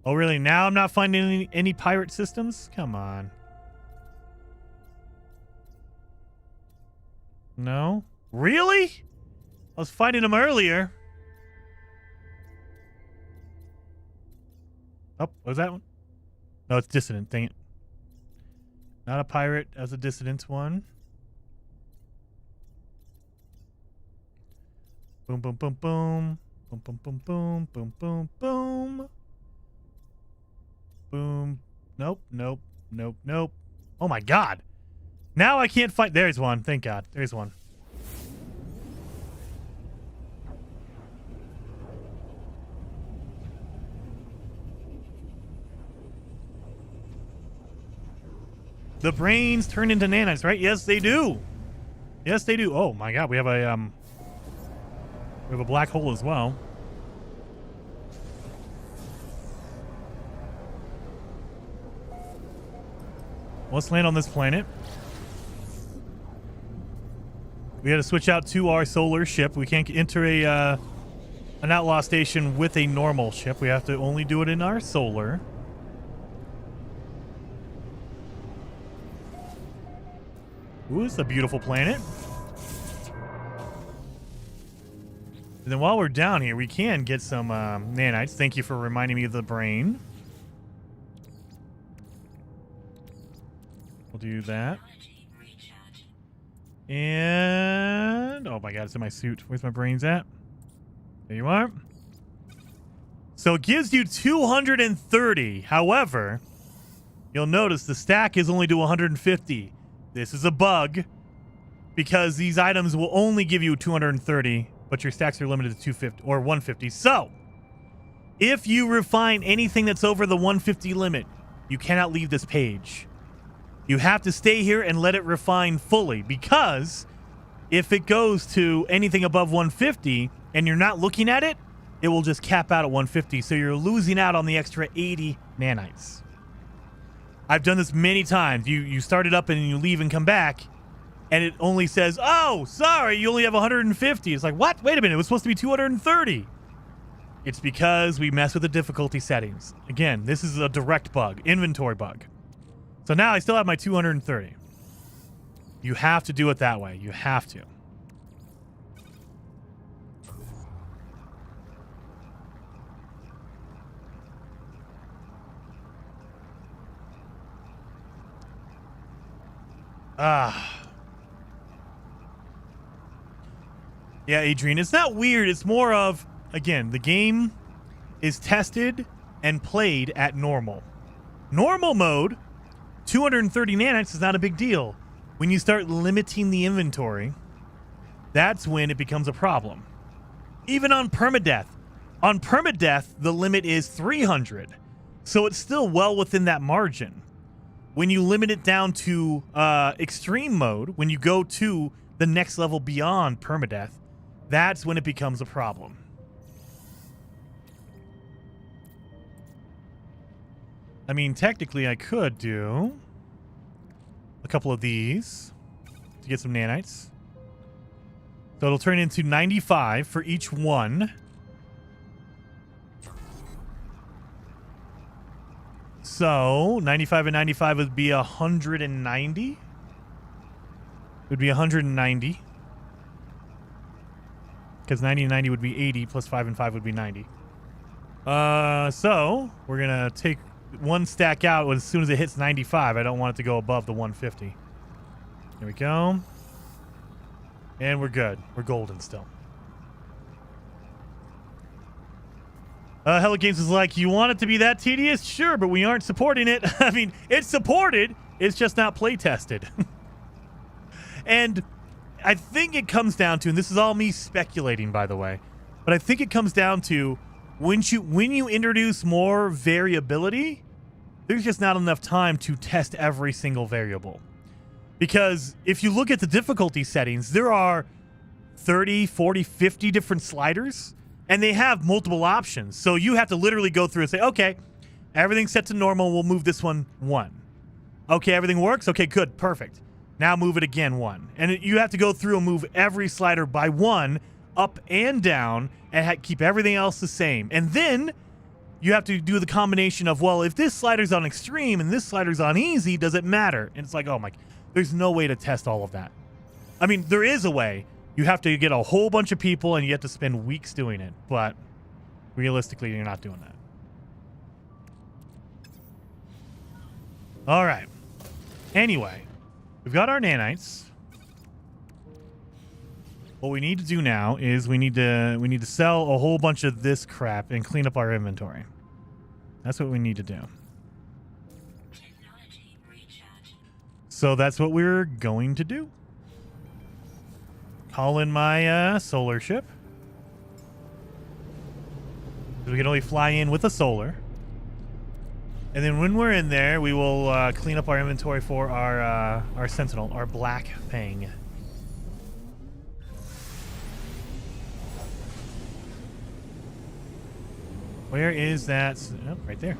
Oh, really? Now I'm not finding any pirate systems? Come on. No? Really? I was finding them earlier. Oh, what was that one? No, it's Dissident. Dang it. Not a pirate as a dissident one. Boom, boom, boom, boom. Boom, boom, boom, boom, boom, boom, boom. Boom. Nope, nope, nope, nope. Oh my god. Now I can't find. There's one. Thank god. There's one. The brains turn into nanites, right? Yes, they do. Yes, they do. Oh my god, we have a black hole as well. Let's land on this planet. We got to switch out to our solar ship. We can't enter an outlaw station with a normal ship. We have to only do it in our solar. Ooh, it's a beautiful planet. And then while we're down here, we can get some nanites. Thank you for reminding me of the brain. We'll do that. And oh my god, it's in my suit. Where's my brains at? There you are. So it gives you 230. However, you'll notice the stack is only to 150. This is a bug because these items will only give you 230, but your stacks are limited to 250 or 150. So if you refine anything that's over the 150 limit, you cannot leave this page. You have to stay here and let it refine fully, because if it goes to anything above 150 and you're not looking at it, it will just cap out at 150. So you're losing out on the extra 80 nanites. I've done this many times. You start it up and you leave and come back, and it only says, oh, sorry, you only have 150. It's like, what? Wait a minute. It was supposed to be 230. It's because we mess with the difficulty settings. Again, this is a direct bug, inventory bug. So now I still have my 230. You have to do it that way. You have to. Yeah, Adrian, it's not weird. It's more of, again, the game is tested and played at normal. Normal mode, 230 nanites is not a big deal. When you start limiting the inventory, that's when it becomes a problem. Even on Permadeath. On Permadeath, the limit is 300. So it's still well within that margin. When you limit it down to extreme mode, when you go to the next level beyond Permadeath, that's when it becomes a problem. I mean, technically, I could do a couple of these to get some nanites. So it'll turn into 95 for each one. So 95 and 95 would be 190. It would be 190. Because 90 and 90 would be 80, plus 5 and 5 would be 90. So we're going to take one stack out as soon as it hits 95. I don't want it to go above the 150. There we go. And we're good. We're golden still. Hello Games is like, you want it to be that tedious? Sure, but we aren't supporting it. I mean, it's supported. It's just not play tested. And I think it comes down to, and this is all me speculating, by the way, but I think it comes down to when you introduce more variability, there's just not enough time to test every single variable. Because if you look at the difficulty settings, there are 30, 40, 50 different sliders, and they have multiple options. So you have to literally go through and say, okay, everything's set to normal. We'll move this one 1. Okay, everything works? Okay, good, perfect. Now move it again 1. And you have to go through and move every slider by 1, up and down, and keep everything else the same. And then you have to do the combination of, well, if this slider's on extreme and this slider's on easy, does it matter? And it's like, oh my, there's no way to test all of that. I mean, there is a way. You have to get a whole bunch of people and you have to spend weeks doing it. But realistically, you're not doing that. All right. Anyway, we've got our nanites. What we need to do now is we need to sell a whole bunch of this crap and clean up our inventory. That's what we need to do. So that's what we're going to do. Call in my solar ship. We can only fly in with a solar. And then when we're in there, we will clean up our inventory for our Sentinel, our Black Fang. Where is that? Oh, right there.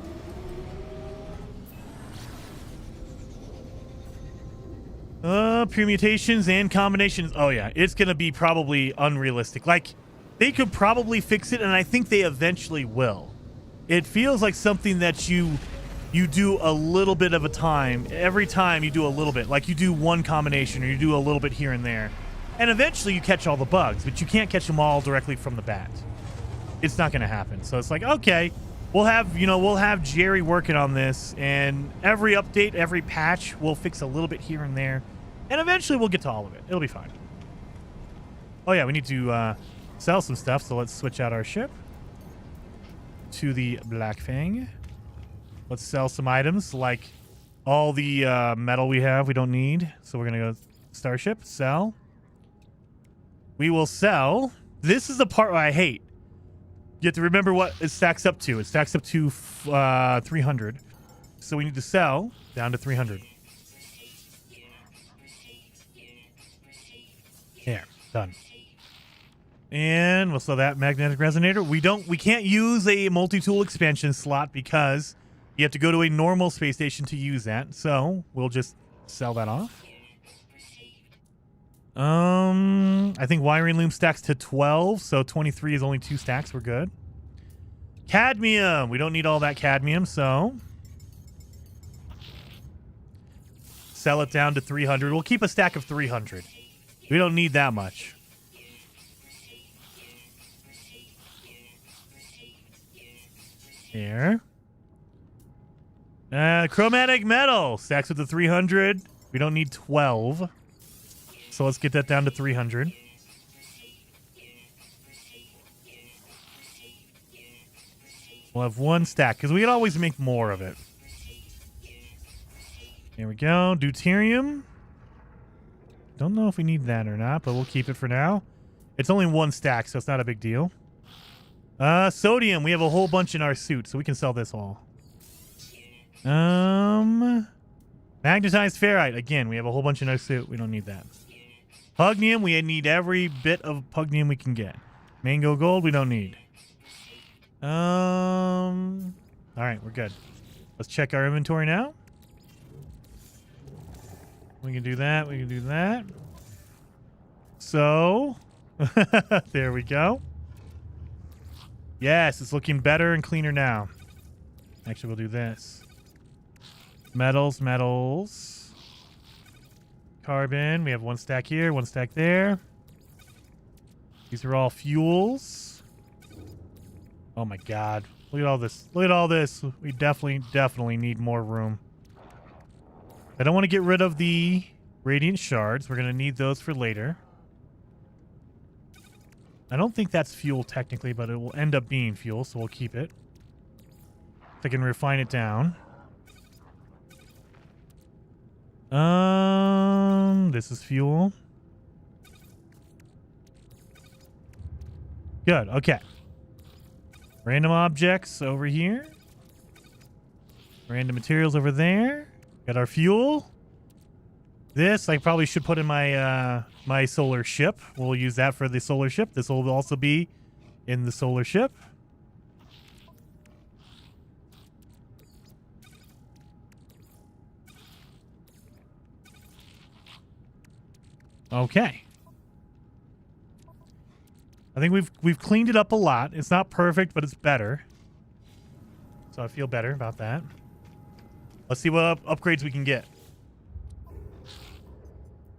Permutations and combinations. Oh, yeah. It's going to be probably unrealistic. Like, they could probably fix it, and I think they eventually will. It feels like something that you do a little bit of a time. Every time you do a little bit. Like, you do one combination, or you do a little bit here and there. And eventually you catch all the bugs, but you can't catch them all directly from the bat. It's not going to happen. So it's like, okay, we'll have Jerry working on this, and every update, every patch, we'll fix a little bit here and there, and eventually we'll get to all of it. It'll be fine. Oh yeah, we need to sell some stuff, so let's switch out our ship to the Black Fang. Let's sell some items, like all the metal we have we don't need. So we're going to go Starship, sell. We will sell. This is the part I hate. You have to remember what it stacks up to. It stacks up to 300. So we need to sell down to 300. There, done. And we'll sell that magnetic resonator. We can't use a multi-tool expansion slot because you have to go to a normal space station to use that. So we'll just sell that off. I think wiring loom stacks to 12, so 23 is only 2 stacks. We're good. Cadmium. We don't need all that cadmium, so sell it down to 300. We'll keep a stack of 300. We don't need that much. There. Chromatic metal. Stacks with the 300. We don't need 12. So let's get that down to 300. We'll have 1 stack, because we can always make more of it. There we go. Deuterium. Don't know if we need that or not, but we'll keep it for now. It's only 1 stack, so it's not a big deal. Sodium. We have a whole bunch in our suit, so we can sell this all. Magnetized ferrite. Again, we have a whole bunch in our suit. We don't need that. Pugnium, we need every bit of pugnium we can get. Mango gold, we don't need. All right, we're good. Let's check our inventory now. We can do that. We can do that. So, there we go. Yes, it's looking better and cleaner now. Actually, we'll do this. Metals. Carbon. We have 1 stack here, 1 stack there. These are all fuels. Oh my god. Look at all this. Look at all this. We definitely need more room. I don't want to get rid of the radiant shards. We're going to need those for later. I don't think that's fuel technically, but it will end up being fuel, so we'll keep it. If I can refine it down. This is fuel. Good, okay. Random objects over here. Random materials over there. Got our fuel. This I probably should put in my my solar ship. We'll use that for the solar ship. This will also be in the solar ship. Okay. I think we've cleaned it up a lot. It's not perfect, but it's better. So I feel better about that. Let's see what upgrades we can get.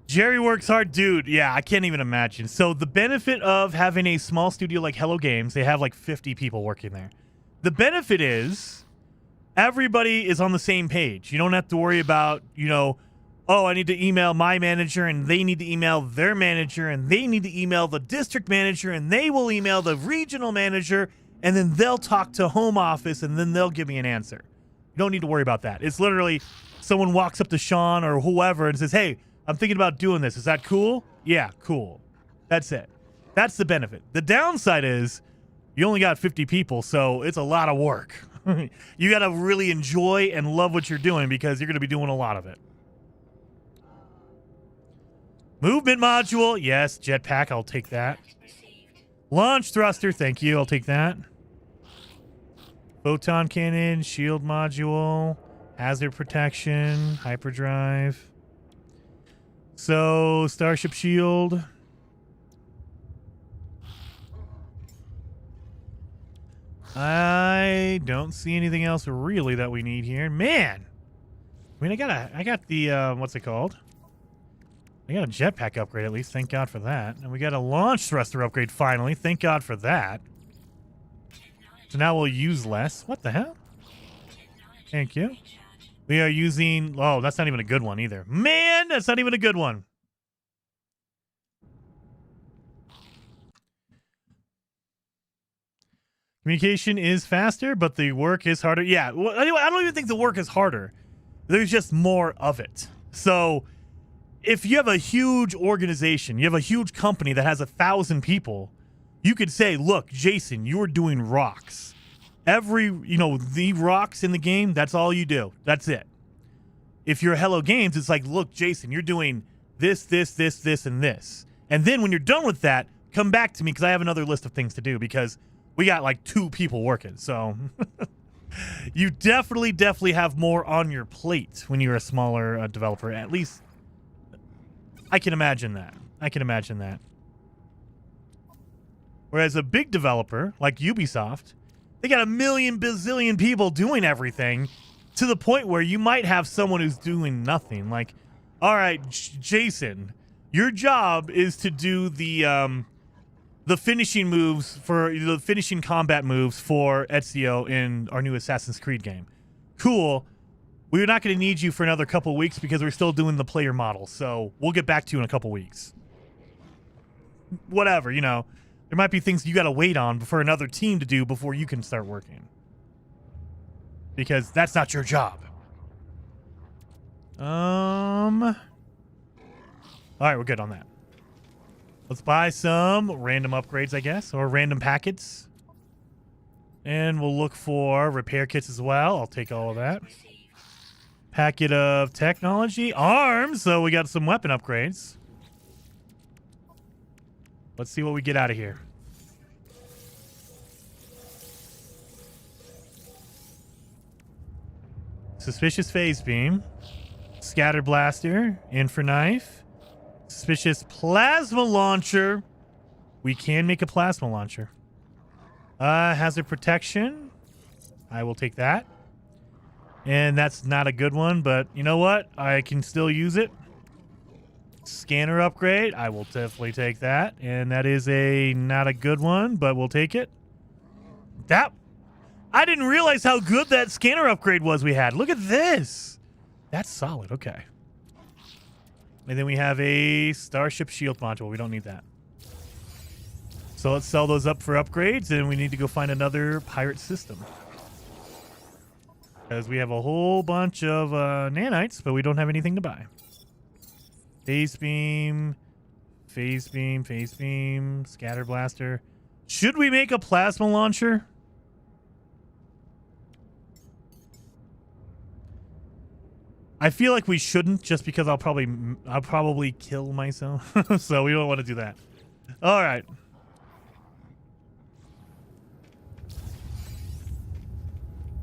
Jerry works hard, dude. Yeah, I can't even imagine. So the benefit of having a small studio like Hello Games, they have like 50 people working there. The benefit is everybody is on the same page. You don't have to worry about, you know, oh, I need to email my manager, and they need to email their manager, and they need to email the district manager, and they will email the regional manager, and then they'll talk to home office, and then they'll give me an answer. You don't need to worry about that. It's literally someone walks up to Sean or whoever and says, hey, I'm thinking about doing this. Is that cool? Yeah, cool. That's it. That's the benefit. The downside is you only got 50 people, so it's a lot of work. You got to really enjoy and love what you're doing because you're going to be doing a lot of it. Movement module. Yes, jetpack. I'll take that. Launch thruster. Thank you. I'll take that. Photon cannon. Shield module. Hazard protection. Hyperdrive. So, Starship shield. I don't see anything else really that we need here. Man! I mean, I got the, what's it called? I got a jetpack upgrade at least. Thank God for that. And we got a launch thruster upgrade finally. Thank God for that. So now we'll use less. What the hell? Thank you. We are using... Oh, that's not even a good one either. Man, that's not even a good one. Communication is faster, but the work is harder. Yeah, well, anyway, I don't even think the work is harder. There's just more of it. So if you have a huge organization, you have a huge company that has 1,000 people, you could say, look, Jason, you're doing rocks. The rocks in the game, that's all you do. That's it. If you're Hello Games, it's like, look, Jason, you're doing this, this, this, this, and this. And then when you're done with that, come back to me because I have another list of things to do because we got like 2 people working. So you definitely have more on your plate when you're a smaller developer. At least I can imagine that. Whereas a big developer like Ubisoft, they got a million bazillion people doing everything to the point where you might have someone who's doing nothing. Like, all right, Jason, your job is to do the finishing moves for the finishing combat moves for Ezio in our new Assassin's Creed game. Cool. We're not going to need you for another couple weeks because we're still doing the player model. So we'll get back to you in a couple weeks. Whatever, there might be things you got to wait on for another team to do before you can start working. Because that's not your job. All right, we're good on that. Let's buy some random upgrades, I guess, or random packets. And we'll look for repair kits as well. I'll take all of that. Packet of technology. Arms! So we got some weapon upgrades. Let's see what we get out of here. Suspicious phase beam. Scatter blaster. Infra knife. Suspicious plasma launcher. We can make a plasma launcher. Hazard protection. I will take that. And that's not a good one, but you know what? I can still use it. Scanner upgrade. I will definitely take that. And that is not a good one, but we'll take it. I didn't realize how good that scanner upgrade was we had. Look at this. That's solid. Okay. And then we have a Starship shield module. We don't need that. So let's sell those up for upgrades, and we need to go find another pirate system. Because we have a whole bunch of nanites, but we don't have anything to buy. Phase beam, scatter blaster. Should we make a plasma launcher? I feel like we shouldn't, just because I'll probably kill myself. So we don't want to do that. All right.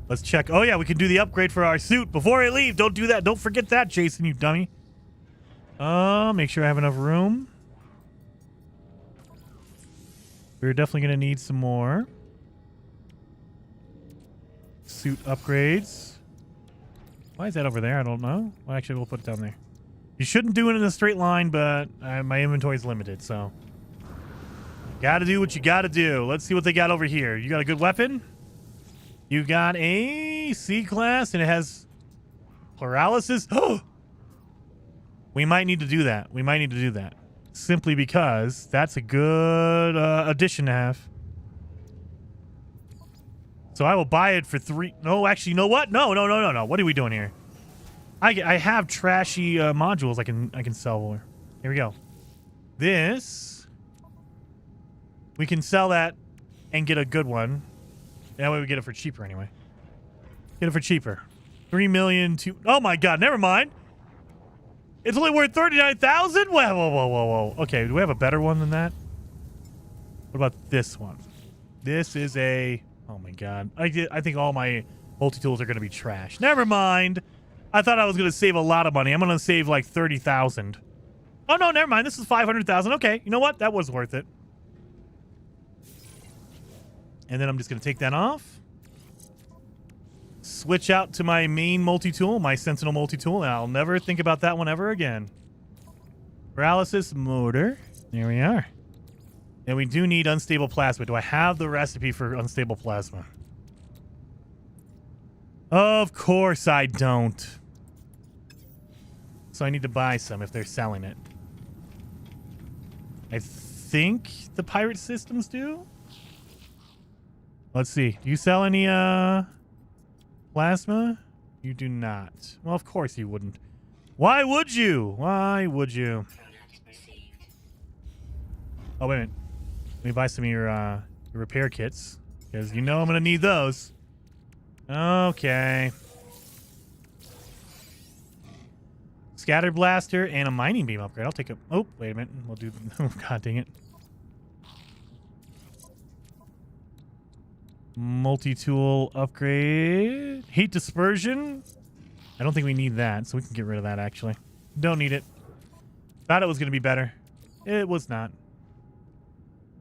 Let's check. Oh yeah, we can do the upgrade for our suit before I leave. Don't do that. Don't forget that, Jason, you dummy. Make sure I have enough room. We're definitely gonna need some more suit upgrades. Why is that over there? I don't know. Well, actually, we'll put it down there. You shouldn't do it in a straight line, but my inventory is limited, so gotta do what you gotta do. Let's see what they got over here. You got a good weapon? You got a C-class, and it has paralysis. Oh! We might need to do that. We might need to do that. Simply because that's a good addition to have. So I will buy it for 3. No, actually, you know what? No. What are we doing here? I have trashy modules I can sell. Here we go. This we can sell that and get a good one. That way we get it for cheaper anyway. Get it for cheaper. 3 million to. Oh my God! Never mind. It's only worth 39,000. Whoa. Okay, do we have a better one than that? What about this one? This is a. Oh my God! I think all my multi-tools are going to be trash. Never mind. I thought I was going to save a lot of money. I'm going to save like 30,000. Oh no, never mind. This is 500,000. Okay, you know what? That was worth it. And then I'm just going to take that off. Switch out to my main multi-tool, my Sentinel multi-tool, and I'll never think about that one ever again. Paralysis motor. There we are. And we do need unstable plasma. Do I have the recipe for unstable plasma? Of course I don't. So I need to buy some if they're selling it. I think the pirate systems do. Let's see. Do you sell any plasma? You do not. Well, of course you wouldn't. Why would you? Why would you? Oh, wait a minute. Let me buy some of your repair kits. Because you know I'm going to need those. Okay. Scatter blaster and a mining beam upgrade. I'll take a... Oh, wait a minute. We'll do... Oh, God dang it. Multi-tool upgrade. Heat dispersion. I don't think we need that, so we can get rid of that, actually. Don't need it. Thought it was going to be better. It was not.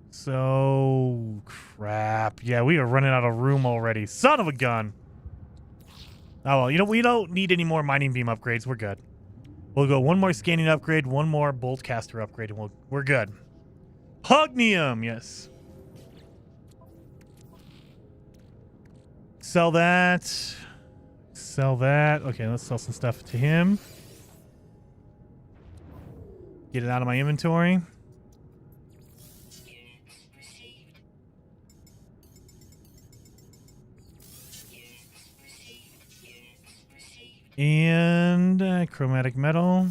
So... Crap. Yeah, we are running out of room already. Son of a gun. Oh, well, you know, we don't need any more mining beam upgrades. We're good. We'll go one more scanning upgrade, one more bolt caster upgrade, and we're good. Hugnium, yes. Sell that. Sell that. Okay, let's sell some stuff to him. Get it out of my inventory. And chromatic metal.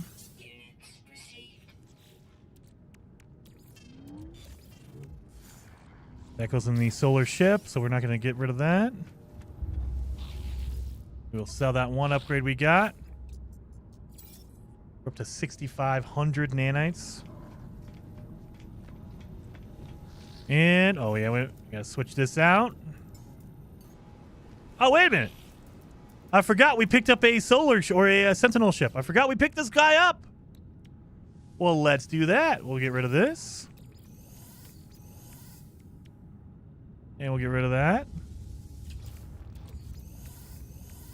That goes in the solar ship, so we're not going to get rid of that. We'll sell that one upgrade we got. We're up to 6,500 nanites. And, oh yeah, we got to switch this out. Oh, wait a minute. I forgot we picked up a solar or a Sentinel ship. I forgot we picked this guy up. Well, let's do that. We'll get rid of this. And we'll get rid of that.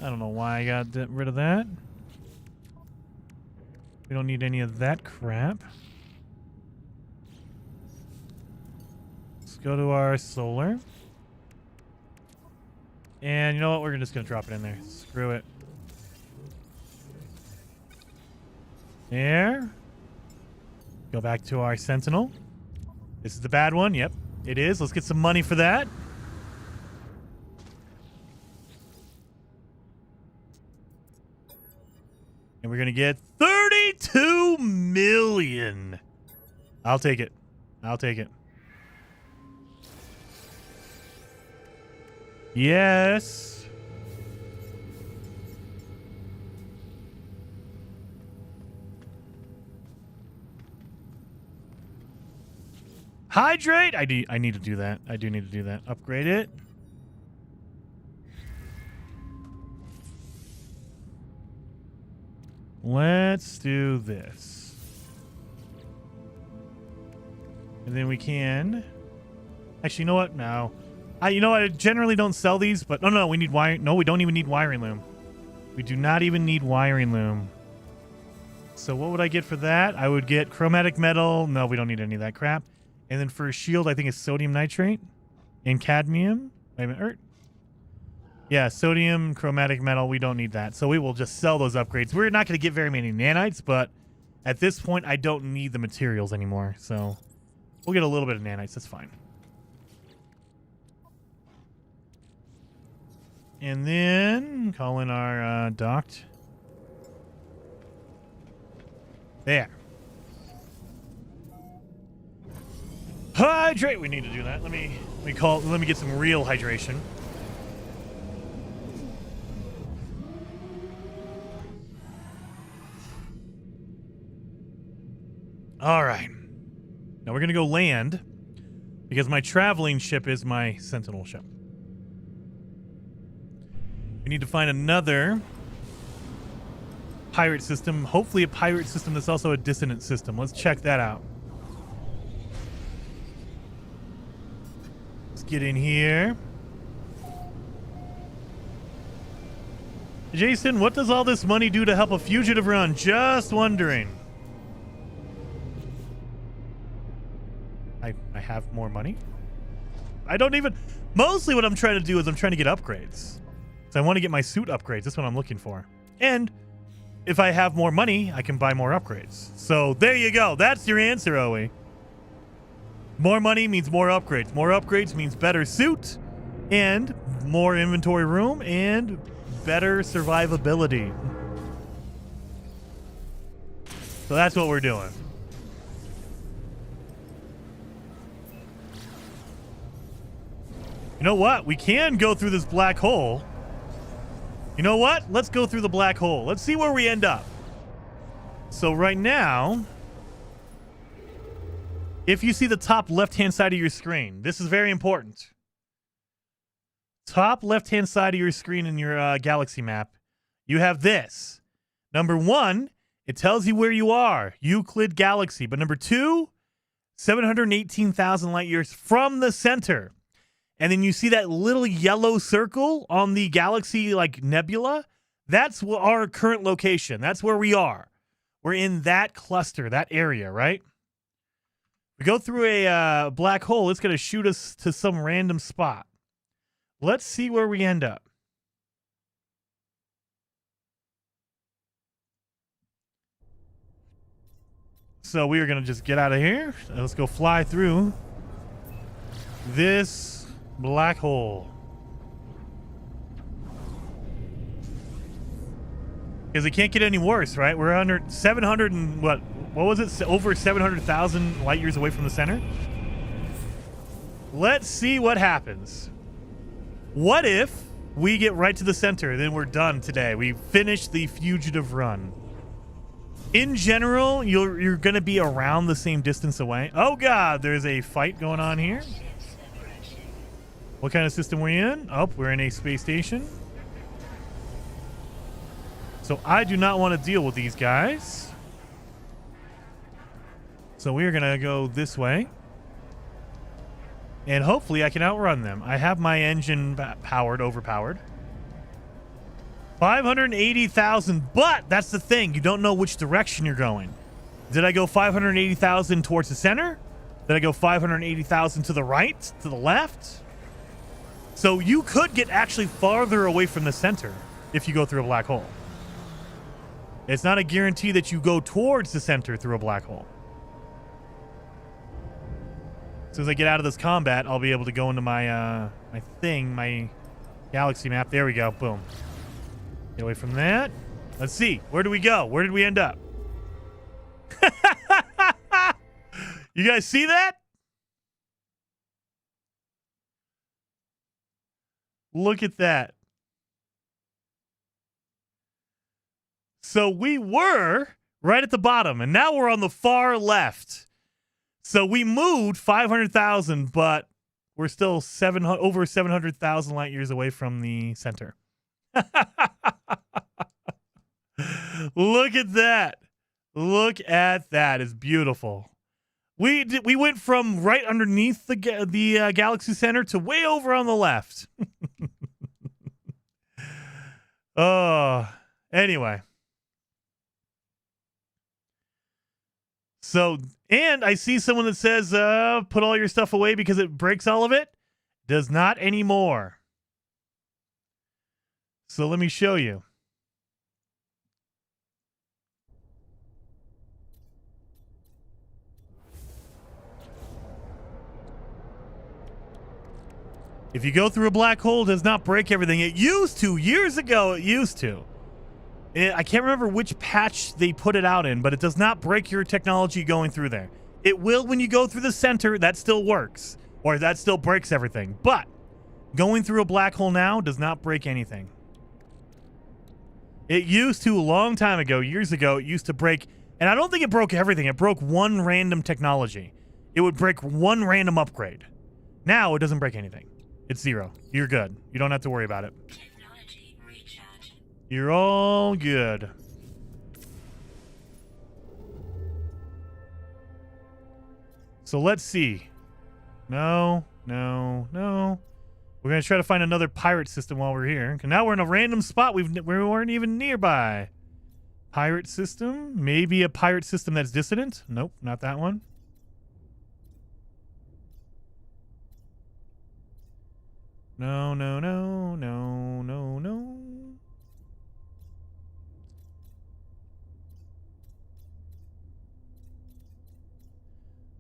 I don't know why I got rid of that. We don't need any of that crap. Let's go to our solar. And you know what? We're just going to drop it in there. Screw it. There. Go back to our Sentinel. This is the bad one. Yep, it is. Let's get some money for that. And we're going to get 32 million. I'll take it. I'll take it. Yes. Hydrate. I need to do that. I do need to do that. Upgrade it. Let's do this. And then we can... Actually, you know what? No. You know what? I generally don't sell these, but... No, we need wire... No, we don't even need wiring loom. We do not even need wiring loom. So what would I get for that? I would get chromatic metal. No, we don't need any of that crap. And then for a shield, I think it's sodium nitrate and cadmium. Wait a minute. Yeah, sodium, chromatic metal. We don't need that. So we will just sell those upgrades. We're not going to get very many nanites, but At this point, I don't need the materials anymore, so we'll get a little bit of nanites. That's fine. And then call in our docked. There. Hydrate. We need to do that. Let me get some real hydration. All right. Now we're going to go land because my traveling ship is my Sentinel ship. We need to find another pirate system. Hopefully a pirate system that's also a dissonant system. Let's check that out. Let's get in here. Jason, what does all this money do to help a fugitive run? Just wondering. I have more money. I don't even... Mostly what I'm trying to do is I'm trying to get upgrades. So I want to get my suit upgrades. That's what I'm looking for. And if I have more money, I can buy more upgrades. So there you go. That's your answer, Owie. More money means more upgrades. More upgrades means better suit and more inventory room and better survivability. So that's what we're doing. You know what? We can go through this black hole. You know what? Let's go through the black hole. Let's see where we end up. So right now, if you see the top left-hand side of your screen, this is very important. Top left-hand side of your screen in your galaxy map, you have this. Number 1, it tells you where you are, Euclid Galaxy. But number 2, 718,000 light years from the center. And then you see that little yellow circle on the galaxy like nebula? That's our current location. That's where we are. We're in that cluster, that area, right? We go through a black hole. It's going to shoot us to some random spot. Let's see where we end up. So we are going to just get out of here. Let's go fly through this black hole. Because it can't get any worse, right? We're under 700 and what was it? Over 700,000 light years away from the center. Let's see what happens. What if we get right to the center, then we're done today. We finished the fugitive run. In general, you're going to be around the same distance away. Oh God, there's a fight going on here. What kind of system we in? Oh, we're in a space station. So I do not want to deal with these guys. So we're going to go this way. And hopefully I can outrun them. I have my engine overpowered. 580,000, but that's the thing. You don't know which direction you're going. Did I go 580,000 towards the center? Did I go 580,000 to the right? To the left? So you could get actually farther away from the center if you go through a black hole. It's not a guarantee that you go towards the center through a black hole. As soon as I get out of this combat, I'll be able to go into my my galaxy map. There we go. Boom. Get away from that. Let's see. Where do we go? Where did we end up? You guys see that? Look at that. So we were right at the bottom, and now we're on the far left. So we moved 500,000, but we're still over 700,000 light years away from the center. Look at that. Look at that. It's beautiful. We went from right underneath the galaxy center to way over on the left. Oh, anyway. So, and I see someone that says, put all your stuff away because it breaks all of it. Does not anymore. So let me show you. If you go through a black hole, it does not break everything. It used to. Years ago, it used to. I can't remember which patch they put it out in, but it does not break your technology going through there. It will when you go through the center. That still works. Or that still breaks everything. But going through a black hole now does not break anything. It used to a long time ago, years ago, it used to break. And I don't think it broke everything. It broke one random technology. It would break one random upgrade. Now it doesn't break anything. It's 0. You're good. You don't have to worry about it. Technology recharge. You're all good. So let's see. No. We're going to try to find another pirate system while we're here. 'Cause now we're in a random spot we weren't even nearby. Pirate system? Maybe a pirate system that's dissident? Nope, not that one. No.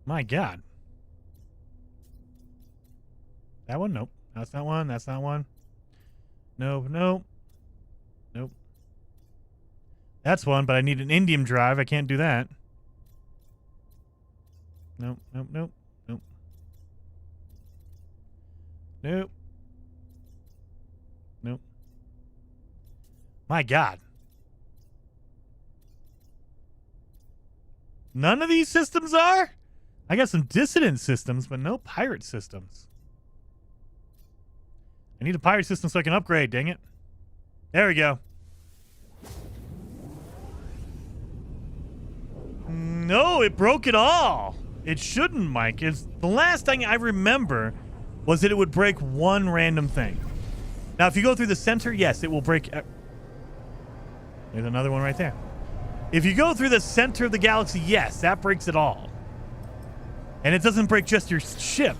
My God. That one? Nope. That's not one. That's not one. Nope. That's one, but I need an indium drive. I can't do that. Nope. My God. None of these systems are? I got some dissident systems, but no pirate systems. I need a pirate system so I can upgrade, dang it. There we go. No, it broke it all. It shouldn't, Mike. It's the last thing I remember was that it would break one random thing. Now, if you go through the center, yes, it will break. There's another one right there. If you go through the center of the galaxy, yes, that breaks it all. And it doesn't break just your ship.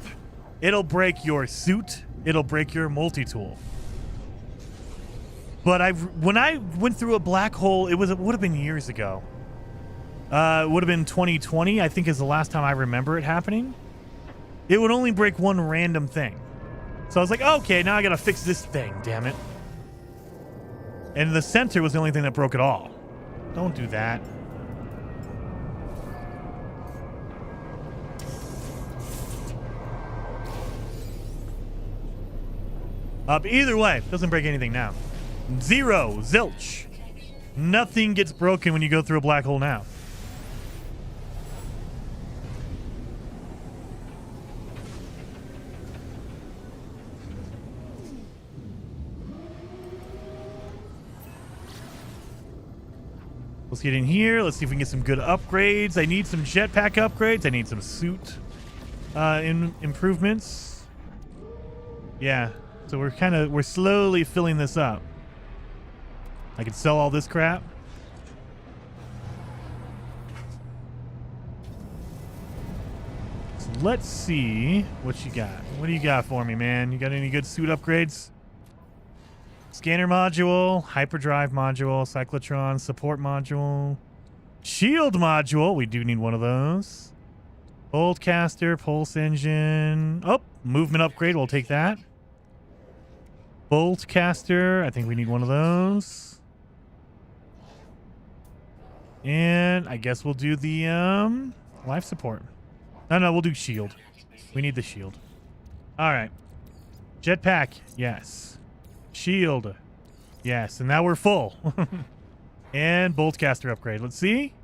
It'll break your suit. It'll break your multi-tool. But when I went through a black hole, it would have been years ago. It would have been 2020, I think, is the last time I remember it happening. It would only break one random thing. So I was like, okay, now I gotta fix this thing, damn it. And the center was the only thing that broke it all. Don't do that. Either way, doesn't break anything now. 0, zilch. Nothing gets broken when you go through a black hole now. Let's get in here. Let's see if we can get some good upgrades. I need some jetpack upgrades. I need some suit improvements. Yeah. So we're slowly filling this up. I can sell all this crap. So let's see what you got. What do you got for me, man? You got any good suit upgrades? Scanner module, hyperdrive module, cyclotron, support module, shield module. We do need one of those. Bolt caster, pulse engine. Oh, movement upgrade. We'll take that. Bolt caster. I think we need one of those. And I guess we'll do the life support. No, we'll do shield. We need the shield. All right. Jetpack. Yes. Shield. Yes, and now we're full. And boltcaster upgrade. Let's see.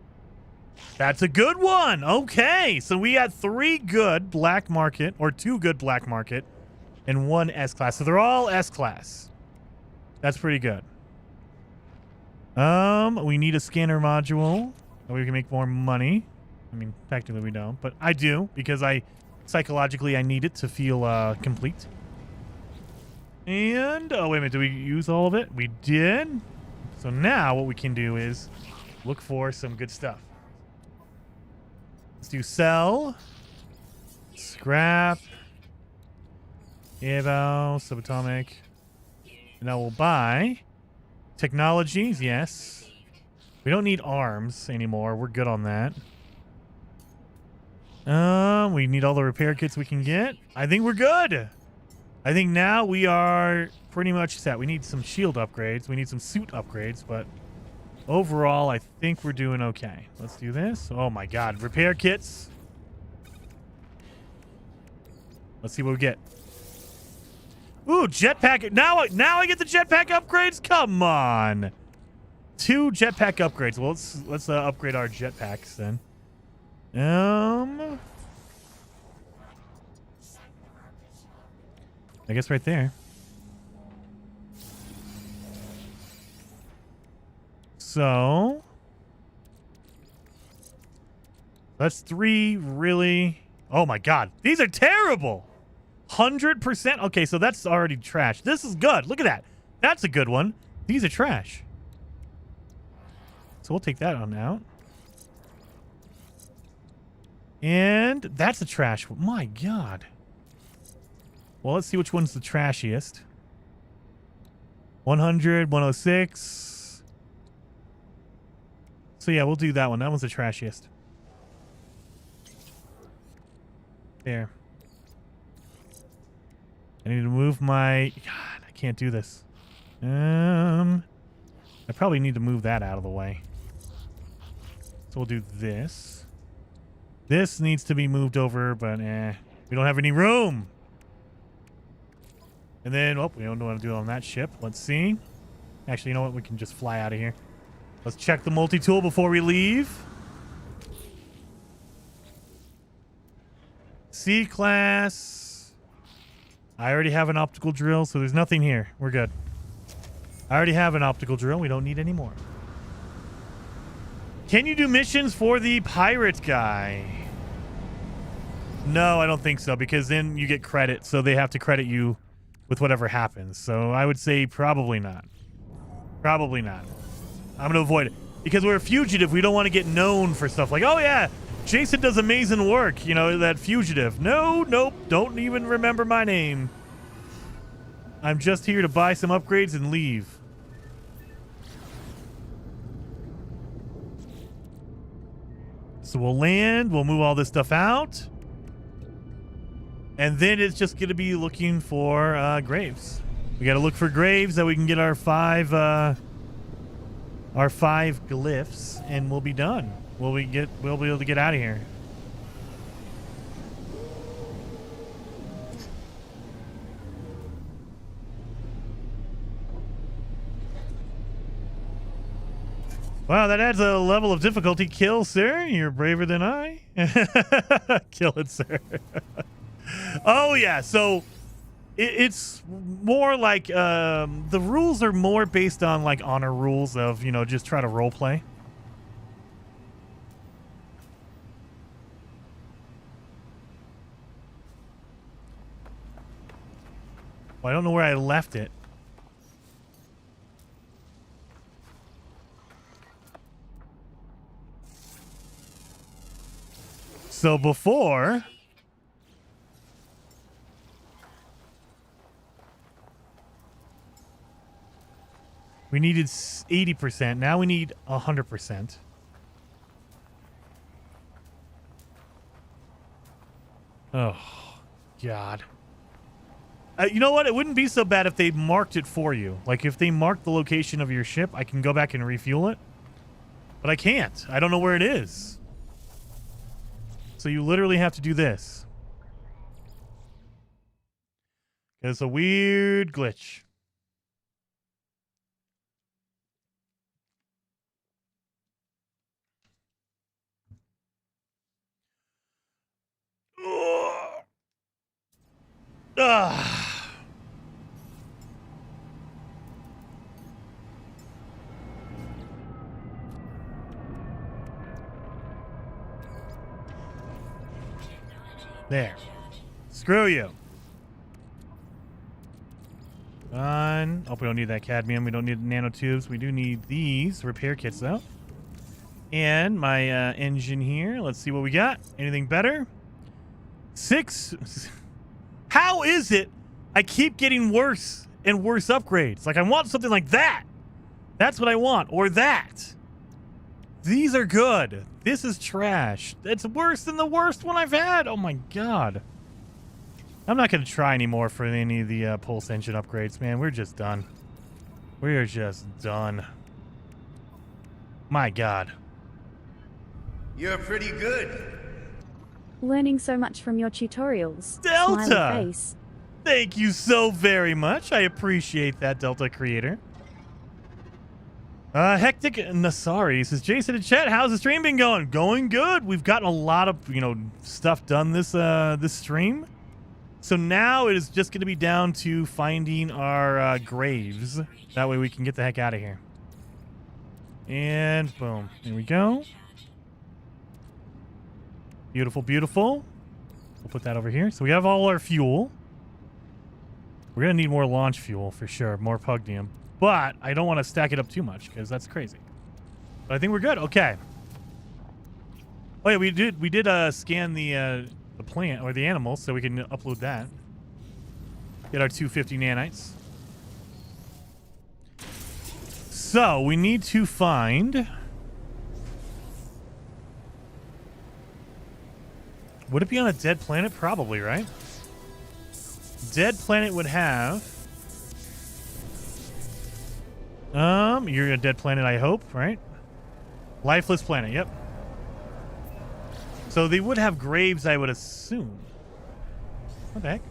That's a good one. Okay, so we had 3 good black market, or 2 good black market, and 1 S-class. So they're all S-class. That's pretty good. We need a scanner module. We can make more money. I mean, technically we don't, but I do because psychologically I need it to feel complete. And, oh, wait a minute. Did we use all of it? We did. So now what we can do is look for some good stuff. Let's do sell, scrap, eval, subatomic. And now we'll buy technologies. Yes. We don't need arms anymore. We're good on that. We need all the repair kits we can get. I think we're good. I think now we are pretty much set. We need some shield upgrades. We need some suit upgrades, but overall, I think we're doing okay. Let's do this. Oh my god. Repair kits. Let's see what we get. Ooh, jetpack. Now I get the jetpack upgrades? Come on. 2 jetpack upgrades. Well, let's upgrade our jetpacks then. I guess right there. So that's 3 really. Oh my god, these are terrible. 100%. Okay, so that's already trash. This is good. Look at that. That's a good one. These are trash. So we'll take that on out. And that's a trash one. My god. Well, let's see which one's the trashiest. 100, 106. So yeah, we'll do that one. That one's the trashiest. There. I need to move my... God, I can't do this. I probably need to move that out of the way. So we'll do this. This needs to be moved over, but we don't have any room. And then, oh, we don't know what to do on that ship. Let's see. Actually, you know what? We can just fly out of here. Let's check the multi-tool before we leave. C-class. I already have an optical drill, so there's nothing here. We're good. I already have an optical drill. We don't need any more. Can you do missions for the pirate guy? No, I don't think so, because then you get credit, so they have to credit you with whatever happens. So I would say probably not. Probably not. I'm going to avoid it. Because we're a fugitive, we don't want to get known for stuff like, oh yeah, Jason does amazing work, you know, that fugitive. No, nope, don't even remember my name. I'm just here to buy some upgrades and leave. So we'll land, we'll move all this stuff out. And then it's just going to be looking for graves. We got to look for graves that we can get our 5 glyphs, and we'll be done. We'll be able to get out of here. Wow, that adds a level of difficulty. Kill, sir. You're braver than I. Kill it, sir. Oh, yeah. So it's more like the rules are more based on like honor rules of, you know, just try to role play. Well, I don't know where I left it. So before, we needed 80%. Now we need 100%. Oh, God. You know what? It wouldn't be so bad if they marked it for you. Like, if they marked the location of your ship, I can go back and refuel it. But I can't. I don't know where it is. So you literally have to do this. It's a weird glitch. There. Screw you. Done. Oh, we don't need that cadmium. We don't need nanotubes. We do need these repair kits, though. And my engine here. Let's see what we got. Anything better? 6. How is it I keep getting worse and worse upgrades? Like, I want something like that. That's what I want. Or that. These are good. This is trash. It's worse than the worst one I've had. Oh, my God. I'm not going to try anymore for any of the pulse engine upgrades, man. We're just done. We are just done. My God. You're pretty good. Learning so much from your tutorials. Delta! Smiley face. Thank you so very much. I appreciate that, Delta creator. Hectic Nasari says, Jason in chat, how's the stream been going? Going good. We've gotten a lot of, stuff done this stream. So now it is just going to be down to finding our graves. That way we can get the heck out of here. And boom. Here we go. Beautiful, beautiful. We'll put that over here. So we have all our fuel. We're going to need more launch fuel for sure. More pugnium. But I don't want to stack it up too much because that's crazy. But I think we're good. Okay. Oh yeah, we did scan the plant or the animals, so we can upload that. Get our 250 nanites. So we need to find. Would it be on a dead planet? Probably, right? Dead planet would have. You're a dead planet, I hope, right? Lifeless planet, yep. So they would have graves, I would assume. What the heck?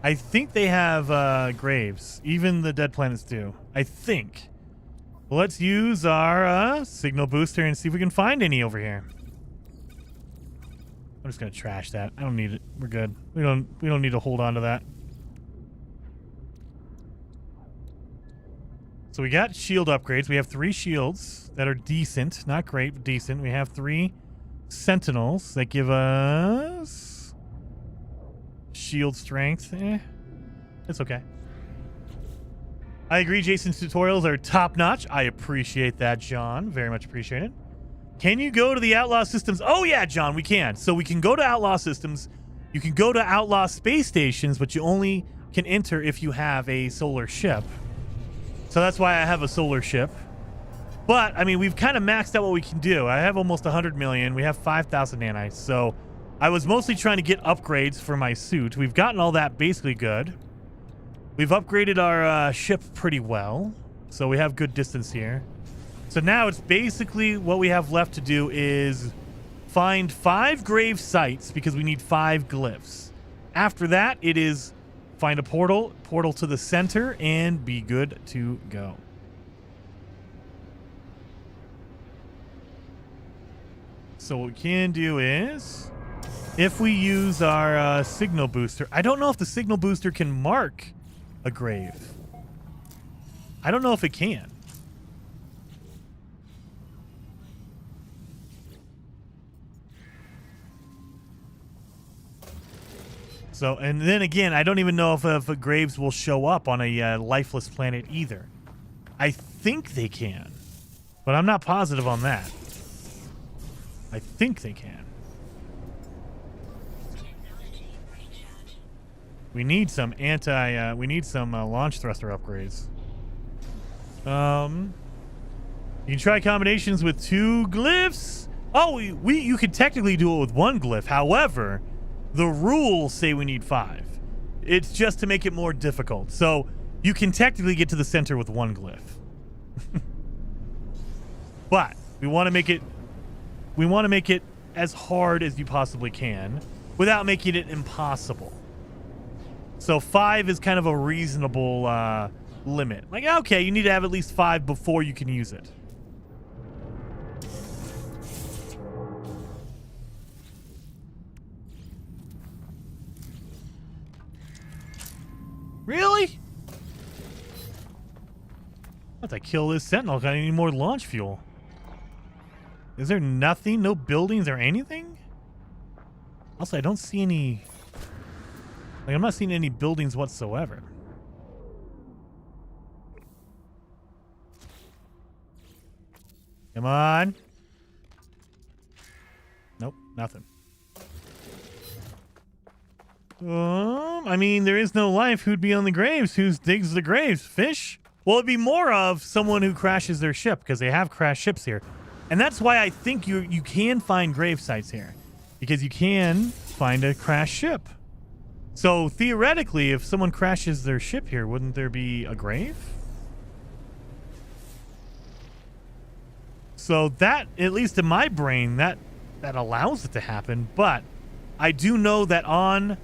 I think they have graves. Even the dead planets do. I think. Well, let's use our signal booster and see if we can find any over here. I'm just gonna trash that. I don't need it. We're good. We don't need to hold on to that. So we got shield upgrades. We have 3 shields that are decent. Not great, but decent. We have 3 Sentinels that give us shield strength. It's okay. I agree, Jason's tutorials are top-notch. I appreciate that, John. Very much appreciated. Can you go to the Outlaw Systems? Oh, yeah, John, we can. So we can go to Outlaw Systems. You can go to Outlaw Space Stations, but you only can enter if you have a solar ship. So that's why I have a solar ship. But, I mean, we've kind of maxed out what we can do. I have almost 100 million. We have 5,000 nanites. So I was mostly trying to get upgrades for my suit. We've gotten all that basically good. We've upgraded our ship pretty well. So we have good distance here. So now it's basically what we have left to do is find 5 grave sites because we need 5 glyphs. After that, it is find a portal to the center, and be good to go. So what we can do is, if we use our signal booster, I don't know if the signal booster can mark a grave. I don't know if it can. So, and then again, I don't even know if graves will show up on a lifeless planet either. I think they can, but I'm not positive on that. I think they can. We need some launch thruster upgrades. You can try combinations with 2 glyphs. Oh, you could technically do it with 1 glyph. However, the rules say we need 5. It's just to make it more difficult. So you can technically get to the center with 1 glyph. But we want to make it as hard as you possibly can without making it impossible. So 5 is kind of a reasonable limit. Like, okay, you need to have at least 5 before you can use it. Really? Once I kill this Sentinel, I need more launch fuel. Is there nothing? No buildings or anything? Also, I don't see any... Like, I'm not seeing any buildings whatsoever. Come on. Nope, nothing. I mean, there is no life. Who'd be on the graves? Who digs the graves? Fish? Well, it'd be more of someone who crashes their ship, because they have crashed ships here. And that's why I think you can find grave sites here. Because you can find a crashed ship. So theoretically, if someone crashes their ship here, wouldn't there be a grave? So that, at least in my brain, that allows it to happen. But I do know that on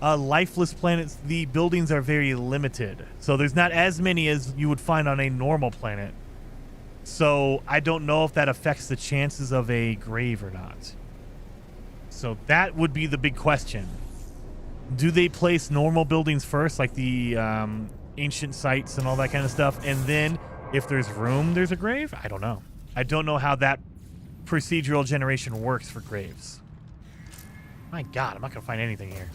lifeless planets, the buildings are very limited. So there's not as many as you would find on a normal planet. So I don't know if that affects the chances of a grave or not. So that would be the big question. Do they place normal buildings first, like the ancient sites and all that kind of stuff, and then if there's room, there's a grave? I don't know. I don't know how that procedural generation works for graves. My God, I'm not going to find anything here.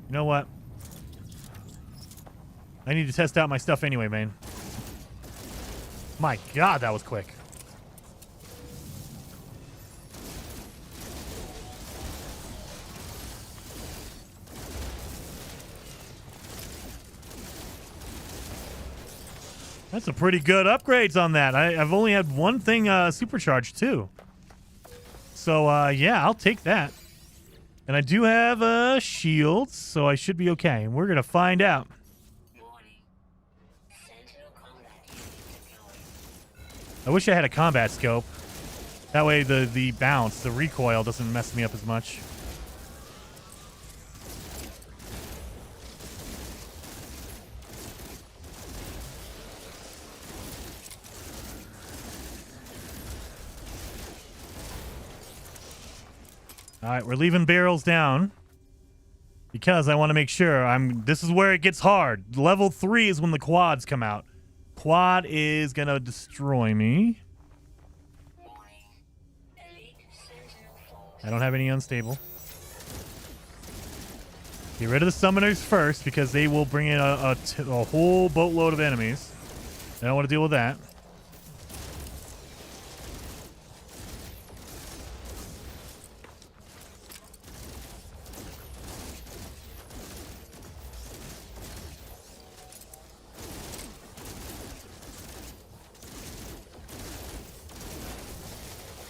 You know what? I need to test out my stuff anyway, man. My God, that was quick. That's some pretty good upgrades on that. I've only had one thing supercharged too. So yeah, I'll take that. And I do have shields, so I should be okay. And we're gonna find out. Warning. Sentinel combat unit deployed. I wish I had a combat scope. That way the bounce, the recoil doesn't mess me up as much. All right, we're leaving barrels down because I want to make sure this is where it gets hard. Level 3 is when the quads come out. Quad is going to destroy me. Warning. Elite Sentinel force. I don't have any unstable. Get rid of the summoners first because they will bring in a whole boatload of enemies. I don't want to deal with that.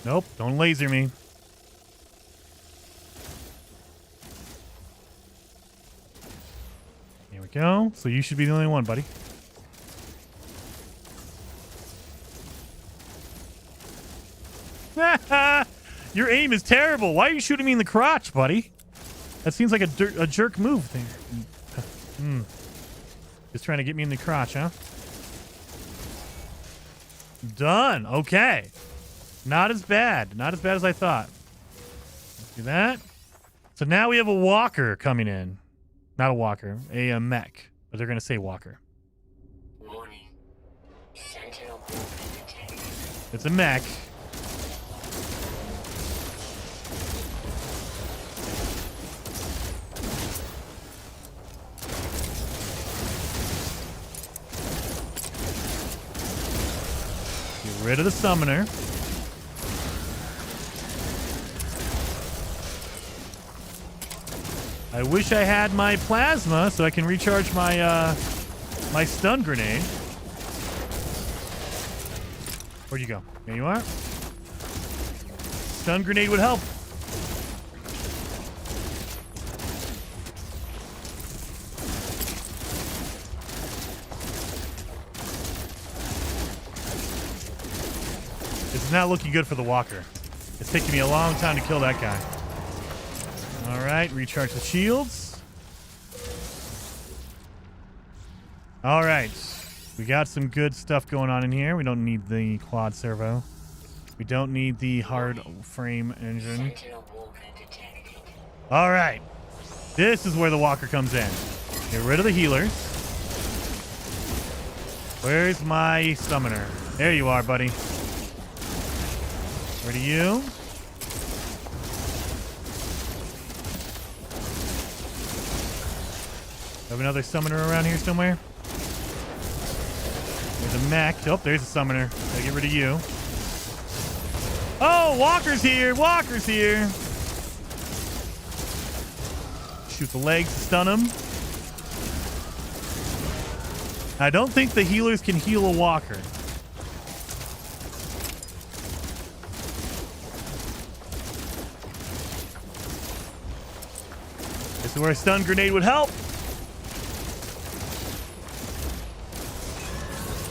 Nope, don't laser me. Here we go. So you should be the only one, buddy. Your aim is terrible. Why are you shooting me in the crotch, buddy? That seems like a jerk move thing. Just trying to get me in the crotch, huh? Done. Okay. Not as bad. Not as bad as I thought. Let's do that. So now we have a walker coming in. Not a walker. A mech. But they're going to say walker. Warning. Sentinel movement detected. It's a mech. Get rid of the summoner. I wish I had my plasma so I can recharge my my stun grenade. Where'd you go? There you are. Stun grenade would help. This is not looking good for the walker. It's taking me a long time to kill that guy. All right, recharge the shields. All right, we got some good stuff going on in here. We don't need the quad servo. We don't need the hard frame engine. Sentinel walker detected. All right, this is where the walker comes in. Get rid of the healers. Where's my summoner? There you are, buddy. Where are you? Have another summoner around here somewhere? There's a mech. Oh, there's a summoner. Gotta get rid of you. Oh, Walker's here! Walker's here! Shoot the legs to stun him. I don't think the healers can heal a walker. This is where a stun grenade would help.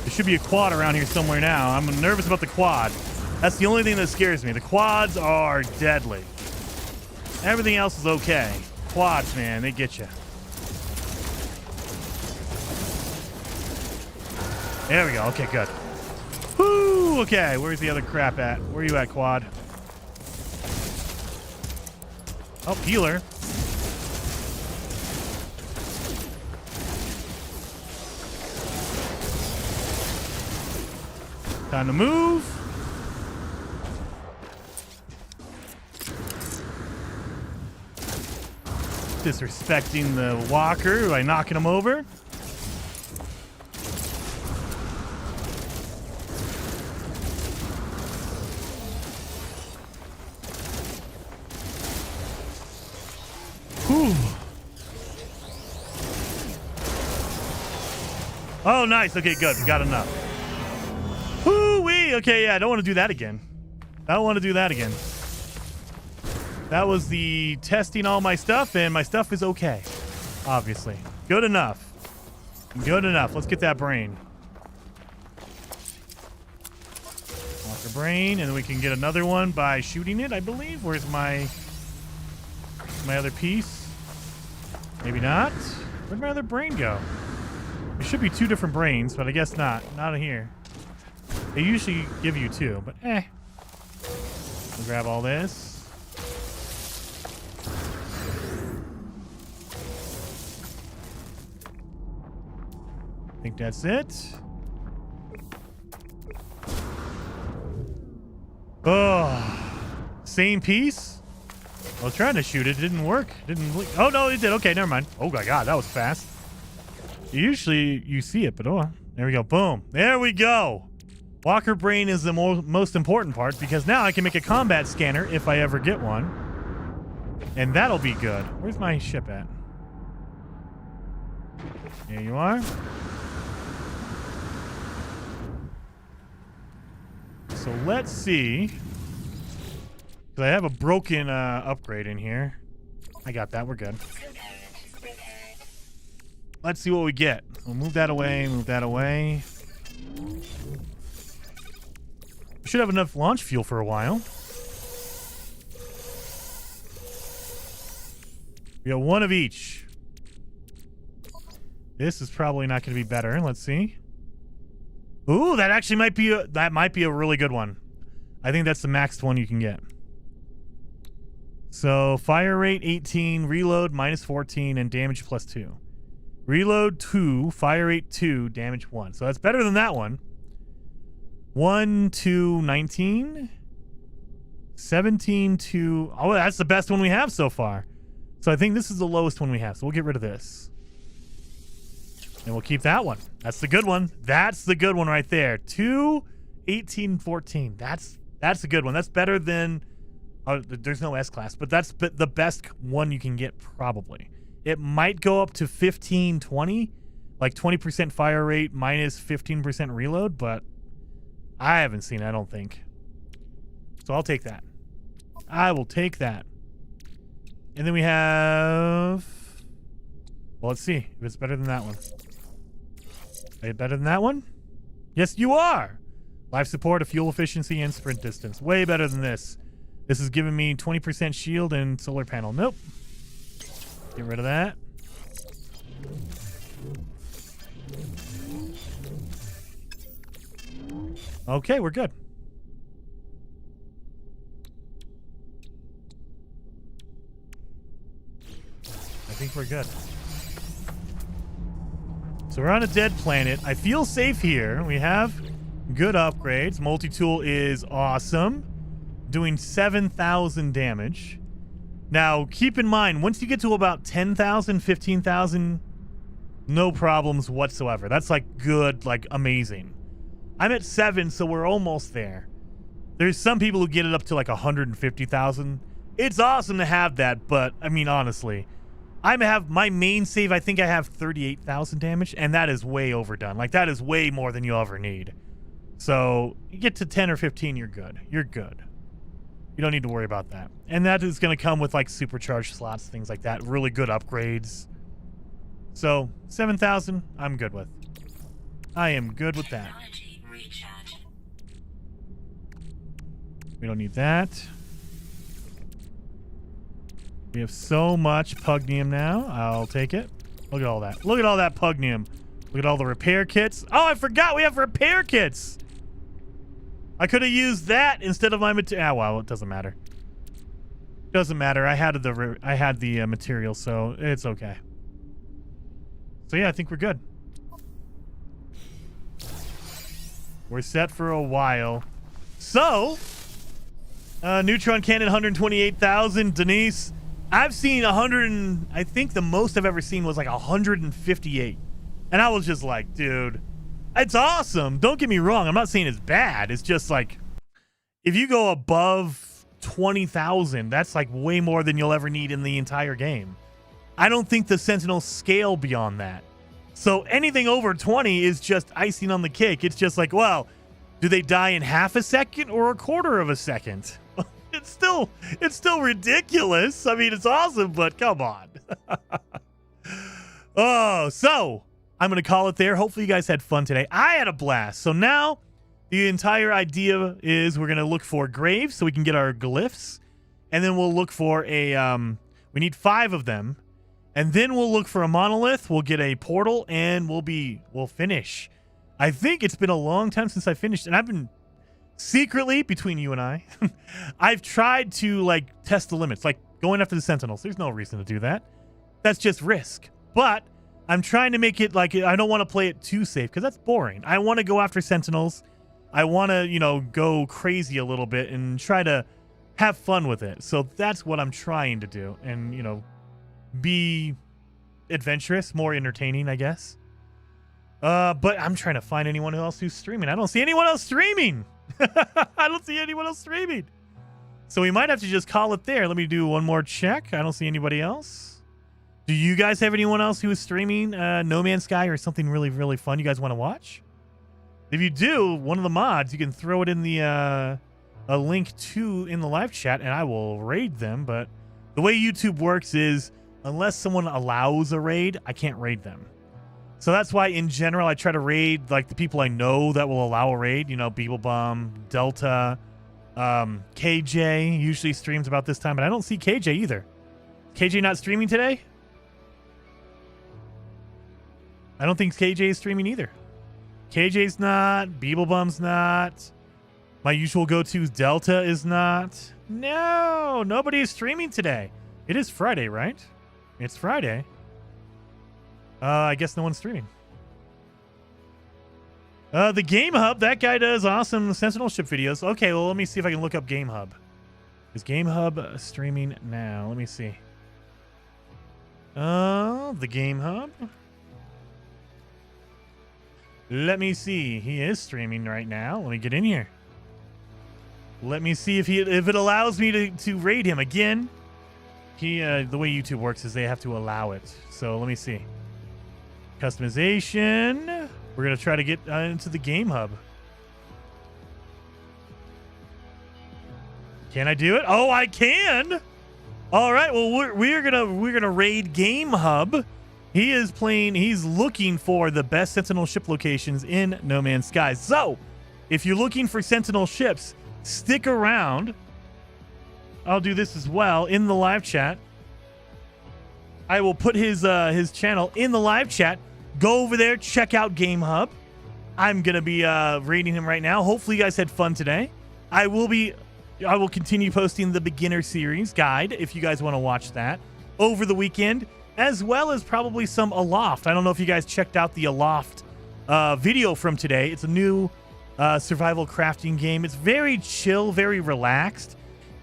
There should be a quad around here somewhere now. I'm nervous about the quad. That's the only thing that scares me. The quads are deadly. Everything else is okay. Quads, man, they get you. There we go. Okay, good. Whoo! Okay, where's the other crap at? Where are you at, quad? Oh, healer. Time to move. Disrespecting the walker by knocking him over. Whew. Oh, nice. Okay, good. We got enough. Whoo-wee. Okay, yeah, I don't want to do that again. I don't want to do that again. That was the testing all my stuff, and my stuff is okay. Obviously. Good enough. Good enough. Let's get that brain. Walker brain, and then we can get another one by shooting it, I believe. Where's my other piece? Maybe not. Where'd my other brain go? There should be two different brains, but I guess not. Not here. They usually give you two, but eh. We'll grab all this. I think that's it. Oh, same piece. I was trying to shoot it. It didn't work. Oh, no, it did. Okay, never mind. Oh, my God. That was fast. Usually you see it, but oh, there we go. Boom. There we go. Walker brain is the most important part because now I can make a combat scanner if I ever get one. And that'll be good. Where's my ship at? There you are. So let's see. Because I have a broken upgrade in here. I got that. We're good. Let's see what we get. We'll move that away. Move that away. We should have enough launch fuel for a while. We got one of each. This is probably not going to be better. Let's see. Ooh, that actually might be a really good one. I think that's the maxed one you can get. So fire rate 18, reload minus 14, and damage plus 2. Reload 2, fire rate 2, damage 1. So that's better than that one. 1 to 19. 17 to... Oh, that's the best one we have so far. So I think this is the lowest one we have. So we'll get rid of this. And we'll keep that one. That's the good one. That's the good one right there. 2, 18, 14. That's a good one. That's better than... there's no S-class, but that's the best one you can get probably. It might go up to 15, 20. Like 20% fire rate minus 15% reload, but I haven't seen it, I don't think. So I'll take that. I will take that. And then we have... Well, let's see if it's better than that one. Are you better than that one? Yes, you are! Life support, a fuel efficiency, and sprint distance. Way better than this. This is giving me 20% shield and solar panel. Nope. Get rid of that. Okay, we're good. I think we're good. So we're on a dead planet. I feel safe here. We have good upgrades. Multi-tool is awesome. Doing 7,000 damage. Now, keep in mind, once you get to about 10,000, 15,000, no problems whatsoever. That's like good, like amazing. I'm at 7, so we're almost there. There's some people who get it up to like 150,000. It's awesome to have that, but I mean, honestly, I have my main save. I think I have 38,000 damage, and that is way overdone. Like that is way more than you'll ever need. So you get to 10 or 15, you're good. You're good. You don't need to worry about that. And that is going to come with like supercharged slots, things like that. Really good upgrades. So 7,000, I'm good with. I am good with that. Technology recharge. We don't need that. We have so much pugnium now. I'll take it. Look at all that. Look at all that pugnium. Look at all the repair kits. Oh, I forgot we have repair kits. I could have used that instead of my material. Ah, well, it doesn't matter. Doesn't matter. I had the material, so it's okay. So yeah, I think we're good. We're set for a while. So, neutron cannon 128,000. Denise, I've seen 100 and I think the most I've ever seen was like 158. And I was just like, dude, it's awesome. Don't get me wrong. I'm not saying it's bad. It's just like, if you go above 20,000, that's like way more than you'll ever need in the entire game. I don't think the Sentinels scale beyond that. So anything over 20 is just icing on the cake. It's just like, well, do they die in half a second or a quarter of a second? It's still ridiculous. I mean, it's awesome, but come on. Oh, so I'm going to call it there. Hopefully you guys had fun today. I had a blast. So now the entire idea is we're going to look for graves so we can get our glyphs. And then we'll look for a, we need 5 of them. And then we'll look for a monolith. We'll get a portal and we'll finish. I think it's been a long time since I finished. And I've been secretly, between you and I, I've tried to like test the limits, like going after the Sentinels. There's no reason to do that. That's just risk. But I'm trying to make it like, I don't want to play it too safe because that's boring. I want to go after Sentinels. I want to, you know, go crazy a little bit and try to have fun with it. So that's what I'm trying to do. And, you know, be adventurous, more entertaining, I guess. But I'm trying to find anyone else who's streaming. I don't see anyone else streaming. I don't see anyone else streaming. So we might have to just call it there. Let me do one more check. I don't see anybody else. Do you guys have anyone else who is streaming No Man's Sky or something really, really fun you guys want to watch? If you do, one of the mods, you can throw it in the a link to in the live chat, and I will raid them. But the way YouTube works is unless someone allows a raid, I can't raid them. So that's why, in general, I try to raid like the people I know that will allow a raid. You know, Beeblebum, Delta, KJ usually streams about this time, but I don't see KJ either. KJ not streaming today? I don't think KJ is streaming either. KJ's not. Beeblebum's not. My usual go-to Delta is not. No, nobody is streaming today. It is Friday, right? It's Friday. I guess no one's streaming. The Game Hub, that guy does awesome Sentinel ship videos. Okay, well, let me see if I can look up Game Hub. Is Game Hub streaming now? Let me see. The Game Hub. Let me see. He is streaming right now. Let me get in here. Let me see if it allows me to raid him again. The way YouTube works is they have to allow it. So let me see. Customization. We're going to try to get into the Game Hub. Can I do it? Oh, I can. All right. Well, we're going to raid Game Hub. He is playing. He's looking for the best Sentinel ship locations in No Man's Sky. So, if you're looking for Sentinel ships, stick around. I'll do this as well in the live chat. I will put his channel in the live chat. Go over there, check out Game Hub. I'm gonna be rating him right now. Hopefully, you guys had fun today. I will continue posting the beginner series guide if you guys want to watch that over the weekend, as well as probably some Aloft. I don't know if you guys checked out the Aloft video from today. It's a new survival crafting game. It's very chill, very relaxed.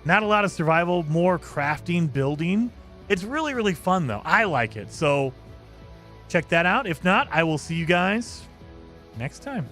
Not a lot of survival, more crafting, building. It's really, really fun, though. I like it. So check that out. If not, I will see you guys next time.